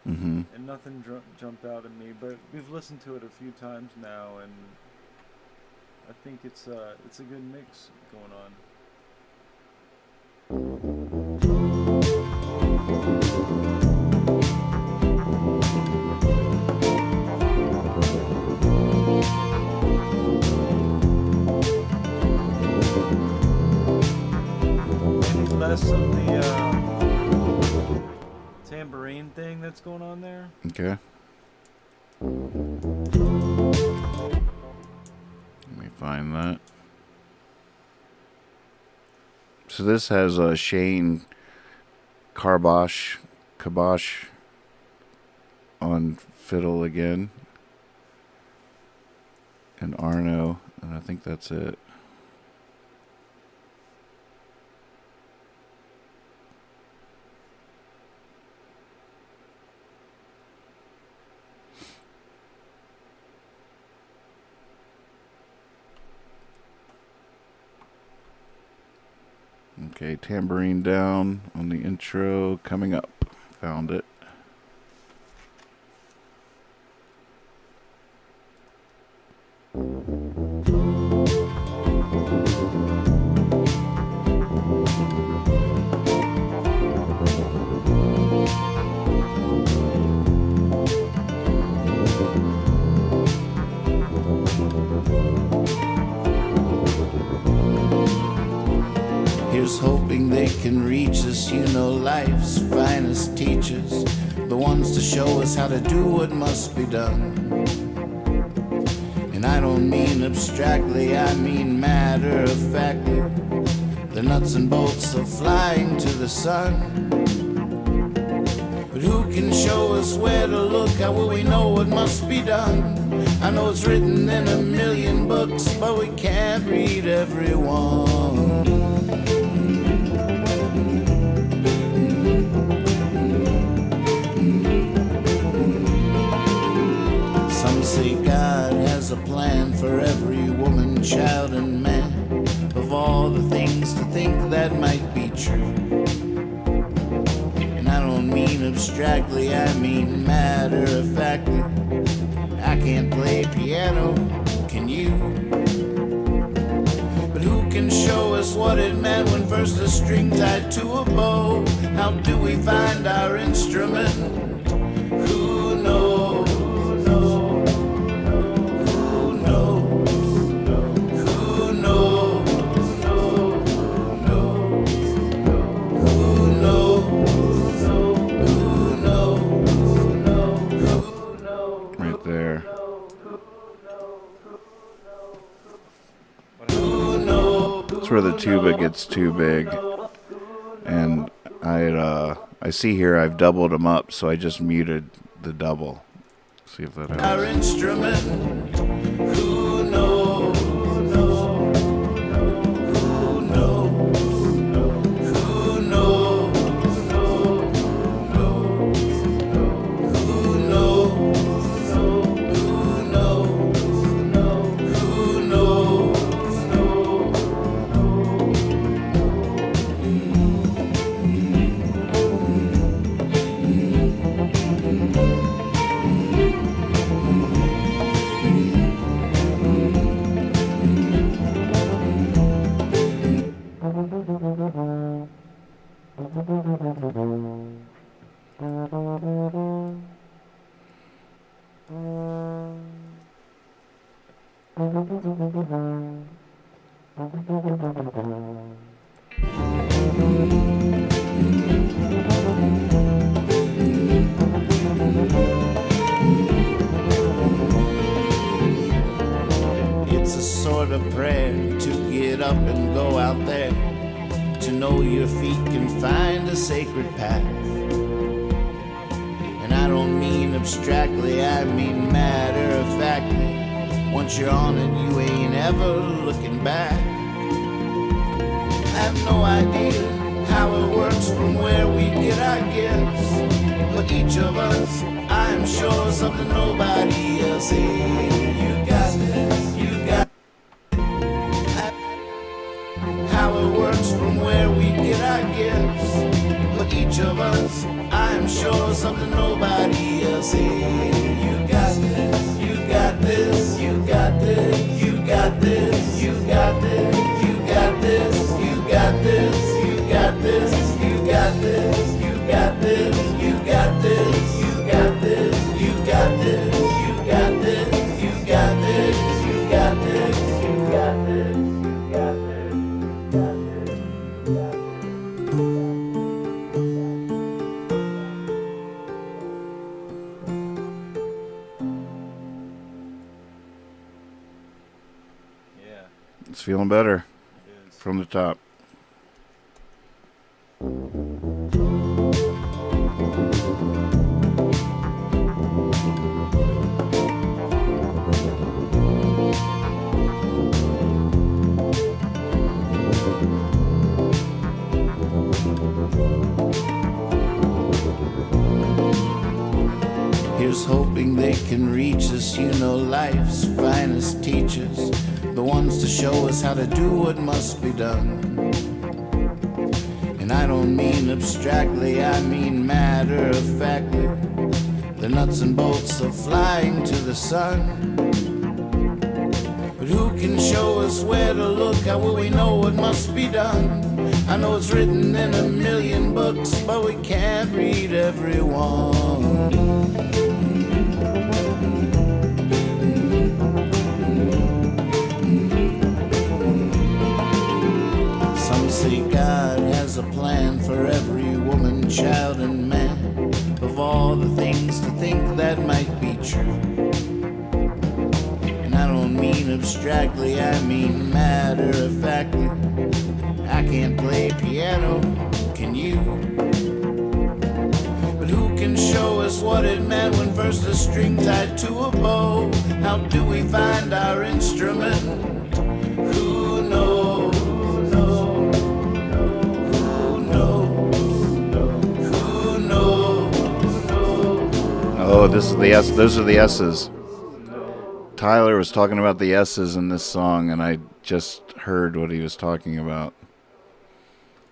Speaker 2: Mm-hmm.
Speaker 3: And nothing jumped out at me, but we've listened to it a few times now, and I think it's a good mix going on. Less of the tambourine thing that's going on there.
Speaker 2: Okay. Let me find that. So this has Shane Kabosh on fiddle again, and Arno, and I think that's it. Okay, tambourine down on the intro coming up. Found it.
Speaker 1: Here's hoping they can reach us, you know, life's finest teachers, the ones to show us how to do what must be done. And I don't mean abstractly, I mean matter of factly. The nuts and bolts of flying to the sun. But who can show us where to look? How will we know what must be done? I know it's written in a million books, but we can't read every one. Some say God has a plan for every woman, child, and man, of all the things to think that might be true. And I don't mean abstractly, I mean matter of factly. I can't play piano, can you? But who can show us what it meant when first a string tied to a bow? How do we find our instrument? Who knows? Who knows? Who knows? Who knows? Who knows?
Speaker 2: Right there. That's where the tuba gets too big. And I see here I've doubled them up, so I just muted the double. See if that
Speaker 1: Our
Speaker 2: helps.
Speaker 1: instrument. Who knows? Who knows? Who knows? Who knows? up and go out there. To know your feet can find a sacred path. And I don't mean abstractly, I mean matter of factly. Once you're on it, you ain't ever looking back. I have no idea how it works from where we get our gifts, but each of us, I'm sure, something nobody else is. You got this, you got how it works from where we get our gifts, but each of us, I'm sure, something nobody else is. You got this, you got this, you got this, you got this, you got this, you got this, you got this, you got this, you got this, you got this, you got this, you got this, you got this, you got this, you got this, you got this, you got this, you got this.
Speaker 3: Yeah,
Speaker 2: It's feeling better
Speaker 3: it is.
Speaker 2: from the top.
Speaker 1: Here's hoping they can reach us, you know, life's finest teachers, the ones to show us how to do what must be done. And I don't mean abstractly, I mean matter of factly. The nuts and bolts of flying to the sun. But who can show us where to look? How will we know what must be done? I know it's written in a million books, but we can't read every one. Some say God has a plan for every woman, child, and man, of all the things to think that might be true. And I don't mean abstractly, I mean matter of factly. I can't play piano, can you? But who can show us what it meant when first a string tied to a bow? How do we find our instrument? Who knows? Who knows? Who knows?
Speaker 2: Oh, this is the S. Those are the S's. Tyler was talking about the S's in this song, and I just heard what he was talking about.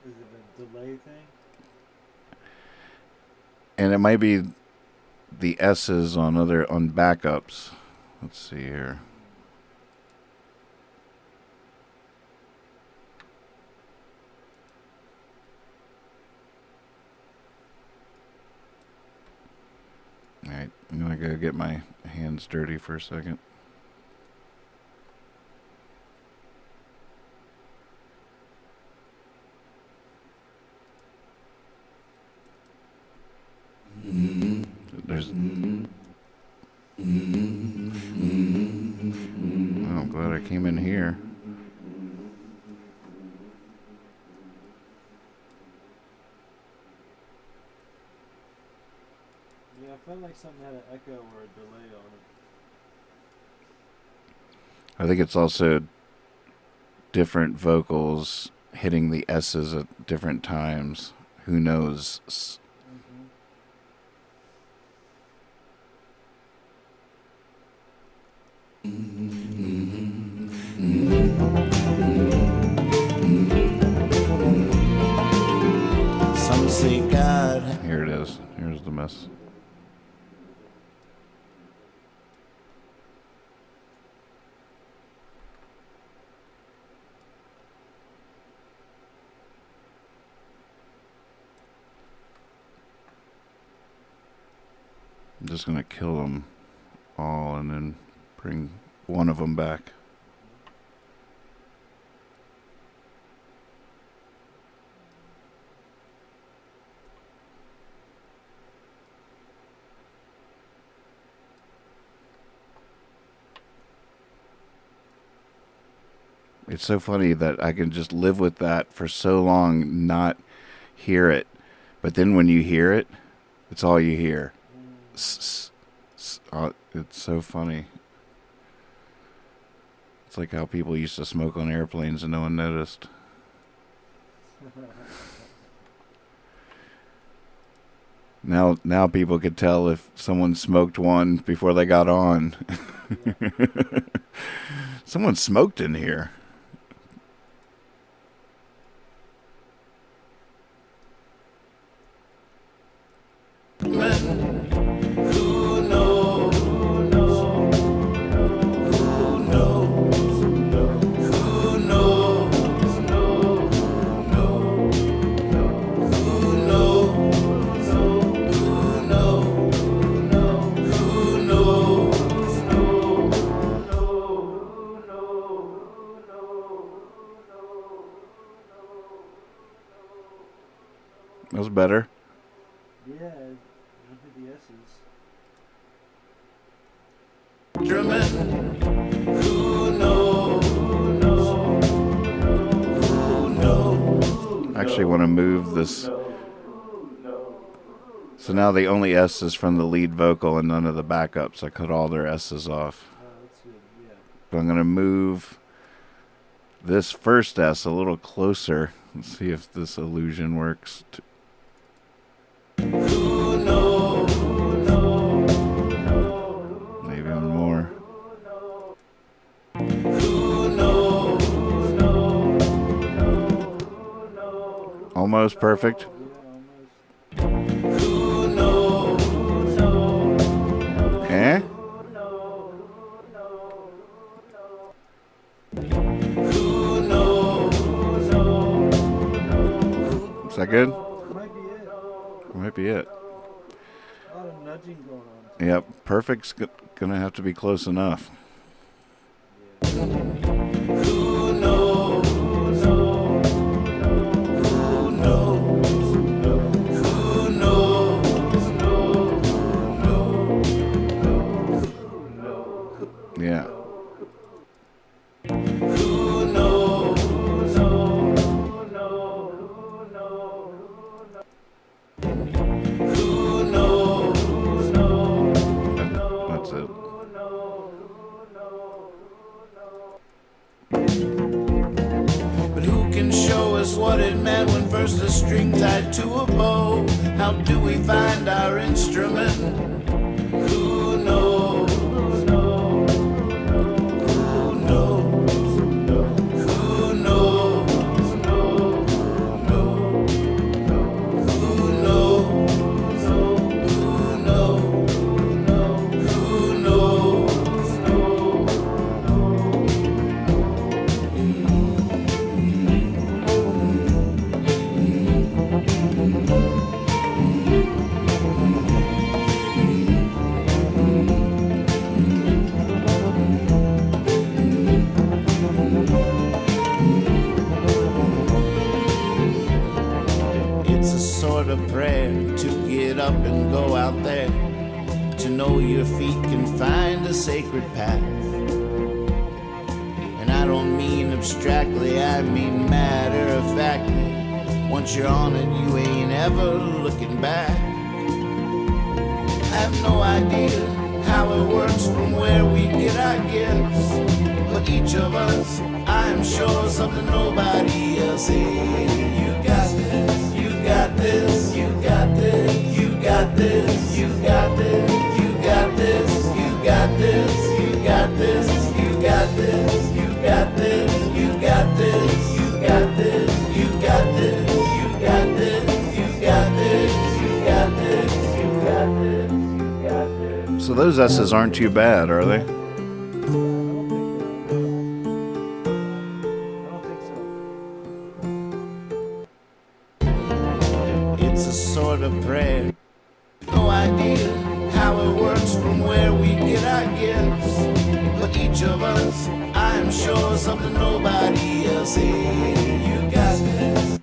Speaker 3: Is it a delay thing?
Speaker 2: And it might be the S's on backups. Let's see here. All right, I'm gonna go get my hands dirty for a second. There's. Oh, I'm glad I came in here.
Speaker 3: Yeah, I felt like something had an echo or a delay on it.
Speaker 2: I think it's also different vocals hitting the S's at different times. Who knows?
Speaker 1: Some say God.
Speaker 2: Here it is. Here's the mess. I'm just going to kill them all and then bring one of them back. It's so funny that I can just live with that for so long, not hear it. But then when you hear it, it's all you hear. It's so funny. It's like how people used to smoke on airplanes and no one noticed. Now people could tell if someone smoked one before they got on. Someone smoked in here.
Speaker 1: Who knows? Who knows? Who knows? Who knows?
Speaker 2: That was better.
Speaker 7: Yeah, I don't think the S's.
Speaker 1: Drummond. Who knows? Who knows?
Speaker 2: I actually want to move this. So now the only S is from the lead vocal and none of the backups. I cut all their S's off.
Speaker 7: That's good, yeah.
Speaker 2: But I'm going to move this first S a little closer. Let's see if this illusion works.
Speaker 1: Who knows?
Speaker 2: Maybe even more.
Speaker 1: Who knows?
Speaker 2: Almost perfect.
Speaker 1: Who knows?
Speaker 2: Eh?
Speaker 1: Who knows?
Speaker 2: Is that good?
Speaker 7: Might be it.
Speaker 2: Might be it.
Speaker 7: A lot of nudging going on.
Speaker 2: Yep, perfect's gonna have to be close enough.
Speaker 1: Who knows? Who knows? Who knows?
Speaker 2: Yeah.
Speaker 1: Who knows? Who knows?
Speaker 2: That's it.
Speaker 1: But who can show us what it meant when first a string tied to a bow? How do we find our instrument? Who knows? Who knows? Who knows? Who knows? Who It's a sort of prayer to get up and go out there, to know your feet can find a sacred path. And I don't mean abstractly, I mean matter of factly. Once you're on it, you ain't ever looking back. I have no idea how it works from where we get our gifts, but each of us, I am sure, something nobody else is. You got this, you got this, you got this, you got this, you got this, you got this, you got this, you got this, you got this, you got this, you got this, you got this, you got this, you got this, you got this, you got this, you got this, you got this.
Speaker 2: So those S's aren't too bad, are they?
Speaker 7: I don't think so.
Speaker 1: It's a sort of prayer. No idea how it works from where we get our gifts, but each of us, I am sure, something nobody else is. You got this.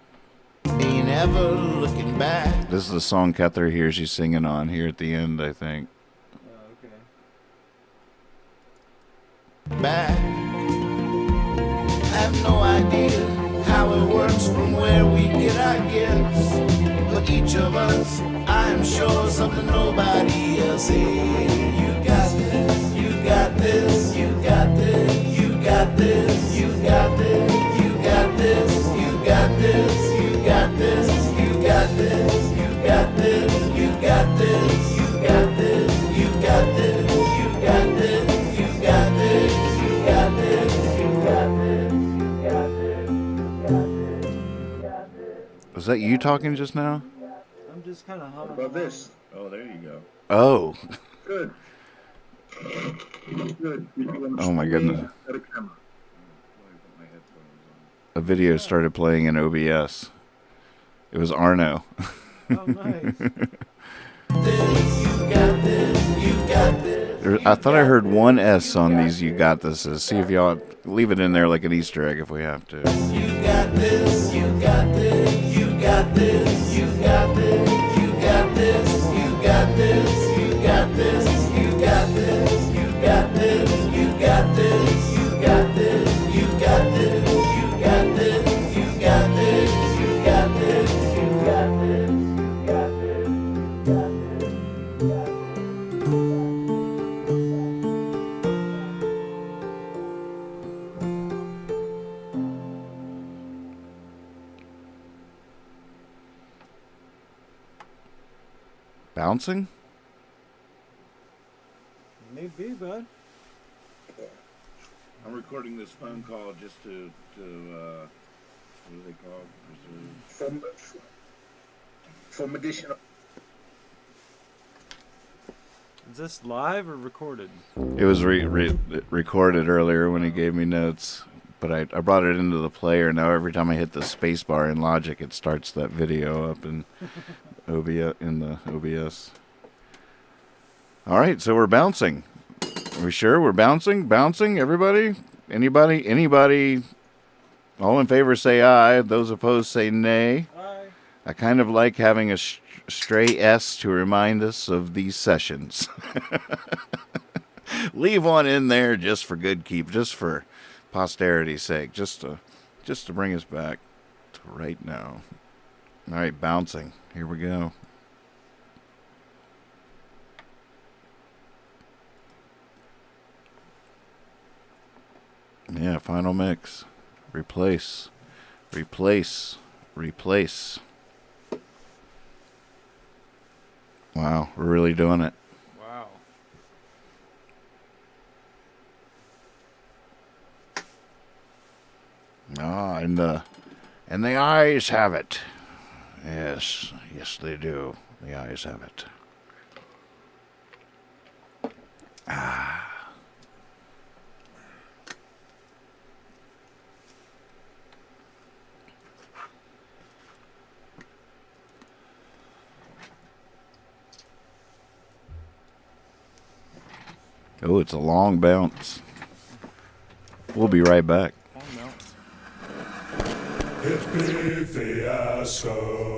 Speaker 1: Ain't ever looking back.
Speaker 2: This is the song Cather hears you singing on here at the end, I think.
Speaker 7: Oh, okay.
Speaker 1: Back. I have no across from where we get our gifts. But each of us, I'm sure, something nobody else is. You got this, you got this, you got this, you got this, you got this, you got this, you got this, you got this, you got this, you got this, you got this, you got this, you got this, you got this, you got this, you got this, you got this, you got this.
Speaker 2: Was that you talking just now?
Speaker 7: I'm just kind of humming.
Speaker 8: About this. Oh, there you go.
Speaker 2: Oh.
Speaker 8: Good. Good.
Speaker 2: Oh my goodness.
Speaker 8: Got a camera.
Speaker 2: A video started playing in OBS. It was Arno.
Speaker 7: Oh, nice.
Speaker 2: I thought I heard one S on these You Got Thises. See if y'all leave it in there like an Easter egg if we have to.
Speaker 1: You got this, you got this, you got this, you got this, you got this, you got this, you got this, you got this, you got this, you got this, you got this, you got this, you got this, you got this, you got this, you got this, you got this.
Speaker 2: Bouncing?
Speaker 7: Maybe, bud.
Speaker 8: I'm recording this phone call just to what do they call it? From additional.
Speaker 3: Is this live or recorded?
Speaker 2: It was recorded earlier when he gave me notes, but I brought it into the player. Now every time I hit the space bar in Logic, it starts that video up in the OBS. All right, so we're bouncing. Are we sure we're bouncing? Bouncing, everybody? Anybody? All in favor say aye. Those opposed say nay.
Speaker 7: Aye.
Speaker 2: I kind of like having a stray S to remind us of these sessions. Leave one in there just for good keep, just for posterity's sake, just to bring us back to right now. All right, bouncing. Here we go. Yeah, final mix. Replace. Wow, we're really doing it.
Speaker 3: Wow.
Speaker 2: Ah, and the eyes have it. Yes, they do. The eyes have it. Ah. Oh, it's a long bounce. We'll be right back.
Speaker 3: Long bounce.
Speaker 6: Hippie fiasco.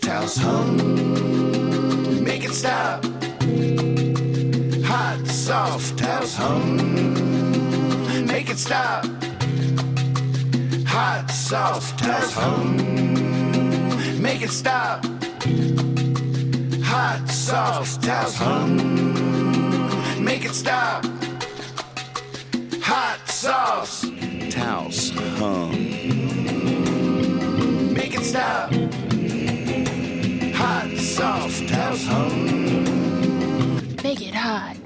Speaker 1: Towels hum, make it stop. Hot sauce, towels hum, make it stop. Hot sauce, towels hum, make it stop. Hot sauce, towels hum, make it stop. Hot sauce,
Speaker 2: Towels. Hum.
Speaker 1: make it stop. Hot sauce, towels hum.
Speaker 9: Make it hot.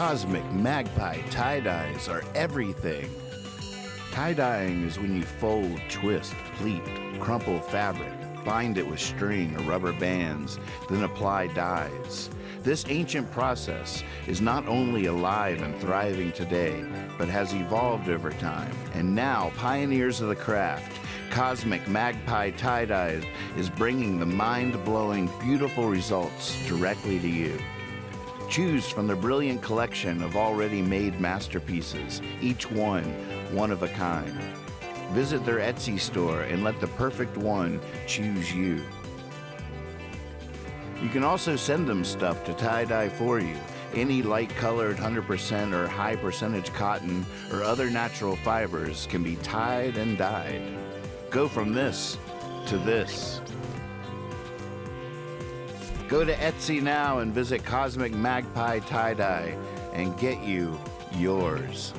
Speaker 2: Cosmic magpie tie-dyes are everything. Tie-dyeing is when you fold, twist, pleat, crumple fabric, bind it with string or rubber bands, then apply dyes. This ancient process is not only alive and thriving today, but has evolved over time. And now, pioneers of the craft, Cosmic Magpie Tie-Dye is bringing the mind-blowing, beautiful results directly to you. Choose from the brilliant collection of already made masterpieces, each one of a kind. Visit their Etsy store and let the perfect one choose you. You can also send them stuff to tie-dye for you. Any light-colored 100% or high percentage cotton or other natural fibers can be tied and dyed. Go from this to this. Go to Etsy now and visit Cosmic Magpie Tie-Dye and get you yours.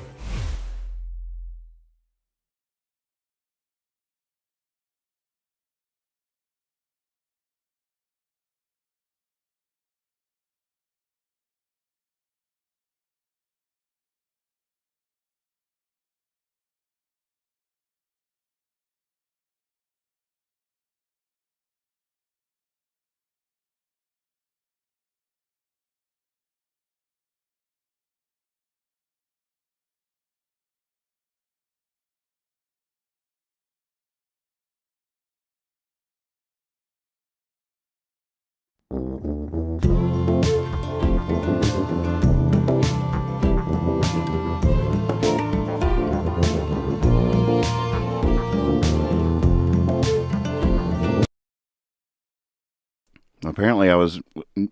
Speaker 2: Apparently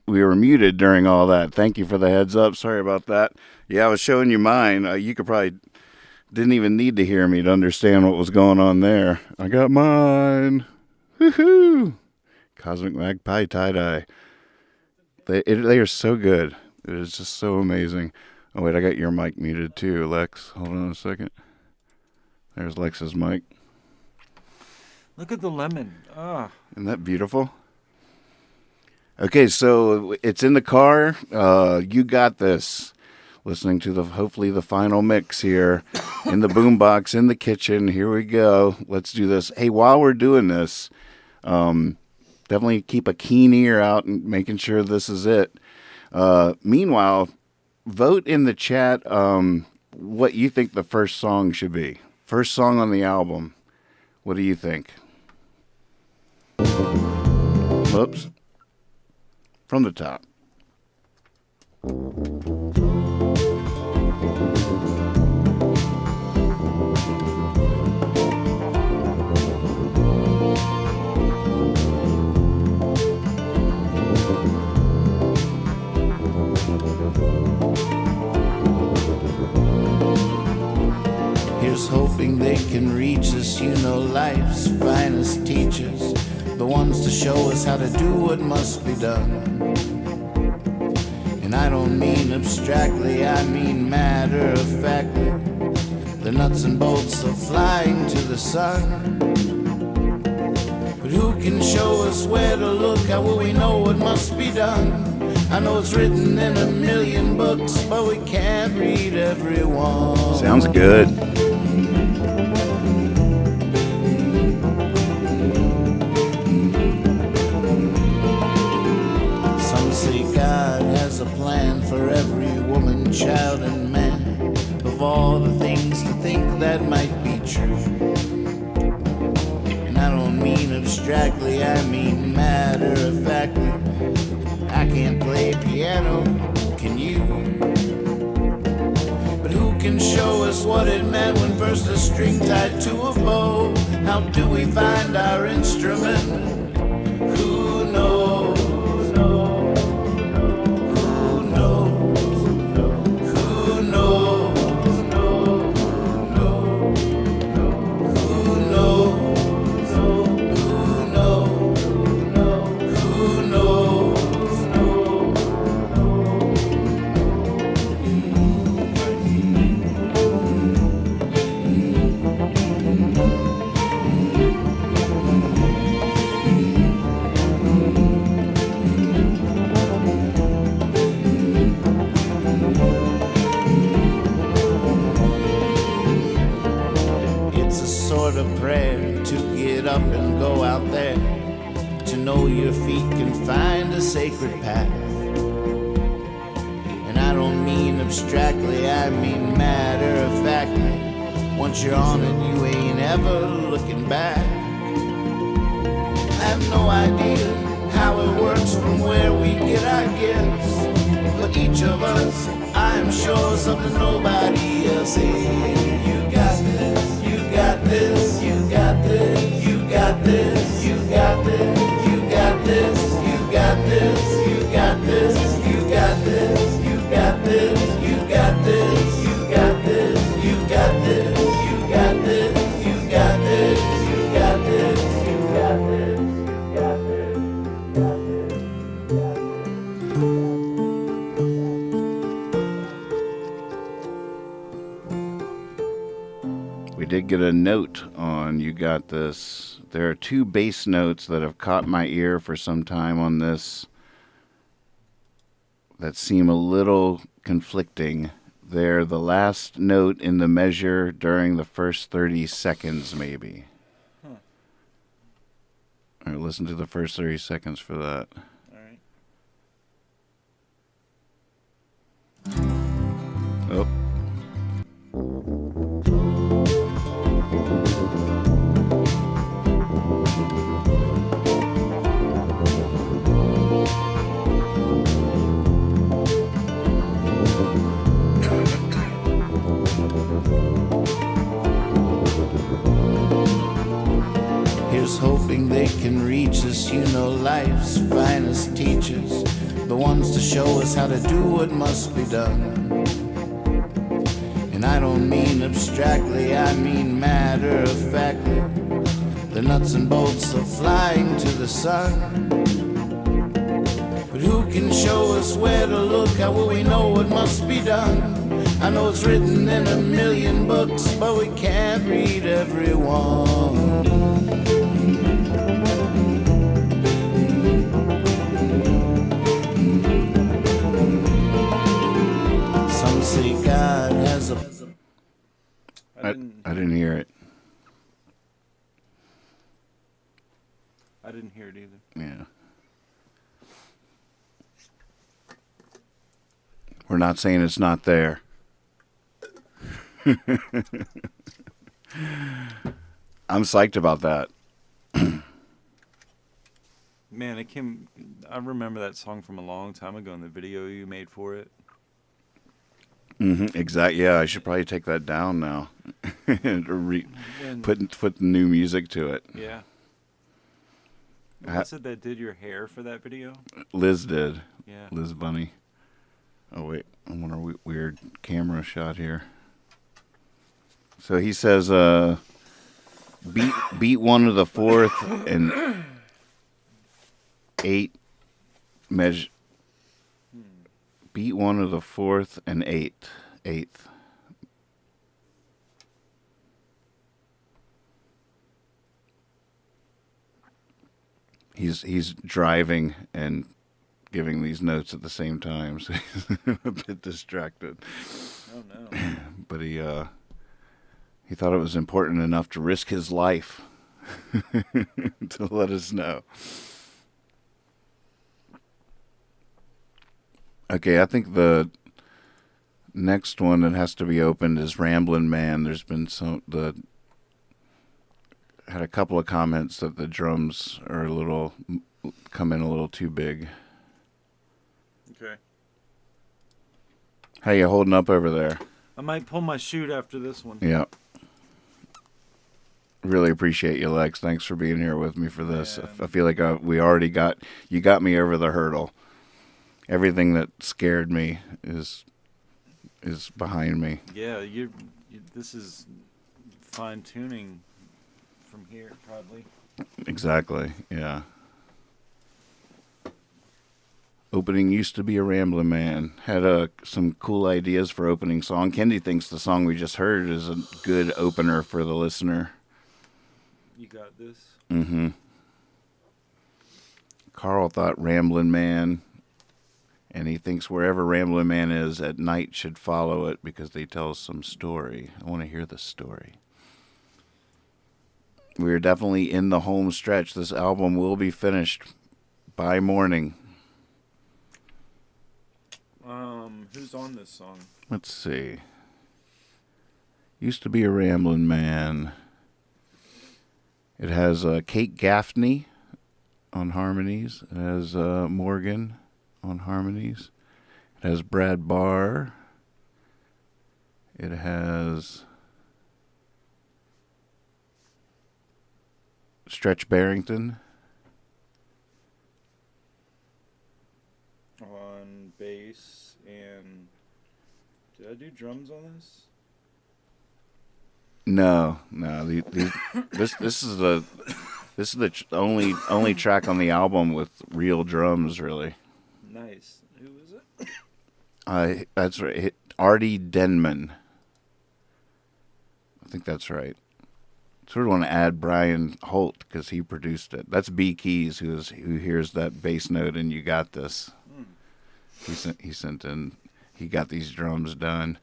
Speaker 2: we were muted during all that. Thank you for the heads up. Sorry about that. Yeah, I was showing you mine. You could probably didn't even need to hear me to understand what was going on there. I got mine. Woohoo! Cosmic Magpie Tie-Dye. They are so good. It is just so amazing. Oh, wait, I got your mic muted too, Lex. Hold on a second. There's Lex's mic.
Speaker 3: Look at the lemon. Ah.
Speaker 2: Isn't that beautiful? Okay, so it's in the car. You got this. Listening to hopefully the final mix here in the boombox in the kitchen. Here we go. Let's do this. Hey, while we're doing this, definitely keep a keen ear out and making sure this is it. Meanwhile, vote in the chat what you think the first song should be. First song on the album. What do you think? Whoops. From the top.
Speaker 1: Here's hoping they can reach us, you know, life's finest teachers, the ones to show us how to do what must be done. And I don't mean abstractly, I mean matter of factly. The nuts and bolts of flying to the sun. But who can show us where to look? How will we know what must be done? I know it's written in a million books, but we can't read every one.
Speaker 2: Sounds good.
Speaker 1: Some say God has a plan for every woman, child, and man. Of all the things to think that might be true. And I don't mean abstractly, I mean matter of factly. I can't play piano, can you? But who can show us what it meant when first a string tied to a bow? How do we find our instrument? Who knows? Who knows? Who knows? Who knows? Who knows? Lord a prayer to get up and go out there, to know your feet can find a sacred path. And I don't mean abstractly, I mean matter of factly. Once you're on it, you ain't ever looking back. I have no idea how it works from where we get our gifts, but each of us, I'm sure, something nobody else is. You got this, you got this, you got this, you got this, you got this, you got this, you got this, you got this, you got this, you got this, you got this, you got this, you got this, you got this, you got this, you got this, you got this, you got
Speaker 2: We did get a note on You Got This. There are two bass notes that have caught my ear for some time on this that seem a little conflicting. They're the last note in the measure during the first 30 seconds, maybe.
Speaker 3: Huh.
Speaker 2: All right, listen to the first 30 seconds for that.
Speaker 3: All right.
Speaker 2: Oh.
Speaker 1: Here's hoping they can reach us, you know, life's finest teachers, the ones to show us how to do what must be done. And I don't mean abstractly, I mean matter of factly. The nuts and bolts of flying to the sun. But who can show us where to look? How will we know what must be done? I know it's written in a million books, but we can't read every one. Some say God has a...
Speaker 2: I didn't hear it.
Speaker 3: I didn't hear it either.
Speaker 2: Yeah. We're not saying it's not there. I'm psyched about that.
Speaker 3: Man, it came. I remember that song from a long time ago in the video you made for it.
Speaker 2: Exactly. Yeah, I should probably take that down now. Put new music to it.
Speaker 3: Yeah. Who was it that did your hair for that video?
Speaker 2: Liz did.
Speaker 3: Yeah.
Speaker 2: Liz Bunny. Oh wait, I want a weird camera shot here. So he says, beat 1 to the 4th and 8 measure. Beat 1 to the 4th and 8th. He's driving and giving these notes at the same time, so he's a bit distracted.
Speaker 3: Oh no!
Speaker 2: But he thought it was important enough to risk his life to let us know. Okay, I think the next one that has to be opened is Ramblin' Man. There's been had a couple of comments that the drums are come in a little too big.
Speaker 3: Okay.
Speaker 2: How you holding up over there?
Speaker 3: I might pull my chute after this one.
Speaker 2: Yeah. Really appreciate you, Lex. Thanks for being here with me for this.
Speaker 3: Yeah.
Speaker 2: I feel like you got me over the hurdle. Everything that scared me is behind me.
Speaker 3: Yeah, this is fine tuning from here, probably.
Speaker 2: Exactly. Yeah. Opening used to be a Ramblin' Man. Had some cool ideas for opening song. Kendi thinks the song we just heard is a good opener for the listener.
Speaker 3: You got this?
Speaker 2: Mm-hmm. Carl thought Ramblin' Man, and he thinks wherever Ramblin' Man is at night should follow it because they tell some story. I want to hear the story. we're definitely in the home stretch. This album will be finished by morning.
Speaker 3: Who's on this song?
Speaker 2: Let's see. Used to be a Ramblin' Man. It has Kate Gaffney on harmonies. It has Morgan on harmonies. It has Brad Barr. It has Stretch Barrington.
Speaker 3: On bass, and did I do drums on this?
Speaker 2: No. This is the only track on the album with real drums, really.
Speaker 3: Nice. Who is it?
Speaker 2: That's right. Artie Denman. I think that's right. Sort of want to add Brian Holt because he produced it. That's B Keys who hears that bass note and You Got This. He sent in. He got these drums done.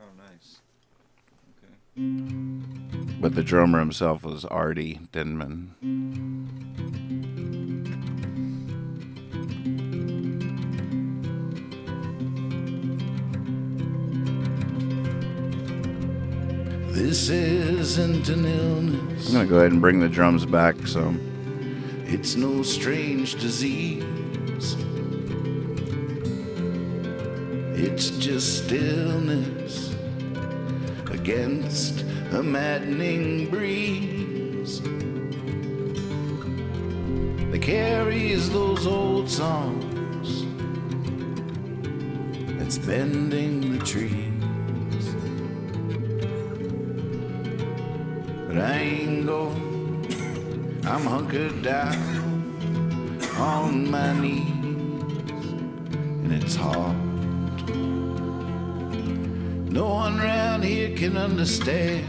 Speaker 3: Oh, nice. Okay.
Speaker 2: But the drummer himself was Artie Denman.
Speaker 1: This isn't an illness.
Speaker 2: I'm going to go ahead and bring the drums back some.
Speaker 1: It's no strange disease. It's just stillness against a maddening breeze that carries those old songs that's bending the trees. But I ain't going, I'm hunkered down on my knees, and it's hard. No one around here can understand.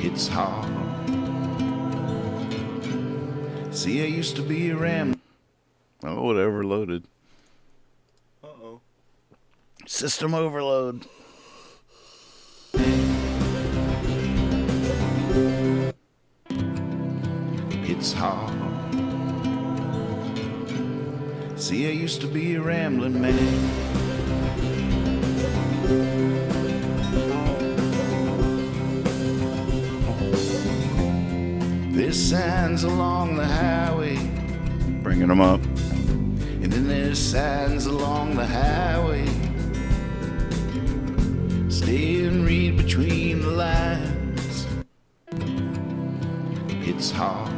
Speaker 1: It's hard. See, I used to be a ram.
Speaker 2: Oh, it overloaded.
Speaker 3: Uh-oh.
Speaker 2: System overload.
Speaker 1: It's hard. See, I used to be a rambling man. There's signs along the highway,
Speaker 2: Bringing them up.
Speaker 1: and then there's signs along the highway. Stay and read between the lines. It's hard.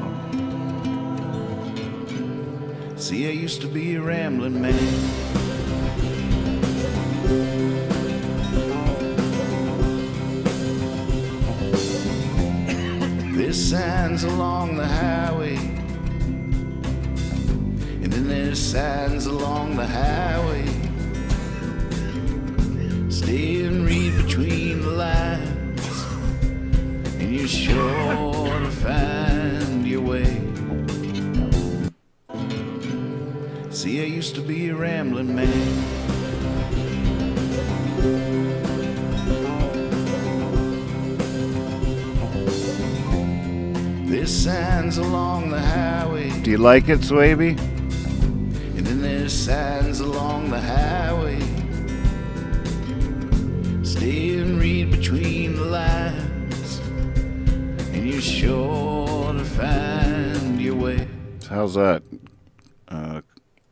Speaker 1: See, I used to be a rambling man. There's signs along the highway, and then there's signs along the highway. Stay and read between the lines, and you're sure to find your way. See, I used to be a rambling man. There's signs along the highway,
Speaker 2: Do you like it, Swaby?
Speaker 1: and then there's signs along the highway. Stay and read between the lines, and you're sure to find your way.
Speaker 2: How's that?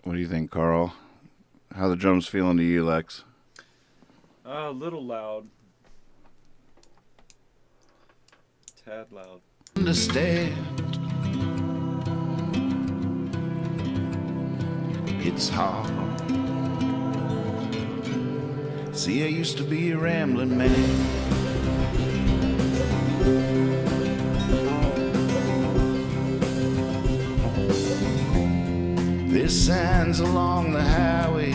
Speaker 2: What do you think, Carl? How the drums feeling to you, Lex?
Speaker 3: A little loud. Tad loud.
Speaker 1: Understand, it's hard. See, I used to be a rambling man. There's signs along the highway,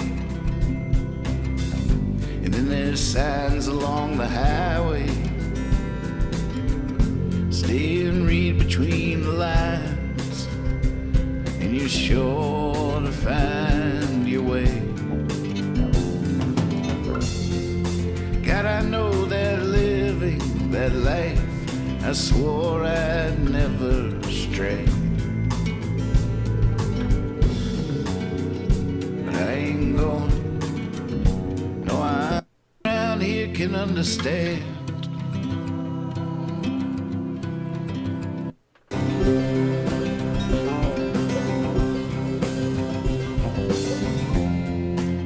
Speaker 1: and then there's signs along the highway. Stay and read between the lines, and you're sure to find your way. Got I swore I'd never stray. But I ain't going. No, I around here can understand.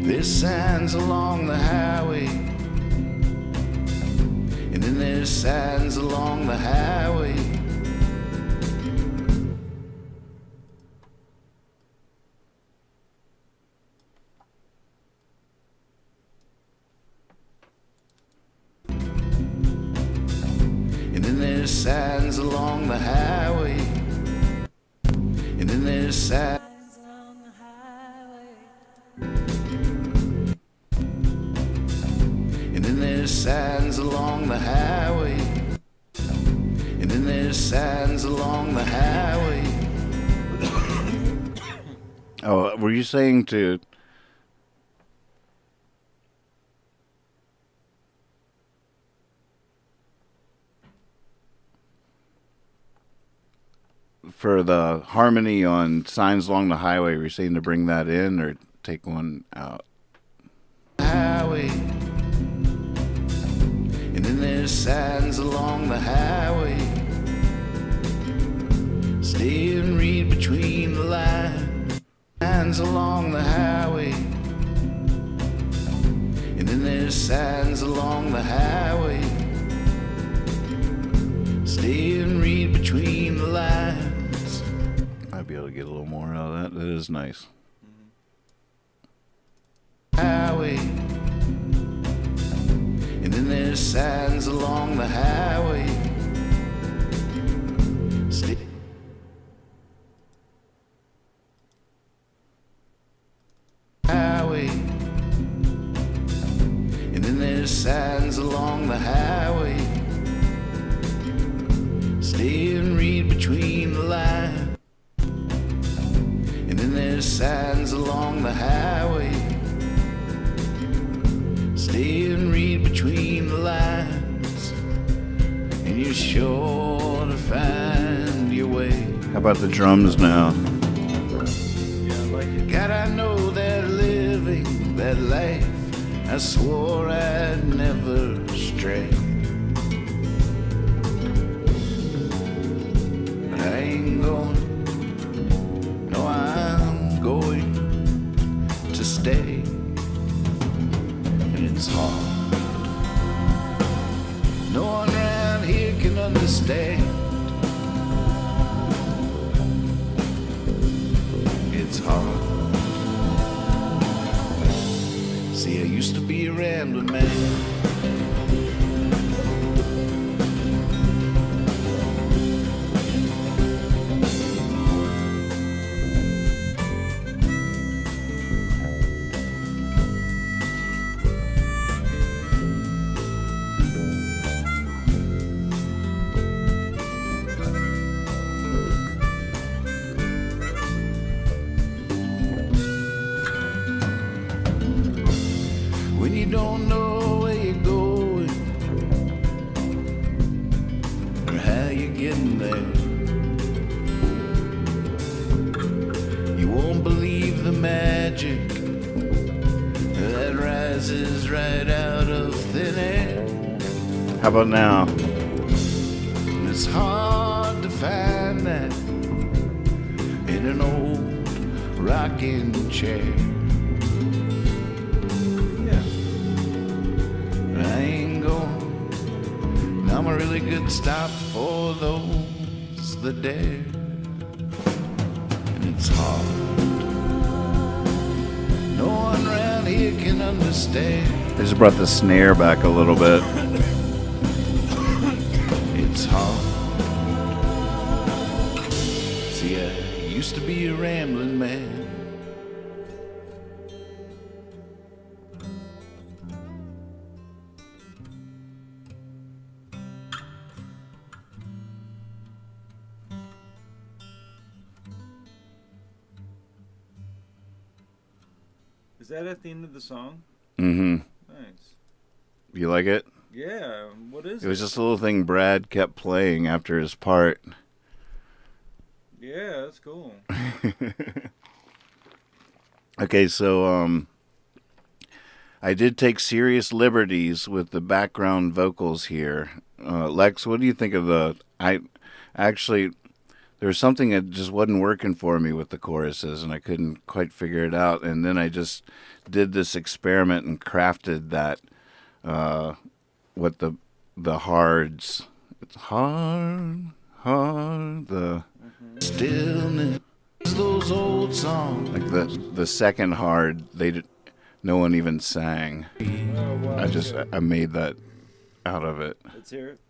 Speaker 1: There's signs along the highway, and then there's signs along the highway. And then there's signs along the highway, and then there's signs. And then there's signs along the highway. And then there's signs along the highway.
Speaker 2: Oh, were you saying to... For the harmony on Signs Along the Highway, were you saying to bring that in or take one out?
Speaker 1: Highway. And then there's signs along the highway. Stay and read between the lines. Signs along the highway. And then there's signs along the highway. Stay and read between the lines.
Speaker 2: Might be able to get a little more out of that. That is nice.
Speaker 1: Highway. And then there's signs along the highway. Highway. And then there's signs along the highway. Stay and read between the lines. And then there's signs along the highway. Stay and read between the lines, and you're sure to find your way.
Speaker 2: How about the drums now?
Speaker 3: Yeah, I like it.
Speaker 1: God, I know that living that life, I swore I'd never stray. But I ain't going. No, I'm going to stay. It's hard. No one around here can understand. It's hard. See, I used to be a rambling man. When you don't know where you're going or how you're getting there, you won't believe the magic that rises right out of thin air.
Speaker 2: How about now?
Speaker 1: It's hard to find that in an old rocking chair. I ain't going. I'm a really good stop for those that dare. And it's hard. No one around here can understand.
Speaker 2: I just brought the snare back a little bit.
Speaker 1: It's hard. See, I used to be a rambling man.
Speaker 3: Is that at the end of the song?
Speaker 2: Mm-hmm.
Speaker 3: Nice.
Speaker 2: You like it?
Speaker 3: Yeah, what is
Speaker 2: It was just a little thing Brad kept playing after his part.
Speaker 3: Yeah, that's cool.
Speaker 2: Okay, so I did take serious liberties with the background vocals here. Lex, what do you think of I actually, there was something that just wasn't working for me with the choruses, and I couldn't quite figure it out. And then I just did this experiment and crafted that, what the hards. It's hard, the
Speaker 1: Stillness, those old songs.
Speaker 2: like the second hard. No one even sang.
Speaker 3: Oh, wow.
Speaker 2: I made that out of it.
Speaker 3: Let's hear it.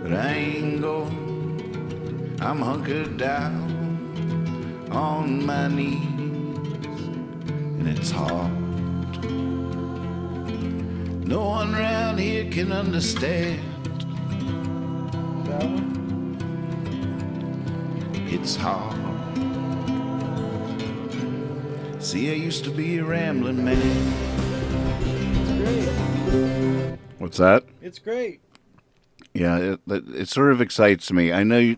Speaker 1: But I ain't going. I'm hunkered down on my knees, and it's hard. No one around here can understand.
Speaker 3: That one?
Speaker 1: It's hard. See, I used to be a rambling man.
Speaker 3: It's great.
Speaker 2: What's that?
Speaker 3: It's great.
Speaker 2: Yeah, it sort of excites me. I know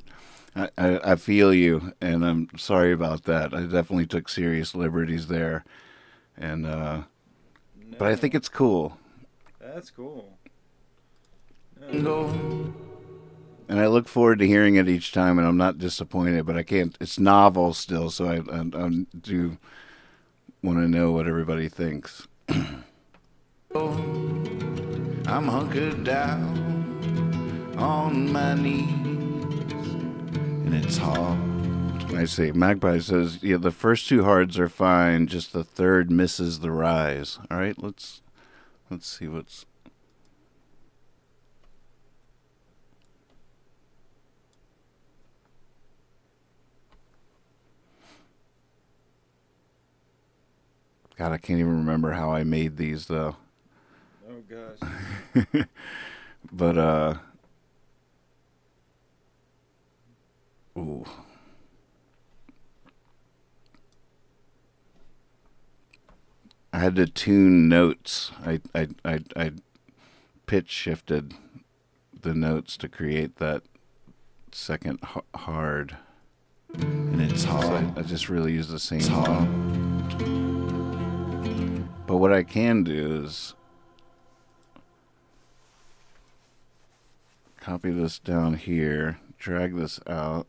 Speaker 2: I feel you, and I'm sorry about that. I definitely took serious liberties there, and but I think it's cool,
Speaker 3: That's cool.
Speaker 1: Go.
Speaker 2: and I look forward to hearing it each time. And I'm not disappointed, but I can't. It's novel still, so I do want to know what everybody thinks.
Speaker 1: I'm hunkered down on my knees, and it's hard.
Speaker 2: I see. Magpie says, yeah, the first two hards are fine, just the third misses the rise. All right, let's see what's. God, I can't even remember how I made these though.
Speaker 3: Oh, gosh.
Speaker 2: But ooh. I had to tune notes. I pitch shifted the notes to create that second hard.
Speaker 1: And it's
Speaker 2: So
Speaker 1: hard.
Speaker 2: I just really use the same one. But what I can do is copy this down here, drag this out,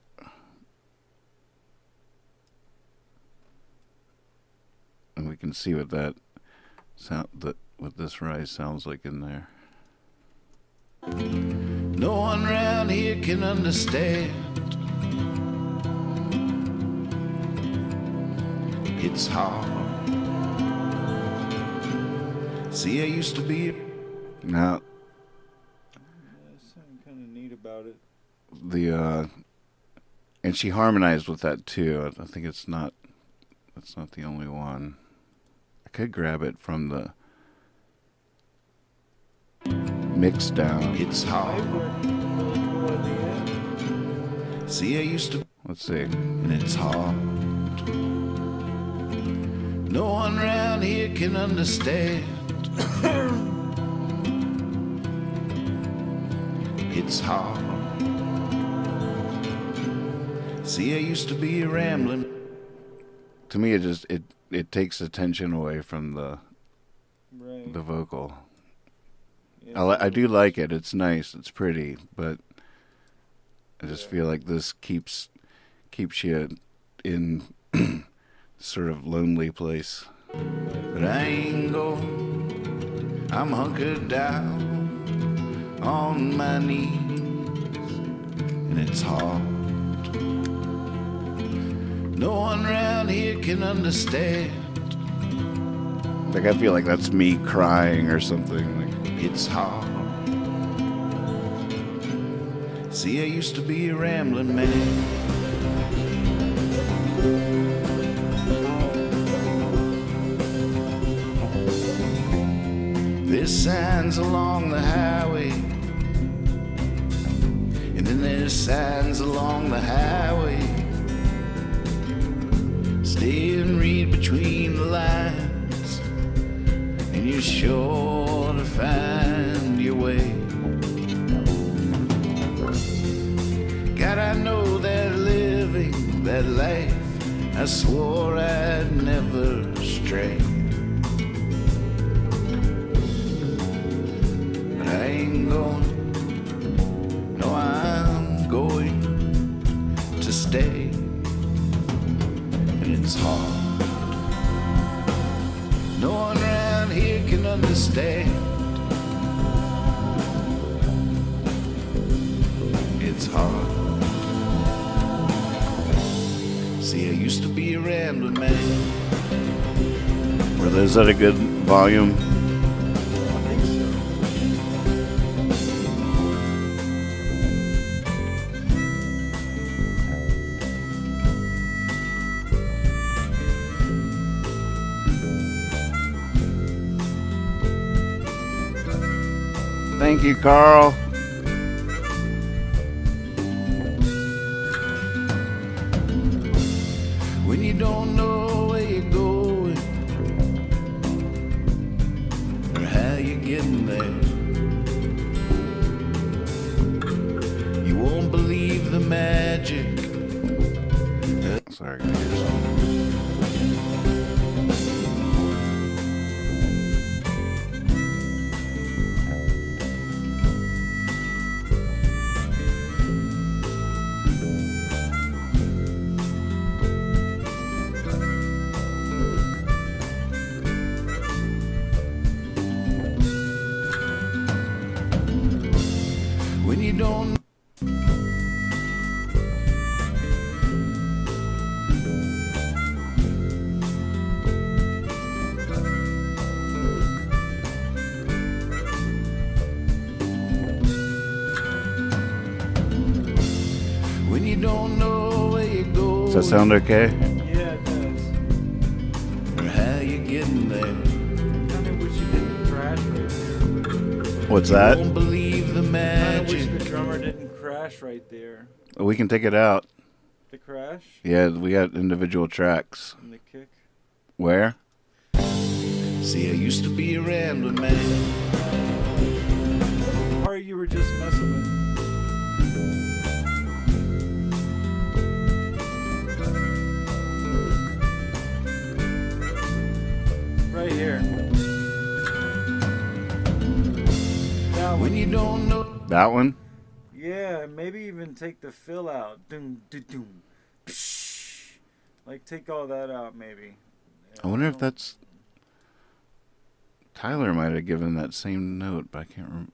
Speaker 2: and we can see what that what this rise sounds like in there.
Speaker 1: No one around here can understand. It's hard. See, I used to be.
Speaker 2: Now
Speaker 3: There's something kind of neat about it.
Speaker 2: and she harmonized with that too. I think that's not the only one. I could grab it from the mix down.
Speaker 1: It's
Speaker 3: I
Speaker 1: hard.
Speaker 3: worked really cool at the end.
Speaker 1: See, I used to.
Speaker 2: Let's see.
Speaker 1: And it's hard. No one around here can understand. It's hard. See, I used to be a rambling.
Speaker 2: To me, it takes attention away from the
Speaker 3: Right.
Speaker 2: vocal.
Speaker 3: Yeah,
Speaker 2: I do like it. It's nice. It's pretty, but I just feel like this keeps you in sort of lonely place.
Speaker 1: But I ain't going. I'm hunkered down on my knees, and it's hard. No one around here can understand.
Speaker 2: Like I feel like that's me crying or something. Like,
Speaker 1: It's hard. See, I used to be a rambling man. There's signs along the highway, and then there's signs along the highway. Stay and read between the lines. and you're sure to find your way. God, I know that living that life, I swore I'd never stray. But I ain't going, no, I'm going to stay. And it's hard, no one around here can understand. It's hard. See, I used to be a rambling man.
Speaker 2: Brother, is that a good volume?
Speaker 3: I think so.
Speaker 2: Thank you, Carl.
Speaker 1: When you don't know where you're going or how you're getting there, you won't believe the magic.
Speaker 2: Sorry, I gotta hear something.
Speaker 1: When you don't. When you don't know where you're going.
Speaker 2: Does that sound okay?
Speaker 3: Yeah, it does.
Speaker 1: Or how you're getting there.
Speaker 3: Kind of wish you didn't crash right there.
Speaker 2: What's
Speaker 1: You
Speaker 2: that?
Speaker 1: won't believe the
Speaker 3: Kind of
Speaker 1: magic.
Speaker 3: wish the drummer didn't crash right there.
Speaker 2: We can take it out.
Speaker 3: The crash
Speaker 2: Yeah, we got individual tracks.
Speaker 3: and the kick.
Speaker 2: Where?
Speaker 1: See, I used to be a rambling man.
Speaker 3: The part you were just messing with. Right here. That
Speaker 1: When
Speaker 3: one.
Speaker 1: you don't know.
Speaker 2: That one?
Speaker 3: Yeah, maybe even take the fill out. Doom, doom, doom. Psh. Like take all that out, maybe. Yeah,
Speaker 2: I wonder if
Speaker 3: don't-
Speaker 2: that's... Tyler might have given that same note, but I can't remember.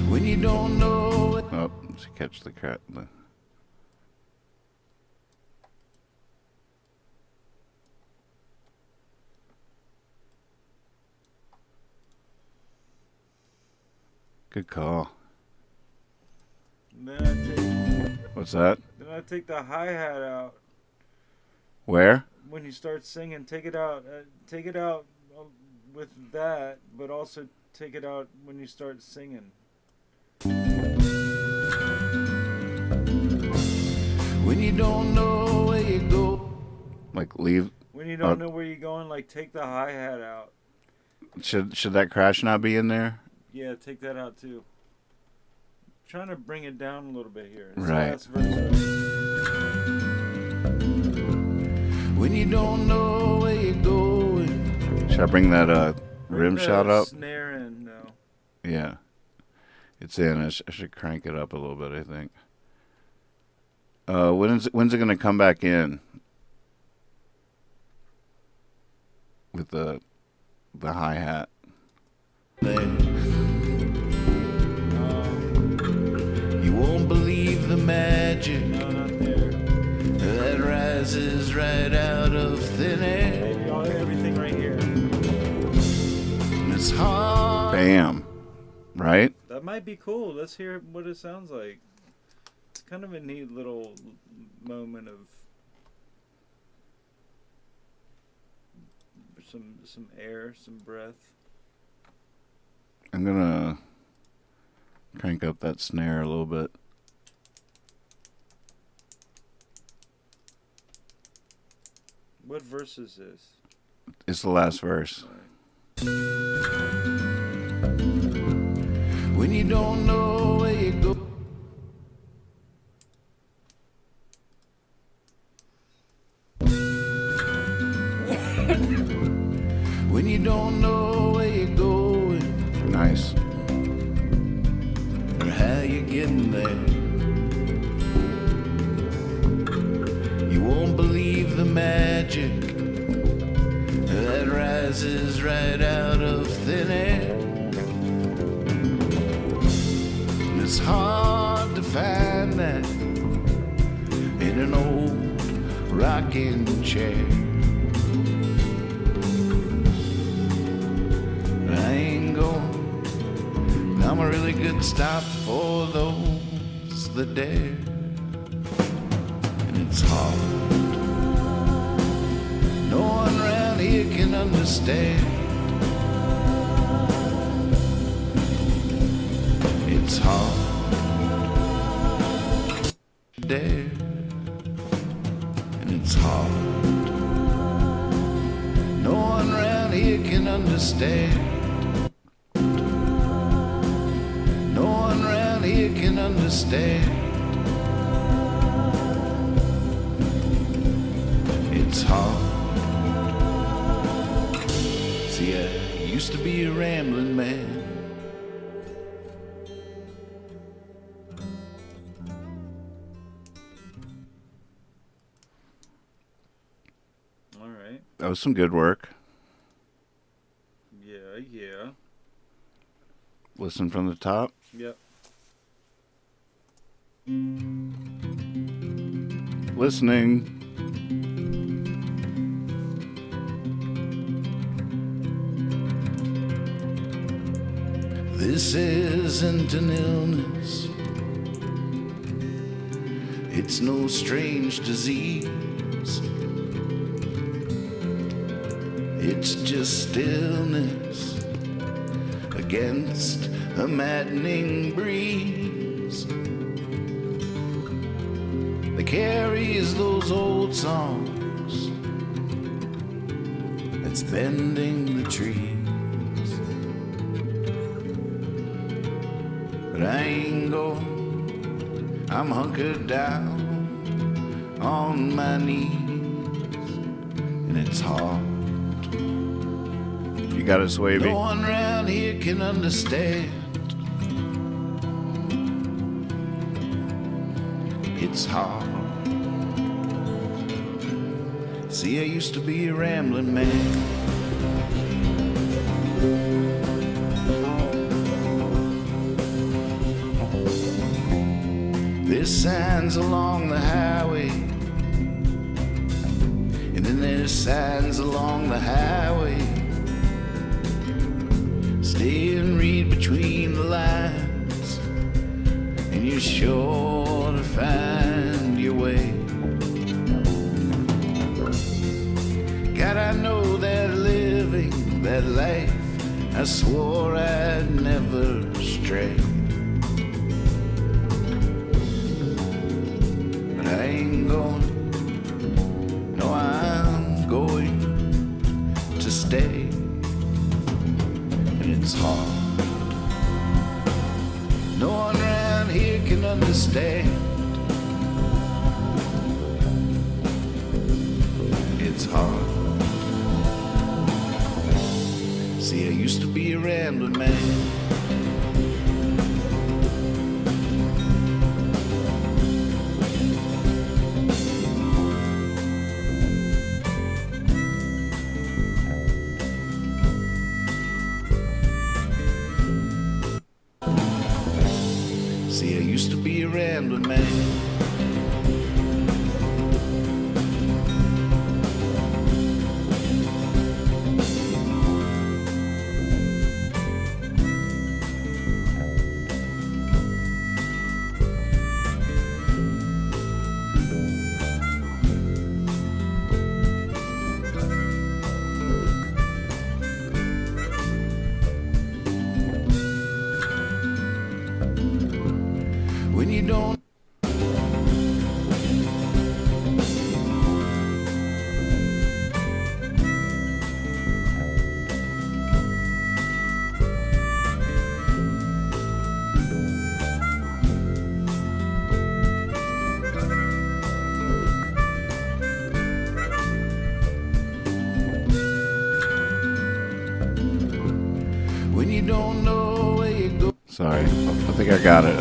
Speaker 1: When you don't know it.
Speaker 2: Oh, let's catch the cat. Good call.
Speaker 3: Then I take,
Speaker 2: What's that?
Speaker 3: then I take the hi hat out
Speaker 2: Where?
Speaker 3: when you start singing. Take it out. Take it out with that, but also take it out when you start singing.
Speaker 1: When you don't know where you go.
Speaker 2: Like leave?
Speaker 3: When you don't know where you're going, like take the hi hat out.
Speaker 2: Should that crash not be in there?
Speaker 3: Yeah, take that out too. Trying to bring it down a little bit here.
Speaker 2: Right.
Speaker 3: Last verse, right?
Speaker 1: When you don't know where you're going.
Speaker 2: Should I bring that
Speaker 3: Bring
Speaker 2: rim
Speaker 3: the
Speaker 2: shot up?
Speaker 3: Snare in though.
Speaker 2: Yeah. It's in. I should crank it up a little bit, I think. When's it going to come back in? With the hi-hat.
Speaker 1: You won't believe the magic
Speaker 3: No, not there.
Speaker 1: that rises right out of thin air.
Speaker 3: Maybe everything right here.
Speaker 1: It's hard.
Speaker 2: Bam. right?
Speaker 3: That might be cool. Let's hear what it sounds like. It's kind of a neat little moment of some air, some breath.
Speaker 2: I'm gonna crank up that snare a little bit.
Speaker 3: What verse is this?
Speaker 2: It's the last verse.
Speaker 1: When you don't know where you go. When you don't know where you're going
Speaker 2: Nice.
Speaker 1: or how you're getting there, you won't believe the magic that rises right out of thin air. And it's hard to find that in an old rocking chair. I ain't going. I'm a really good stop for those that dare. And it's hard. No one around here can understand. It's hard. Dare. And it's hard. No one around here can understand. No one around here can understand. It's hard. See, I used to be a rambling man.
Speaker 3: All right.
Speaker 2: That was some good work.
Speaker 3: Yeah.
Speaker 2: Listen from the top.
Speaker 3: Yep.
Speaker 2: Listening.
Speaker 1: This isn't an illness. It's no strange disease. It's just stillness against a maddening breeze that carries those old songs that's bending the trees. But I ain't going, I'm hunkered down on my knees, and it's hard.
Speaker 2: You got it, Swaby.
Speaker 1: No one around here can understand. It's hard. See, I used to be a rambling man. There's signs along the highway, and then there's signs along the highway. Stay and read between the lines, and you're sure to find your way. God, I know that living that life, I swore I'd never stray. But I ain't going, no, I'm going to stay. And it's hard. No one around here can understand. It's hard. See, I used to be a rambling man. See, I used to be a rambling man.
Speaker 2: Sorry. I think I got it.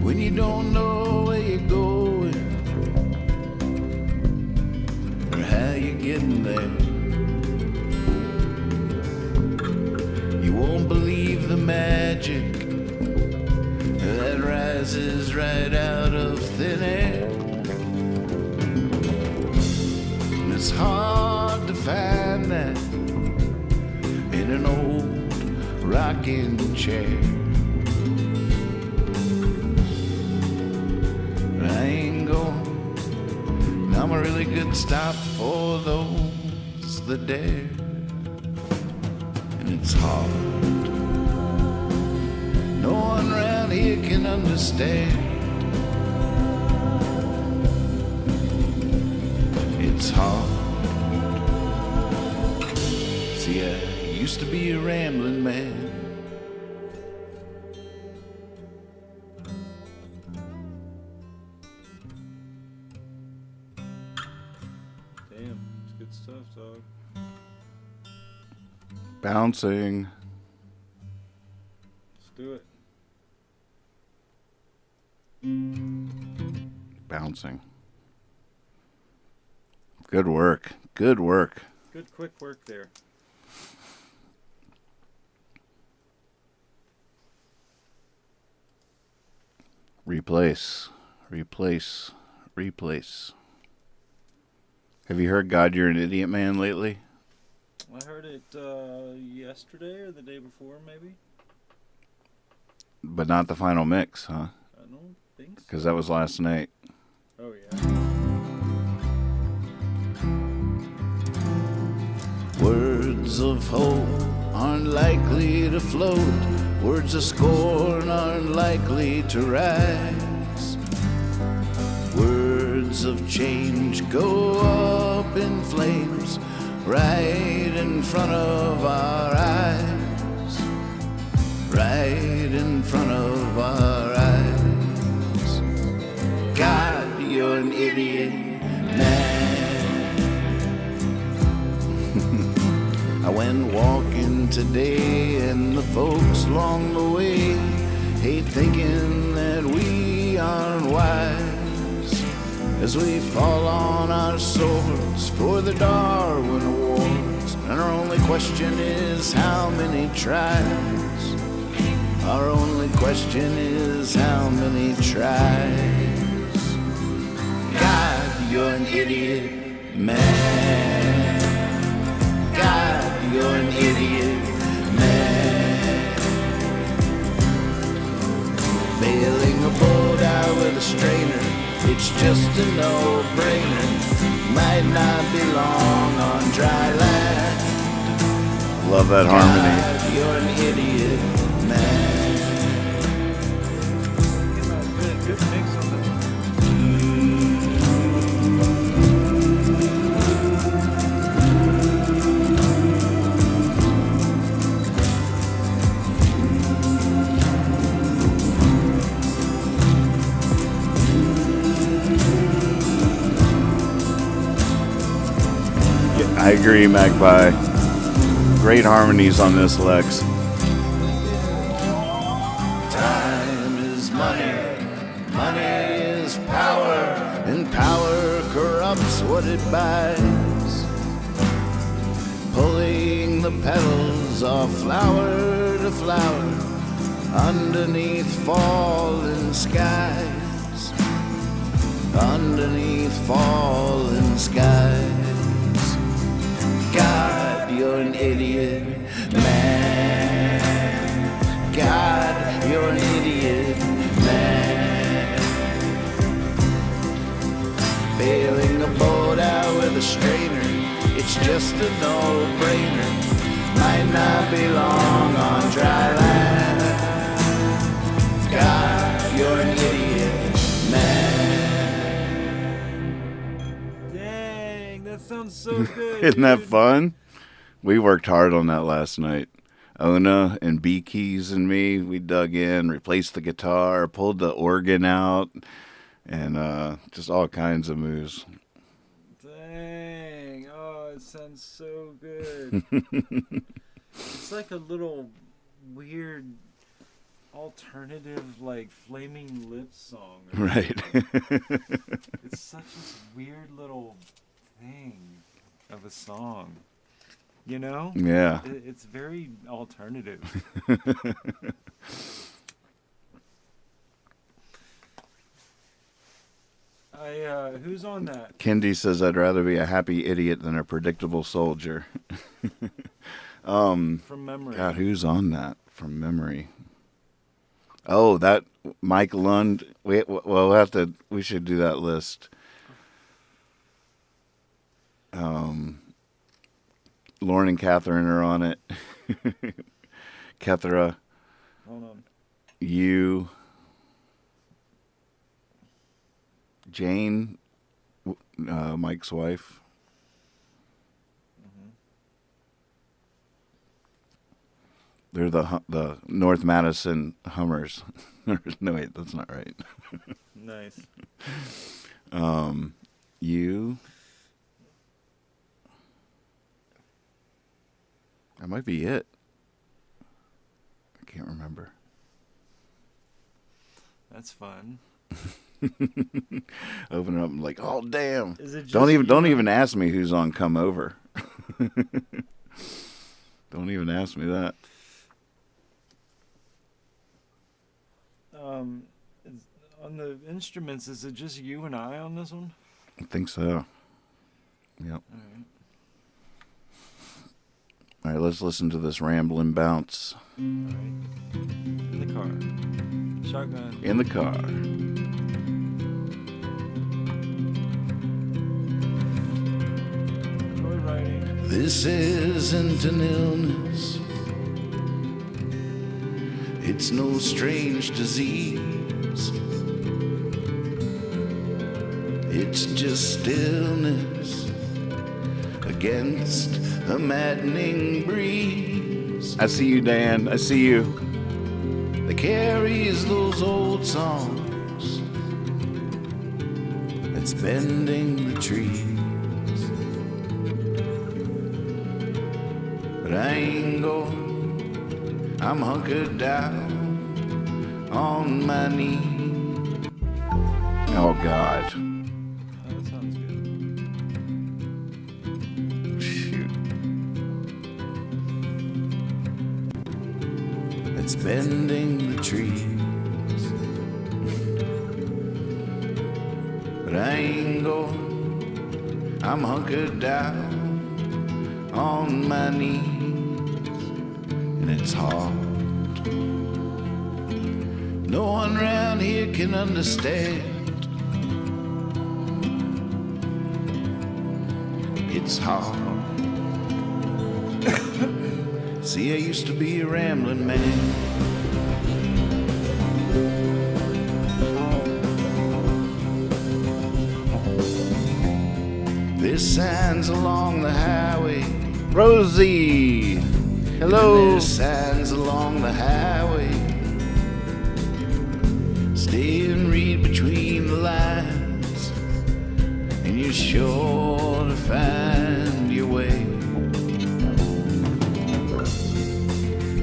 Speaker 1: When you don't know where you're going or how you're getting there, you won't believe the magic that rises right out of thin air. And it's hard to find that in an old rocking chair. I ain't going. I'm a really good stop for those that dare. And it's hard. No one around here can understand. It's hard. See, I used to be a rambling man.
Speaker 3: Damn, it's good stuff, dog.
Speaker 2: Bouncing.
Speaker 3: Let's do it.
Speaker 2: Bouncing. Good work. Good work.
Speaker 3: Good quick work there.
Speaker 2: Replace. Replace. Replace. Have you heard God You're an Idiot Man lately?
Speaker 3: I heard it yesterday or the day before, maybe.
Speaker 2: But not the final mix, huh?
Speaker 3: I don't think so.
Speaker 2: Because that was last night.
Speaker 3: Oh, yeah.
Speaker 1: Words of hope aren't likely to float. Words of scorn aren't likely to rise. Words of change go up in flames right in front of our eyes. Right in front of our eyes. God, you're an idiot, man. I went walking today, and the folks along the way hate thinking that we aren't wise, as we fall on our swords for the Darwin Awards. And our only question is how many tries? Our only question is how many tries? God, you're an idiot, man. God, you're an idiot, man. Bailing a boat out with a strainer, it's just a no-brainer. Might not be long on dry land.
Speaker 2: Love that harmony.
Speaker 1: God, you're an idiot, man.
Speaker 3: Good mix on this.
Speaker 2: I agree, Magpie. Great harmonies on this, Lex.
Speaker 1: Time is money, money is power, and power corrupts what it buys. Pulling the petals off flower to flower underneath falling skies. Underneath falling skies. God, you're an idiot, man. God, you're an idiot, man. Bailing a boat out with a strainer, it's just a no-brainer. Might not be long on dry land. God, you're an idiot, man.
Speaker 3: Dang, that sounds so good.
Speaker 2: Isn't that
Speaker 3: dude.
Speaker 2: fun? We worked hard on that last night. Ona and B Keys and me, we dug in, replaced the guitar, pulled the organ out, and just all kinds of moves.
Speaker 3: Dang. Oh, it sounds so good. It's like a little weird alternative, like Flaming Lips song. Or
Speaker 2: Right.
Speaker 3: something. It's such a weird little thing of a song. You know?
Speaker 2: Yeah.
Speaker 3: It's very alternative. Who's on that?
Speaker 2: Kendi says, I'd rather be a happy idiot than a predictable soldier.
Speaker 3: From memory.
Speaker 2: God, who's on that from memory? Oh, that Mike Lund. We should do that list. Lauren and Catherine are on it. Kethra,
Speaker 3: Hold on.
Speaker 2: you, Jane, Mike's wife. They're the North Madison Hummers. No, wait, that's not right.
Speaker 3: Nice.
Speaker 2: You. That might be it. I can't remember.
Speaker 3: That's fun.
Speaker 2: Open it up and like, oh damn!
Speaker 3: Is it just
Speaker 2: Don't
Speaker 3: you?
Speaker 2: even ask me who's on Come Over. Don't even ask me that.
Speaker 3: On the instruments, is it just you and I on this one?
Speaker 2: I think so. Yep.
Speaker 3: All right.
Speaker 2: All right, let's listen to this ramblin' bounce
Speaker 3: All right. In the car. Shotgun.
Speaker 2: in the car.
Speaker 3: Joyriding.
Speaker 1: This isn't an illness. It's no strange disease. It's just stillness against a maddening breeze
Speaker 2: I see you, Dan. I see you.
Speaker 1: that carries those old songs that's bending the trees. But I ain't going, I'm hunkered down on my knees.
Speaker 2: Oh God.
Speaker 3: Oh, that sounds good.
Speaker 2: Shoot.
Speaker 1: It's bending the trees. But I ain't going, I'm hunkered down on my knees. And it's hard. No one around here can understand. It's hard. See, I used to be a rambling man. There's signs along the highway.
Speaker 2: Rosie. Hello.
Speaker 1: There's signs along the highway. Stay and read between the lines, and you're sure to find your way.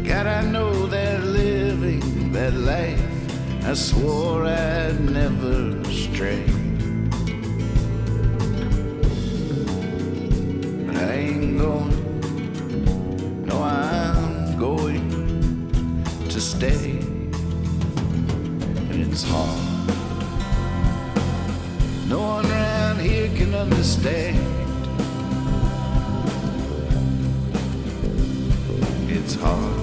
Speaker 1: God, I know that living that life, I swore I'd never stray. But I ain't going, no, I'm going to stay. And it's hard. No one around here can understand. It's hard.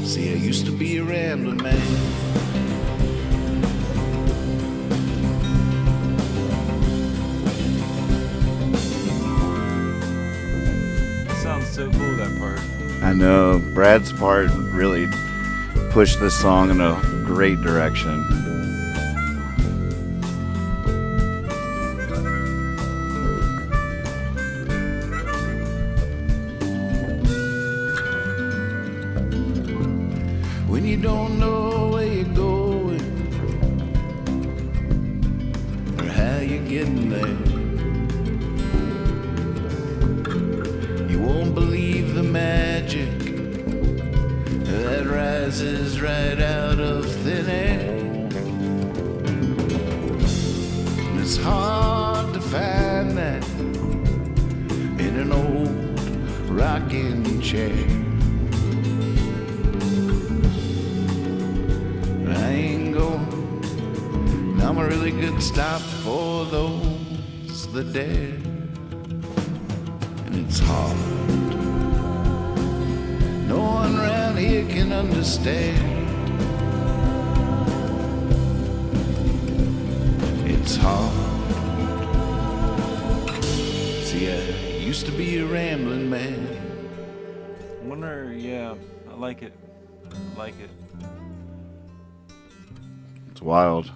Speaker 1: See, I used to be a rambling man.
Speaker 3: That sounds so cool, that part.
Speaker 2: I know. Brad's part really pushed this song in a great direction.
Speaker 1: don't know where you're going or how you're getting there. You won't believe the magic that rises right out of thin air. It's hard to find that in an old rocking chair. I ain't going. I'm a really good stop for those that dare. And it's hard. No one around here can understand. It's hard. See, I used to be a rambling man.
Speaker 3: Wonder, yeah, I like it. I like it.
Speaker 2: It's wild.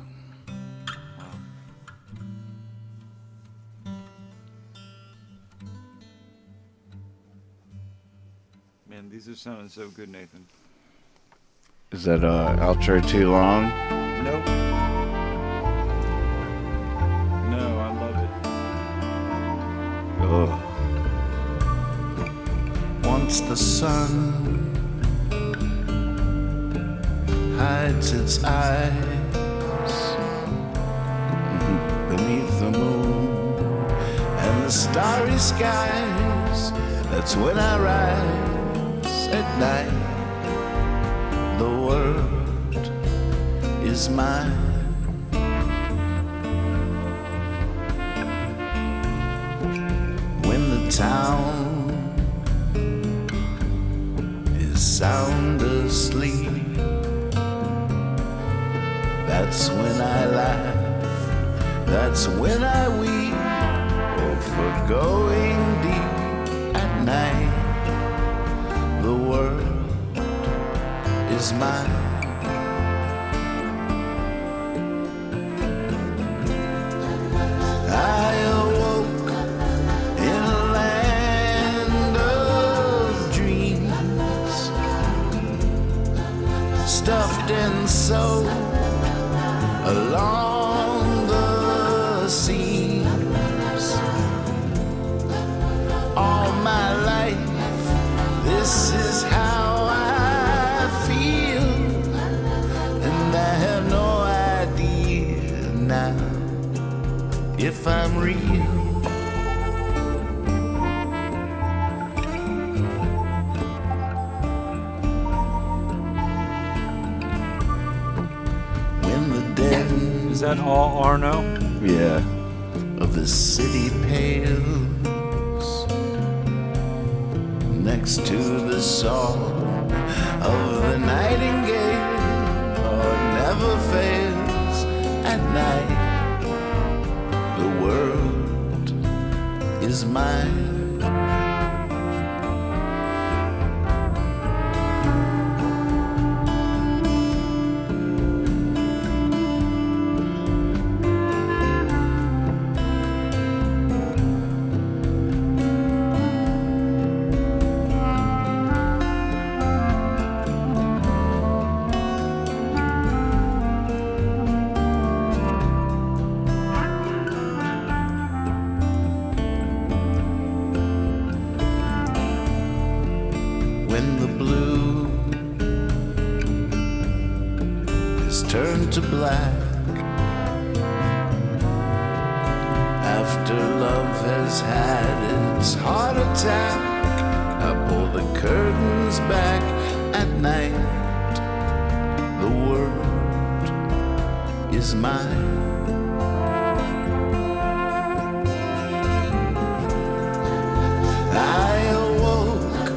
Speaker 3: Man, these are sounding so good, Nathan.
Speaker 2: Is that outro too long?
Speaker 3: Nope. No, I love it.
Speaker 2: Ugh.
Speaker 1: Once the sun hides its eyes beneath the moon and the starry skies, that's when I rise at night. The world is mine. When the town is sound asleep, that's when I laugh, that's when I weep. Oh, for going deep at night. The world is mine. I awoke in a land of dreams, stuffed and sewed along the seams. All my life, this is how I feel, and I have no idea now if I'm real. When the dead
Speaker 3: Is that all Arno?
Speaker 2: Yeah.
Speaker 1: of the city pales next to the song of the nightingale, oh, it never fails at night. The world is mine. When the blue is turned to black, after love has had its heart attack, I pull the curtains back at night. The world is mine. I awoke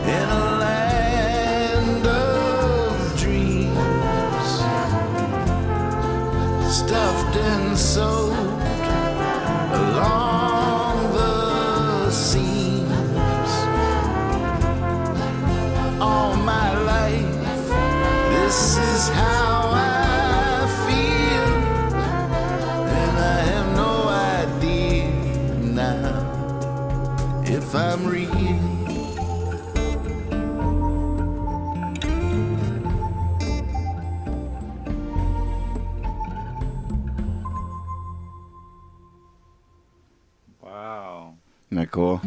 Speaker 1: in a land of dreams, stuffed and sewed along the seams. All my life, this is how I feel, and I have no idea now if I'm real.
Speaker 2: Isn't that cool?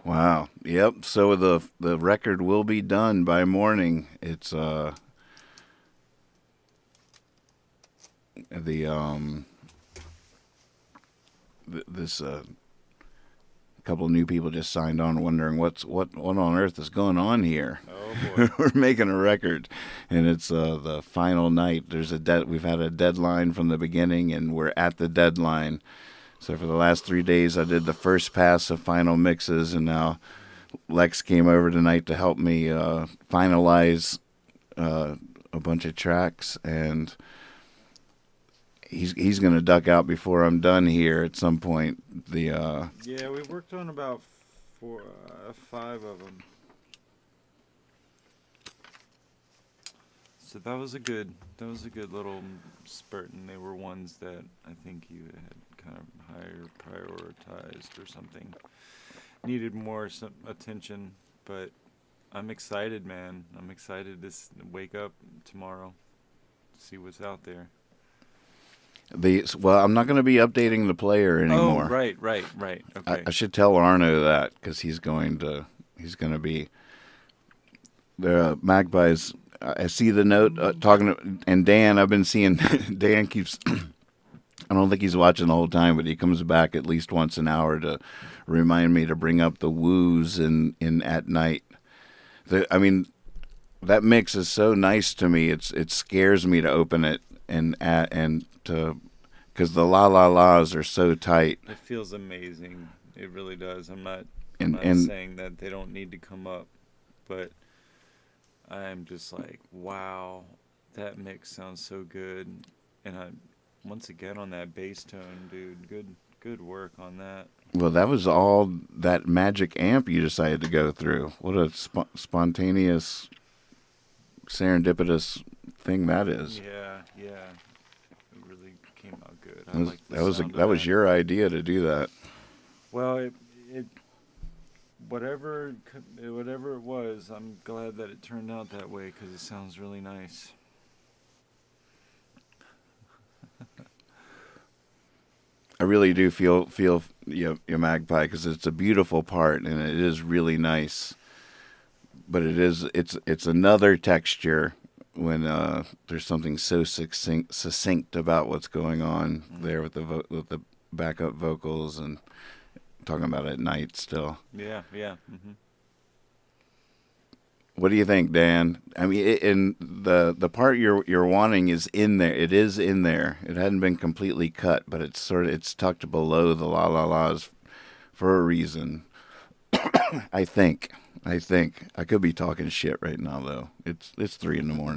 Speaker 2: Wow. Yep. So the record will be done by morning. It's this couple of new people just signed on, wondering what on earth is going on here.
Speaker 3: Oh boy.
Speaker 2: We're making a record, and it's the final night. There's we've had a deadline from the beginning, and we're at the deadline. So for the last 3 days, I did the first pass of final mixes, and now Lex came over tonight to help me finalize a bunch of tracks, and he's going to duck out before I'm done here at some point.
Speaker 3: Yeah, we worked on about 5 of them. So that was a good little spurt, and they were ones that I think you had kind of higher prioritized or something. Needed more attention, but I'm excited, man. I'm excited to wake up tomorrow, see what's out there.
Speaker 2: Well, I'm not going to be updating the player anymore.
Speaker 3: Oh, right. Okay.
Speaker 2: I should tell Arno that, because he's going to be the Magpies. I see the note talking to, and Dan. I've been seeing Dan keeps. I don't think he's watching the whole time, but he comes back at least once an hour to remind me to bring up the woos in at night. I mean, that mix is so nice to me. It scares me to open it and to, because the la la la's are so tight.
Speaker 3: It feels amazing. It really does. I'm not
Speaker 2: And
Speaker 3: saying that they don't need to come up, but I'm just like, wow, that mix sounds so good. And once again on that bass tone, dude, good work on that.
Speaker 2: Well, that was all that magic amp you decided to go through. What a spontaneous, serendipitous thing that is.
Speaker 3: Yeah. It really came out good.
Speaker 2: That was your idea to do that.
Speaker 3: Well, it whatever it was, I'm glad that it turned out that way, because it sounds really nice.
Speaker 2: I really do feel your Magpie, because it's a beautiful part and it is really nice. But it's another texture when there's something so succinct about what's going on there with the backup vocals, and talking about it at night still.
Speaker 3: Yeah. Mm-hmm.
Speaker 2: What do you think, Dan? I mean, the part you're wanting is in there. It is in there. It hadn't been completely cut, but it's tucked below the la la la's for a reason. I think. I could be talking shit right now, though. It's 3 a.m.
Speaker 3: All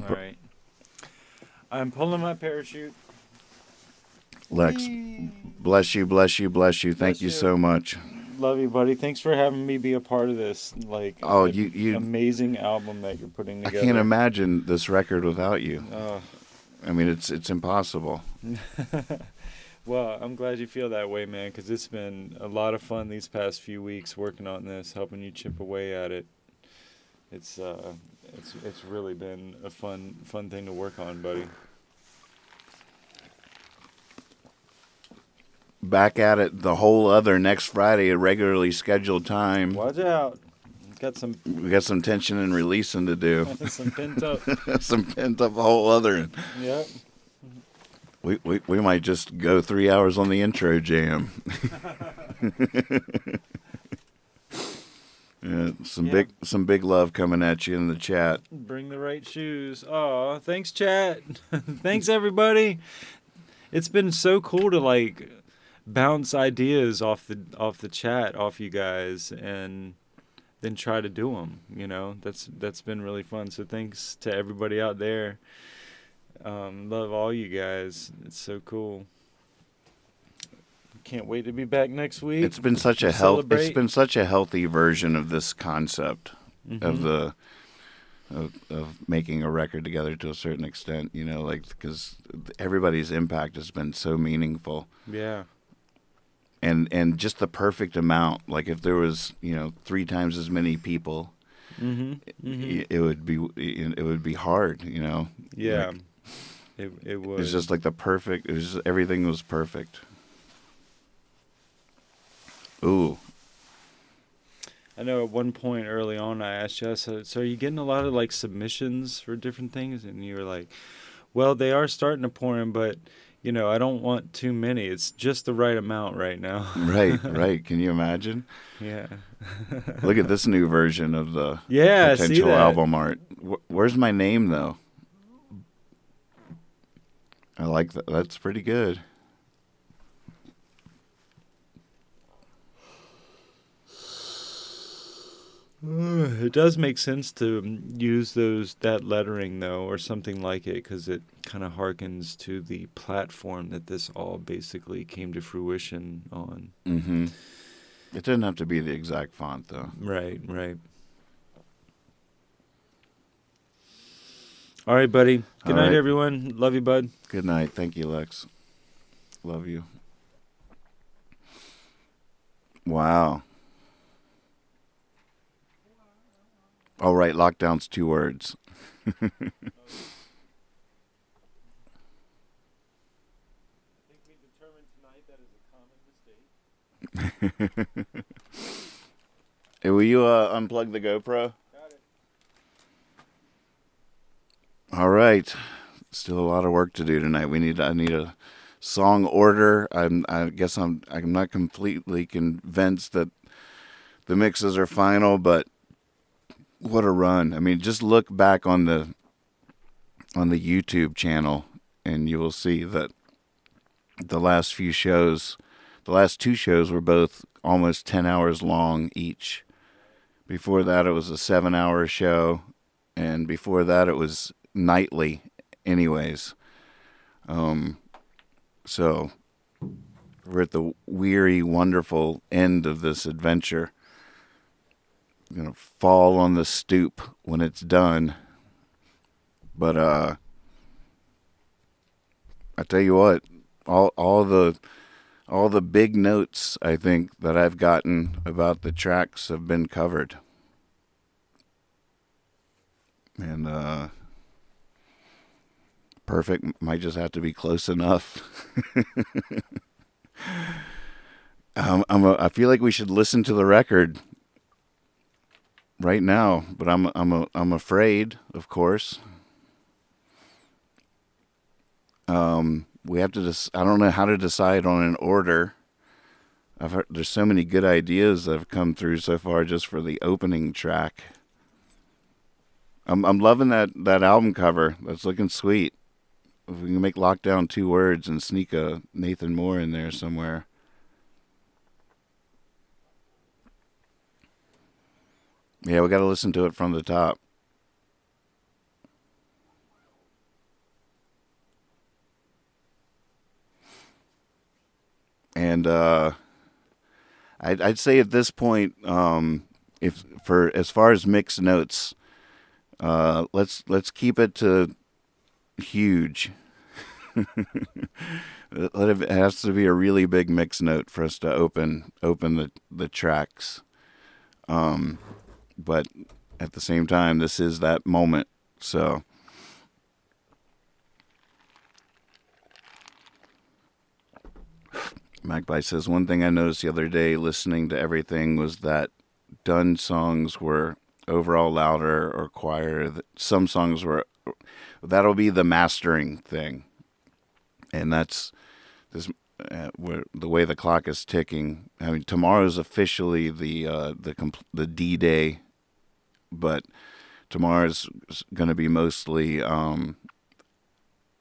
Speaker 3: right. I'm pulling my parachute.
Speaker 2: Lex, bless you. Thank you so much.
Speaker 3: Love you, buddy. Thanks for having me be a part of this. You amazing album that you're putting together.
Speaker 2: I can't imagine this record without you.
Speaker 3: Oh.
Speaker 2: I mean, it's impossible.
Speaker 3: Well, I'm glad you feel that way, man, because it's been a lot of fun these past few weeks working on this, helping you chip away at it. It's really been a fun thing to work on, buddy.
Speaker 2: Back at it the whole other next Friday, a regularly scheduled time.
Speaker 3: Watch out.
Speaker 2: We got some tension and releasing to do.
Speaker 3: Some pent up.
Speaker 2: Some pent up whole other.
Speaker 3: Yep.
Speaker 2: We might just go 3 hours on the intro jam. Yeah, some big love coming at you in the chat.
Speaker 3: Bring the right shoes. Oh, thanks, chat. Thanks, everybody. It's been so cool to bounce ideas off the chat, off you guys, and then try to do them. That's been really fun. So thanks to everybody out there. Love all you guys. It's so cool. Can't wait to be back next week.
Speaker 2: It's been such a healthy version of this concept of making a record together to a certain extent, because everybody's impact has been so meaningful.
Speaker 3: Yeah.
Speaker 2: And just the perfect amount. Like if there was, 3 times as many people it would be hard, you know.
Speaker 3: Yeah,
Speaker 2: Like,
Speaker 3: it was.
Speaker 2: it's just like the perfect. It was just, everything was perfect. Ooh.
Speaker 3: I know at one point early on I asked you, I said, so are you getting a lot of like submissions for different things? And you were like, well, they are starting to pour in, but you know, I don't want too many. It's just the right amount right now.
Speaker 2: Right, right. Can you imagine?
Speaker 3: Yeah.
Speaker 2: Look at this new version of the
Speaker 3: Yeah, I see
Speaker 2: potential
Speaker 3: that.
Speaker 2: album art. Where's my name though? I like that. That's pretty good.
Speaker 3: It does make sense to use that lettering though, or something like it, because it kind of harkens to the platform that this all basically came to fruition on.
Speaker 2: Mm-hmm. It didn't have to be the exact font though.
Speaker 3: Right, right. All right, buddy. Good
Speaker 2: All
Speaker 3: night,
Speaker 2: right.
Speaker 3: everyone. Love you, bud.
Speaker 2: Good night. Thank you, Lex. Love you. Wow. All right, lockdown's 2 words. Hey, will you unplug the GoPro?
Speaker 3: Got it.
Speaker 2: All right. Still a lot of work to do tonight. I need a song order. I guess I'm not completely convinced that the mixes are final, but what a run. I mean, just look back on the YouTube channel and you will see that the last 2 shows were both almost 10 hours long each. Before that, it was a 7-hour show, and before that, it was nightly anyways. So we're at the weary, wonderful end of this adventure. I'm going to fall on the stoop when it's done. But I tell you what, all the big notes I think that I've gotten about the tracks have been covered. And perfect might just have to be close enough. I feel like we should listen to the record right now, but I'm afraid, of course. We have to I don't know how to decide on an order. I've heard there's so many good ideas that have come through so far just for the opening track. I'm loving that album cover. That's looking sweet. If we can make Lockdown 2 words and sneak a Nathan Moore in there somewhere. Yeah, we got to listen to it from the top. And I'd say at this point, if for as far as mixed notes, let's keep it to huge. It has to be a really big mix note for us to open the tracks. But at the same time, this is that moment. So Magpie says, one thing I noticed the other day listening to everything was that done songs were overall louder or quieter. Some songs were, that'll be the mastering thing. And that's this, the way the clock is ticking. I mean, tomorrow's officially the D-Day, but tomorrow's going to be mostly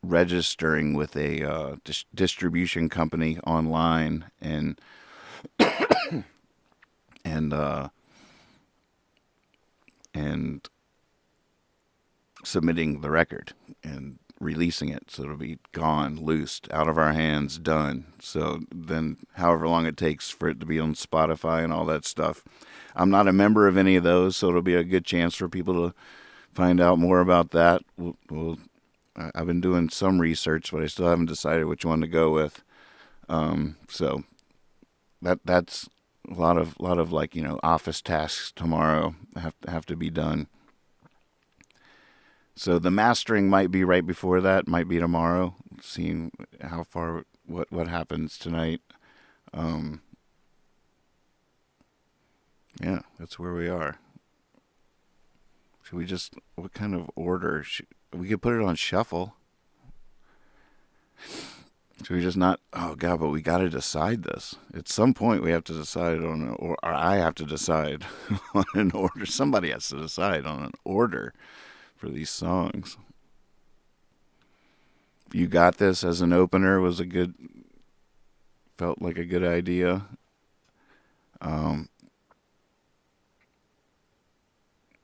Speaker 2: registering with a distribution company online and submitting the record and releasing it, so it'll be gone, loosed, out of our hands, done. So then however long it takes for it to be on Spotify and all that stuff. I'm not a member of any of those, so it'll be a good chance for people to find out more about that. I've been doing some research, but I still haven't decided which one to go with. So that's a lot of like office tasks tomorrow have to be done. So the mastering might be right before that, might be tomorrow. Seeing how far what happens tonight. Yeah, that's where we are. Should we just, what kind of order? We could put it on shuffle. Should we just not? Oh God, but we got to decide this. At some point, we have to decide on, or I have to decide on an order. Somebody has to decide on an order for these songs. You Got This as an opener felt like a good idea.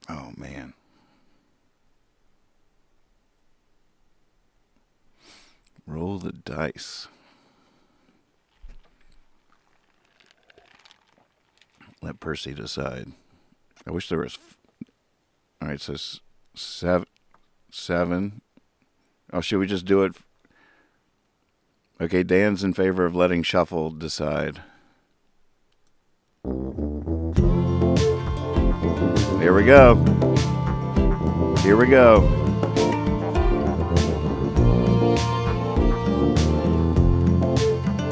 Speaker 2: Oh man. Roll the dice. Let Percy decide. I wish there was. All right, so seven. Oh, should we just do it? Okay, Dan's in favor of letting Shuffle decide. Here we go. Here we go.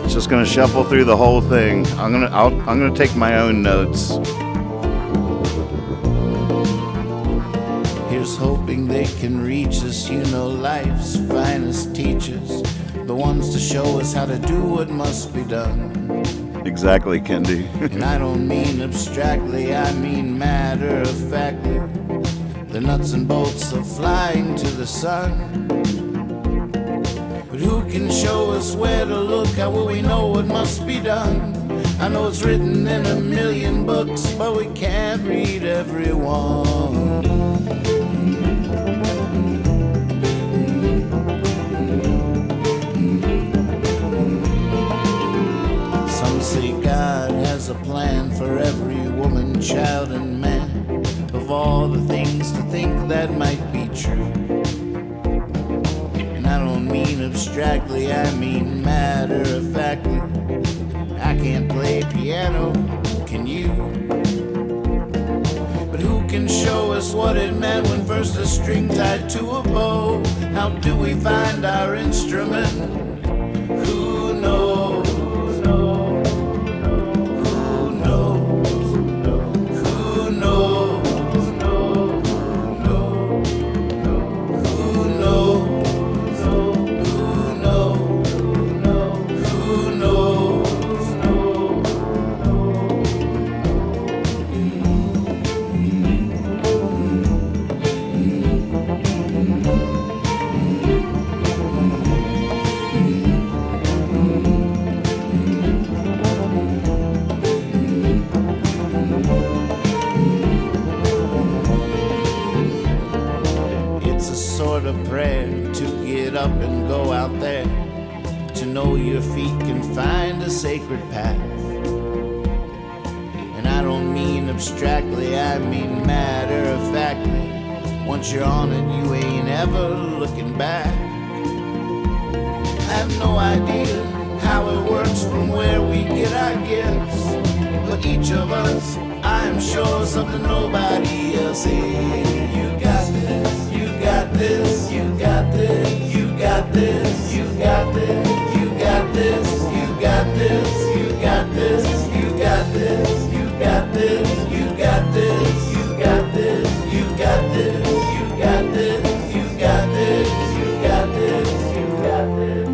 Speaker 2: It's just gonna shuffle through the whole thing. I'm gonna take my own notes.
Speaker 1: Here's hoping they can reach us, life's finest teachers, the ones to show us how to do what must be done.
Speaker 2: Exactly, Kendi.
Speaker 1: And I don't mean abstractly, I mean matter of factly. The nuts and bolts of flying to the sun. But who can show us where to look? How will we know what must be done? I know it's written in a million books, but we can't read every one. Some say God has a plan for every woman, child, and man. Of all the things to think that might be true. And I don't mean abstractly, I mean matter of factly. I can't play piano, can you? But who can show us what it meant when first a string tied to a bow? How do we find our instrument? Who knows? Prayer to get up and go out there, to know your feet can find a sacred path. And I don't mean abstractly, I mean matter of factly. Once you're on it, you ain't ever looking back. I have no idea how it works from where we get our gifts, but each of us, I'm sure, something nobody else is. You got this. You got this, you got this, you got this, you got this, you got this, you got this, you got this, you got this, you got this, you got this, you got this, you got this, you got this, you got this, you got this, you got this,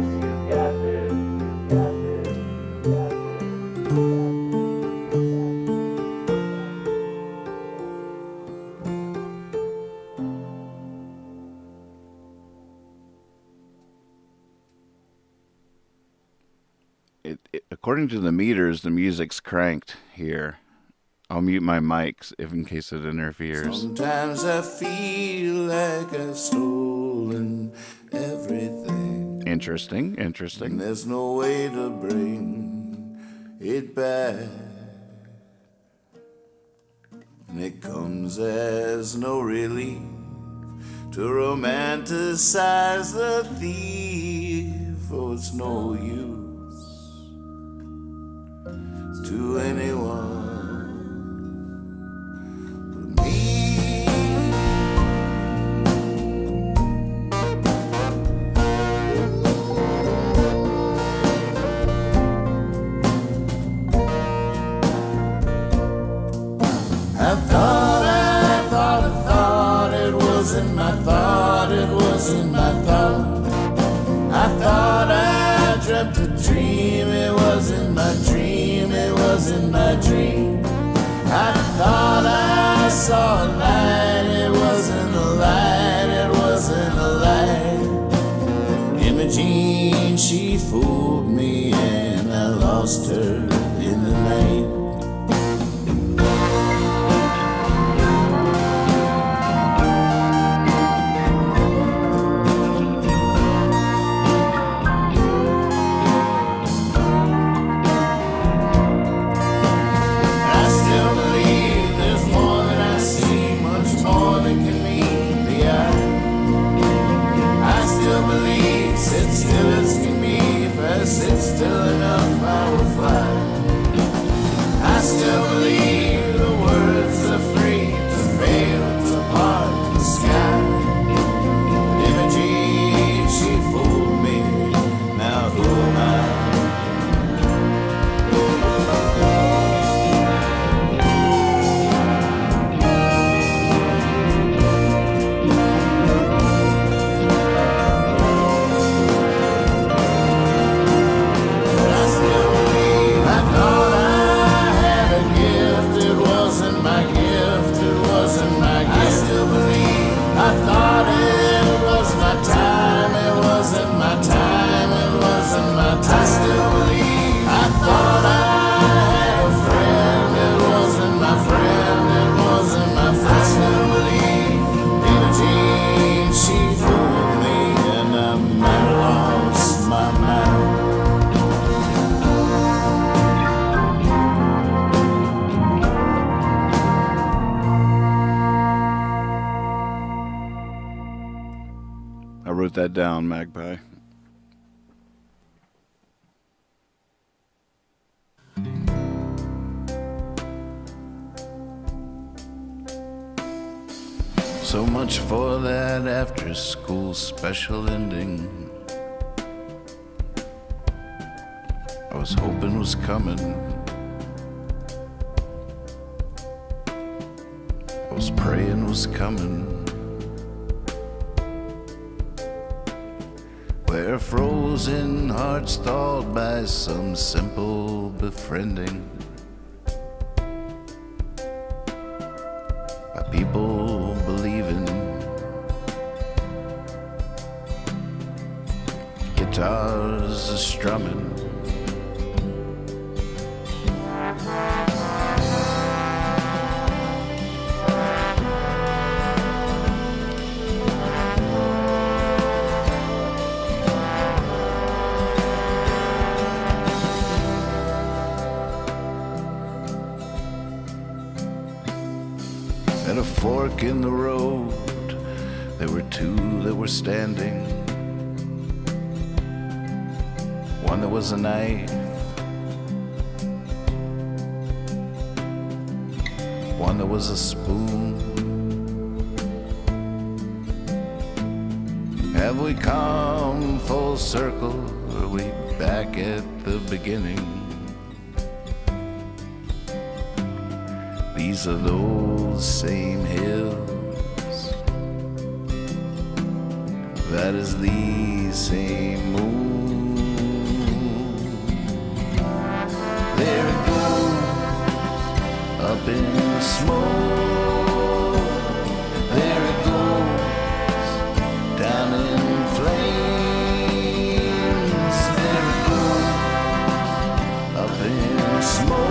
Speaker 2: According to the meters, the music's cranked here. I'll mute my mics in case it interferes.
Speaker 1: Sometimes I feel like I've stolen everything.
Speaker 2: Interesting.
Speaker 1: And there's no way to bring it back. And it comes as no relief to romanticize the thief. Oh, it's no use to anyone but me. I thought it was in my thought, it was in my thought. I thought I dreamt a dream, it was in my dream, it was in my dream. I thought I saw a light, it wasn't a light, it wasn't a light. Imogene, she fooled me and I lost her in the night. Sit still as can be, if I sit still enough I will fly. I still believe the words are free to fail to part the sky. But Imogene, she fooled me, now who am I? I thought it was my time, it wasn't my time, it wasn't my time. I still believe. I thought I had a friend, it wasn't my friend, it wasn't my friend. I still believe. Imogene, she fooled me and I might have lost my mind.
Speaker 2: I wrote that down, Magpie. So much for that after school special ending. I was hoping was coming. I was praying was coming. Where frozen hearts thawed by some simple befriending, by people believing, guitars are strumming. At a fork in the road, there were two that were standing. One that was a knife, one that was a spoon. Have we come full circle, or are we back at the beginning? These are those same hills, that is the same moon. There it goes, up in the smoke. There it goes, down in flames. There it goes, up in smoke.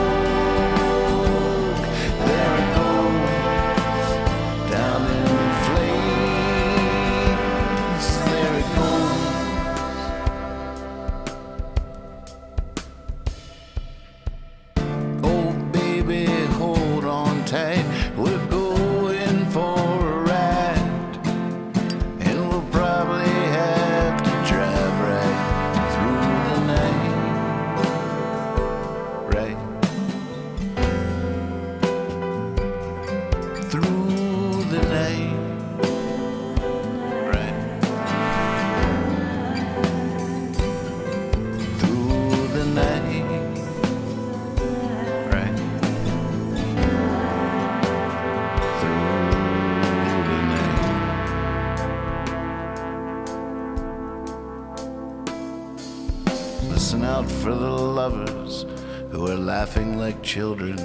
Speaker 1: listen out for the lovers who are laughing like children.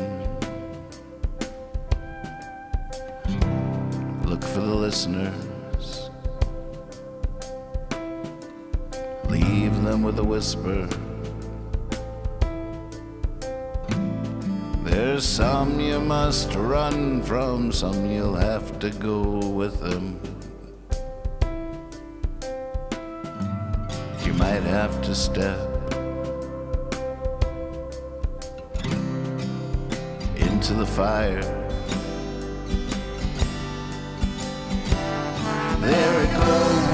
Speaker 1: Look for the listeners. Leave them with a whisper. There's some you must run from, some you'll have to go with them. You might have to step into the fire. There it goes,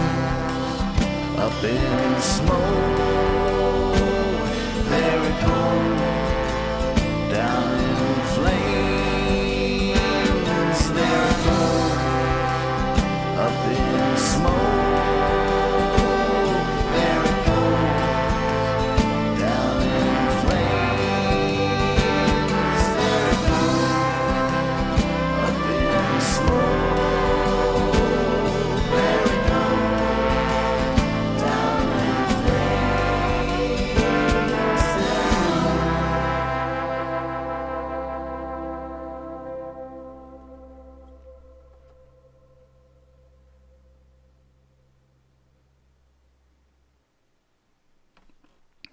Speaker 1: up in smoke. There it goes, down in flames. There it goes, up in smoke. There it goes, down in flames. There it goes, up in smoke. There it goes, down in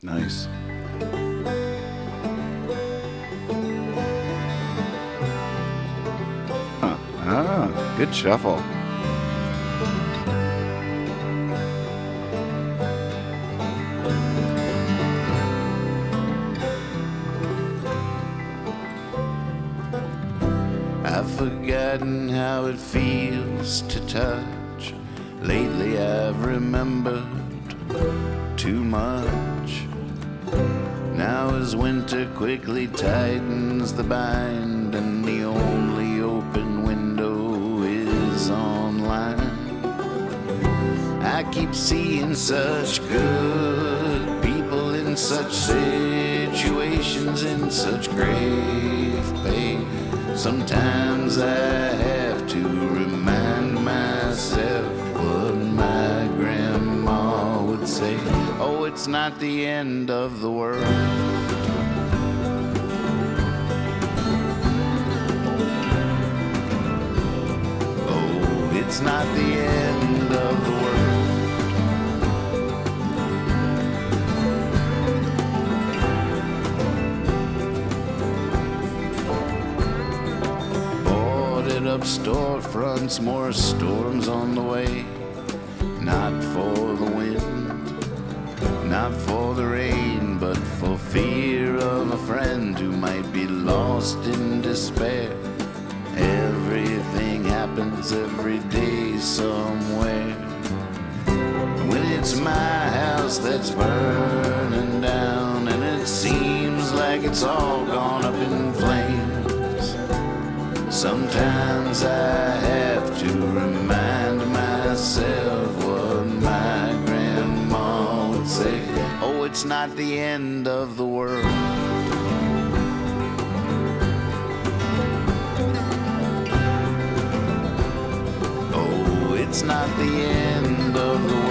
Speaker 2: Nice. Huh. Ah, good shuffle.
Speaker 1: I've forgotten how it feels to touch. Lately I've remembered too much. Now as winter quickly tightens the bind and the only open window is online, I keep seeing such good people in such situations, in such grave pain. Sometimes I have to remind myself what my grandma would say. Oh, it's not the end of the world. Oh, it's not the end of the world. Boarded up storefronts, more storms on the way. Not for the wind, not for the rain, but for fear of a friend who might be lost in despair. Everything happens every day somewhere. When it's my house that's burning down and it seems like it's all gone up in flames, sometimes I have to remind myself what my grandma would say. Oh, it's not the end of the world. Oh, it's not the end of the world.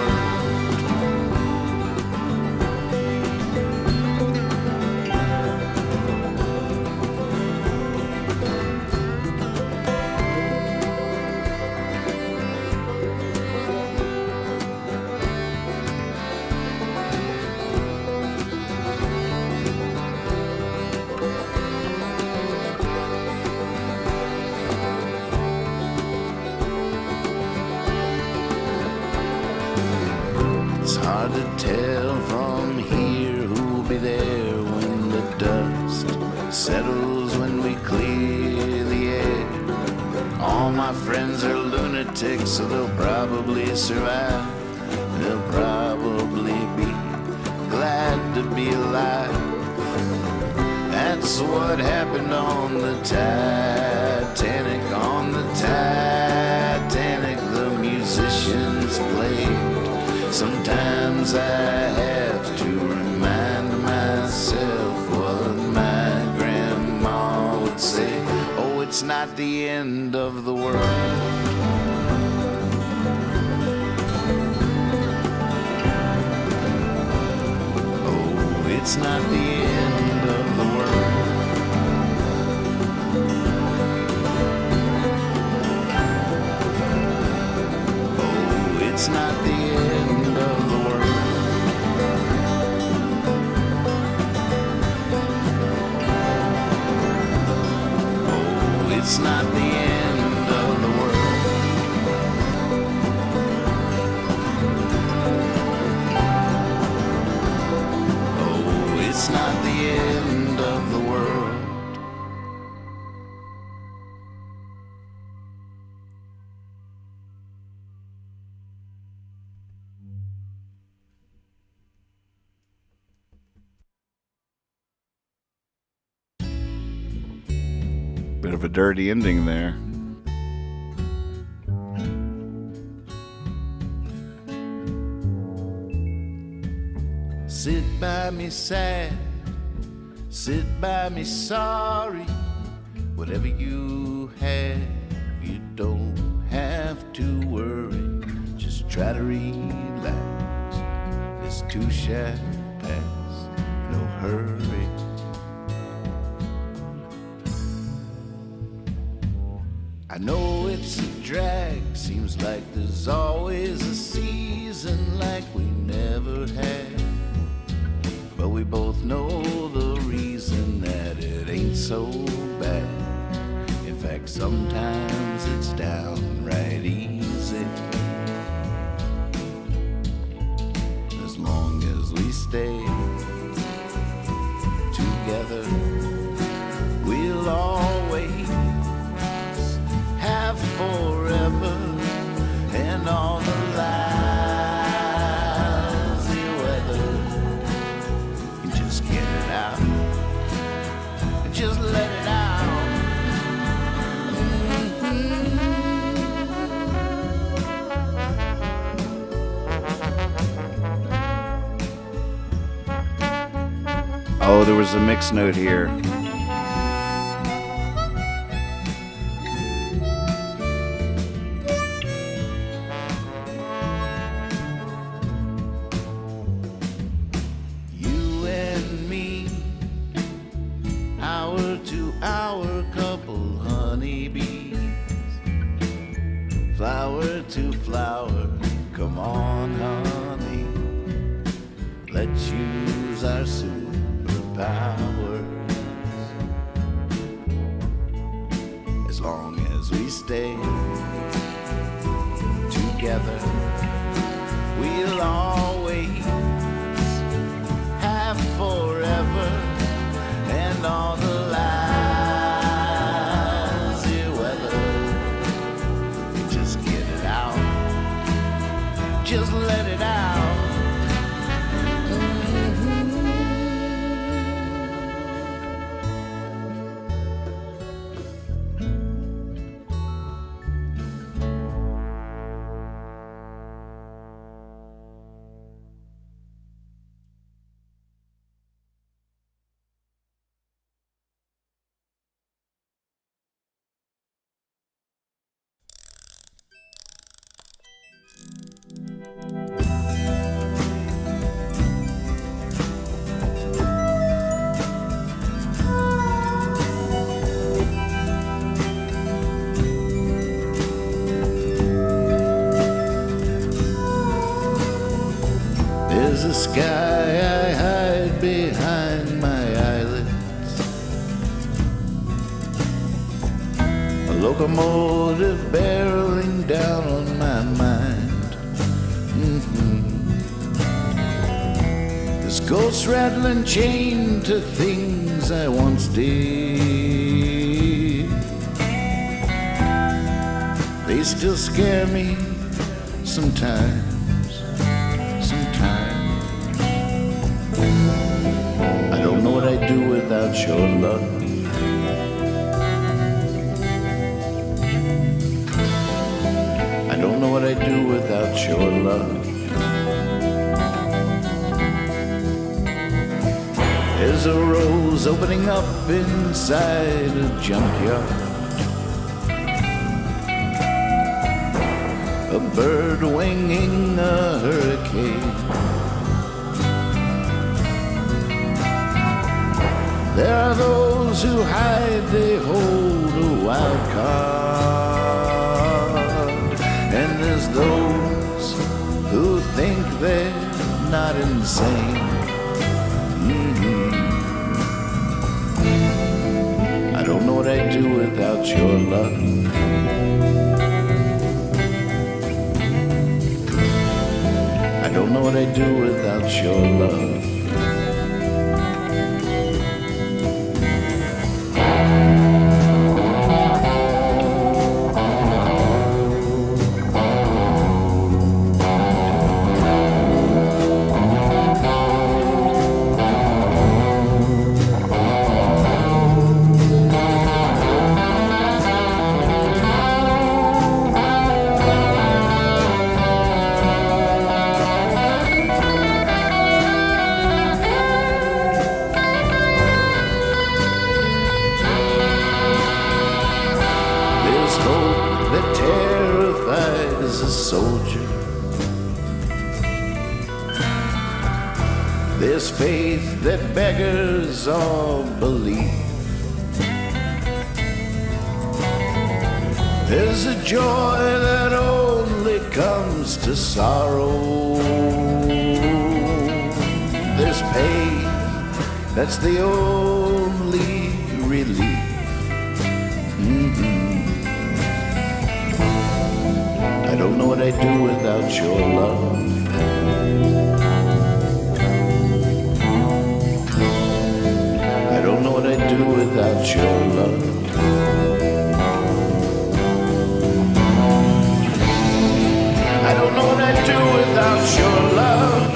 Speaker 1: It's hard to tell from here who'll be there when the dust settles, when we clear the air. All my friends are lunatics, so they'll probably survive. They'll probably be glad to be alive. That's what happened on the Titanic. On the Titanic, the musicians played. Sometimes I have to remind myself what my grandma would say. Oh, it's not the end of the world. Oh, it's not the end of the world. Oh, it's not the end of the world. Oh, it's not the end of the world. It's not the end of the world.
Speaker 2: Bit of a dirty ending there.
Speaker 1: Sit by me sad, sit by me sorry. Whatever you have, you don't have to worry. Just try to relax. This too shall pass, no hurry. I know it's a drag, seems like there's always a season like we never had. But we both know the reason that it ain't so bad. In fact, sometimes it's downright easy. As long as we stay together, we'll always have forever and all the lousy weather. You just get it out, just let it out.
Speaker 2: Oh, there was a mix note here.
Speaker 1: You and me, hour to hour couple honeybees, flower to flower, come on honey, let's use our superpowers. As long as we stay together, we'll always have forever and all the lousy weather. Just get it out, just let it out. There's a sky I hide behind my eyelids, a locomotive barreling down on my mind. This ghost rattling chain to things I once did, they still scare me sometimes. I don't know what I'd do without your love. I don't know what I'd do without your love. There's a rose opening up inside a junkyard, a bird winging a hurricane. There are those who hide, they hold a wild card. And there's those who think they're not insane. I don't know what I'd do without your love. I don't know what I'd do without your love. There's hope that terrifies a soldier. There's faith that beggars all belief. There's a joy that only comes to sorrow. There's pain that's the only relief. I don't know what I'd do without your love. I don't know what I'd do without your love. I don't know what I'd do without your love.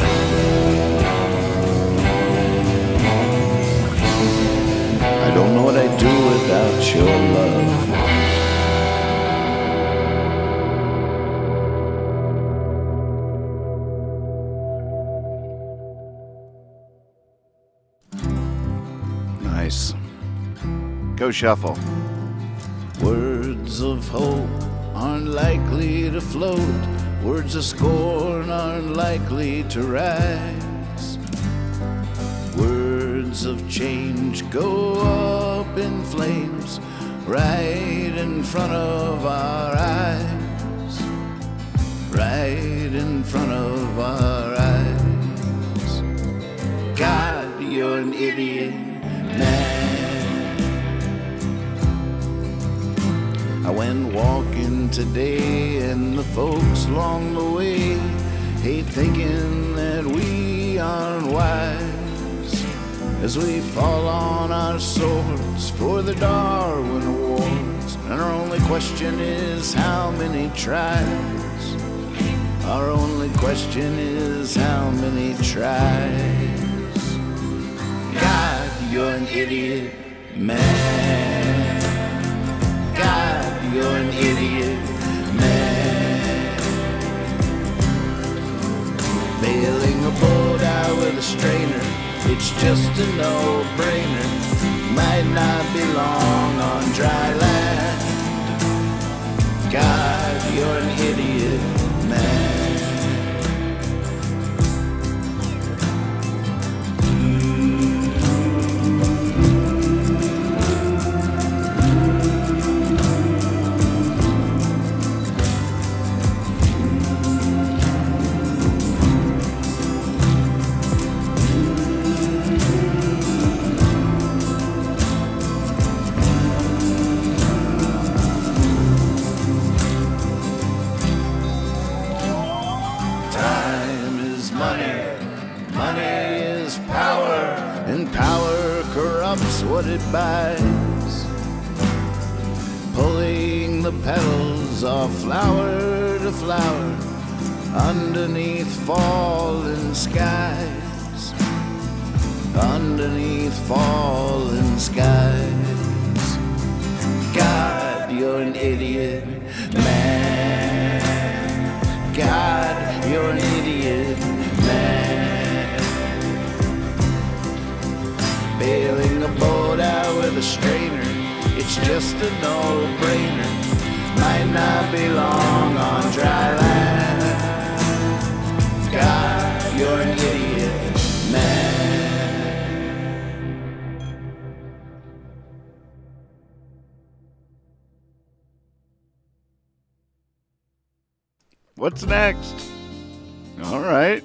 Speaker 1: I don't know what I'd do without your love.
Speaker 2: Nice. Go shuffle.
Speaker 1: Words of hope aren't likely to float. Words of scorn aren't likely to rise. Words of change go up in flames right in front of our eyes. Right in front of our eyes. God, you're an idiot, man. I went walking today, and the folks along the way hate thinking that we aren't wise, as we fall on our swords for the Darwin Awards. And our only question is how many tries. Our only question is how many tries. God, you're an idiot, man. God, you're an idiot, man. Bailing a boat out with a strainer, it's just a no-brainer. Might not be long on dry land. God, you're an idiot, man. What it buys, pulling the petals off flower to flower underneath falling skies, underneath falling skies. God, you're an idiot, man. God, you're an idiot, man. Bailing a boat out with a strainer, it's just a no-brainer. Might not be long on dry land. God, you're an idiot, man.
Speaker 2: What's next? All right.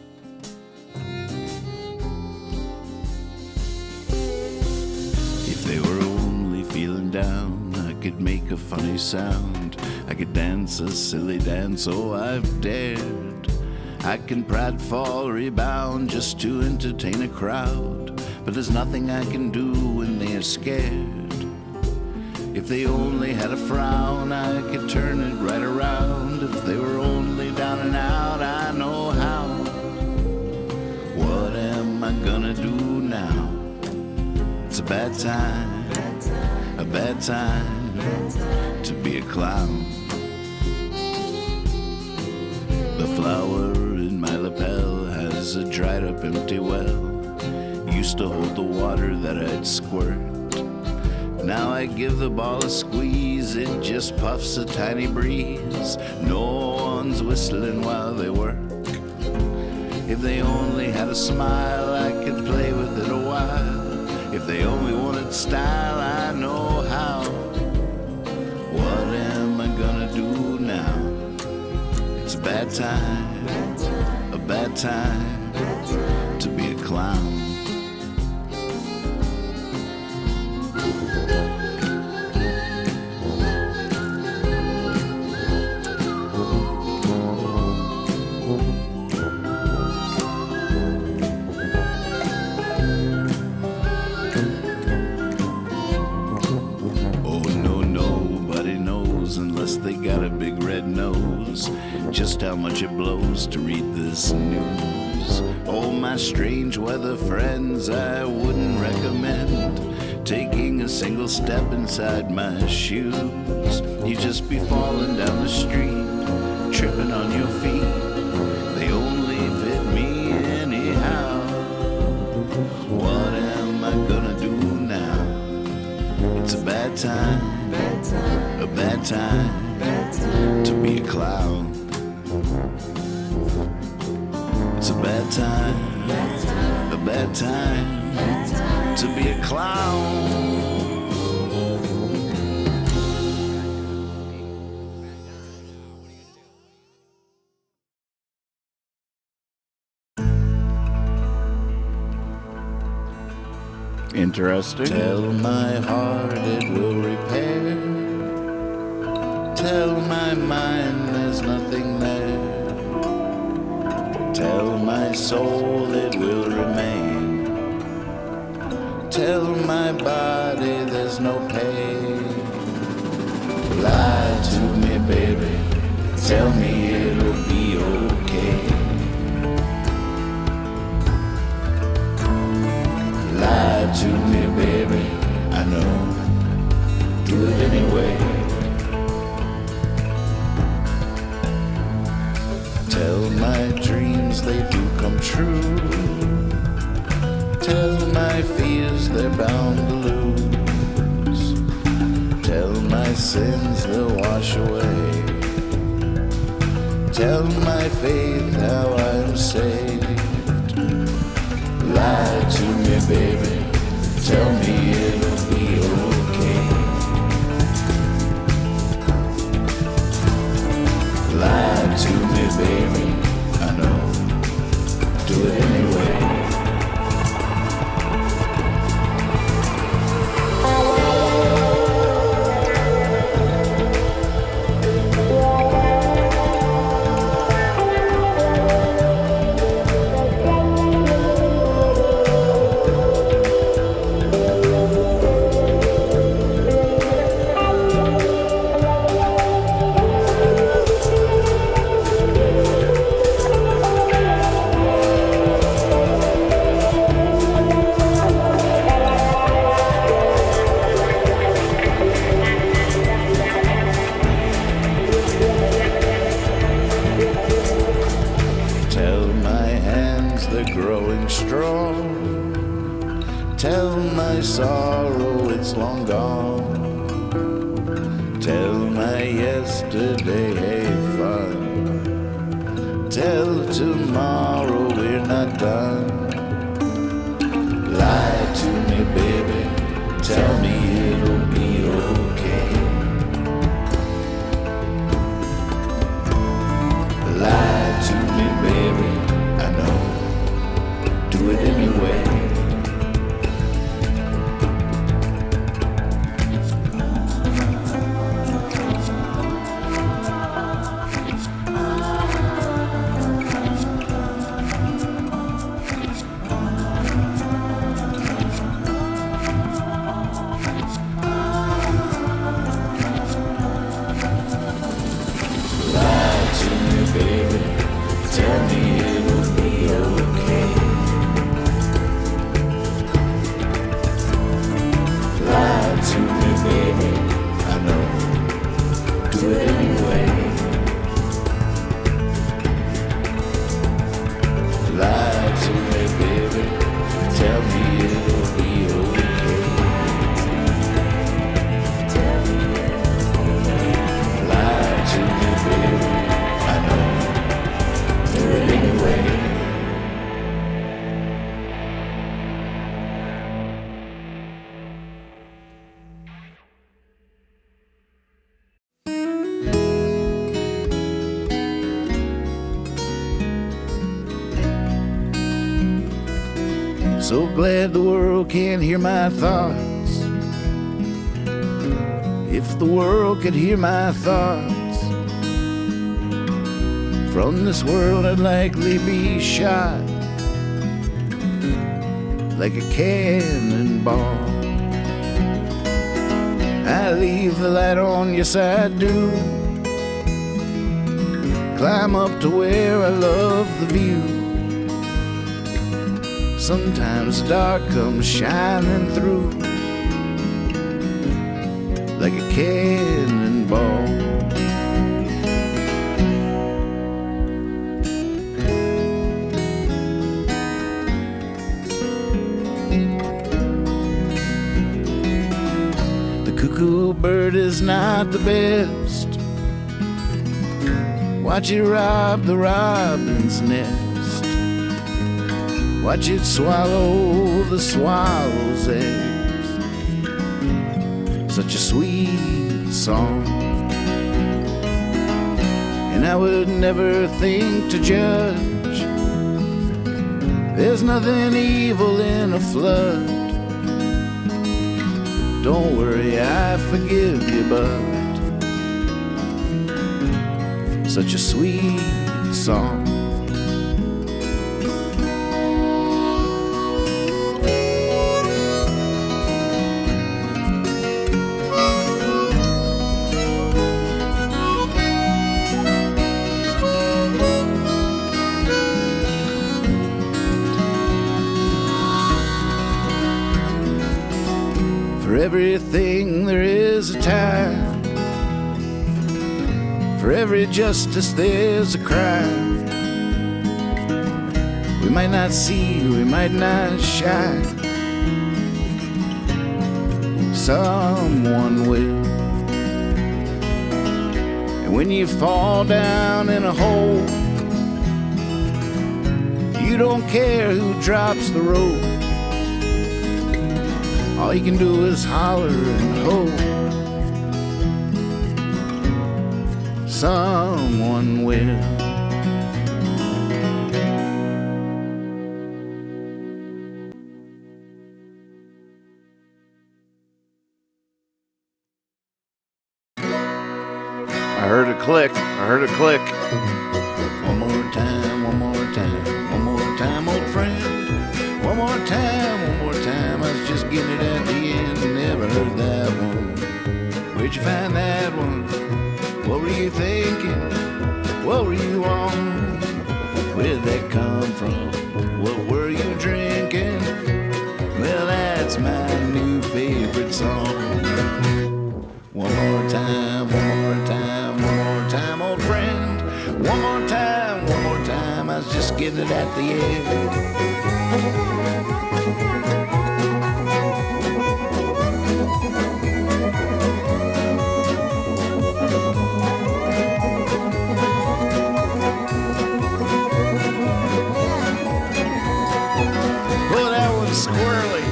Speaker 2: If they were only feeling down, I could make a funny sound. I could dance a silly dance, oh, I've dared. I can prideful rebound just to entertain a crowd. But there's nothing I can do when they're scared. If they only had a frown, I could turn it right around. If they were only down and out, I know how. What am I gonna do now? It's a bad time to be a clown. The flower in my lapel has a dried up empty well. Used to hold the water that I'd squirt. Now I give the ball a squeeze, it just puffs a tiny breeze. No one's whistling while they work. If they only had a smile, I could play with it a while. If they only wanted style, I know how. What am I gonna do now? It's a bad time to be a clown. They got a big red nose, just how much it blows to read this news. Oh, my strange weather friends, I wouldn't recommend taking a single step inside my shoes. You just be falling down the street, tripping on your feet. They only fit me anyhow. What am I gonna do now? It's a bad time to be a clown. It's a bad time to be a clown. Interesting. Tell my heart it will repair. Tell my mind there's nothing there. Tell my soul it will remain. Tell my body there's no pain. Lie to me, baby. Tell me it'll be okay. Lie to me, baby. I know. Do it anyway. Tell my dreams they do come true. Tell my fears they're bound to lose. Tell my sins they'll wash away. Tell my faith how I'm saved. Lie to me, baby. Tell me it'll be okay. Lie to me, baby. I know. Do it anyway. Tell my sorrow it's long gone. Tell my yesterday, hey fun. Tell tomorrow we're not done. Lie to me, baby. Tell me it'll be okay. Lie
Speaker 1: anyway. Lie to me, baby. Tell me it'll be okay. Lie to me, baby. I know. Do it anyway. Lie to me, baby. Tell me it'll be okay. Lie to me, baby. I know. Do it anyway. So glad the world can't hear my thoughts. If the world could hear my thoughts, from this world I'd likely be shot like a cannonball. I leave the light on, yes I do. Climb up to where I love the view. Sometimes the dark comes shining through like a cannonball. The cuckoo bird is not the best. Watch it rob the robin's nest. Watch it swallow the swallow's eggs. Such a sweet song. And I would never think to judge. There's nothing evil in a flood. Don't worry, I forgive you, bud. Such a sweet song. For everything there is a time. For every justice there's a crime. We might not see, we might not shine. Someone will. And when you fall down in a hole, you don't care who drops the rope. All you can do is holler and hope someone will.
Speaker 2: I heard a click. I heard a click.
Speaker 1: One more time, one more time, one more time, old friend. One more time, one more time. I was just getting it at the end. Never heard that one. Where'd you find that one? What were you thinking? What were you on? Where'd that come from? What were you drinking? Well, that's my new favorite song. One more time, one more time, one more time, old friend. One more time, one more time. I was just getting it at the end. Well, that was squirrely.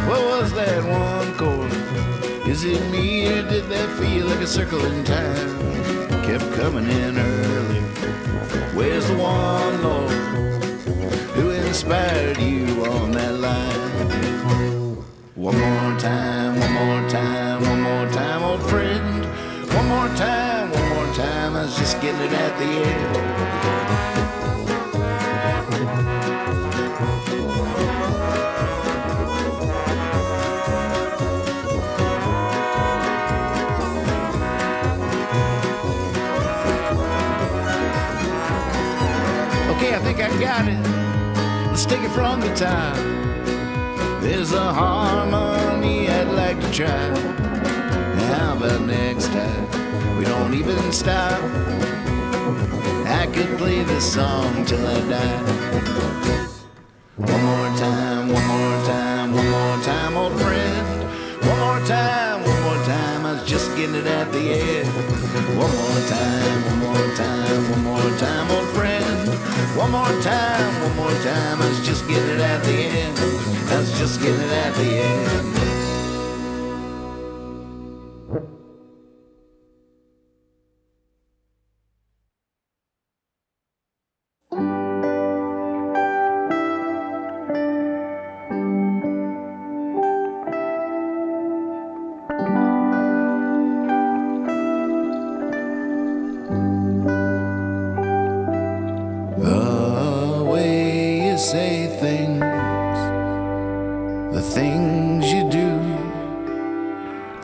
Speaker 1: What was that one chord? Is it me or did that feel like a circle in time? Kept coming in early. Where's the one, Lord, who inspired you on that mine. One more time, one more time, one more time, old friend. One more time, I was just getting it at the end. Okay, I think I got it. Let's take it from the top. There's a harmony I'd like to try. How about next time we don't even stop? I could play this song till I die. One more time, one more time, one more time, old friend. One more time, I was just getting it at the end. One more time, one more time, one more time, old friend. One more time, I was just getting it at the end. I was just getting it at the end. The way you say things, the things you do,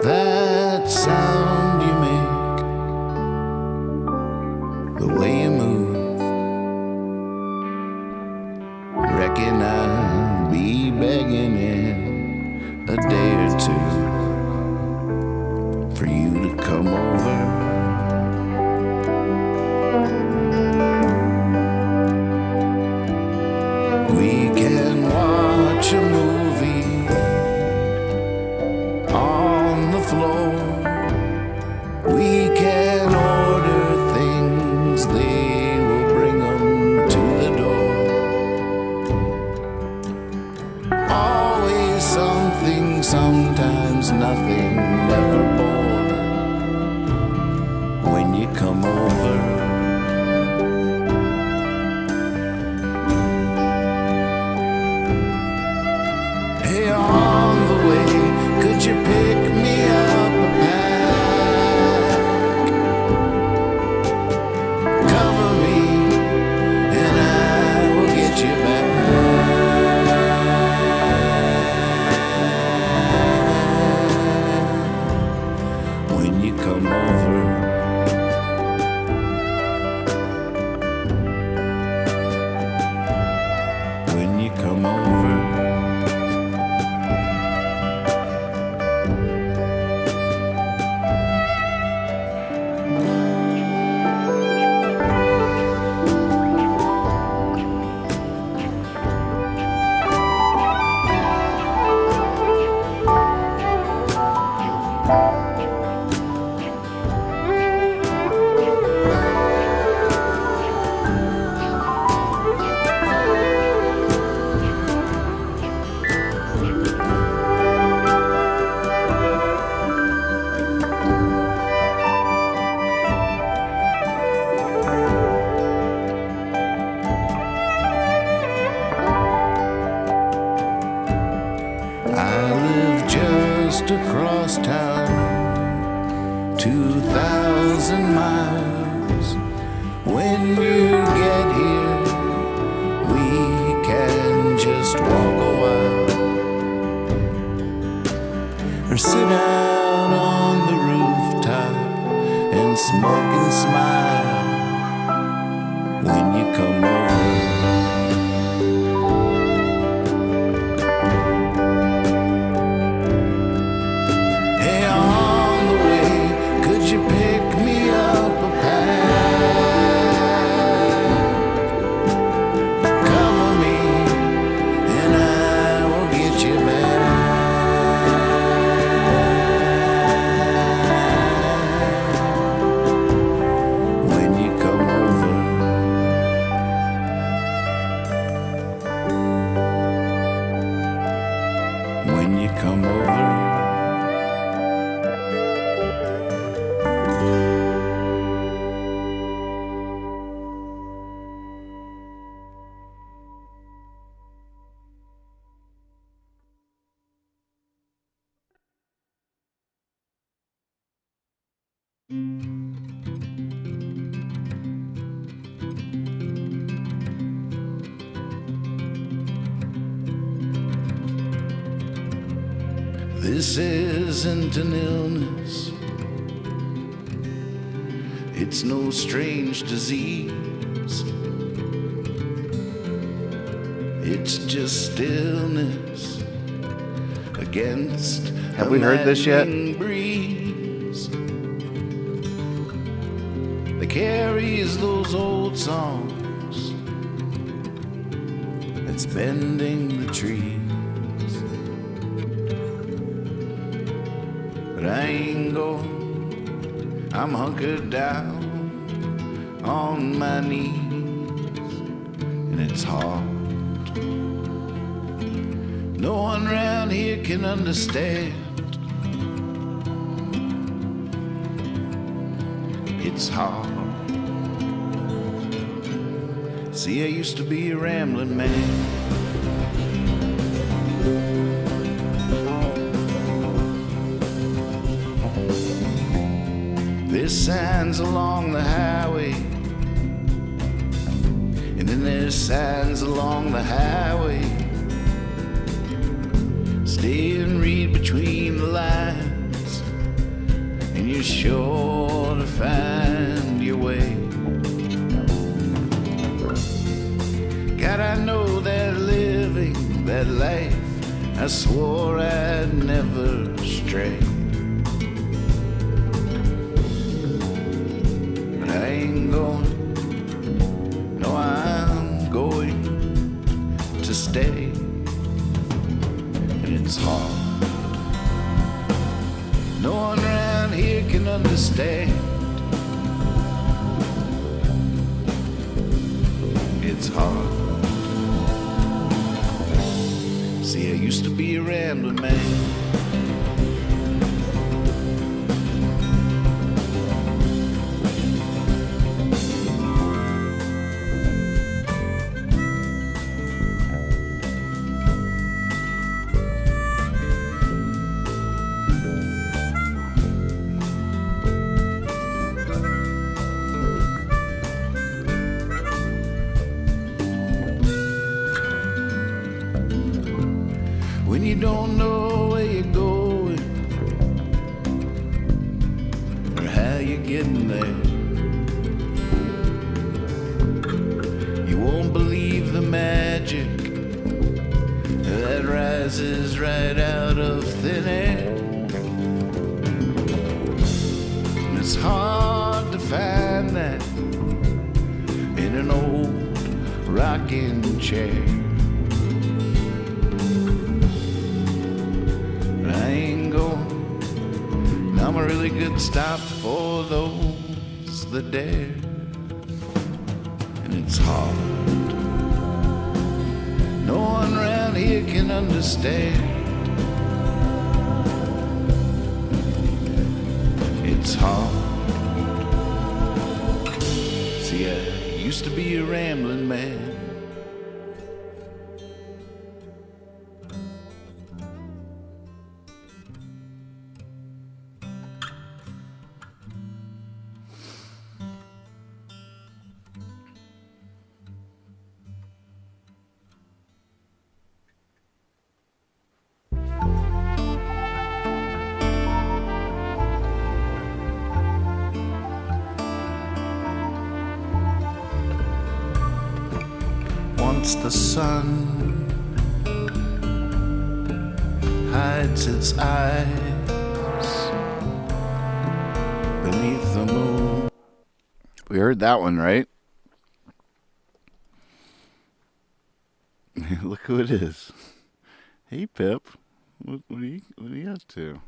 Speaker 1: that sound you make, the way you move, reckon I'll be begging in a day or two for you to come over. We can watch a movie on the floor. We can order things, they will bring them to the door. Always something, sometimes nothing, never bored when you come over. Hey, on the way, could you pick me up a pack? Cover me, and I will get you back. When you come over. When you come over. I live just across town, 2,000 miles. When you get here, we can just walk a while, or sit out on the rooftop and smoke and smile when you come over. This isn't an illness, it's no strange disease. It's just stillness against
Speaker 2: Have
Speaker 1: a
Speaker 2: we heard this yet?
Speaker 1: maddening breeze that carries those old songs, that's bending the trees. But I ain't going, I'm hunkered down on my knees, and it's hard. No one around here can understand. It's hard. See, I used to be a rambling man. There's signs along the highway, and then there's signs along the highway. Stay and read between the lines, and you're sure to find your way. God, I know that living that life, I swore I'd never stray. But I ain't going, no, I'm going to stay. It's hard. No one around here can understand. It's hard. See, I used to be a rambling man. When you don't know where you're going or how you're getting there, you won't believe the magic that rises right out of thin air. And it's hard to find that in an old rocking chair. I'm a really good stop for those that dare. And it's hard. No one around here can understand. It's hard. See, I used to be a rambling man. Once the sun hides its eyes beneath the moon.
Speaker 2: We heard that one, right? Look who it is. Hey, Pip. What are you up to?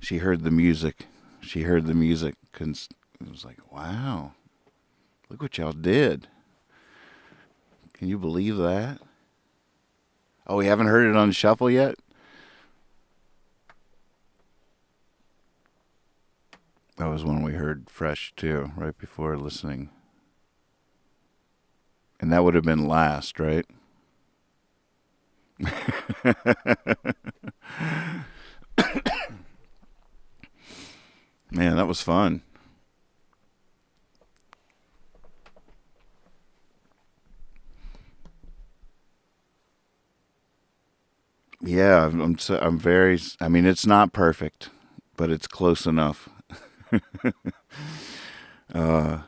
Speaker 2: She heard the music. It was like, wow. Look what y'all did. Can you believe that? Oh, we haven't heard it on shuffle yet? That was one we heard fresh, too, right before listening. And that would have been last, right? Man, that was fun. Yeah, I'm very. I mean, it's not perfect, but it's close enough. uh,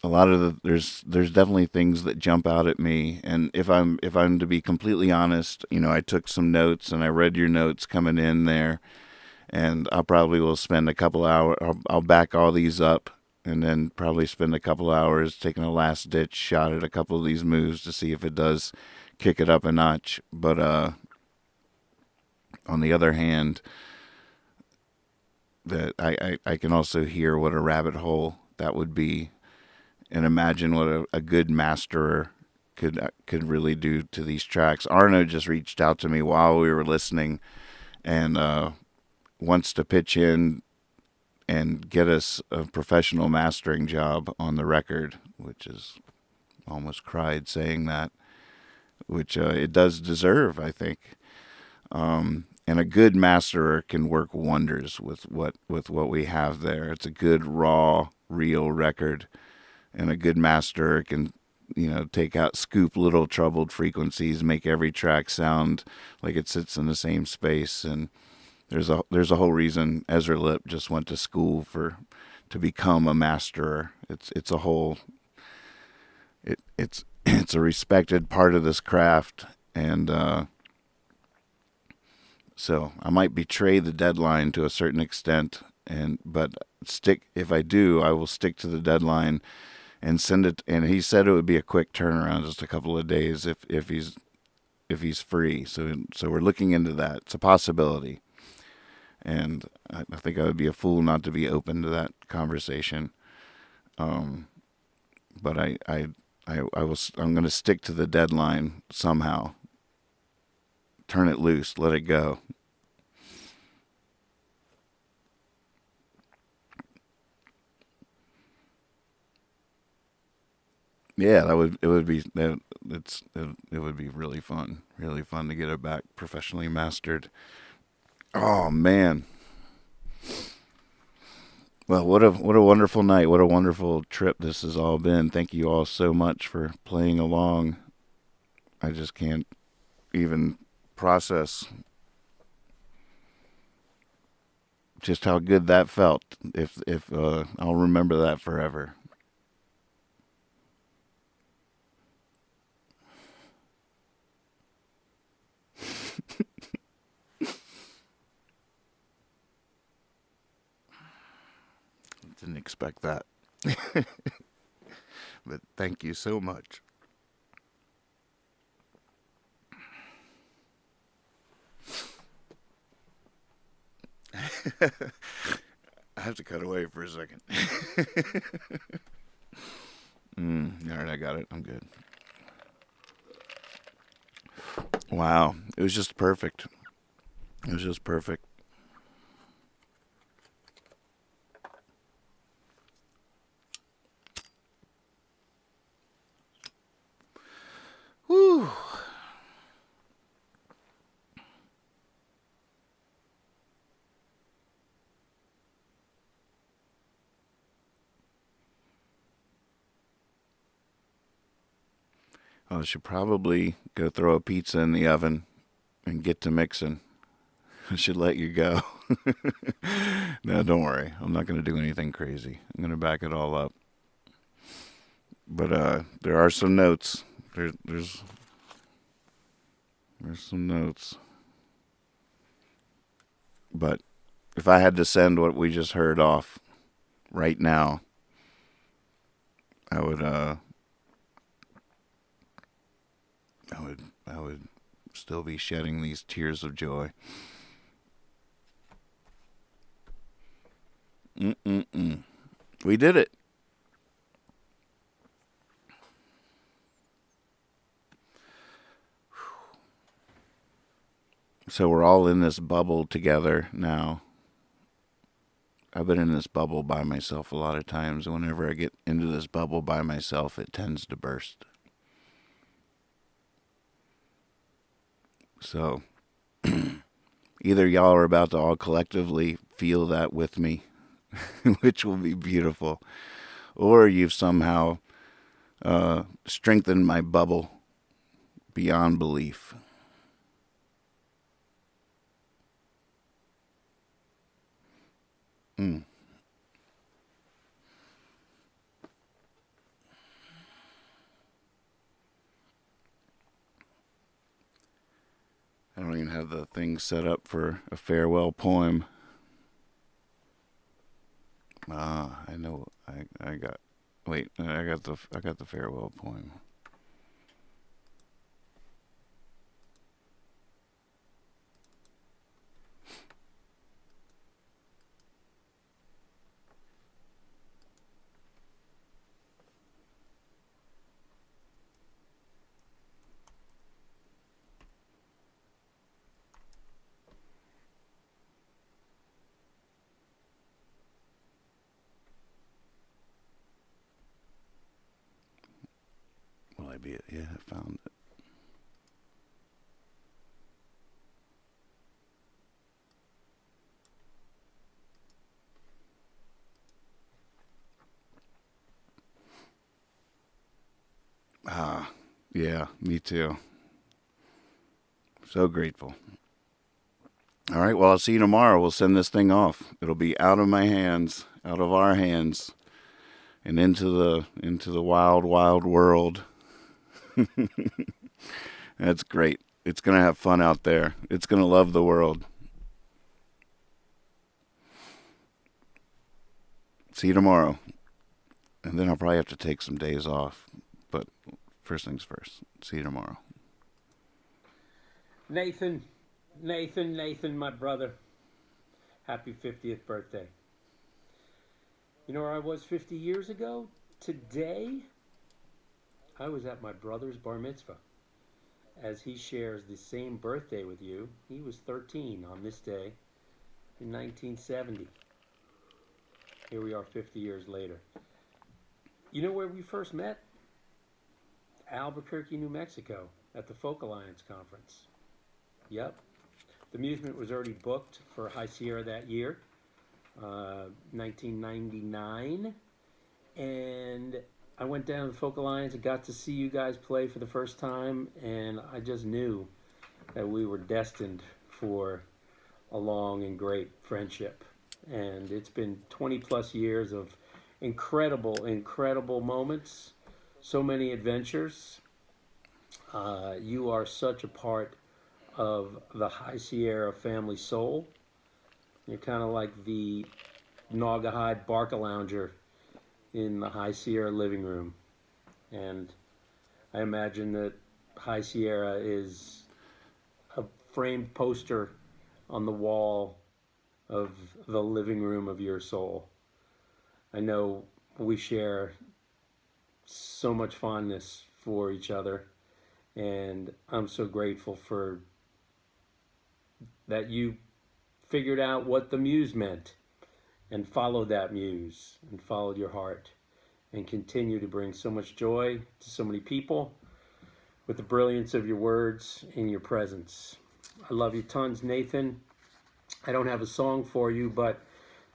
Speaker 2: a lot of there's definitely things that jump out at me, and if I'm to be completely honest, I took some notes and I read your notes coming in there, and I'll probably will spend a couple hours. I'll back all these up, and then probably spend a couple hours taking a last ditch shot at a couple of these moves to see if it does kick it up a notch. But on the other hand, that I can also hear what a rabbit hole that would be, and imagine what a good masterer could really do to these tracks. Arno just reached out to me while we were listening, and wants to pitch in and get us a professional mastering job on the record, which is almost cried saying that, which it does deserve, I think. And a good masterer can work wonders with what we have there. It's a good raw, real record, and a good masterer can take out, scoop little troubled frequencies, make every track sound like it sits in the same space. And there's a whole reason Ezra Lipp just went to school to become a masterer. It's a whole it's a respected part of this craft, and so I might betray the deadline to a certain extent, but if I do, I will stick to the deadline and send it. And he said it would be a quick turnaround, just a couple of days if he's free. So we're looking into that. It's a possibility. And I think I would be a fool not to be open to that conversation. But I'm going to stick to the deadline somehow. Turn it loose, let it go. Yeah, it would be really fun to get it back professionally mastered. Oh man. Well, what a wonderful night. What a wonderful trip this has all been. Thank you all so much for playing along. I just can't even process just how good that felt. If I'll remember that forever. Didn't expect that. But thank you so much. I have to cut away for a second. All right, I got it. I'm good. Wow. It was just perfect. It was just perfect. Whew. I should probably go throw a pizza in the oven and get to mixing. I should let you go. No, don't worry. I'm not going to do anything crazy. I'm going to back it all up. But there are some notes. There's some notes. But if I had to send what we just heard off right now, I would still be shedding these tears of joy. We did it. So we're all in this bubble together now. I've been in this bubble by myself a lot of times. Whenever I get into this bubble by myself, it tends to burst. So either y'all are about to all collectively feel that with me, which will be beautiful, or you've somehow strengthened my bubble beyond belief. Mm. I don't even have the thing set up for a farewell poem. I know. I got. Wait, I got the farewell poem. Will I be? Yeah, I found it. Yeah, me too. So grateful. All right, well, I'll see you tomorrow. We'll send this thing off. It'll be out of my hands, out of our hands, and into the wild, wild world. That's great. It's gonna have fun out there. It's gonna love the world. See you tomorrow. And then I'll probably have to take some days off. But first things first. See you tomorrow.
Speaker 10: Nathan, my brother. Happy 50th birthday. You know where I was 50 years ago? Today, I was at my brother's bar mitzvah. As he shares the same birthday with you, he was 13 on this day in 1970. Here we are 50 years later. You know where we first met? Albuquerque, New Mexico, at the Folk Alliance Conference. Yep. The amusement was already booked for High Sierra that year, 1999. And I went down to the Folk Alliance and got to see you guys play for the first time. And I just knew that we were destined for a long and great friendship. And it's been 20 plus years of incredible, incredible moments. So many adventures. You are such a part of the High Sierra family soul. You're kind of like the Naugahyde Barcalounger in the High Sierra living room. And I imagine that High Sierra is a framed poster on the wall of the living room of your soul. I know we share so much fondness for each other, and I'm so grateful for that you figured out what the muse meant and followed that muse and followed your heart and continue to bring so much joy to so many people with the brilliance of your words and your presence. I love you tons, Nathan. I don't have a song for you, but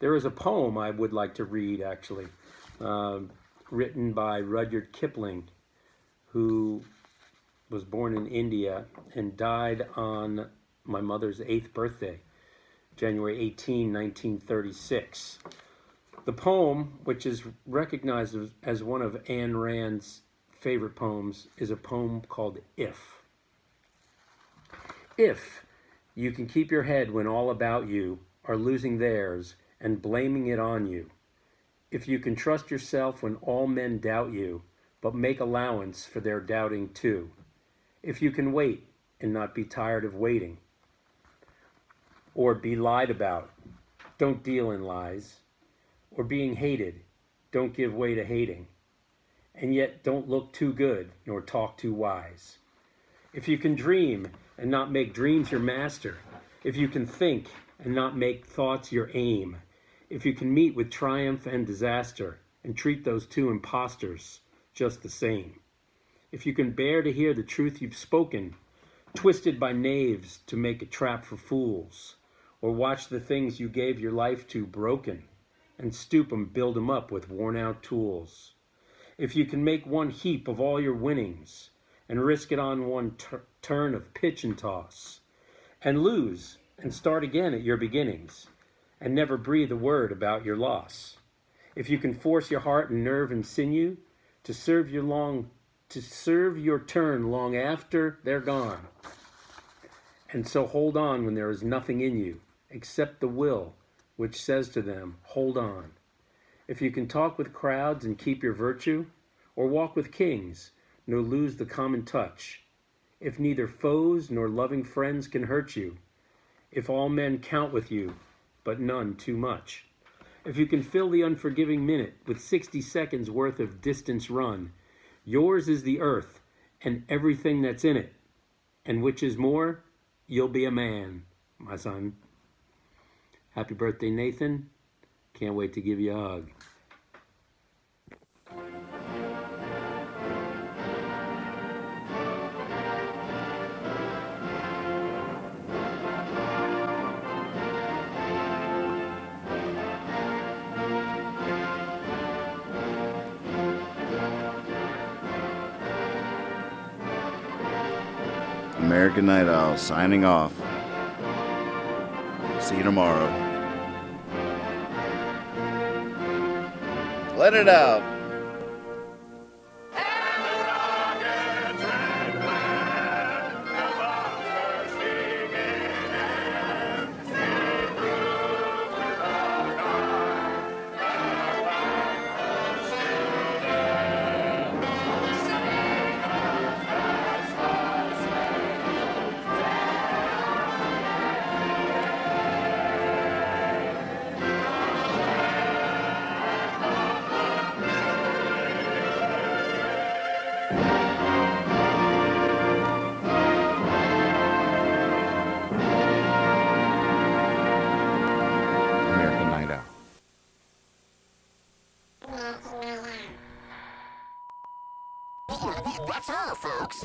Speaker 10: there is a poem I would like to read, actually, written by Rudyard Kipling, who was born in India and died on my mother's 8th birthday, January 18, 1936. The poem, which is recognized as one of Ayn Rand's favorite poems, is a poem called If. If you can keep your head when all about you are losing theirs and blaming it on you, if you can trust yourself when all men doubt you, but make allowance for their doubting too, if you can wait and not be tired of waiting, or be lied about, don't deal in lies, or being hated, don't give way to hating, and yet don't look too good nor talk too wise. If you can dream and not make dreams your master, if you can think and not make thoughts your aim, if you can meet with triumph and disaster and treat those two impostors just the same, if you can bear to hear the truth you've spoken, twisted by knaves to make a trap for fools, or watch the things you gave your life to broken, and stoop 'em, build 'em up with worn-out tools. If you can make one heap of all your winnings, and risk it on one turn of pitch and toss, and lose, and start again at your beginnings, and never breathe a word about your loss. If you can force your heart and nerve and sinew to serve your turn long after they're gone, and so hold on when there is nothing in you except the will which says to them, hold on. If you can talk with crowds and keep your virtue, or walk with kings, nor lose the common touch, if neither foes nor loving friends can hurt you, if all men count with you, but none too much, if you can fill the unforgiving minute with 60 seconds worth of distance run, yours is the earth and everything that's in it, and which is more, you'll be a man, my son. Happy birthday, Nathan. Can't wait to give you a hug.
Speaker 2: American Night Owl signing off. See you tomorrow. Let it out. American Night Owl.
Speaker 1: That's all, folks.